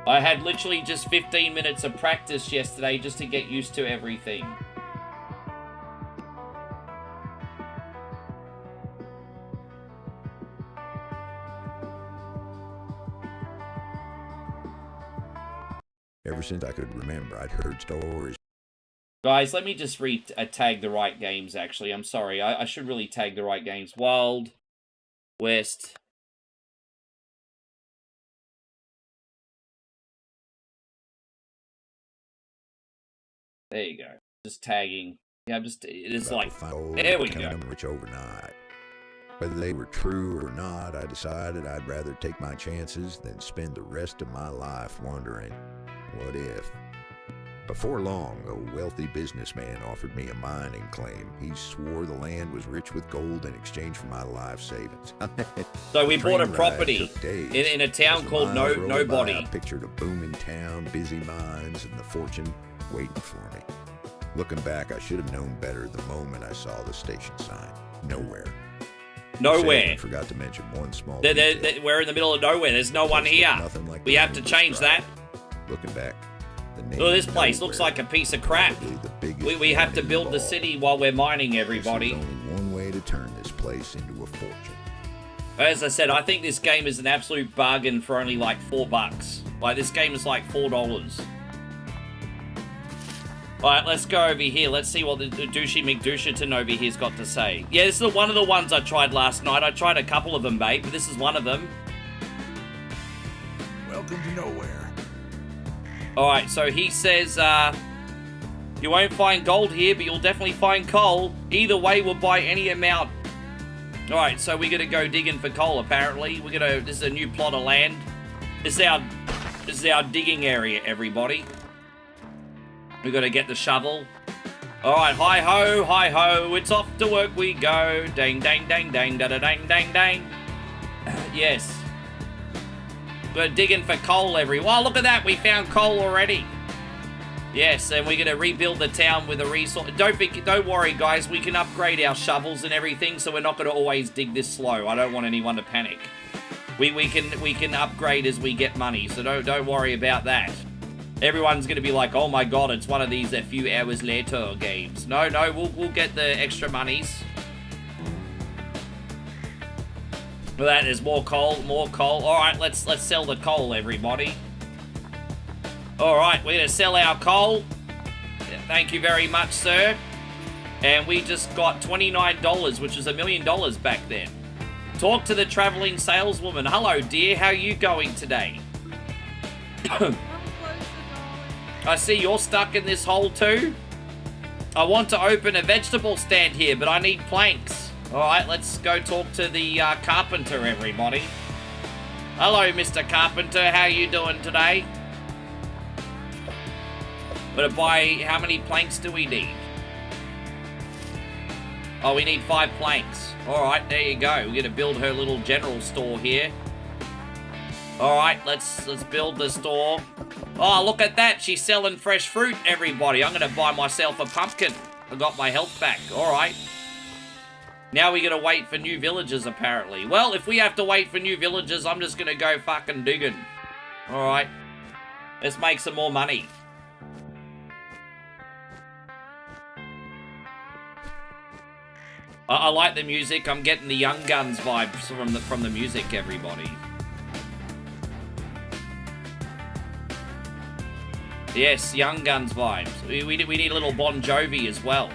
I had literally just 15 minutes of practice yesterday just to get used to everything. Ever since I could remember, I'd heard stories. Guys, let me just tag the right games, actually. I'm sorry. I should really tag the right games. Wild West. There you go. Just tagging. Yeah, I'm just... It's like... There we go. Rich overnight. Whether they were true or not, I decided I'd rather take my chances than spend the rest of my life wondering, what if? Before long, a wealthy businessman offered me a mining claim. He swore the land was rich with gold in exchange for my life savings. So we bought a property in a town called Nobody. I pictured a booming town, busy mines, and the fortune waiting for me. Looking back, I should have known better the moment I saw the station sign. Nowhere. Nowhere. I forgot to mention one small we're in the middle of nowhere. There's no one here. Like we have to change that. Looking back, oh, this place looks like a piece of crap. We have to build the city while we're mining, everybody. There's only one way to turn this place into a fortune. As I said, I think this game is an absolute bargain for only like $4. Like, this game is like $4. Alright, let's go over here. Let's see what the Douchey McDoucherton over here's got to say. Yeah, this is one of the ones I tried last night. I tried a couple of them, mate, but this is one of them. Welcome to nowhere. Alright, so he says, you won't find gold here, but you'll definitely find coal. Either way, we'll buy any amount. Alright, so we're gonna go digging for coal, apparently. This is a new plot of land. This is our This is our digging area, everybody. We gotta get the shovel. Alright, hi-ho, it's off to work we go. Dang, dang, dang, dang, da-da-dang, dang, dang. Yes. We're digging for coal, everyone. Oh, look at that, we found coal already. Yes, and we're gonna rebuild the town with a resource. Don't worry, guys, we can upgrade our shovels and everything, so we're not gonna always dig this slow. I don't want anyone to panic. We can upgrade as we get money, so don't worry about that. Everyone's gonna be like, oh my god, it's one of these a few hours later games. No, we'll get the extra monies. For that, there's more coal. Alright, let's sell the coal, everybody. Alright, we're gonna sell our coal. Thank you very much, sir. And we just got $29, which is $1 million back then. Talk to the traveling saleswoman. Hello, dear. How are you going today? I see you're stuck in this hole too. I want to open a vegetable stand here, but I need planks. Alright, let's go talk to the carpenter, everybody. Hello, Mr. Carpenter. How are you doing today? But how many planks do we need? Oh, we need 5 planks. Alright, there you go. We're gonna build her little general store here. Alright, let's build the store. Oh, look at that. She's selling fresh fruit, everybody. I'm gonna buy myself a pumpkin. I got my health back. Alright. Now we gotta wait for new villagers, apparently. Well, if we have to wait for new villagers, I'm just gonna go fucking digging. Alright. Let's make some more money. I like the music. I'm getting the Young Guns vibes from the music, everybody. Yes, Young Guns vibes. We need a little Bon Jovi as well.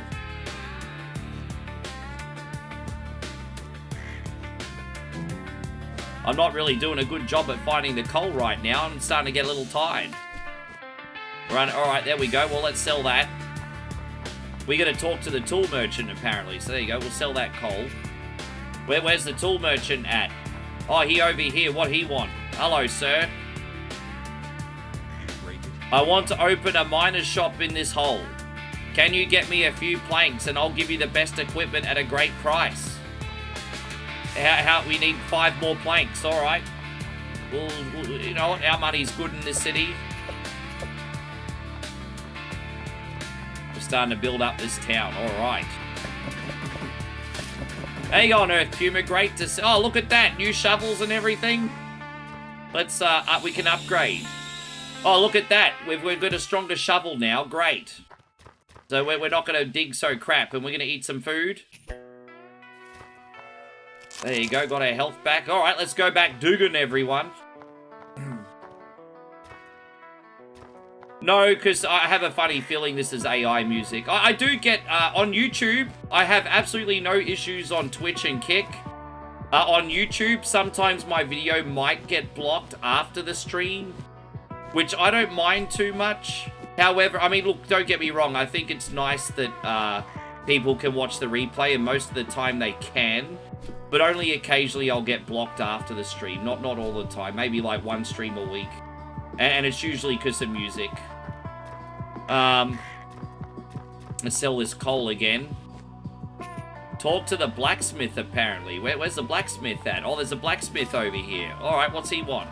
I'm not really doing a good job at finding the coal right now. I'm starting to get a little tired. Alright, there we go. Well, let's sell that. We gotta talk to the tool merchant, apparently. So there you go, we'll sell that coal. Where's the tool merchant at? Oh, he over here. What he want? Hello, sir. I want to open a miner's shop in this hole. Can you get me a few planks and I'll give you the best equipment at a great price? We need 5 more planks, alright. Well, you know what, our money's good in this city. We're starting to build up this town, alright. Hang on, Earth Puma, great to see. Oh, look at that, new shovels and everything. Let's, we can upgrade. Oh, look at that, we've got a stronger shovel now, great. So we're not going to dig so crap, and we're going to eat some food. There you go, got our health back. Alright, let's go back digging, everyone. No, because I have a funny feeling this is AI music. I do get, on YouTube, I have absolutely no issues on Twitch and Kick. On YouTube, sometimes my video might get blocked after the stream, which I don't mind too much. However, I mean, look, don't get me wrong. I think it's nice that people can watch the replay, and most of the time they can. But only occasionally I'll get blocked after the stream. Not all the time. Maybe like one stream a week. And it's usually because of music. Let's sell this coal again. Talk to the blacksmith, apparently. Where's the blacksmith at? Oh, there's a blacksmith over here. Alright, what's he want?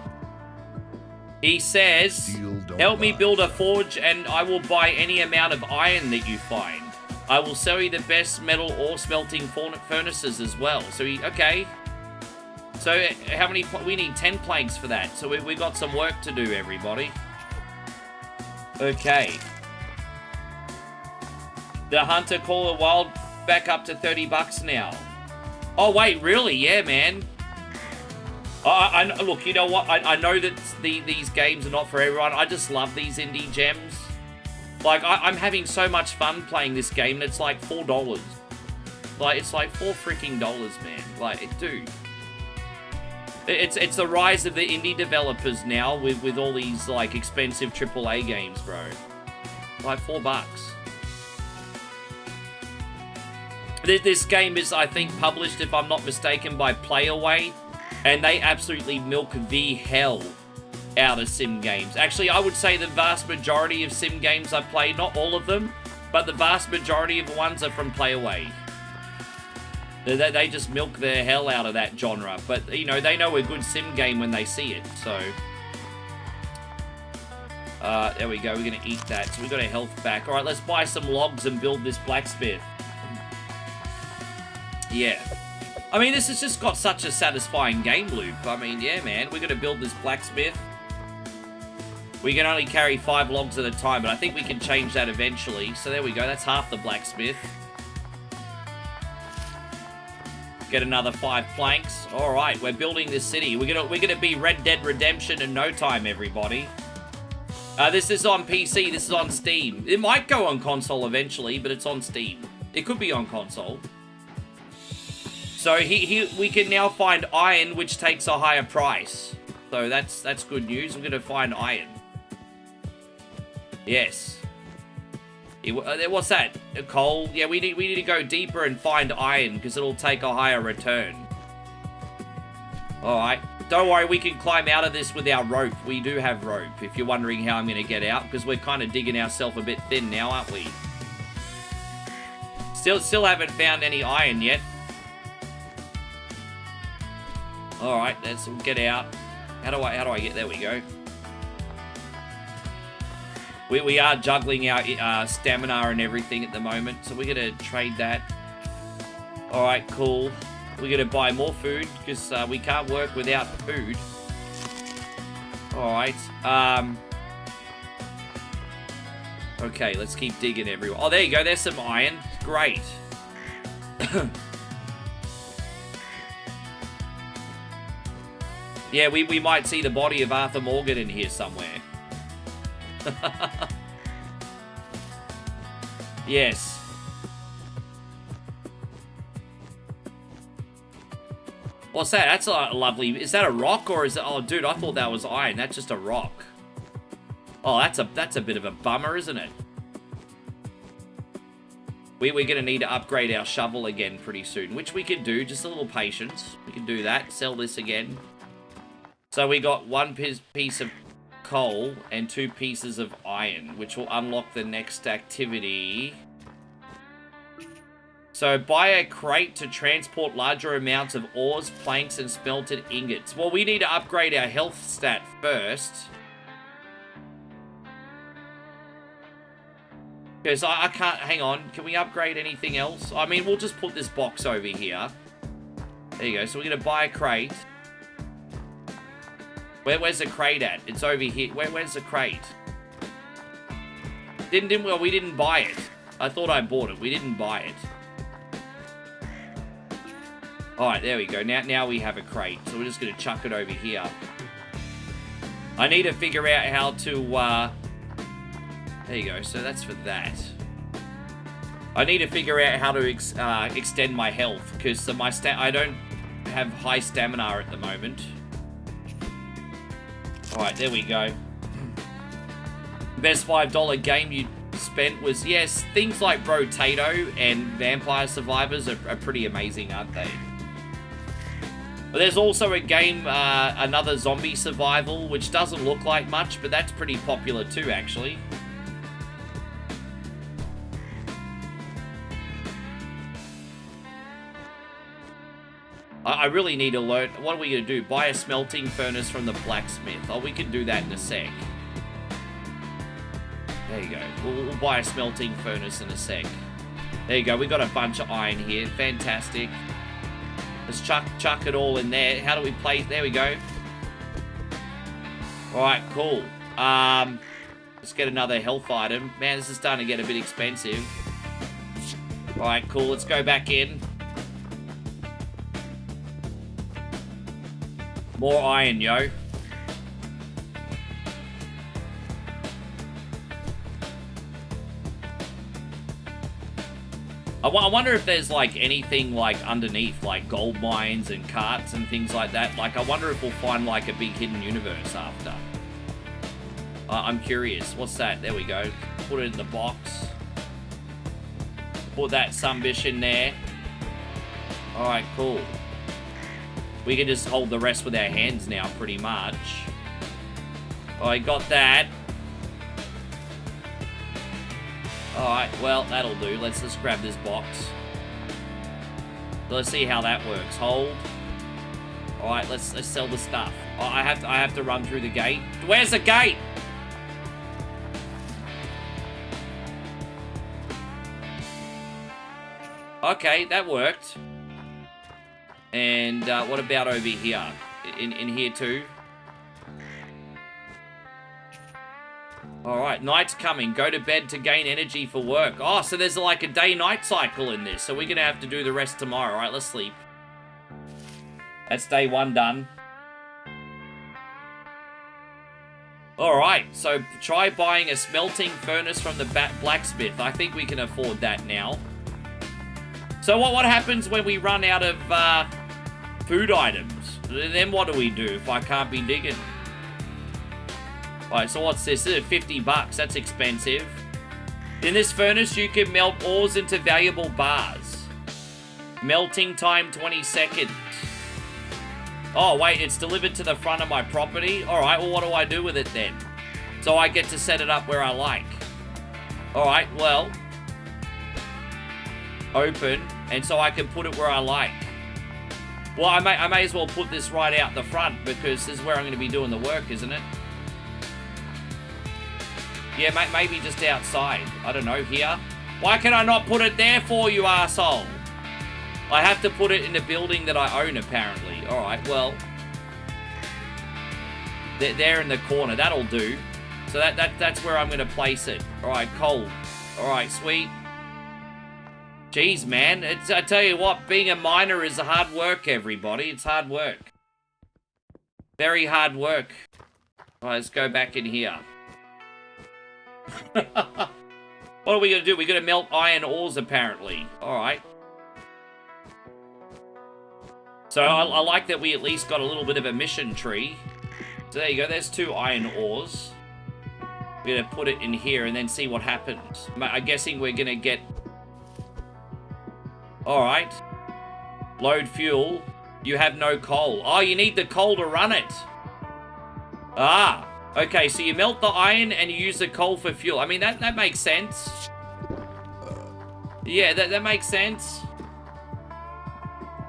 He says, help me build a forge and I will buy any amount of iron that you find. I will sell you the best metal ore smelting furnaces as well. So, okay. So, how many... We need 10 planks for that. So, we got some work to do, everybody. Okay. The hunter call a wild back up to $30 now. Oh, wait, really? Yeah, man. Look, you know what? I know that these games are not for everyone. I just love these indie gems. Like, I'm having so much fun playing this game, and it's like $4. Like, it's like $4 freaking dollars, man. Like, dude. It's the rise of the indie developers now with all these, like, expensive AAA games, bro. Like, $4. This game is, I think, published, if I'm not mistaken, by Playaway, and they absolutely milk the hell out of sim games. Actually, I would say the vast majority of sim games I've played, not all of them, but the vast majority of the ones are from Playaway. They just milk the hell out of that genre. But, you know, they know a good sim game when they see it, so... there we go, we're going to eat that. So we got our health back. Alright, let's buy some logs and build this blacksmith. Yeah. I mean, this has just got such a satisfying game loop. I mean, yeah, man, we're going to build this blacksmith. We can only carry 5 logs at a time, but I think we can change that eventually. So there we go, that's half the blacksmith. Get another 5 planks. Alright, we're building this city. We're gonna be Red Dead Redemption in no time, everybody. This is on PC, this is on Steam. It might go on console eventually, but it's on Steam. It could be on console. So we can now find iron, which takes a higher price. So that's good news. We're going to find iron. Yes. What's that? Coal? Yeah, we need to go deeper and find iron, because it'll take a higher return. Alright. Don't worry, we can climb out of this with our rope. We do have rope, if you're wondering how I'm going to get out, because we're kind of digging ourselves a bit thin now, aren't we? Still haven't found any iron yet. Alright, let's get out. How do I get... There we go. We are juggling our stamina and everything at the moment, so we're going to trade that. Alright, cool. We're going to buy more food, because we can't work without food. Alright. Okay, let's keep digging everywhere. Oh, there you go. There's some iron. Great. Yeah, we might see the body of Arthur Morgan in here somewhere. Yes. What's that? That's a lovely... Is that a rock or is it... Oh, dude, I thought that was iron. That's just a rock. Oh, that's a bit of a bummer, isn't it? We're going to need to upgrade our shovel again pretty soon, which we can do. Just a little patience. We can do that. Sell this again. So we got 1 piece of coal and 2 pieces of iron, which will unlock the next activity. So buy a crate to transport larger amounts of ores, planks, and smelted ingots. Well, we need to upgrade our health stat first. Because I can't... Hang on. Can we upgrade anything else? I mean, we'll just put this box over here. There you go. So we're going to buy a crate. Where's the crate at? It's over here. Where's the crate? Well, we didn't buy it. I thought I bought it. We didn't buy it. Alright, there we go. Now we have a crate. So we're just going to chuck it over here. I need to figure out how to... There you go. So that's for that. I need to figure out how to extend my health. Because I don't have high stamina at the moment. Alright, there we go. Best $5 game you spent was, yes, things like Brotato and Vampire Survivors are pretty amazing, aren't they? But there's also a game, another zombie survival, which doesn't look like much, but that's pretty popular too, actually. I really need to learn... What are we going to do? Buy a smelting furnace from the blacksmith. Oh, we can do that in a sec. There you go. We'll buy a smelting furnace in a sec. There you go. We got a bunch of iron here. Fantastic. Let's chuck it all in there. How do we place... There we go. Alright, cool. Let's get another health item. Man, this is starting to get a bit expensive. Alright, cool. Let's go back in. More iron, yo. I wonder if there's, like, anything, like, underneath, like, gold mines and carts and things like that. Like, I wonder if we'll find, like, a big hidden universe after. I'm curious. What's that? There we go. Put it in the box. Put that sunbish in there. Alright, cool. We can just hold the rest with our hands now, pretty much. I got that. Alright, well, that'll do. Let's just grab this box. Let's see how that works. Hold. Alright, let's sell the stuff. Oh, I have to run through the gate. Where's the gate? Okay, that worked. And what about over here? In here too? Alright, night's coming. Go to bed to gain energy for work. Oh, so there's like a day-night cycle in this. So we're going to have to do the rest tomorrow. Alright, let's sleep. That's day 1 done. Alright, so try buying a smelting furnace from the blacksmith. I think we can afford that now. So what happens when we run out of food items? Then what do we do if I can't be digging? Alright, so what's this? This is 50 bucks. That's expensive. In this furnace, you can melt ores into valuable bars. Melting time 20 seconds. Oh, wait, it's delivered to the front of my property? Alright, well, what do I do with it then? So I get to set it up where I like. Alright, well. Open. And so I can put it where I like. Well, I may as well put this right out the front because this is where I'm going to be doing the work, isn't it? Yeah, maybe just outside. I don't know, here. Why can I not put it there for you, arsehole? I have to put it in the building that I own, apparently. Alright, well. There in the corner. That'll do. So that's where I'm going to place it. Alright, coal. Alright, sweet. Jeez, man. I tell you what, being a miner is hard work, everybody. It's hard work. Very hard work. Alright, let's go back in here. What are we going to do? We're going to melt iron ores, apparently. Alright. So I like that we at least got a little bit of a mission tree. So there you go. There's 2 iron ores. We're going to put it in here and then see what happens. I'm guessing we're going to get... Alright. Load fuel. You have no coal. Oh, you need the coal to run it. Ah. Okay, so you melt the iron and you use the coal for fuel. I mean, that makes sense. Yeah, that makes sense.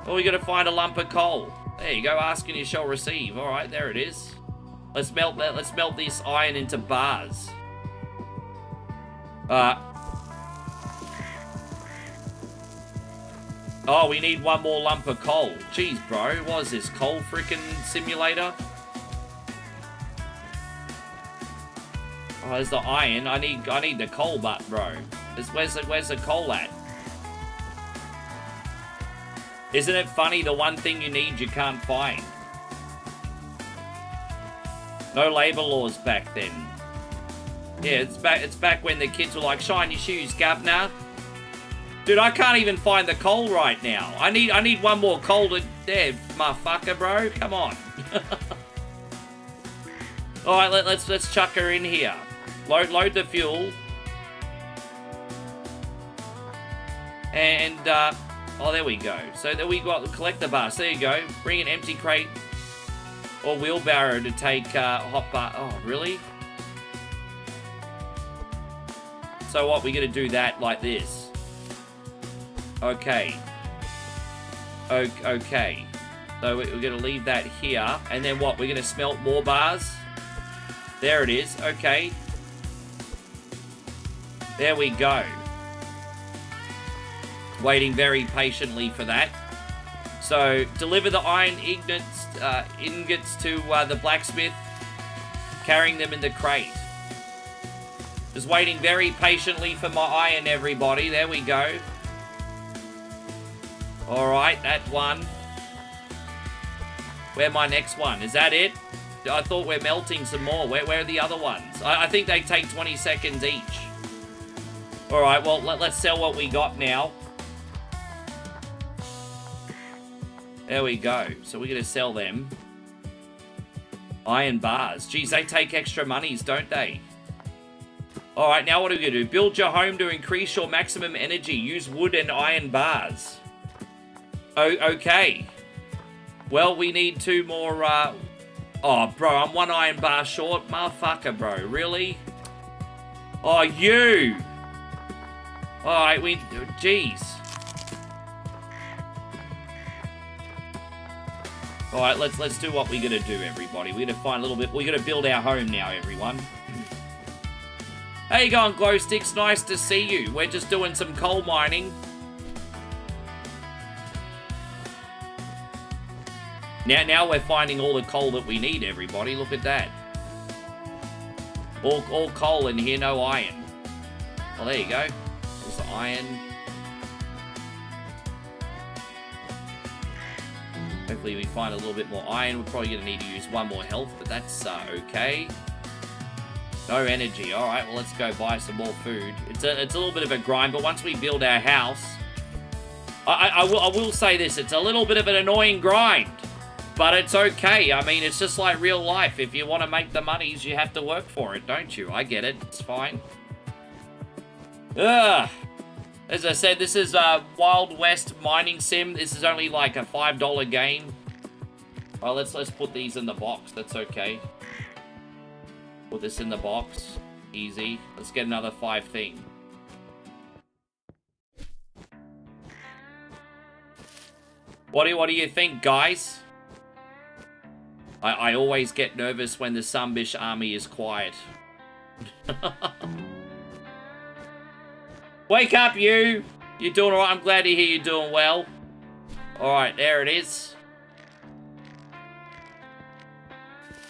Well, we got to find a lump of coal. There you go. Ask and you shall receive. All right, there it is. Let's melt that. Let's melt this iron into bars. Oh, we need 1 more lump of coal. Jeez, bro. What is this? Coal freaking simulator? Oh, there's the iron. I need the coal butt, bro. Where's the coal at? Isn't it funny, the one thing you need you can't find? No labor laws back then. Yeah, it's back when the kids were like, shine your shoes, governor. Dude, I can't even find the coal right now. I need 1 more coal to... There, motherfucker, bro. Come on. Alright, let's chuck her in here. Load the fuel. And, oh, there we go. So then we got the collector bars. There you go. Bring an empty crate or wheelbarrow to take hot bar. Oh, really? So what, we're going to do that like this. Okay. Okay. So we're going to leave that here. And then what, we're going to smelt more bars? There it is. Okay. There we go. Waiting very patiently for that. So, deliver the iron ingots to the blacksmith, carrying them in the crate. Just waiting very patiently for my iron, everybody. There we go. Alright, that one. Where's my next one? Is that it? I thought we're melting some more. Where are the other ones? I think they take 20 seconds each. Alright, well, let's sell what we got now. There we go. So we're going to sell them. Iron bars. Geez, they take extra monies, don't they? Alright, now what are we going to do? Build your home to increase your maximum energy. Use wood and iron bars. Oh, okay. Well, we need 2 more Oh, bro, I'm 1 iron bar short. Motherfucker, bro. Really? Oh, you! Alright, jeez. Alright, let's do what we're gonna do, everybody. We're gonna find a little bit... We're gonna build our home now, everyone. How you going, Glow Sticks? Nice to see you. We're just doing some coal mining. Now we're finding all the coal that we need, everybody. Look at that. All coal in here, no iron. Well, there you go. There's the iron. Hopefully we find a little bit more iron. We're probably going to need to use 1 more health, but that's okay. No energy. All right, well, let's go buy some more food. It's a little bit of a grind, but once we build our house... I will say this. It's a little bit of an annoying grind. But it's okay. I mean, it's just like real life. If you want to make the monies, you have to work for it, don't you? I get it. It's fine. Ugh. As I said, this is a Wild West mining sim. This is only like a $5 game. Well, let's put these in the box. That's okay. Put this in the box. Easy. Let's get another 5 thing. What do you think, guys? I always get nervous when the Zombish army is quiet. Wake up, you! You're doing alright. I'm glad to hear you're doing well. Alright, there it is.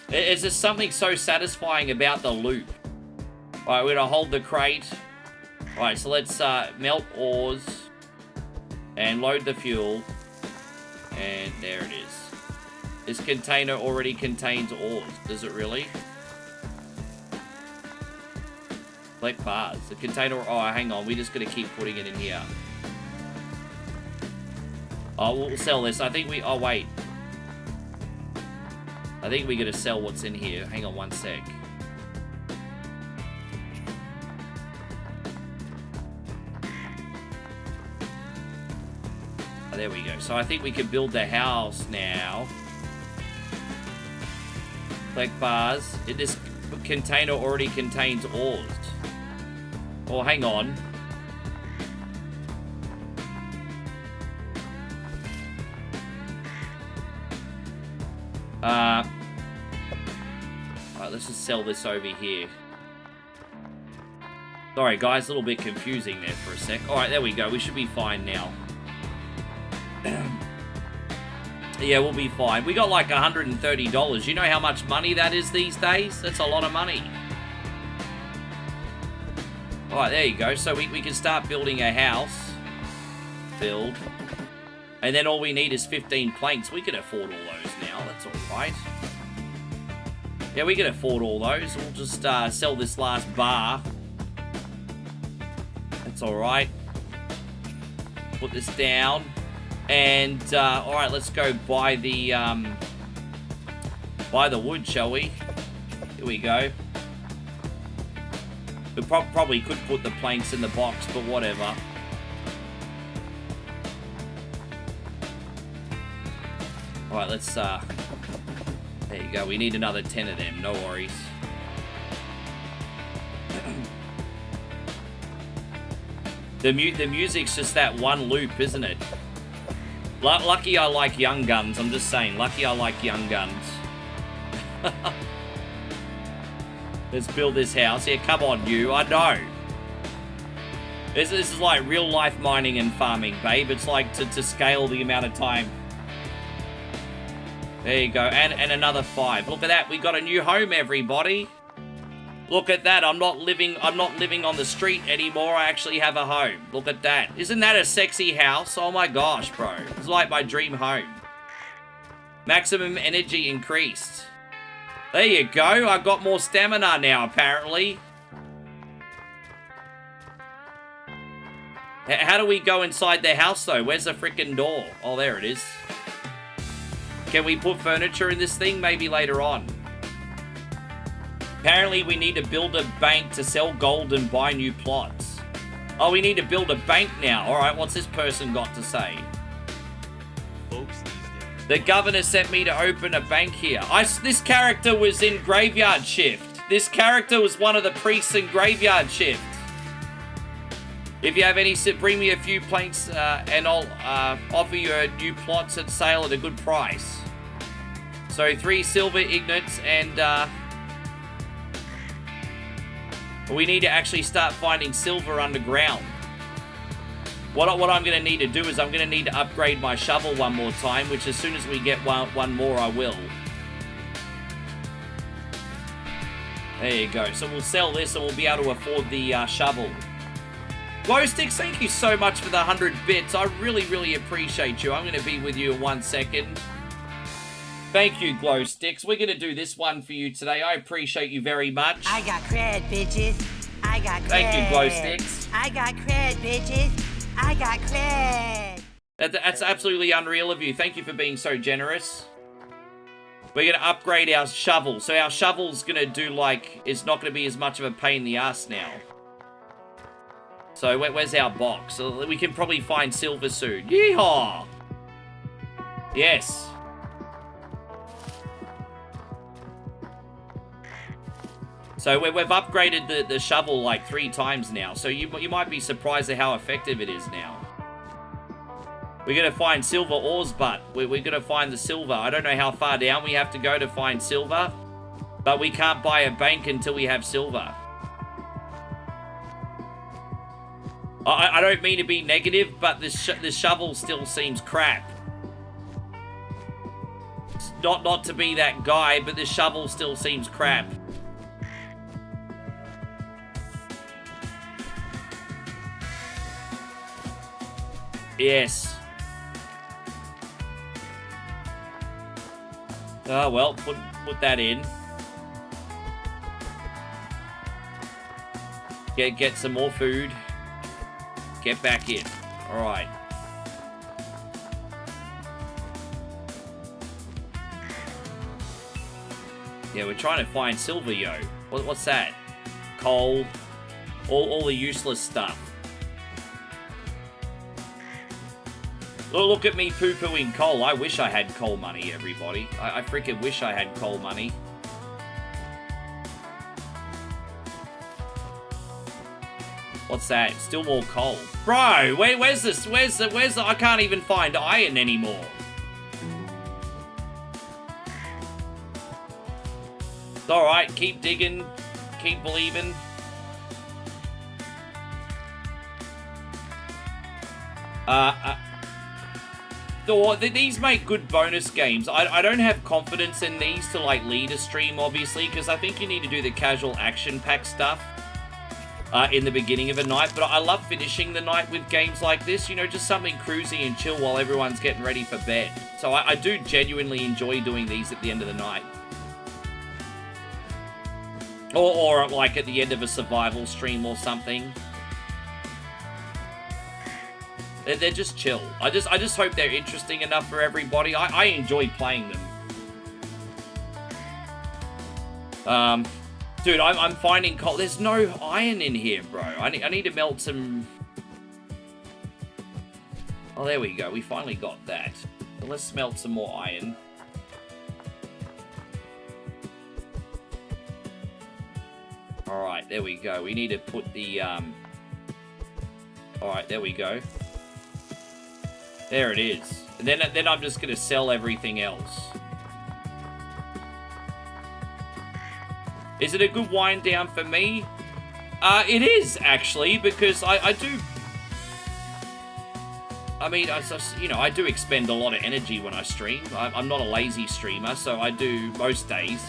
Is there something so satisfying about the loop? Alright, we're gonna hold the crate. Alright, so let's melt ores. And load the fuel. And there it is. This container already contains ores. Does it really? Collect bars. The container... Oh, hang on. We're just going to keep putting it in here. Oh, we'll sell this. I think we... Oh, wait. I think we're going to sell what's in here. Hang on 1 sec. Oh, there we go. So I think we can build the house now. Collect bars. This container already contains ores. Oh, hang on. Alright, let's just sell this over here. Sorry, guys. A little bit confusing there for a sec. Alright, there we go. We should be fine now. Yeah, we'll be fine. We got like $130. You know how much money that is these days? That's a lot of money. Alright, there you go. So we can start building a house. Build. And then all we need is 15 planks. We can afford all those now. That's alright. Yeah, we can afford all those. We'll just sell this last bar. That's alright. Put this down. And, alright, let's go buy the wood, shall we? Here we go. We probably could put the planks in the box, but whatever. Alright, let's, there you go. We need another 10 of them, no worries. The music's just that one loop, isn't it? Lucky I like Young Guns, I'm just saying. Lucky I like Young Guns. Let's build this house. Yeah, come on, you. I know. This is like real life mining and farming, babe. It's like to scale the amount of time. There you go. And another 5. Look at that. We got a new home, everybody. Look at that. I'm not living on the street anymore. I actually have a home. Look at that. Isn't that a sexy house? Oh my gosh, bro. It's like my dream home. Maximum energy increased. There you go. I got more stamina now, apparently. How do we go inside the house, though? Where's the freaking door? Oh, there it is. Can we put furniture in this thing? Maybe later on. Apparently, we need to build a bank to sell gold and buy new plots. Oh, we need to build a bank now. All right, what's this person got to say? Folks these days The governor sent me to open a bank here. This character was in Graveyard Shift. This character was one of the priests in Graveyard Shift. If you have any, bring me a few planks and I'll offer you new plots at sale at a good price. So 3 silver ignites and we need to actually start finding silver underground. What I'm going to need to do is I'm going to need to upgrade my shovel one more time, which as soon as we get one more, I will. There you go. So we'll sell this and we'll be able to afford the shovel. Glowsticks, thank you so much for the 100 bits. I really, really appreciate you. I'm going to be with you in 1 second. Thank you, Glowsticks. We're going to do this one for you today. I appreciate you very much. I got cred, bitches. I got cred. Thank you, Glowsticks. I got cred, bitches. I got cred. That's absolutely unreal of you. Thank you for being so generous. We're going to upgrade our shovel. So our shovel's going to do like, it's not going to be as much of a pain in the ass now. So where's our box? So we can probably find silver soon. Yeehaw! Yes. So we've upgraded the shovel like 3 times now. So you might be surprised at how effective it is now. We're going to find silver ores, but we're going to find the silver. I don't know how far down we have to go to find silver. But we can't buy a bank until we have silver. I don't mean to be negative, but this shovel still seems crap. Not to be that guy, but this shovel still seems crap. Yes. Oh, well, put that in. Get some more food. Get back in. Alright. Yeah, we're trying to find silver, yo. What's that? Coal. All the useless stuff. Look at me poo-pooing coal. I wish I had coal money, everybody. I freaking wish I had coal money. What's that? Still more coal. Bro, where's this? Where's the... I can't even find iron anymore. It's alright. Keep digging. Keep believing. These make good bonus games. I don't have confidence in these to like lead a stream, obviously, because I think you need to do the casual action pack stuff in the beginning of a night. But I love finishing the night with games like this, you know, just something cruisy and chill while everyone's getting ready for bed. So I do genuinely enjoy doing these at the end of the night. Or like at the end of a survival stream or something. They're just chill. I just hope they're interesting enough for everybody. I enjoy playing them. Dude, I'm finding coal. There's no iron in here, bro. I need to melt some... Oh, there we go. We finally got that. So let's smelt some more iron. Alright, there we go. We need to put the... Alright, there we go. There it is. And then I'm just going to sell everything else. Is it a good wind down for me? It is, actually, because I do... I mean, you know, I do expend a lot of energy when I stream. I'm not a lazy streamer, so I do most days.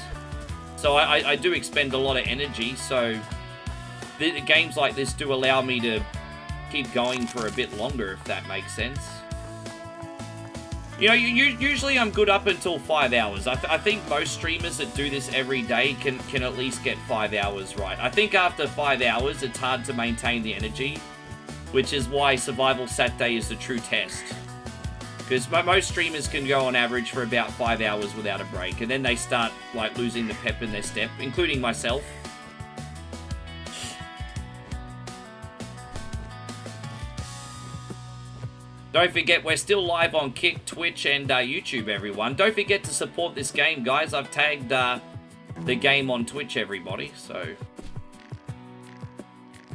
So I do expend a lot of energy, so the games like this do allow me to keep going for a bit longer, if that makes sense. You know, usually I'm good up until 5 hours. I think most streamers that do this every day can at least get 5 hours right. I think after 5 hours, it's hard to maintain the energy, which is why Survival Saturday is the true test. Because most streamers can go on average for about 5 hours without a break, and then they start, like, losing the pep in their step, including myself. Don't forget, we're still live on Kick, Twitch, and YouTube, everyone. Don't forget to support this game, guys. I've tagged the game on Twitch, everybody, so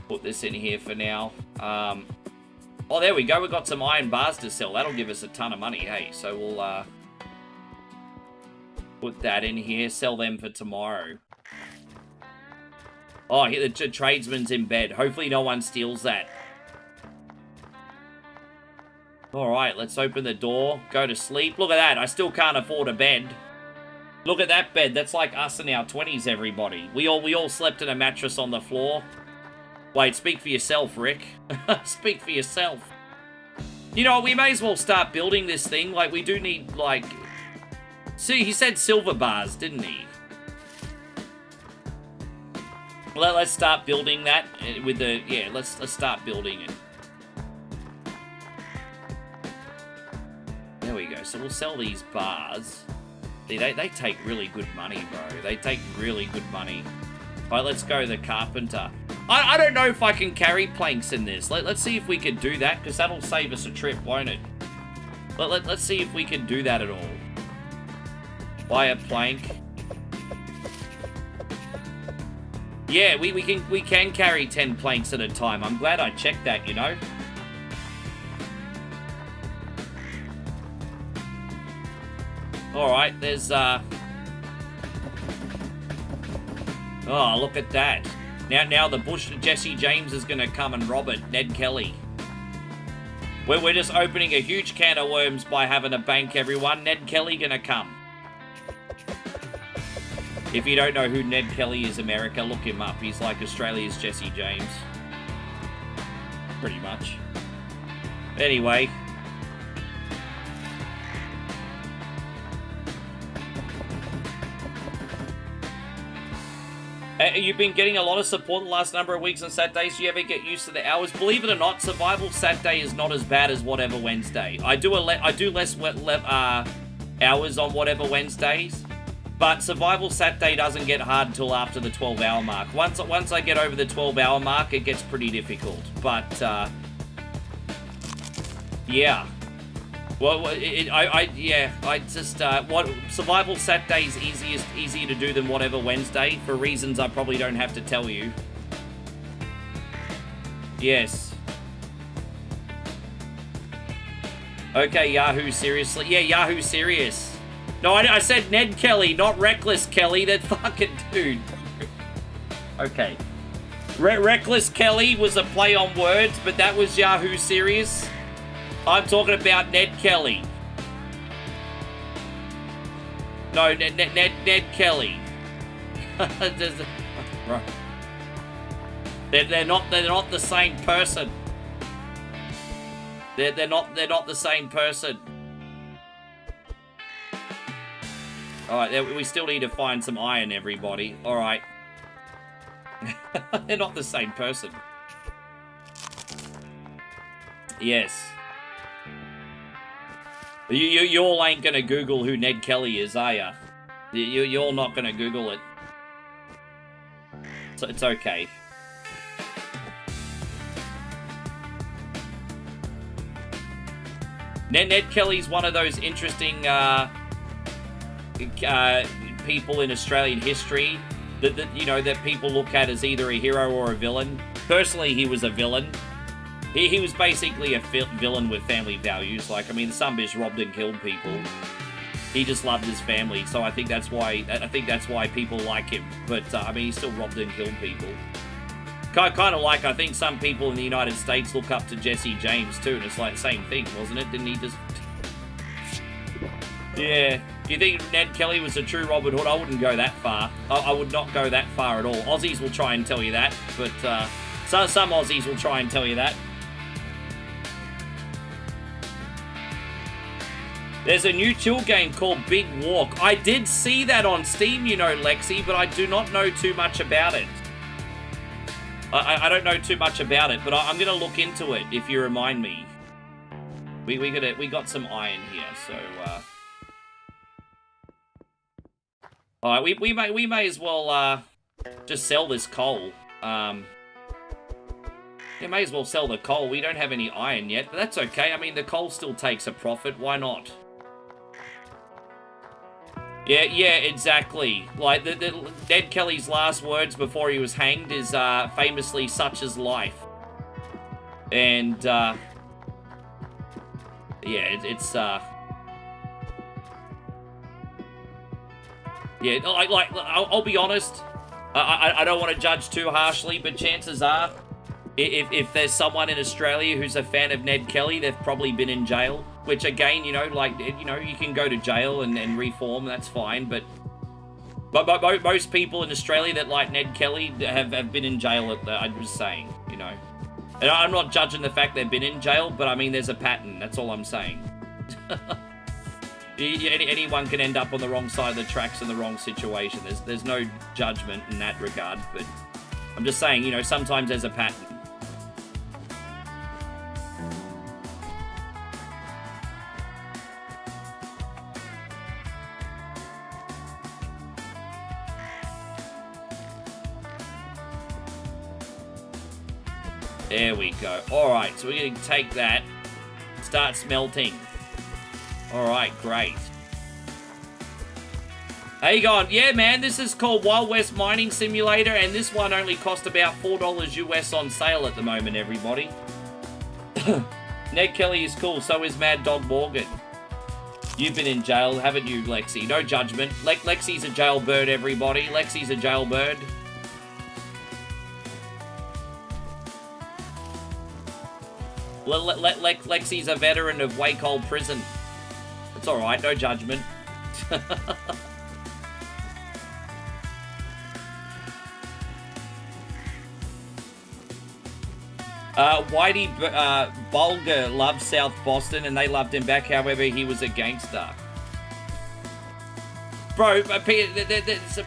put this in here for now. Oh, there we go. We've got some iron bars to sell. That'll give us a ton of money, hey. So we'll put that in here, sell them for tomorrow. Oh, here the tradesman's in bed. Hopefully no one steals that. Alright, let's open the door. Go to sleep. Look at that. I still can't afford a bed. Look at that bed. That's like us in our 20s, everybody. We all slept in a mattress on the floor. Wait, speak for yourself, Rick. Speak for yourself. You know, we may as well start building this thing. Like, we do need, like... See, he said silver bars, didn't he? Let's start building that with the... Yeah, let's start building it. There we go. So we'll sell these bars. See, they take really good money, bro. They take really good money. Alright, let's go the carpenter. I don't know if I can carry planks in this. Let's see if we can do that, because that'll save us a trip, won't it? Let's see if we can do that at all. Buy a plank. Yeah, we can carry 10 planks at a time. I'm glad I checked that, you know. Alright, there's, Oh, look at that. Now the Bush Jesse James is gonna come and rob it. Ned Kelly. We're just opening a huge can of worms by having a bank, everyone. Ned Kelly gonna come. If you don't know who Ned Kelly is, America, look him up. He's like Australia's Jesse James. Pretty much. Anyway. You've been getting a lot of support the last number of weeks on Saturdays. Do you ever get used to the hours? Believe it or not, Survival Saturday is not as bad as Whatever Wednesday. I do less hours on Whatever Wednesdays, but Survival Saturday doesn't get hard until after the 12-hour mark. Once I get over the 12-hour mark, it gets pretty difficult. But yeah. Well, Survival Saturday is easier to do than Whatever Wednesday for reasons I probably don't have to tell you. Yes. Okay, Yahoo, seriously? Yeah, Yahoo, serious. No, I said Ned Kelly, not Reckless Kelly. That fucking dude. Okay. Reckless Kelly was a play on words, but that was Yahoo, serious. I'm talking about Ned Kelly. No, Ned Kelly. They're not the same person. They're not the same person. All right, we still need to find some iron, everybody. All right. They're not the same person. Yes. You all ain't gonna Google who Ned Kelly is, are ya? You're all not gonna Google it. So it's okay. Ned Kelly's one of those interesting people in Australian history that people look at as either a hero or a villain. Personally, he was a villain. He was basically a villain with family values. Like, I mean, the sumbitch robbed and killed people. He just loved his family, so I think that's why people like him. But I mean, he still robbed and killed people. Kind of like, I think some people in the United States look up to Jesse James too, and it's like the same thing, wasn't it? Didn't he just? Yeah. Do you think Ned Kelly was a true Robin Hood? I wouldn't go that far. I would not go that far at all. Aussies will try and tell you that, but some Aussies will try and tell you that. There's a new chill game called Big Walk. I did see that on Steam, you know, Lexi, but I do not know too much about it. I don't know too much about it, but I'm gonna look into it if you remind me. We got some iron here, so all right, we may as well just sell this coal. You may as well sell the coal. We don't have any iron yet, but that's okay. I mean, the coal still takes a profit. Why not? Yeah, exactly. Like, Ned Kelly's last words before he was hanged is famously, "Such is life." And, yeah, it's yeah, I'll be honest. I don't want to judge too harshly, but chances are, if there's someone in Australia who's a fan of Ned Kelly, they've probably been in jail. Which, again, you know, like, you know, you can go to jail and reform, that's fine, but most people in Australia that like Ned Kelly have been in jail, I'm just saying, you know. And I'm not judging the fact they've been in jail, but I mean, there's a pattern, that's all I'm saying. Anyone can end up on the wrong side of the tracks in the wrong situation. There's no judgment in that regard, but I'm just saying, you know, sometimes there's a pattern. There we go. Alright, so we're going to take that. Start smelting. Alright, great. How you going? Yeah, man, this is called Wild West Mining Simulator, and this one only cost about $4 US on sale at the moment, everybody. Ned Kelly is cool, so is Mad Dog Morgan. You've been in jail, haven't you, Lexi? No judgment. Lexi's a jailbird, everybody. Lexi's a jailbird. Lexi's a veteran of Wacol Prison. It's alright, no judgment. Whitey Bulger loved South Boston and they loved him back, however, he was a gangster. Bro,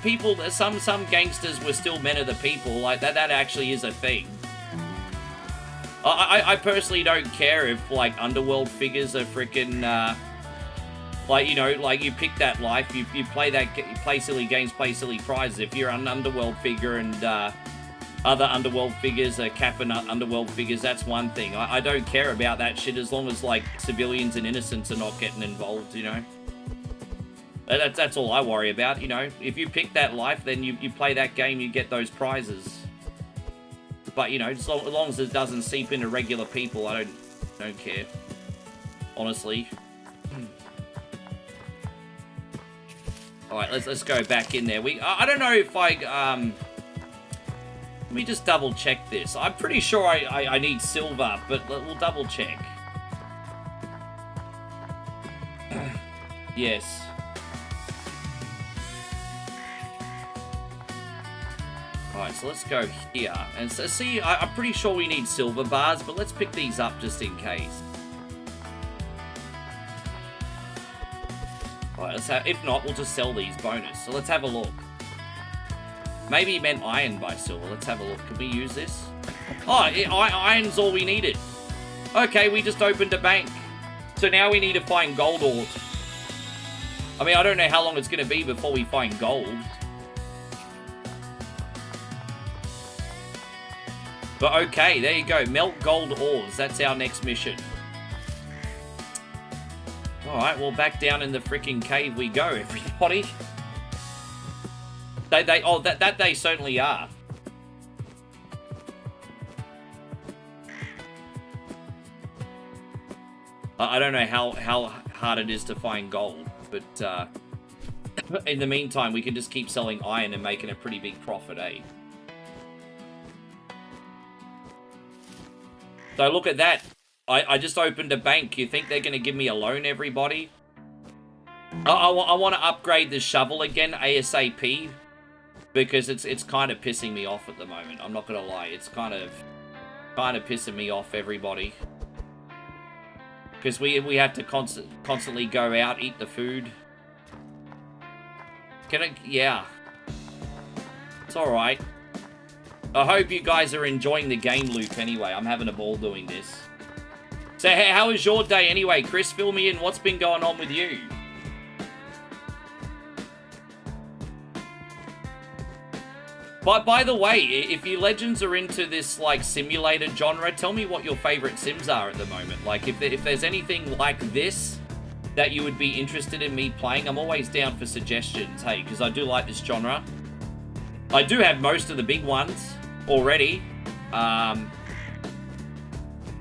people, some gangsters were still men of the people, like that actually is a thing. I personally don't care if, like, underworld figures are freaking, like, you know, like, you pick that life, you play that, you play silly games, play silly prizes. If you're an underworld figure and, other underworld figures are capping underworld figures, that's one thing. I don't care about that shit as long as, like, civilians and innocents are not getting involved, you know? That's all I worry about, you know? If you pick that life, then you play that game, you get those prizes. But, you know, as long as it doesn't seep into regular people, I don't care. Honestly. Alright, let's go back in there. I don't know if let me just double check this. I'm pretty sure I need silver, but we'll double check. Yes. Alright, so let's go here. And so, see, I'm pretty sure we need silver bars, but let's pick these up just in case. Alright, if not, we'll just sell these bonus. So let's have a look. Maybe he meant iron by silver. Let's have a look. Can we use this? Oh, iron's all we needed. Okay, we just opened a bank. So now we need to find gold ore. I mean, I don't know how long it's going to be before we find gold. But okay, there you go. Melt gold ores. That's our next mission. Alright, well, back down in the freaking cave we go, everybody. Oh, that they certainly are. I don't know how hard it is to find gold, but in the meantime, we can just keep selling iron and making a pretty big profit, eh? So look at that. I just opened a bank. You think they're going to give me a loan, everybody? I want to upgrade this shovel again, ASAP. Because it's kind of pissing me off at the moment. I'm not going to lie. It's kind of pissing me off, everybody. Because we have to constantly go out, eat the food. Yeah. It's alright. I hope you guys are enjoying the game loop anyway. I'm having a ball doing this. So how was your day anyway? Chris, fill me in. What's been going on with you? But by the way, if you legends are into this like simulator genre, tell me what your favorite sims are at the moment. Like if there's anything like this that you would be interested in me playing, I'm always down for suggestions, hey, because I do like this genre. I do have most of the big ones already.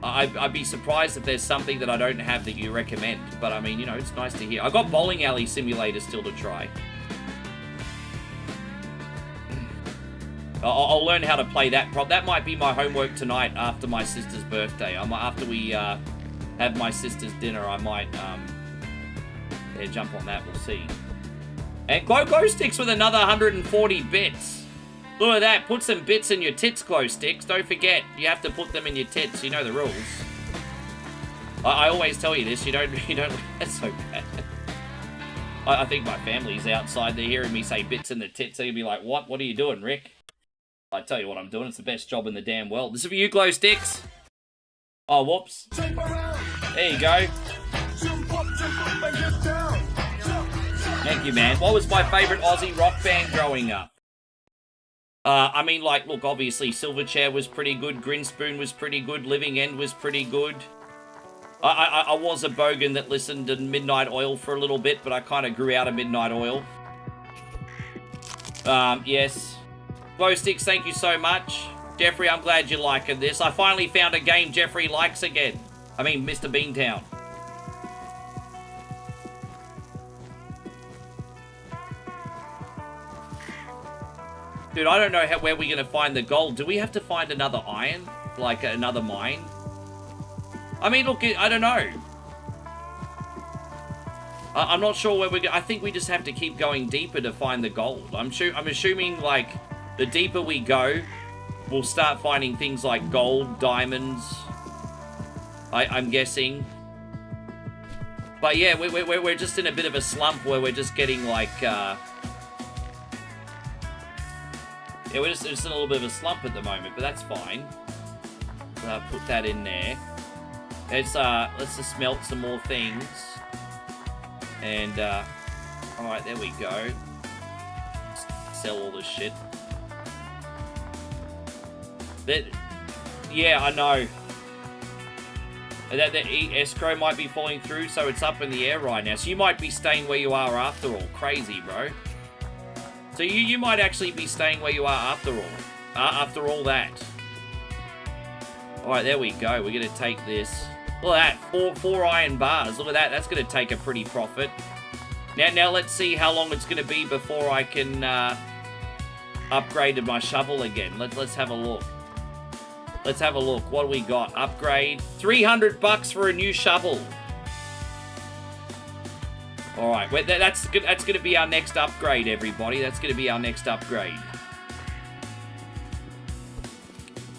I'd be surprised if there's something that I don't have that you recommend. But I mean, you know, it's nice to hear. I got Bowling Alley Simulator still to try. I'll learn how to play that. That might be my homework tonight after my sister's birthday. After we have my sister's dinner, I might yeah, jump on that. We'll see. And Glow Sticks with another 140 bits. Look at that. Put some bits in your tits, Glow Sticks. Don't forget, you have to put them in your tits. You know the rules. I always tell you this. You don't. That's so bad. I think my family's outside. They're hearing me say bits in the tits. They're gonna be like, "What? What are you doing, Rick?" I tell you what I'm doing. It's the best job in the damn world. This is for you, Glow Sticks. Oh, whoops. There you go. Thank you, man. What was my favorite Aussie rock band growing up? I mean, like, look, obviously, Silverchair was pretty good. Grinspoon was pretty good. Living End was pretty good. I was a bogan that listened to Midnight Oil for a little bit, but I kind of grew out of Midnight Oil. Yes. Glow Sticks, thank you so much. Jeffrey, I'm glad you're liking this. I finally found a game Jeffrey likes again. I mean, Mr. Beantown. Dude, I don't know where we're going to find the gold. Do we have to find another iron? Like another mine? I mean, look, I don't know. I'm not sure where we're going. I think we just have to keep going deeper to find the gold. I'm assuming, like, the deeper we go, we'll start finding things like gold, diamonds. I'm guessing. But yeah, we're just in a bit of a slump where we're just getting, like, yeah, we're just in a little bit of a slump at the moment, but that's fine. Put that in there. Let's just smelt some more things. And, alright, there we go. Sell all this shit. Yeah, I know. That the escrow might be falling through, so it's up in the air right now. So you might be staying where you are after all. Crazy, bro. So you might actually be staying where you are after all. After all that. Alright, there we go. We're going to take this. Look at that. Four iron bars. Look at that. That's going to take a pretty profit. Now let's see how long it's going to be before I can upgrade my shovel again. Let's have a look. Let's have a look. What do we got? Upgrade. $300 for a new shovel. Alright, that's going to be our next upgrade, everybody. That's going to be our next upgrade.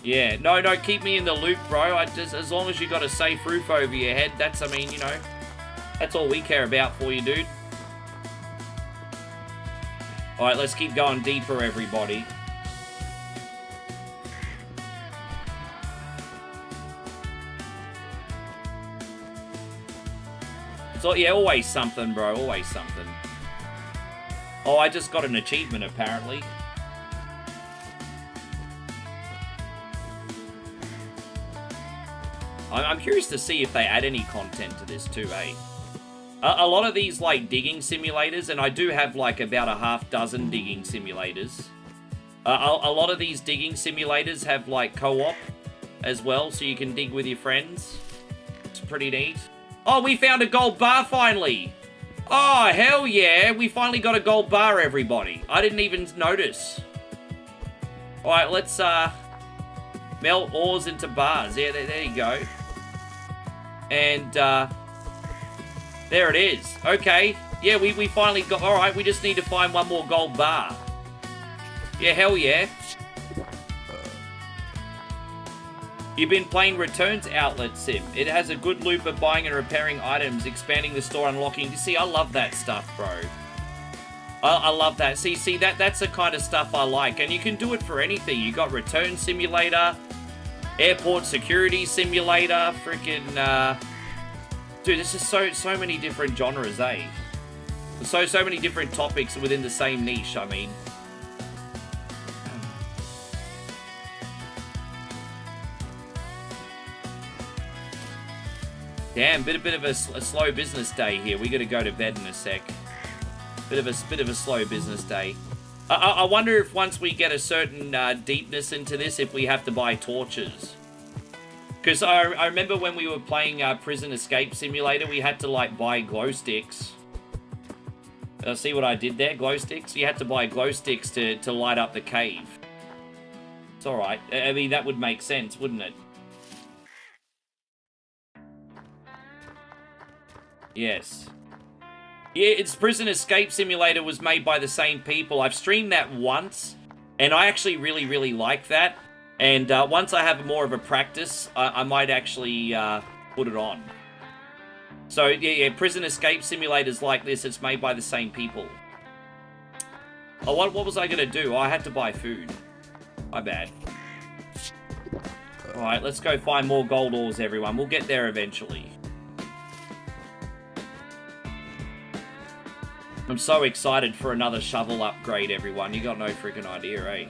Yeah, no, keep me in the loop, bro. As long as you got a safe roof over your head, I mean, you know, that's all we care about for you, dude. Alright, let's keep going deeper, everybody. So, yeah, always something, bro. Always something. Oh, I just got an achievement, apparently. I'm curious to see if they add any content to this, too, eh? A lot of these, like, digging simulators, and I do have, like, about a half dozen digging simulators. A lot of these digging simulators have, like, co-op as well, so you can dig with your friends. It's pretty neat. Oh, we found a gold bar finally. Oh, hell yeah. We finally got a gold bar, everybody. I didn't even notice. All right, let's melt ores into bars. Yeah, there you go. And there it is. Okay. Yeah, we finally got... All right, we just need to find one more gold bar. Yeah, hell yeah. You've been playing Returns Outlet Sim. It has a good loop of buying and repairing items, expanding the store, unlocking... You see, I love that stuff, bro. I love that. See, that's the kind of stuff I like. And you can do it for anything. You got Return Simulator, Airport Security Simulator, freaking... Dude, this is so many different genres, eh? So many different topics within the same niche, I mean. Damn, bit of a slow business day here. We got to go to bed in a sec. Bit of a slow business day. I wonder if once we get a certain deepness into this, if we have to buy torches. Because I remember when we were playing Prison Escape Simulator, we had to, like, buy glow sticks. See what I did there? Glow sticks? You had to buy glow sticks to light up the cave. It's alright. I mean, that would make sense, wouldn't it? Yes. Yeah, it's Prison Escape Simulator was made by the same people. I've streamed that once, and I actually really, really like that. And once I have more of a practice, I might actually put it on. So, yeah, Prison Escape Simulators like this, it's made by the same people. Oh, what was I going to do? Oh, I had to buy food. My bad. Alright, let's go find more gold ores, everyone. We'll get there eventually. I'm so excited for another shovel upgrade, everyone. You got no freaking idea, eh?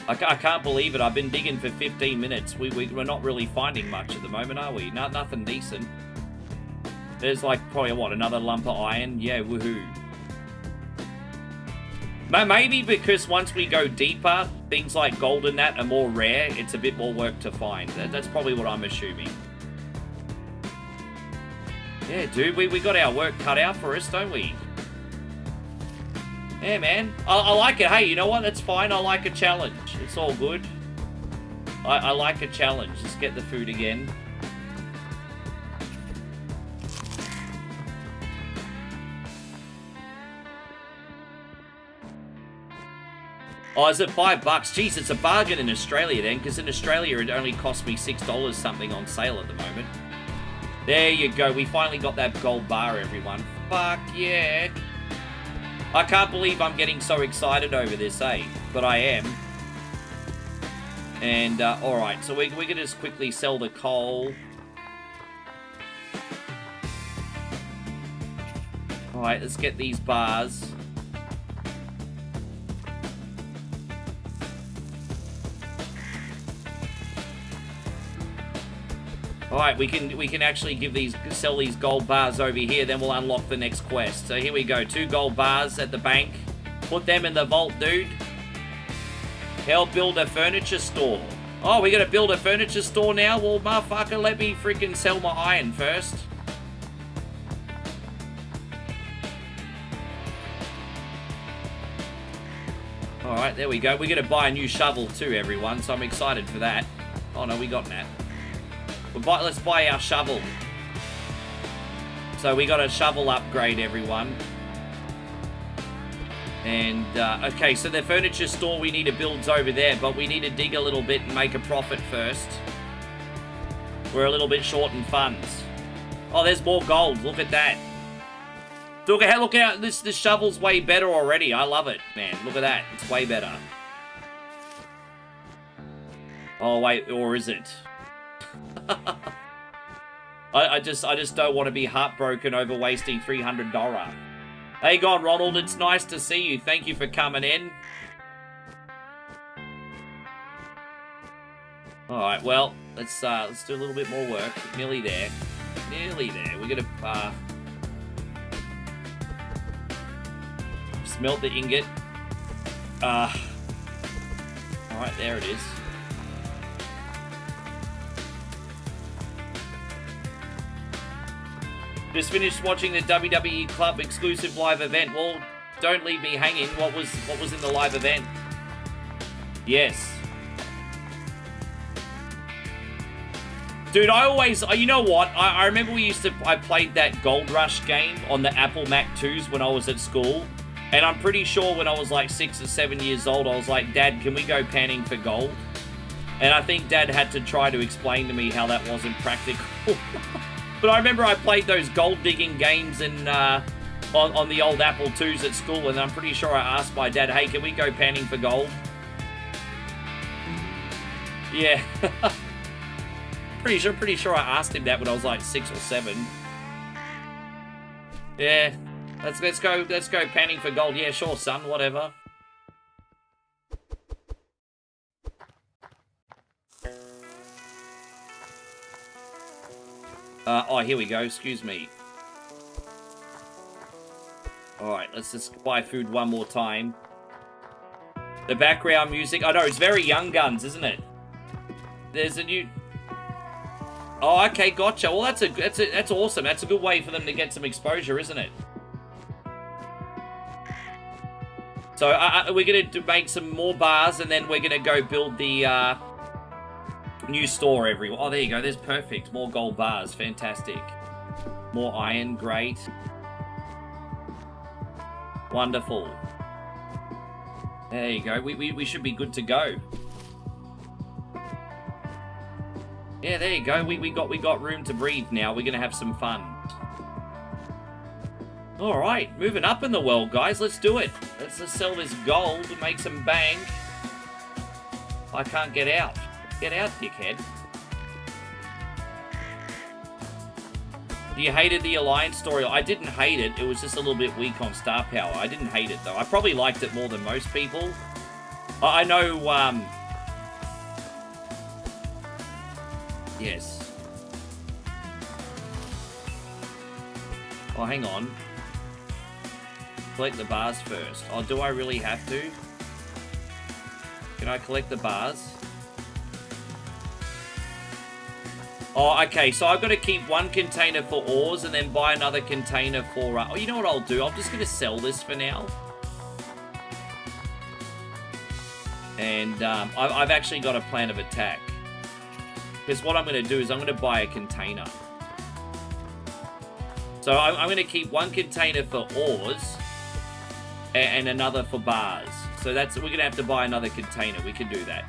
I can't believe it. I've been digging for 15 minutes. We're not really finding much at the moment, are we? Nothing decent. There's like probably, what, another lump of iron? Yeah, woohoo. Maybe because once we go deeper, things like gold and that are more rare. It's a bit more work to find. That's probably what I'm assuming. Yeah, dude, we got our work cut out for us, don't we? Yeah, man. I like it. Hey, you know what? That's fine. I like a challenge. It's all good. I like a challenge. Let's get the food again. Oh, is it $5? Jeez, it's a bargain in Australia then, because in Australia it only cost me $6 something on sale at the moment. There you go. We finally got that gold bar, everyone. Fuck yeah. I can't believe I'm getting so excited over this, eh? But I am. And, alright. So we can just quickly sell the coal. Alright, let's get these bars. Alright, we can actually sell these gold bars over here, then we'll unlock the next quest. So here we go, 2 gold bars at the bank. Put them in the vault, dude. Help build a furniture store. Oh, we gotta build a furniture store now? Well, motherfucker, let me freaking sell my iron first. Alright, there we go. We're gonna buy a new shovel too, everyone, so I'm excited for that. Oh no, we got that. Let's buy our shovel. So we got a shovel upgrade, everyone. And, okay, so the furniture store we need to build's over there, but we need to dig a little bit and make a profit first. We're a little bit short in funds. Oh, there's more gold. Look at that. Look at this shovel's way better already. I love it, man. Look at that. It's way better. Oh, wait, or is it? I just don't want to be heartbroken over wasting $300. Hey, God, Ronald, it's nice to see you. Thank you for coming in. All right, well, let's do a little bit more work. Nearly there. Nearly there. We're gonna smelt the ingot. All right, there it is. Just finished watching the WWE Club exclusive live event. Well, don't leave me hanging. What was in the live event? Yes. Dude, I always... You know what? I remember I played that Gold Rush game on the Apple Mac 2s when I was at school. And I'm pretty sure when I was like 6 or 7 years old, I was like, Dad, can we go panning for gold? And I think Dad had to try to explain to me how that wasn't practical. But I remember I played those gold digging games on the old Apple IIs at school, and I'm pretty sure I asked my dad, hey, can we go panning for gold? Yeah. pretty sure I asked him that when I was like 6 or 7. Yeah. Let's go panning for gold. Yeah, sure, son, whatever. Oh, here we go. Excuse me. Alright, let's just buy food one more time. The background music. I know, it's very Young Guns, isn't it? There's a new... Oh, okay, gotcha. Well, that's awesome. That's a good way for them to get some exposure, isn't it? So, we're going to make some more bars, and then we're going to go build the new store everywhere. Oh, there you go. There's perfect. More gold bars. Fantastic. More iron. Great. Wonderful. There you go. We should be good to go. Yeah, there you go. We got room to breathe now. We're gonna have some fun. All right, moving up in the world, guys. Let's do it. Let's just sell this gold and make some bang. I can't get out. Get out, dickhead. You hated the Alliance story. I didn't hate it. It was just a little bit weak on star power. I didn't hate it, though. I probably liked it more than most people. I know, yes. Oh, hang on. Collect the bars first. Oh, do I really have to? Can I collect the bars? Oh, okay, so I've got to keep one container for ores and then buy another container for... oh, you know what I'll do? I'm just going to sell this for now. And I've actually got a plan of attack. Because what I'm going to do is I'm going to buy a container. So I'm going to keep one container for ores and another for bars. So we're going to have to buy another container. We can do that.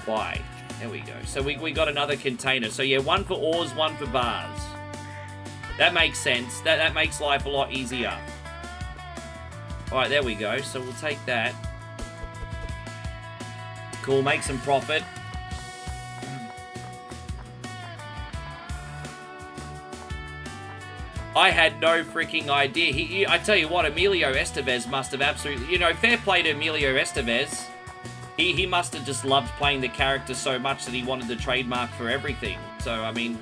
Buy. There we go. So we got another container. So yeah, one for ores, one for bars. That makes sense. That makes life a lot easier. Alright, there we go. So we'll take that. Cool, make some profit. I had no freaking idea. I tell you what, Emilio Estevez must have absolutely... You know, fair play to Emilio Estevez. He must have just loved playing the character so much that he wanted the trademark for everything. So, I mean,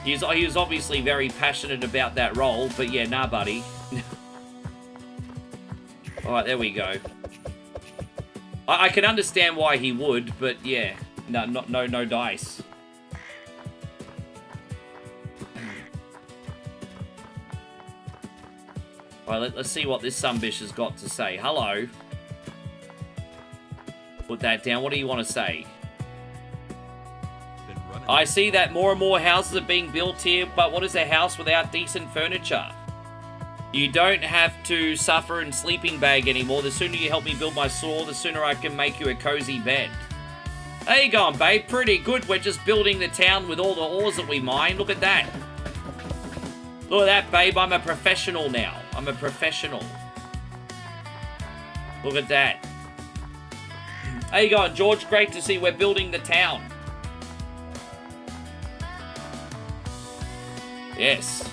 he was obviously very passionate about that role, but yeah, nah, buddy. Alright, there we go. I can understand why he would, but yeah, no dice. Alright, let's see what this sunbish has got to say. Hello. Put that down. What do you want to say? I see that more and more houses are being built here, but what is a house without decent furniture? You don't have to suffer in sleeping bag anymore. The sooner you help me build my store, the sooner I can make you a cozy bed. How you going, babe? Pretty good. We're just building the town with all the ores that we mine. Look at that. Look at that, babe. I'm a professional now. I'm a professional. Look at that. How you going, George? Great to see we're building the town. Yes.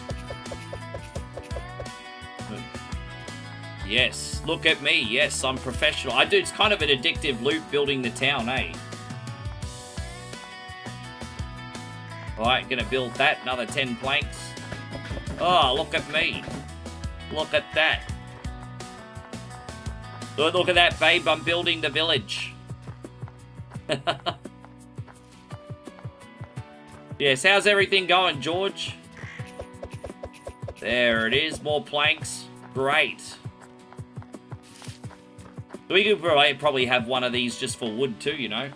Yes, look at me. Yes, I'm professional. I do. It's kind of an addictive loop building the town, eh? Alright, gonna build that. Another 10 planks. Oh, look at me. Look at that. Look at that, babe. I'm building the village. Yes, how's everything going, George? There it is. More planks. Great. We could probably have one of these just for wood too, you know.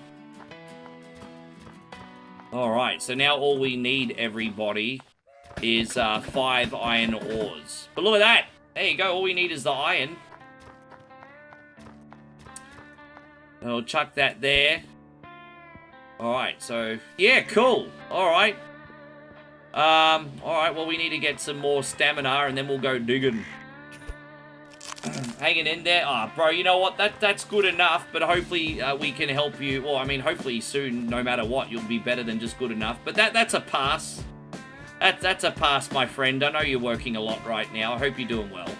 Alright, so now all we need, everybody, is 5 iron ores. But look at that! There you go, all we need is the iron. And I'll chuck that there. Alright, so, yeah, cool. Alright. Alright, well, we need to get some more stamina, and then we'll go digging. Hanging in there. Ah, bro, you know what? That's good enough, but hopefully we can help you. Well, I mean, hopefully soon, no matter what, you'll be better than just good enough. But that's a pass. That's a pass, my friend. I know you're working a lot right now. I hope you're doing well.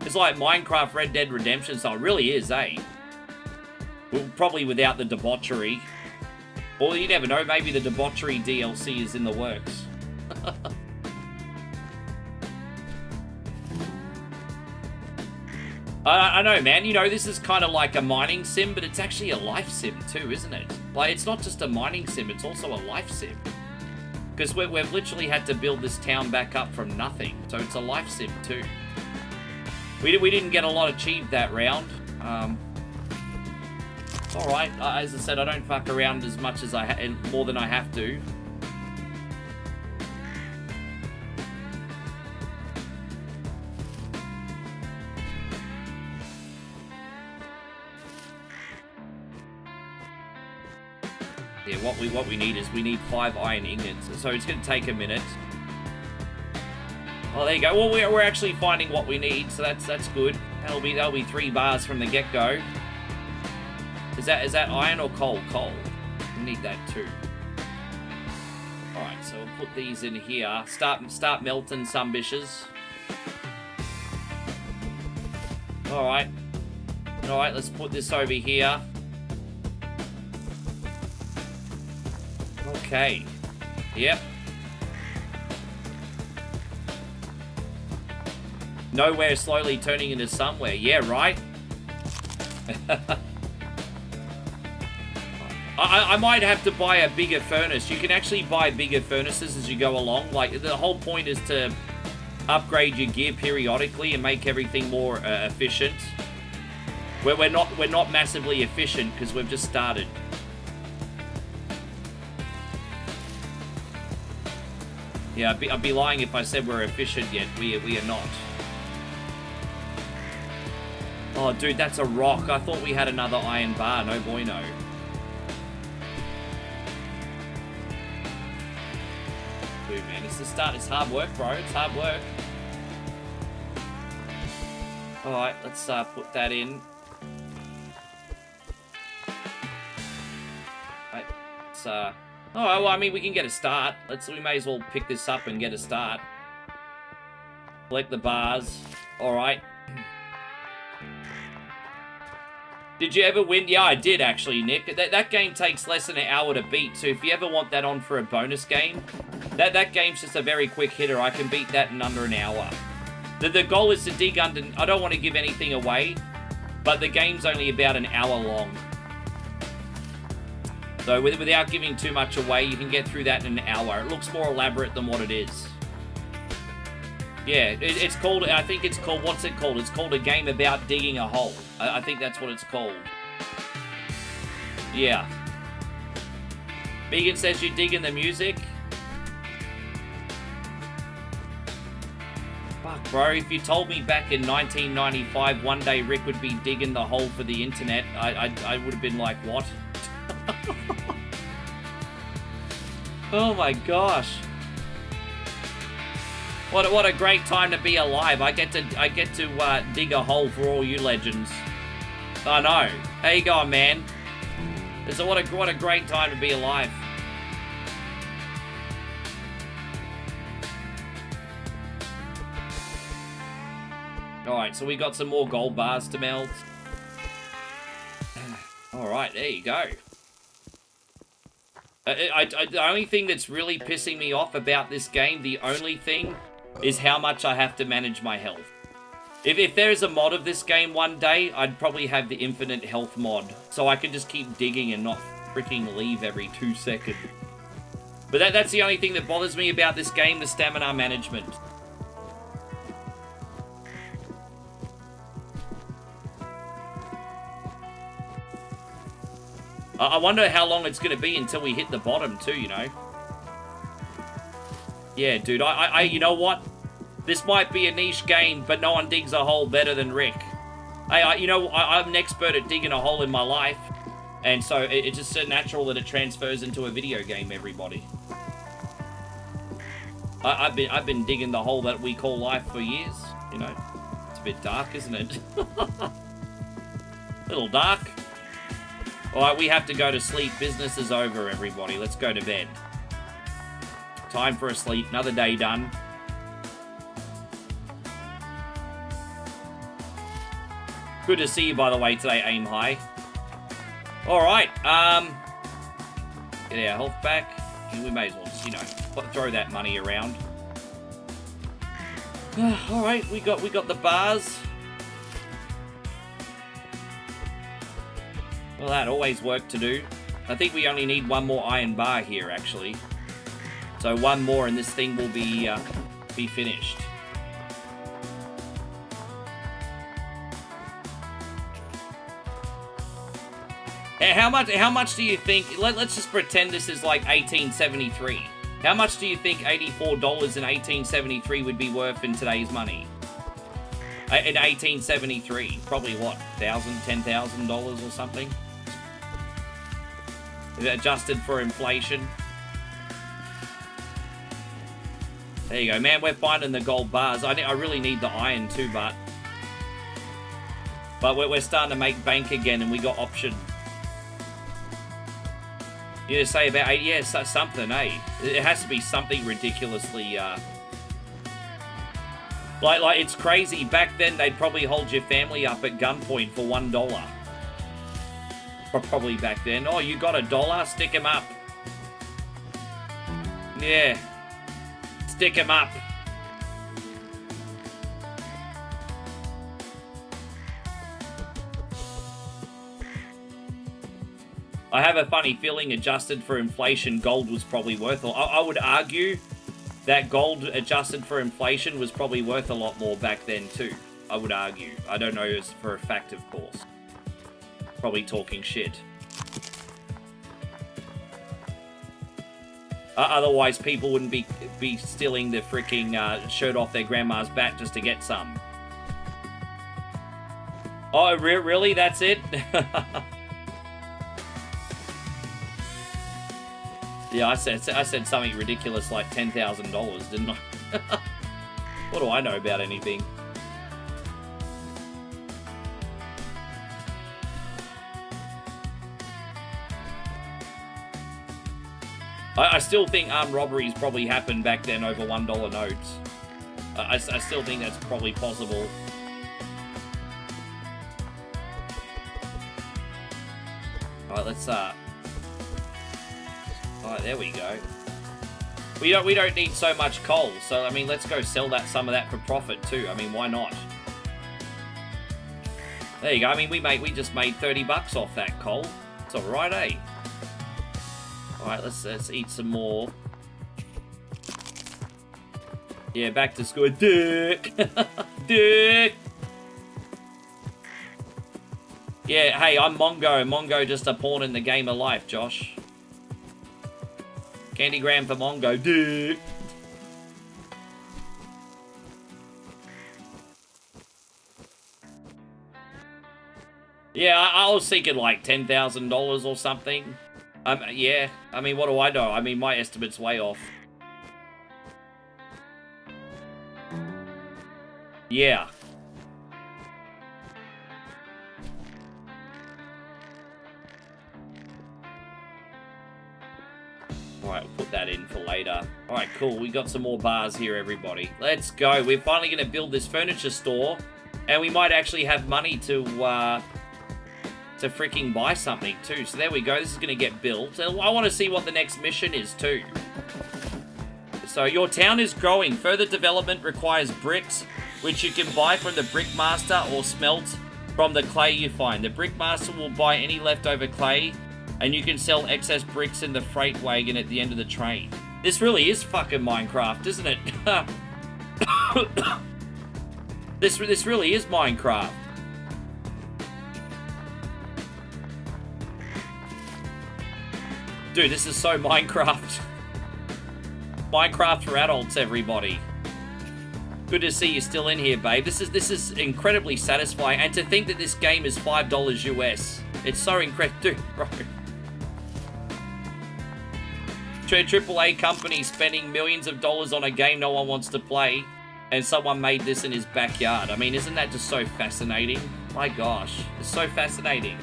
It's like Minecraft Red Dead Redemption, so it really is, eh? Probably without the debauchery. Or you never know, maybe the debauchery DLC is in the works. I know, man. You know, this is kind of like a mining sim, but it's actually a life sim too, isn't it? Like, it's not just a mining sim, it's also a life sim. Because we've literally had to build this town back up from nothing, so it's a life sim too. We didn't get a lot achieved that round. It's alright. As I said, I don't fuck around as much as more than I have to. Yeah, what we need is we need 5 iron ingots, so it's going to take a minute. Oh, there you go. Well, we're actually finding what we need, so that's good. That'll be 3 bars from the get-go. Is that iron or coal? Coal. We need that too. All right, so we'll put these in here. Start melting some bishes. All right. All right, let's put this over here. Okay. Yep. Nowhere slowly turning into somewhere. Yeah, right? I might have to buy a bigger furnace. You can actually buy bigger furnaces as you go along. Like, the whole point is to upgrade your gear periodically and make everything more efficient. We're not massively efficient because we've just started. Yeah, I'd be lying if I said we're efficient yet. We are not. Oh, dude, that's a rock. I thought we had another iron bar. No bueno. Dude, man, it's hard work, bro. It's hard work. All right, let's put that in. Right, let's oh, well, I mean, we can get a start. We may as well pick this up and get a start. Collect the bars. All right. Did you ever win? Yeah, I did actually, Nick. That game takes less than an hour to beat, so if you ever want that on for a bonus game, that game's just a very quick hitter. I can beat that in under an hour. The goal is to dig under... I don't want to give anything away, but the game's only about an hour long. So without giving too much away, you can get through that in an hour. It looks more elaborate than what it is. Yeah, it's called... I think it's called... What's it called? It's called a game about digging a hole. I think that's what it's called. Yeah. Megan says you're digging the music. Fuck, bro. If you told me back in 1995 one day Rick would be digging the hole for the internet, I would have been like, what? Oh my gosh. What a great time to be alive. I get to dig a hole for all you legends. I know. How you going, man? What a great time to be alive. Alright, so we got some more gold bars to melt. Alright, there you go. The only thing that's really pissing me off about this game, the only thing, is how much I have to manage my health. If there's a mod of this game one day, I'd probably have the infinite health mod, so I can just keep digging and not freaking leave every 2 seconds. But that's the only thing that bothers me about this game, the stamina management. I wonder how long it's going to be until we hit the bottom too, you know? Yeah, dude, you know what? This might be a niche game, but no one digs a hole better than Rick. Hey, you know, I'm an expert at digging a hole in my life, and so it's just so natural that it transfers into a video game, everybody. I've been digging the hole that we call life for years, you know? It's a bit dark, isn't it? Little dark. Alright, we have to go to sleep. Business is over, everybody. Let's go to bed. Time for a sleep. Another day done. Good to see you, by the way, today, Aim High. Alright, get our health back. We may as well just, you know, throw that money around. Alright, we got the bars. Well, that always work to do. I think we only need one more iron bar here, actually. So one more and this thing will be finished. How much do you think, let's just pretend this is like 1873. How much do you think $84 in 1873 would be worth in today's money? In 1873, probably what, $10,000 or something? Is it adjusted for inflation? There you go, man, we're finding the gold bars. I really need the iron too, but we're starting to make bank again and we got option. You say about 8, yeah, something, eh? It has to be something ridiculously, like it's crazy. Back then, they'd probably hold your family up at gunpoint for $1. Or probably back then. Oh, you got $1? Stick him up. Yeah. Stick him up. I have a funny feeling adjusted for inflation, gold was probably worth a lot. I would argue that gold adjusted for inflation was probably worth a lot more back then too. I would argue. I don't know as for a fact, of course. Probably talking shit. Otherwise, people wouldn't be stealing the freaking shirt off their grandma's back just to get some. Oh, really? That's it? Yeah, I said something ridiculous like $10,000, didn't I? What do I know about anything? I still think armed robberies probably happened back then over $1 notes. I still think that's probably possible. Alright, let's Alright, there we go. We don't need so much coal, so I mean let's go sell some of that for profit too. I mean, why not? There you go. I mean we just made 30 bucks off that coal. It's alright, eh? Alright, let's eat some more. Yeah, back to school. Dick! Dick! Yeah, hey, I'm Mongo. Mongo just a pawn in the game of life, Josh. Candygram for Mongo. Dick! Yeah, I was thinking like $10,000 or something. Yeah, I mean, what do I know? I mean, my estimate's way off. Yeah. Alright, we'll put that in for later. Alright, cool. We got some more bars here, everybody. Let's go. We're finally going to build this furniture store. And we might actually have money to freaking buy something too. So there we go. This is going to get built. And I want to see what the next mission is too. So your town is growing. Further development requires bricks, which you can buy from the brickmaster or smelt from the clay you find. The brickmaster will buy any leftover clay, and you can sell excess bricks in the freight wagon at the end of the train. This really is fucking Minecraft, isn't it? This really is Minecraft. Dude, this is so Minecraft. Minecraft for adults, everybody. Good to see you still in here, babe. This is incredibly satisfying, and to think that this game is $5 US. It's so incredible, dude, bro. AAA company spending millions of dollars on a game no one wants to play, and someone made this in his backyard. I mean, isn't that just so fascinating? My gosh, it's so fascinating.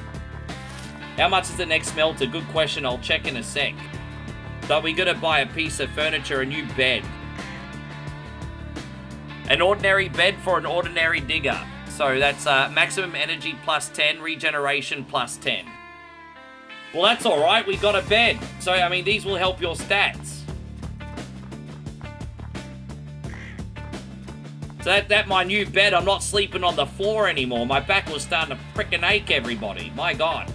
How much is the next smelter? Good question, I'll check in a sec. But we gotta buy a piece of furniture, a new bed. An ordinary bed for an ordinary digger. So that's maximum energy plus 10, regeneration plus 10. Well, that's alright. We got a bed. So, I mean, these will help your stats. So that my new bed, I'm not sleeping on the floor anymore. My back was starting to frickin' ache, everybody. My God.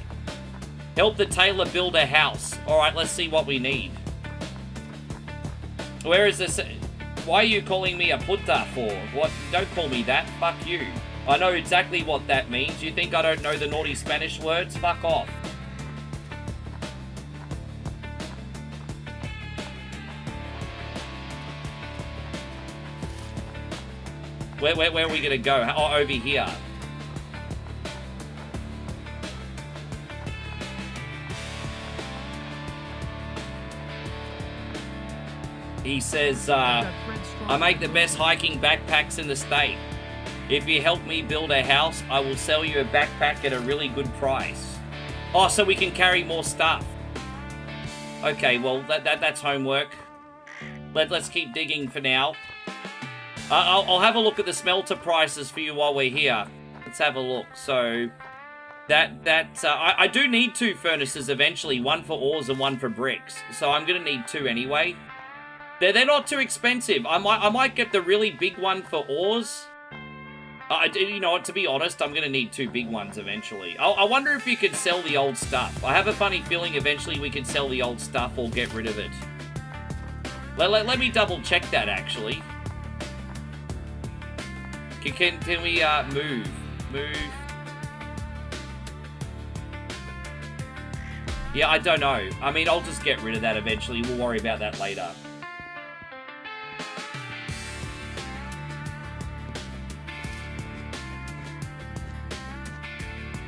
Help the tailor build a house. Alright, let's see what we need. Where is this? Why are you calling me a puta for? What? Don't call me that. Fuck you. I know exactly what that means. You think I don't know the naughty Spanish words? Fuck off. Where are we gonna go? Oh, over here. He says, I make the best hiking backpacks in the state. If you help me build a house, I will sell you a backpack at a really good price. Oh, so we can carry more stuff. Okay, well, that's homework. Let's keep digging for now. I'll have a look at the smelter prices for you while we're here. Let's have a look. So, I do need 2 furnaces eventually. One for ores and one for bricks. So I'm going to need 2 anyway. They're not too expensive. I might get the really big one for ores. You know what, to be honest, I'm going to need 2 big ones eventually. I wonder if you could sell the old stuff. I have a funny feeling eventually we can sell the old stuff or get rid of it. Let me double check that, actually. Can we move? Move. Yeah, I don't know. I mean, I'll just get rid of that eventually. We'll worry about that later.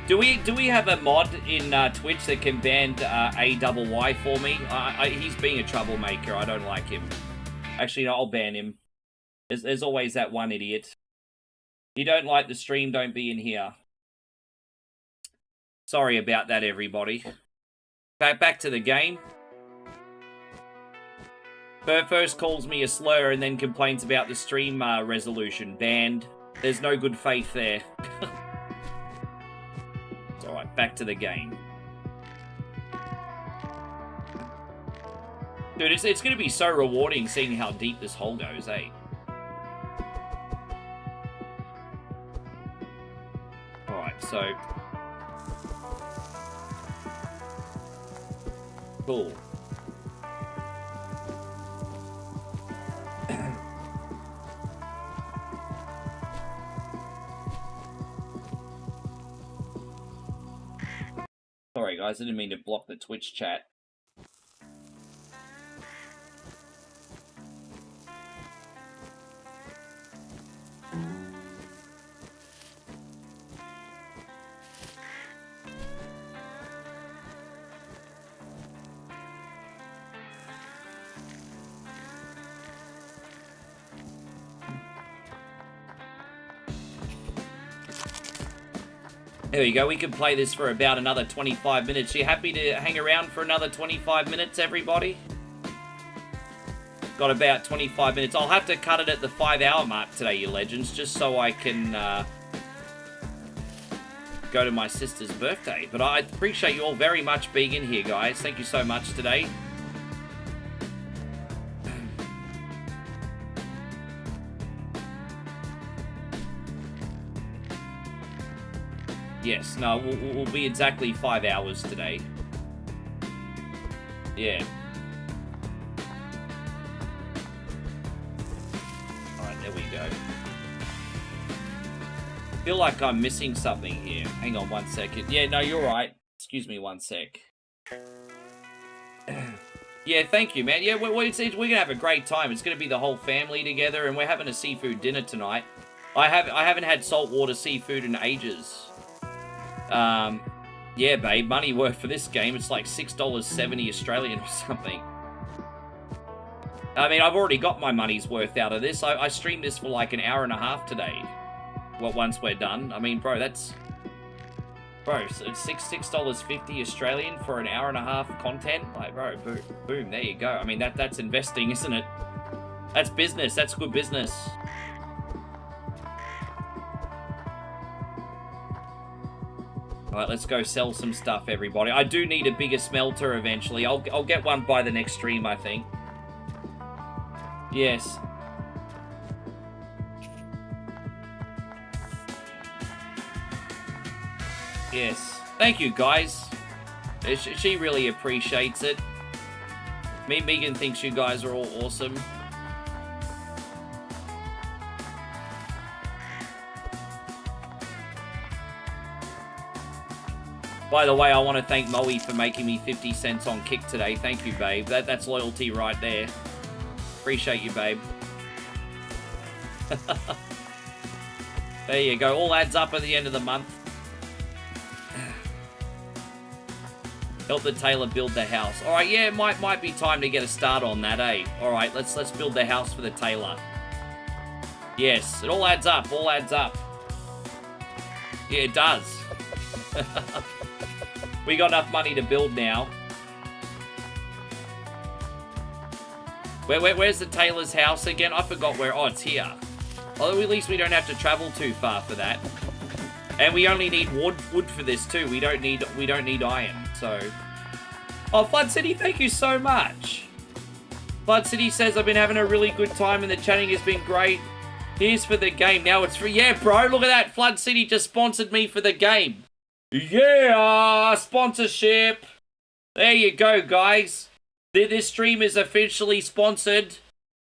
Do we have a mod in Twitch that can ban AYY for me? He's being a troublemaker. I don't like him. Actually, no, I'll ban him. There's always that one idiot. You don't like the stream, don't be in here. Sorry about that, everybody. Back to the game. First calls me a slur and then complains about the stream resolution. Banned. There's no good faith there. It's alright, back to the game. Dude, it's going to be so rewarding seeing how deep this hole goes, eh? Alright, so... Cool. Sorry guys, I didn't mean to block the Twitch chat. There we go, we can play this for about another 25 minutes. You happy to hang around for another 25 minutes, everybody? Got about 25 minutes. I'll have to cut it at the 5-hour mark today, you legends, just so I can go to my sister's birthday. But I appreciate you all very much being in here, guys. Thank you so much today. Yes, no, we'll be exactly 5 hours today. Yeah. Alright, there we go. Feel like I'm missing something here. Hang on 1 second. Yeah, no, you're right. Excuse me 1 sec. Yeah, thank you, man. Yeah, we're gonna have a great time. It's gonna be the whole family together, and we're having a seafood dinner tonight. I haven't had saltwater seafood in ages. Yeah, babe, money worth for this game. It's like $6.70 Australian or something. I mean, I've already got my money's worth out of this. I streamed this for like an hour and a half today. Well, once we're done. I mean, bro, that's... Bro, so it's $6.50 Australian for an hour and a half content? Like, bro, boom, there you go. I mean, that's investing, isn't it? That's business. That's good business. Alright, let's go sell some stuff, everybody. I do need a bigger smelter eventually. I'll get one by the next stream, I think. Yes. Yes. Thank you, guys. She really appreciates it. Megan thinks you guys are all awesome. By the way, I want to thank Moey for making me 50 cents on Kick today. Thank you, babe. That's loyalty right there. Appreciate you, babe. There you go. All adds up at the end of the month. Help the tailor build the house. All right, yeah, it might be time to get a start on that, eh? All right, let's build the house for the tailor. Yes, it all adds up. All adds up. Yeah, it does. We got enough money to build now. Where's the tailor's house again? I forgot where. Oh, it's here. Well, at least we don't have to travel too far for that. And we only need wood for this too. We don't need iron. So, oh, Flood City, thank you so much. Flood City says I've been having a really good time and the chatting has been great. Here's for the game. Now it's free. Yeah, bro. Look at that. Flood City just sponsored me for the game. Yeah, sponsorship. There you go, guys. This stream is officially sponsored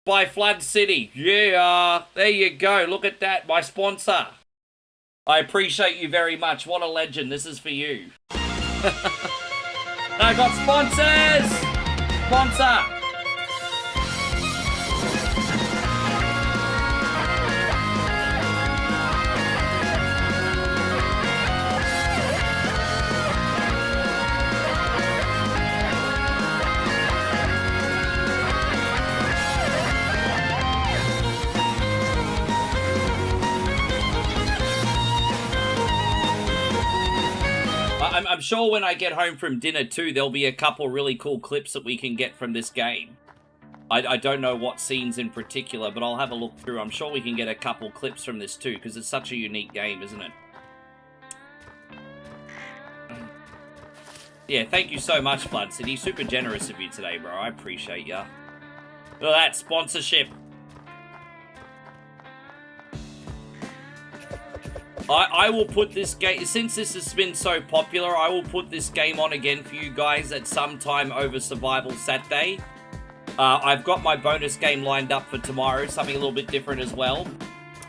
by Flood City. Yeah, there you go. Look at that, my sponsor. I appreciate you very much. What a legend. This is for you. I got sponsors. Sponsor. I'm sure when I get home from dinner too, there'll be a couple really cool clips that we can get from this game. I don't know what scenes in particular, but I'll have a look through. I'm sure we can get a couple clips from this too, because it's such a unique game, isn't it? Yeah, thank you so much, Flood City. Super generous of you today, bro. I appreciate ya. Look at that sponsorship. I will put this game, since this has been so popular, I will put this game on again for you guys at some time over Survival Saturday. I've got my bonus game lined up for tomorrow, something a little bit different as well.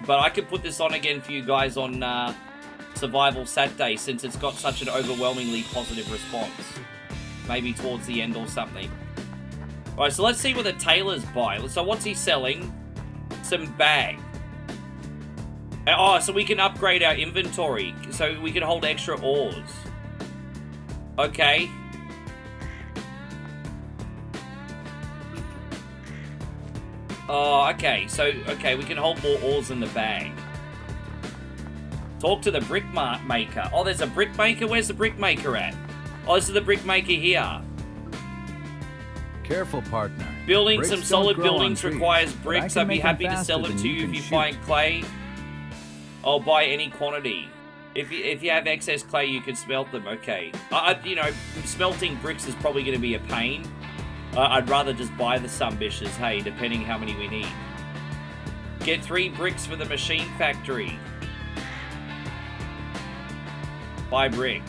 But I could put this on again for you guys on Survival Saturday, since it's got such an overwhelmingly positive response. Maybe towards the end or something. Alright, so let's see what the tailor's buy. So what's he selling? Some bag. Oh, so we can upgrade our inventory. So we can hold extra ores. Okay. Oh, okay. So, okay, we can hold more ores in the bag. Talk to the brick maker. Oh, there's a brick maker? Where's the brick maker at? Oh, this is the brick maker here. Careful, partner. Building Bricks some don't solid grow on buildings trees, requires but bricks. I can I'd be make them happy to faster sell them than to you if can you shoot. find clay. I'll buy any quantity. If you have excess clay, you can smelt them. Okay. You know, smelting bricks is probably going to be a pain. I'd rather just buy the sumbishes, hey, depending how many we need. Get 3 bricks for the machine factory. Buy brick.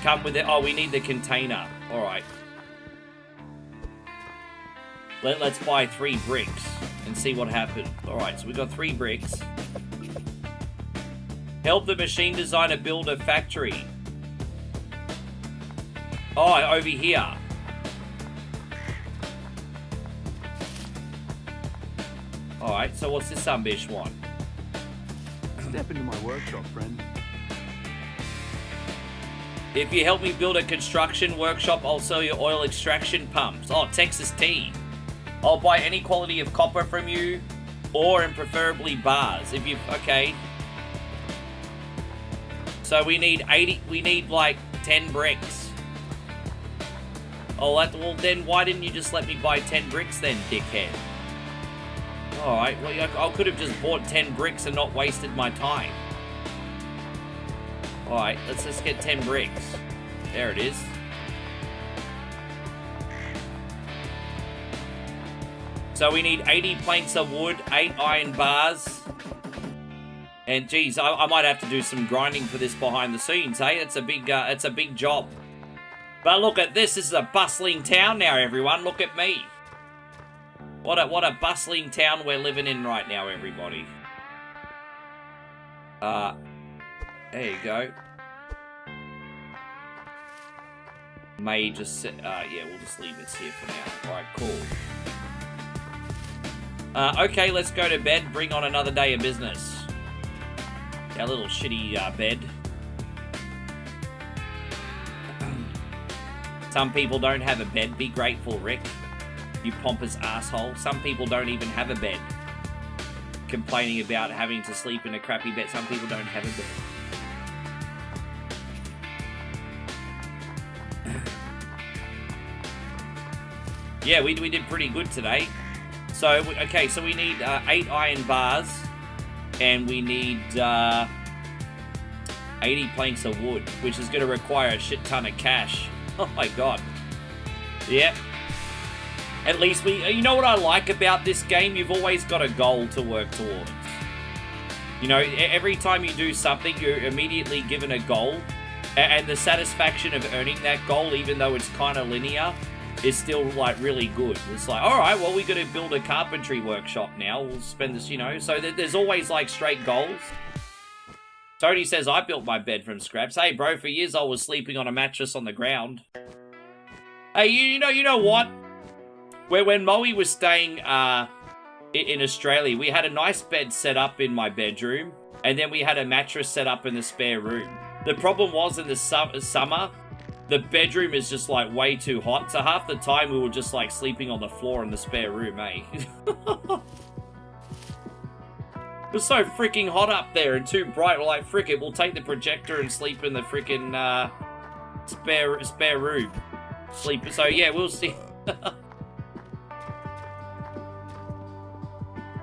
Come with it. Oh, we need the container. Alright. Let's buy 3 bricks and see what happens. Alright, so we got 3 bricks. Help the machine designer build a factory. Oh, over here. Alright, so what's this bish one? Step into my workshop, friend. If you help me build a construction workshop, I'll sell you oil extraction pumps. Oh, Texas tea. I'll buy any quality of copper from you, ore and preferably bars. If you, okay. So we need like 10 bricks. Oh, well then why didn't you just let me buy 10 bricks then, dickhead? Alright, well I could have just bought 10 bricks and not wasted my time. Alright, let's just get 10 bricks. There it is. So we need 80 planks of wood, 8 iron bars. And geez, I might have to do some grinding for this behind the scenes, hey? It's a big job. But look at this. This is a bustling town now, everyone. Look at me. What a bustling town we're living in right now, everybody. There you go. May just sit, yeah, we'll just leave this here for now. Alright, cool. Okay, let's go to bed. Bring on another day of business. Our little shitty bed. Some people don't have a bed. Be grateful, Rick. You pompous asshole. Some people don't even have a bed. Complaining about having to sleep in a crappy bed. Some people don't have a bed. Yeah, we did pretty good today. So, okay, so we need 8 iron bars. And we need 80 planks of wood, which is going to require a shit ton of cash. Oh my god. Yep. At least you know what I like about this game? You've always got a goal to work towards. You know, every time you do something, you're immediately given a goal. And the satisfaction of earning that goal, even though it's kind of linear, is still, like, really good. It's like, alright, well, we got to build a carpentry workshop now. We'll spend this, you know. So there's always, like, straight goals. Tony says, I built my bed from scraps. Hey, bro, for years I was sleeping on a mattress on the ground. Hey, you know what? When Moey was staying in Australia, we had a nice bed set up in my bedroom. And then we had a mattress set up in the spare room. The problem was in the summer, the bedroom is just, like, way too hot. So half the time we were just, like, sleeping on the floor in the spare room, eh? It was so freaking hot up there and too bright. We're like, frick it, we'll take the projector and sleep in the freaking spare room. So, yeah, we'll see.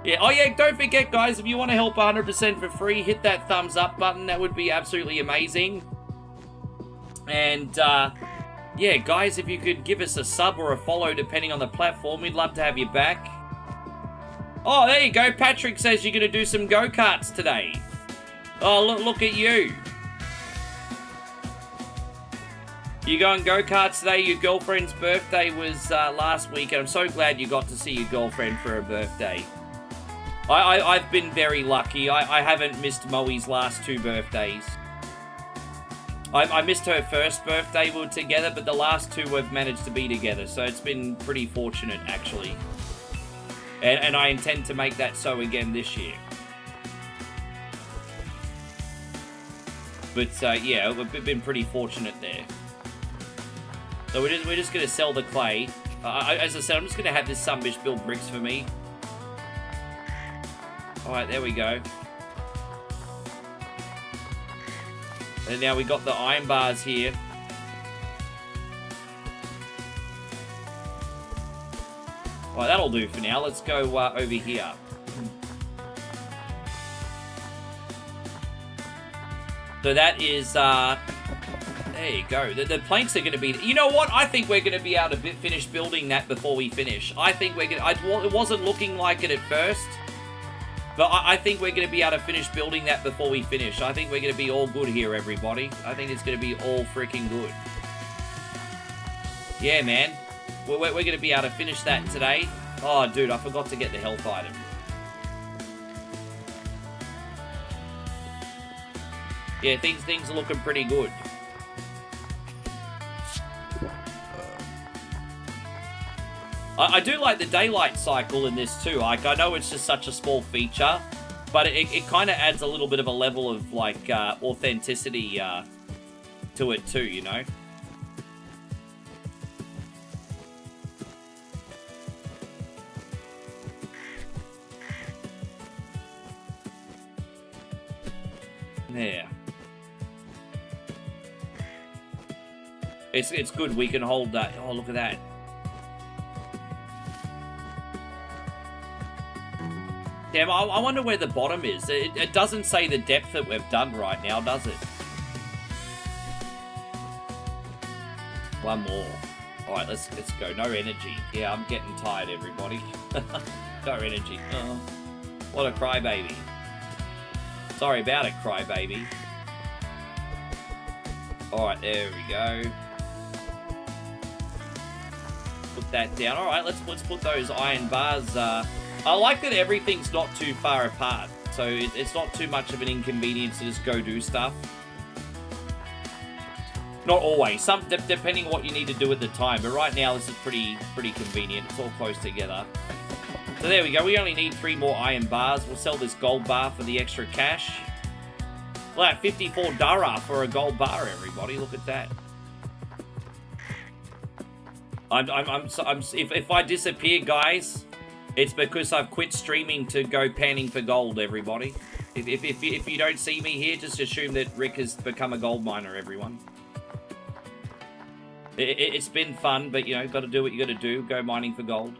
Yeah, oh yeah, don't forget, guys, if you want to help 100% for free, hit that thumbs up button. That would be absolutely amazing. And, yeah, guys, if you could give us a sub or a follow, depending on the platform, we'd love to have you back. Oh, there you go. Patrick says you're going to do some go-karts today. Oh, look at you. You going go-karts today? Your girlfriend's birthday was last week, and I'm so glad you got to see your girlfriend for her birthday. I've been very lucky. I haven't missed Moey's last 2 birthdays. I missed her first birthday, we were together, but the last 2 we've managed to be together, so it's been pretty fortunate, actually. And I intend to make that so again this year. But, yeah, we've been pretty fortunate there. So we're just going to sell the clay. As I said, I'm just going to have this sunbish build bricks for me. Alright, there we go. And now we got the iron bars here. Alright, that'll do for now. Let's go over here. So that is, there you go. The planks are going to be, you know what? I think we're going to be able to finish building that before we finish. I think we're going to, it wasn't looking like it at first. But I think we're going to be able to finish building that before we finish. I think we're going to be all good here, everybody. I think it's going to be all freaking good. Yeah, man. We're going to be able to finish that today. Oh, dude, I forgot to get the health item. Yeah, things are looking pretty good. I do like the daylight cycle in this too. Like, I know it's just such a small feature, but it kind of adds a little bit of a level of, like, authenticity to it too, you know? There. It's good we can hold that. Oh, look at that. Damn, I wonder where the bottom is. It doesn't say the depth that we've done right now, does it? One more. All right, let's go. No energy. Yeah, I'm getting tired, everybody. No energy. Oh, what a crybaby. Sorry about it, crybaby. All right, there we go. Put that down. All right, let's put those iron bars. I like that everything's not too far apart, so it's not too much of an inconvenience to just go do stuff. Not always. Some depending on what you need to do at the time. But right now, this is pretty convenient. It's all close together. So there we go. We only need 3 more iron bars. We'll sell this gold bar for the extra cash. Well, at 54 Dara for a gold bar, everybody. Look at that. If I disappear, guys, it's because I've quit streaming to go panning for gold, everybody. If you don't see me here, just assume that Rick has become a gold miner, everyone. It's been fun, but, you know, got to do what you got to do. Go mining for gold.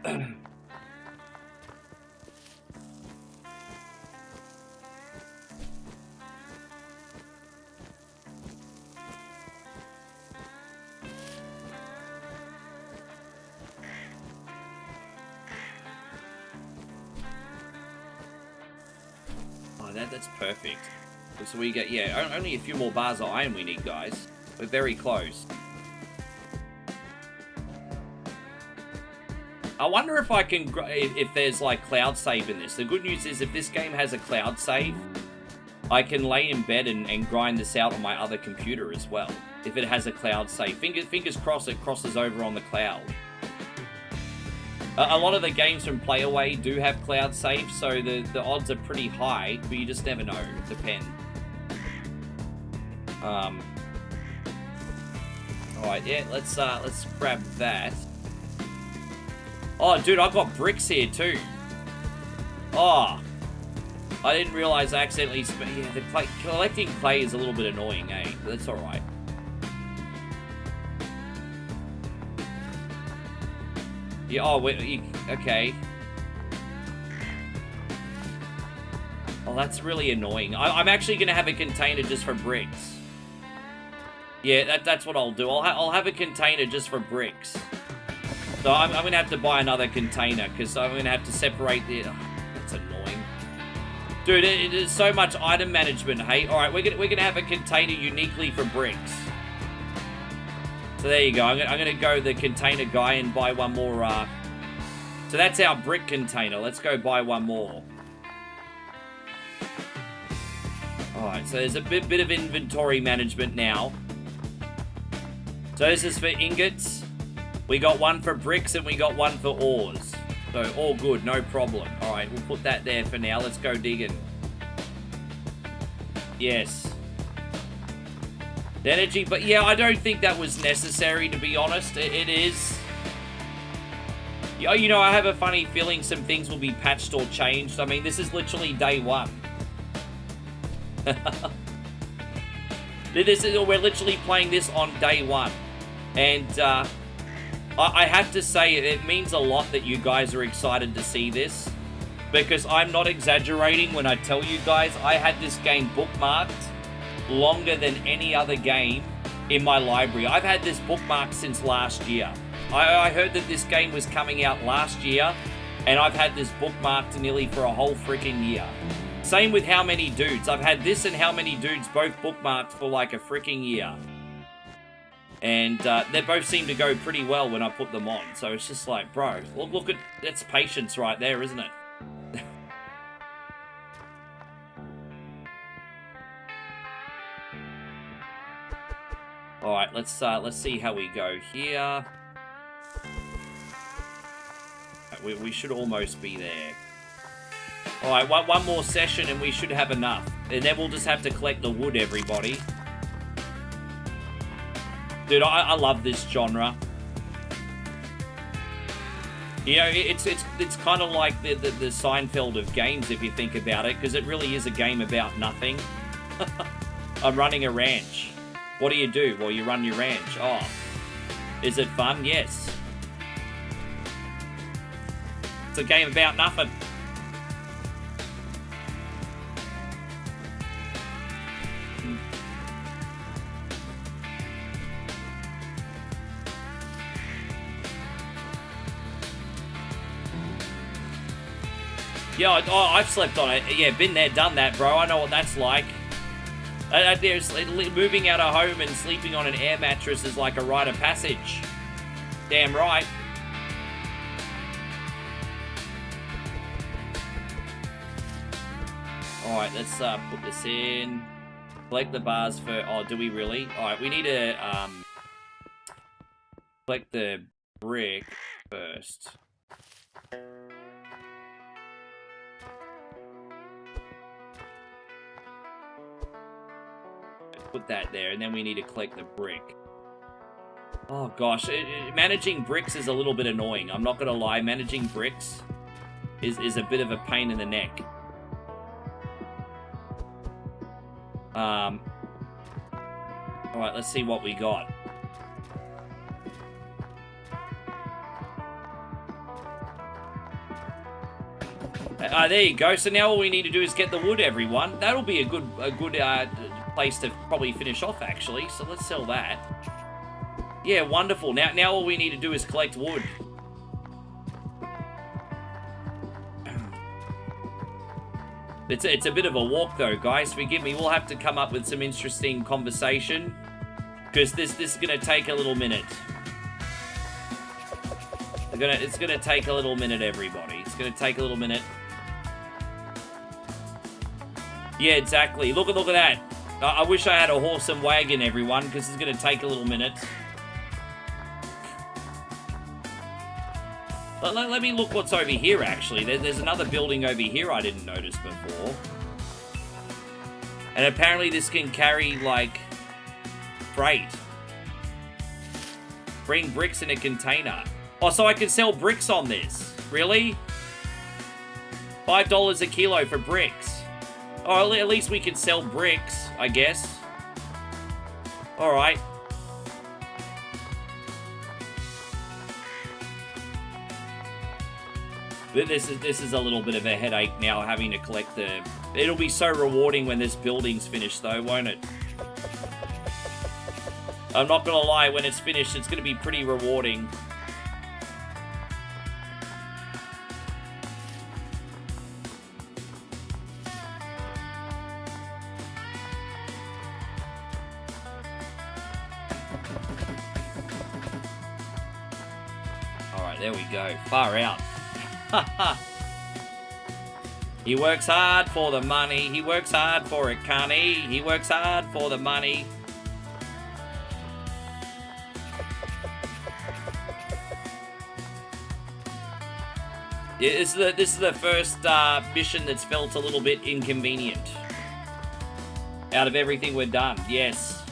Oh, that's perfect. So we get, yeah, only a few more bars of iron we need, guys. We're very close. I wonder if I can, if there's like cloud save in this. The good news is if this game has a cloud save, I can lay in bed and grind this out on my other computer as well. If it has a cloud save. Fingers crossed it crosses over on the cloud. A lot of the games from Playaway do have cloud save, so the odds are pretty high, but you just never know. It depends. Alright, yeah, let's grab that. Oh, dude, I've got bricks here too. Oh, I didn't realize I accidentally yeah, the clay, collecting clay is a little bit annoying, eh? But that's alright. Yeah, oh, wait, okay. Oh, that's really annoying. I'm actually going to have a container just for bricks. Yeah, that's what I'll do. I'll have a container just for bricks. So I'm going to have to buy another container because I'm going to have to separate the... Oh, that's annoying. Dude, it is so much item management, hey? All right, we're gonna have a container uniquely for bricks. So there you go. I'm going to go the container guy and buy one more... So that's our brick container. Let's go buy one more. Alright, so there's a bit of inventory management now. So this is for ingots. We got one for bricks and we got one for ores. So all good, no problem. Alright, we'll put that there for now. Let's go digging. Yes. Energy, but yeah, I don't think that was necessary, to be honest. It is. You know, I have a funny feeling some things will be patched or changed. I mean, this is literally day one. We're literally playing this on day one. And I have to say, it means a lot that you guys are excited to see this. Because I'm not exaggerating when I tell you guys, I had this game bookmarked longer than any other game in my library. I've had this bookmarked since last year. I heard that this game was coming out last year, and I've had this bookmarked nearly for a whole freaking year. Same with How Many Dudes. I've had this and How Many Dudes both bookmarked for like a freaking year. And they both seem to go pretty well when I put them on. So it's just like, bro, look at, that's patience right there, isn't it? Alright, let's see how we go here. We should almost be there. Alright, one more session and we should have enough. And then we'll just have to collect the wood, everybody. Dude, I love this genre. You know, it's kind of like the Seinfeld of games, if you think about it, because it really is a game about nothing. I'm running a ranch. What do? Well, you run your ranch. Oh. Is it fun? Yes. It's a game about nothing. Yeah, I've slept on it. Yeah, been there, done that, bro. I know what that's like. Moving out of home and sleeping on an air mattress is like a rite of passage. Damn right. Alright, let's put this in. Collect the bars for... Oh, do we really? Alright, we need to collect the brick first. Put that there, and then we need to collect the brick. Oh gosh, managing bricks is a little bit annoying. I'm not gonna lie, managing bricks is a bit of a pain in the neck. Alright, let's see what we got. There you go. So now all we need to do is get the wood, everyone. That'll be a good place to probably finish off, actually. So let's sell that. Yeah, wonderful. Now all we need to do is collect wood. It's a bit of a walk, though, guys. Forgive me. We'll have to come up with some interesting conversation, because this is going to take a little minute. It's gonna take a little minute, everybody. It's gonna take a little minute. Yeah, exactly. Look at that. I wish I had a horse and wagon, everyone, because it's gonna take a little minute. Let me look what's over here, actually. There's another building over here I didn't notice before. And apparently this can carry, like, freight. Bring bricks in a container. Oh, so I can sell bricks on this. Really? $5 a kilo for bricks. Oh, at least we can sell bricks, I guess. Alright. This is a little bit of a headache now, having to collect the... It'll be so rewarding when this building's finished, though, won't it? I'm not gonna lie, when it's finished, it's gonna be pretty rewarding. Alright, there we go. Far out. He works hard for the money. He works hard for it, can't he? He works hard for the money. Yeah, this is the first mission that's felt a little bit inconvenient. Out of everything we've done, yes.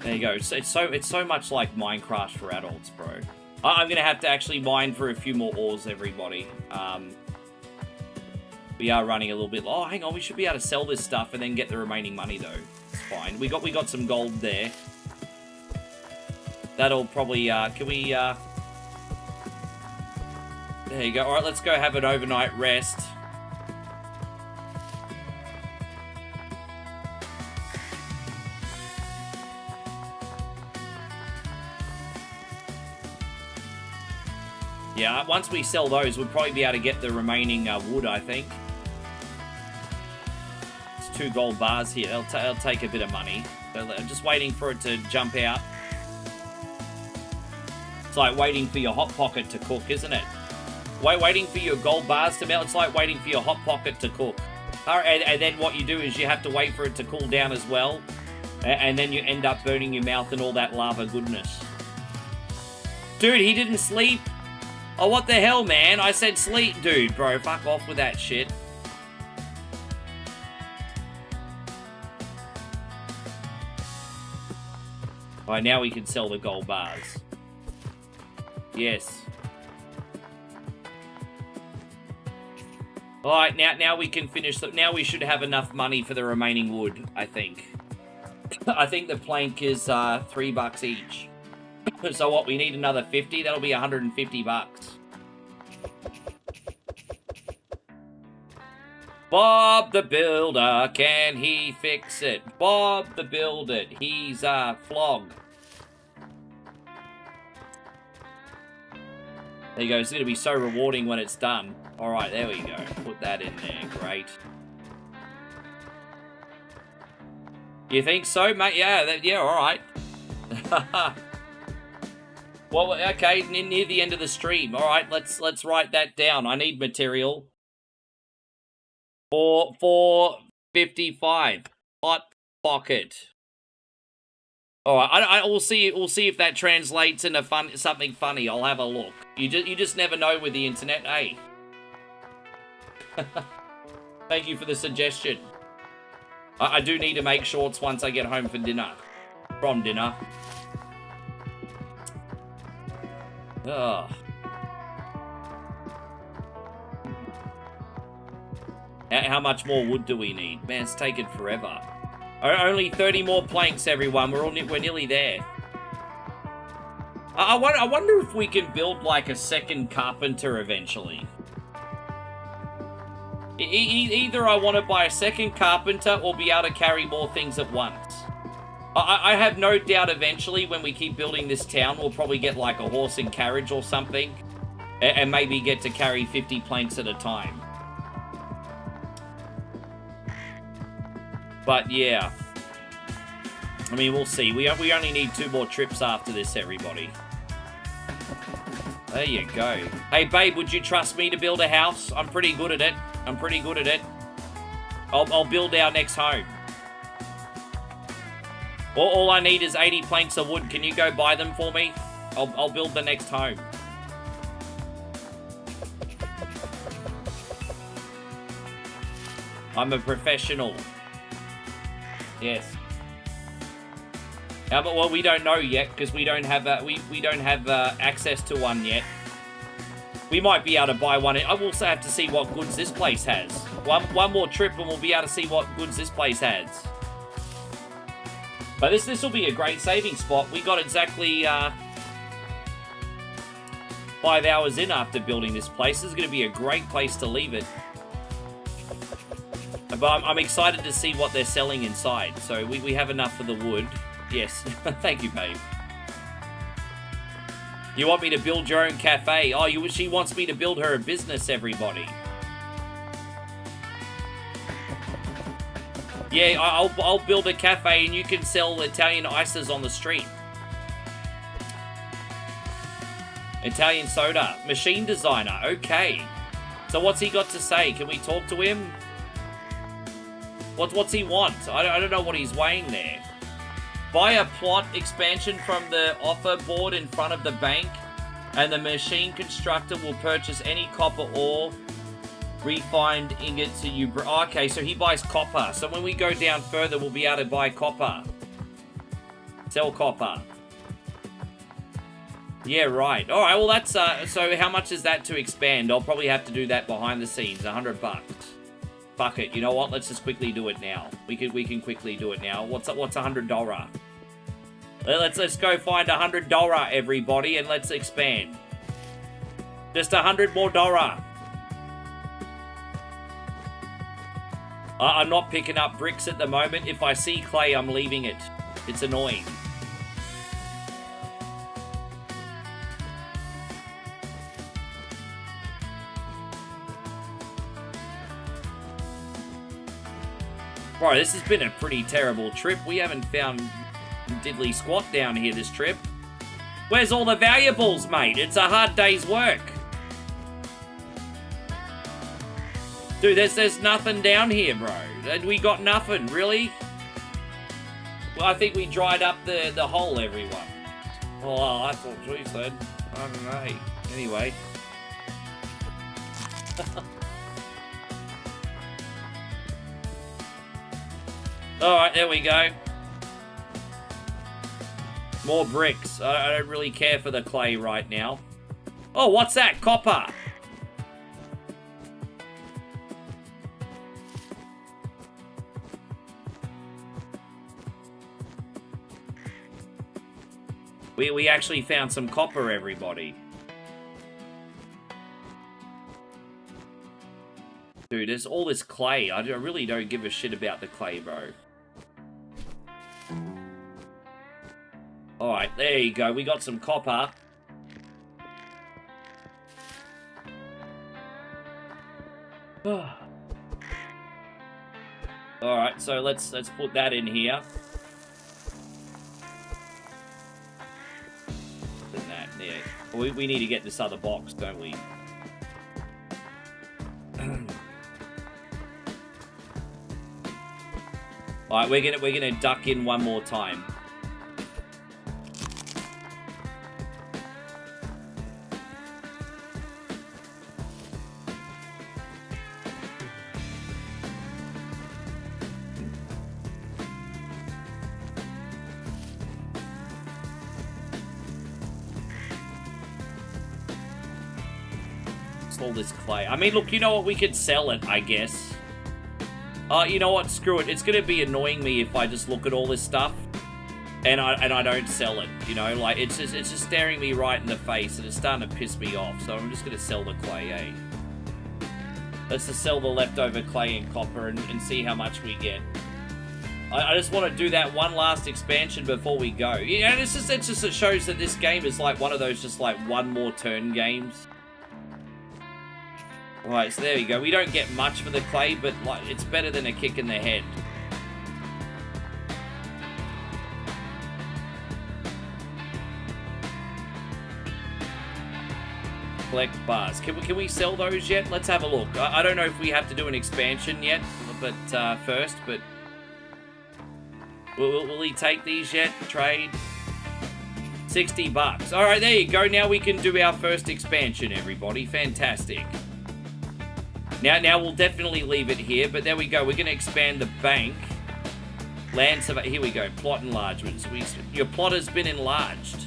There you go. It's so much like Minecraft for adults, bro. I'm gonna have to actually mine for a few more ores, everybody. We are running a little bit. Oh, hang on. We should be able to sell this stuff and then get the remaining money, though. It's fine. We got some gold there. That'll probably. Can we? There you go. All right, let's go have an overnight rest. Yeah, once we sell those, we'll probably be able to get the remaining wood, I think. It's 2 gold bars here. It'll take a bit of money. So I'm just waiting for it to jump out. It's like waiting for your Hot Pocket to cook, isn't it? Waiting for your gold bars to melt. It's like waiting for your Hot Pocket to cook. And then what you do is you have to wait for it to cool down as well. And then you end up burning your mouth and all that lava goodness. Dude, he didn't sleep. Oh, what the hell, man? I said sleep. Dude, bro, fuck off with that shit. Alright, now we can sell the gold bars. Yes. Alright, now we can finish. Now we should have enough money for the remaining wood, I think. I think the plank is $3 each. So what, we need another 50? That'll be 150 bucks. Bob the Builder, can he fix it? Bob the Builder, he's flogged. There you go. It's going to be so rewarding when it's done. All right, there we go. Put that in there. Great. You think so, mate? Yeah, all right. Well, okay, near the end of the stream. All right, let's write that down. I need material. 455. Hot pocket. All right, we'll see. We'll see if that translates into something funny. I'll have a look. You just never know with the internet, eh? Thank you for the suggestion. I do need to make shorts once I get home for dinner. From dinner. Ugh. How much more wood do we need? Man, it's taken forever. Only 30 more planks, everyone. We're nearly there. I wonder if we can build like a second carpenter eventually. Either I want to buy a second carpenter or be able to carry more things at once. I have no doubt eventually when we keep building this town, we'll probably get like a horse and carriage or something. And maybe get to carry 50 planks at a time. But yeah. I mean, we'll see. We only need 2 more trips after this, everybody. There you go. Hey, babe, would you trust me to build a house? I'm pretty good at it. I'll build our next home. All I need is 80 planks of wood. Can you go buy them for me? I'll build the next home. I'm a professional. Yes. But well, we don't know yet because we don't have access to one yet. We might be able to buy one. I will also have to see what goods this place has. One more trip and we'll be able to see what goods this place has. But this will be a great saving spot. We got exactly 5 hours in after building this place. This is going to be a great place to leave it. But I'm excited to see what they're selling inside. So we have enough for the wood. Yes. Thank you, babe. You want me to build your own cafe? Oh, she wants me to build her a business, everybody. Yeah, I'll build a cafe and you can sell Italian ices on the street. Italian soda. Machine designer. Okay. So what's he got to say? Can we talk to him? What's he want? I don't know what he's weighing there. Buy a plot expansion from the offer board in front of the bank, and the machine constructor will purchase any copper ore, refined ingots to you. Oh, okay, so he buys copper. So when we go down further, we'll be able to buy copper. Sell copper. Yeah, right. All right, well, that's... so how much is that to expand? I'll probably have to do that behind the scenes. $100. Fuck it. You know what? Let's just quickly do it now. We can quickly do it now. What's $100? Let's go find $100, everybody, and let's expand. Just $100 more. I'm not picking up bricks at the moment. If I see clay, I'm leaving it. It's annoying. Right, this has been a pretty terrible trip. We haven't found diddly squat down here this trip. Where's all the valuables, mate? It's a hard day's work. Dude, there's nothing down here, bro. We got nothing, really? Well, I think we dried up the hole, everyone. Oh, that's what she said. I don't know. Anyway. Alright, there we go. More bricks. I don't really care for the clay right now. Oh, what's that? Copper. We actually found some copper, everybody. Dude, there's all this clay. I really don't give a shit about the clay, bro. Alright, there you go. We got some copper. Alright, so let's put that in here. Put that, yeah. We need to get this other box, don't we? Alright, we're gonna duck in one more time. All this clay. I mean, look, you know what? We could sell it, I guess. You know what? Screw it. It's gonna be annoying me if I just look at all this stuff and I don't sell it. You know, like it's just staring me right in the face and it's starting to piss me off. So I'm just gonna sell the clay, eh? Let's just sell the leftover clay and copper and see how much we get. I just want to do that one last expansion before we go. Yeah, it shows that this game is like one of those just like one more turn games. Right, so there you go. We don't get much for the clay, but like it's better than a kick in the head. Collect bars. Can we sell those yet? Let's have a look. I don't know if we have to do an expansion yet, but first, but will he take these yet? Trade. 60 bucks. All right, there you go. Now we can do our first expansion, everybody. Fantastic. Now we'll definitely leave it here, but there we go. We're going to expand the bank. Land survey. Here we go. Plot enlargements. Your plot has been enlarged.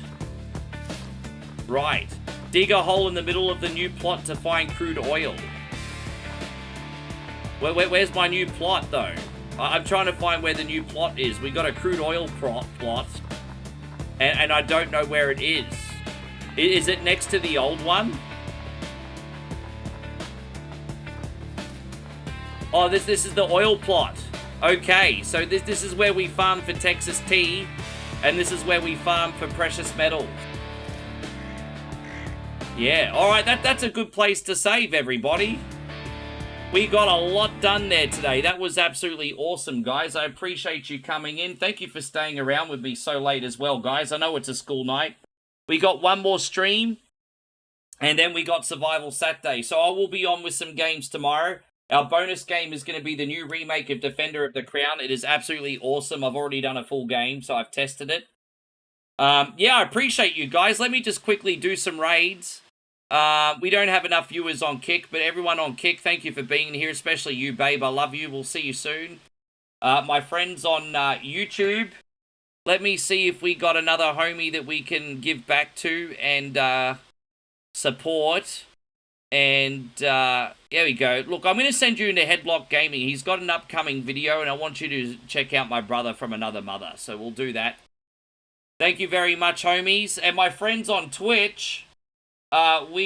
Right. Dig a hole in the middle of the new plot to find crude oil. Where's my new plot, though? I'm trying to find where the new plot is. We got a crude oil plot, and I don't know where it is. Is it next to the old one? Oh, this is the oil plot. Okay, so this is where we farm for Texas tea, and this is where we farm for precious metals. Yeah, alright, that's a good place to save, everybody. We got a lot done there today. That was absolutely awesome, guys. I appreciate you coming in. Thank you for staying around with me so late as well, guys. I know it's a school night. We got one more stream, and then we got Survival Saturday. So I will be on with some games tomorrow. Our bonus game is going to be the new remake of Defender of the Crown. It is absolutely awesome. I've already done a full game, so I've tested it. Yeah, I appreciate you guys. Let me just quickly do some raids. We don't have enough viewers on Kick, but everyone on Kick, thank you for being here, especially you, babe. I love you. We'll see you soon. My friends on YouTube, let me see if we got another homie that we can give back to and support. And there we go. Look, I'm going to send you into Headlock Gaming. He's got an upcoming video, and I want you to check out my brother from another mother. So we'll do that. Thank you very much, homies. And my friends on Twitch, we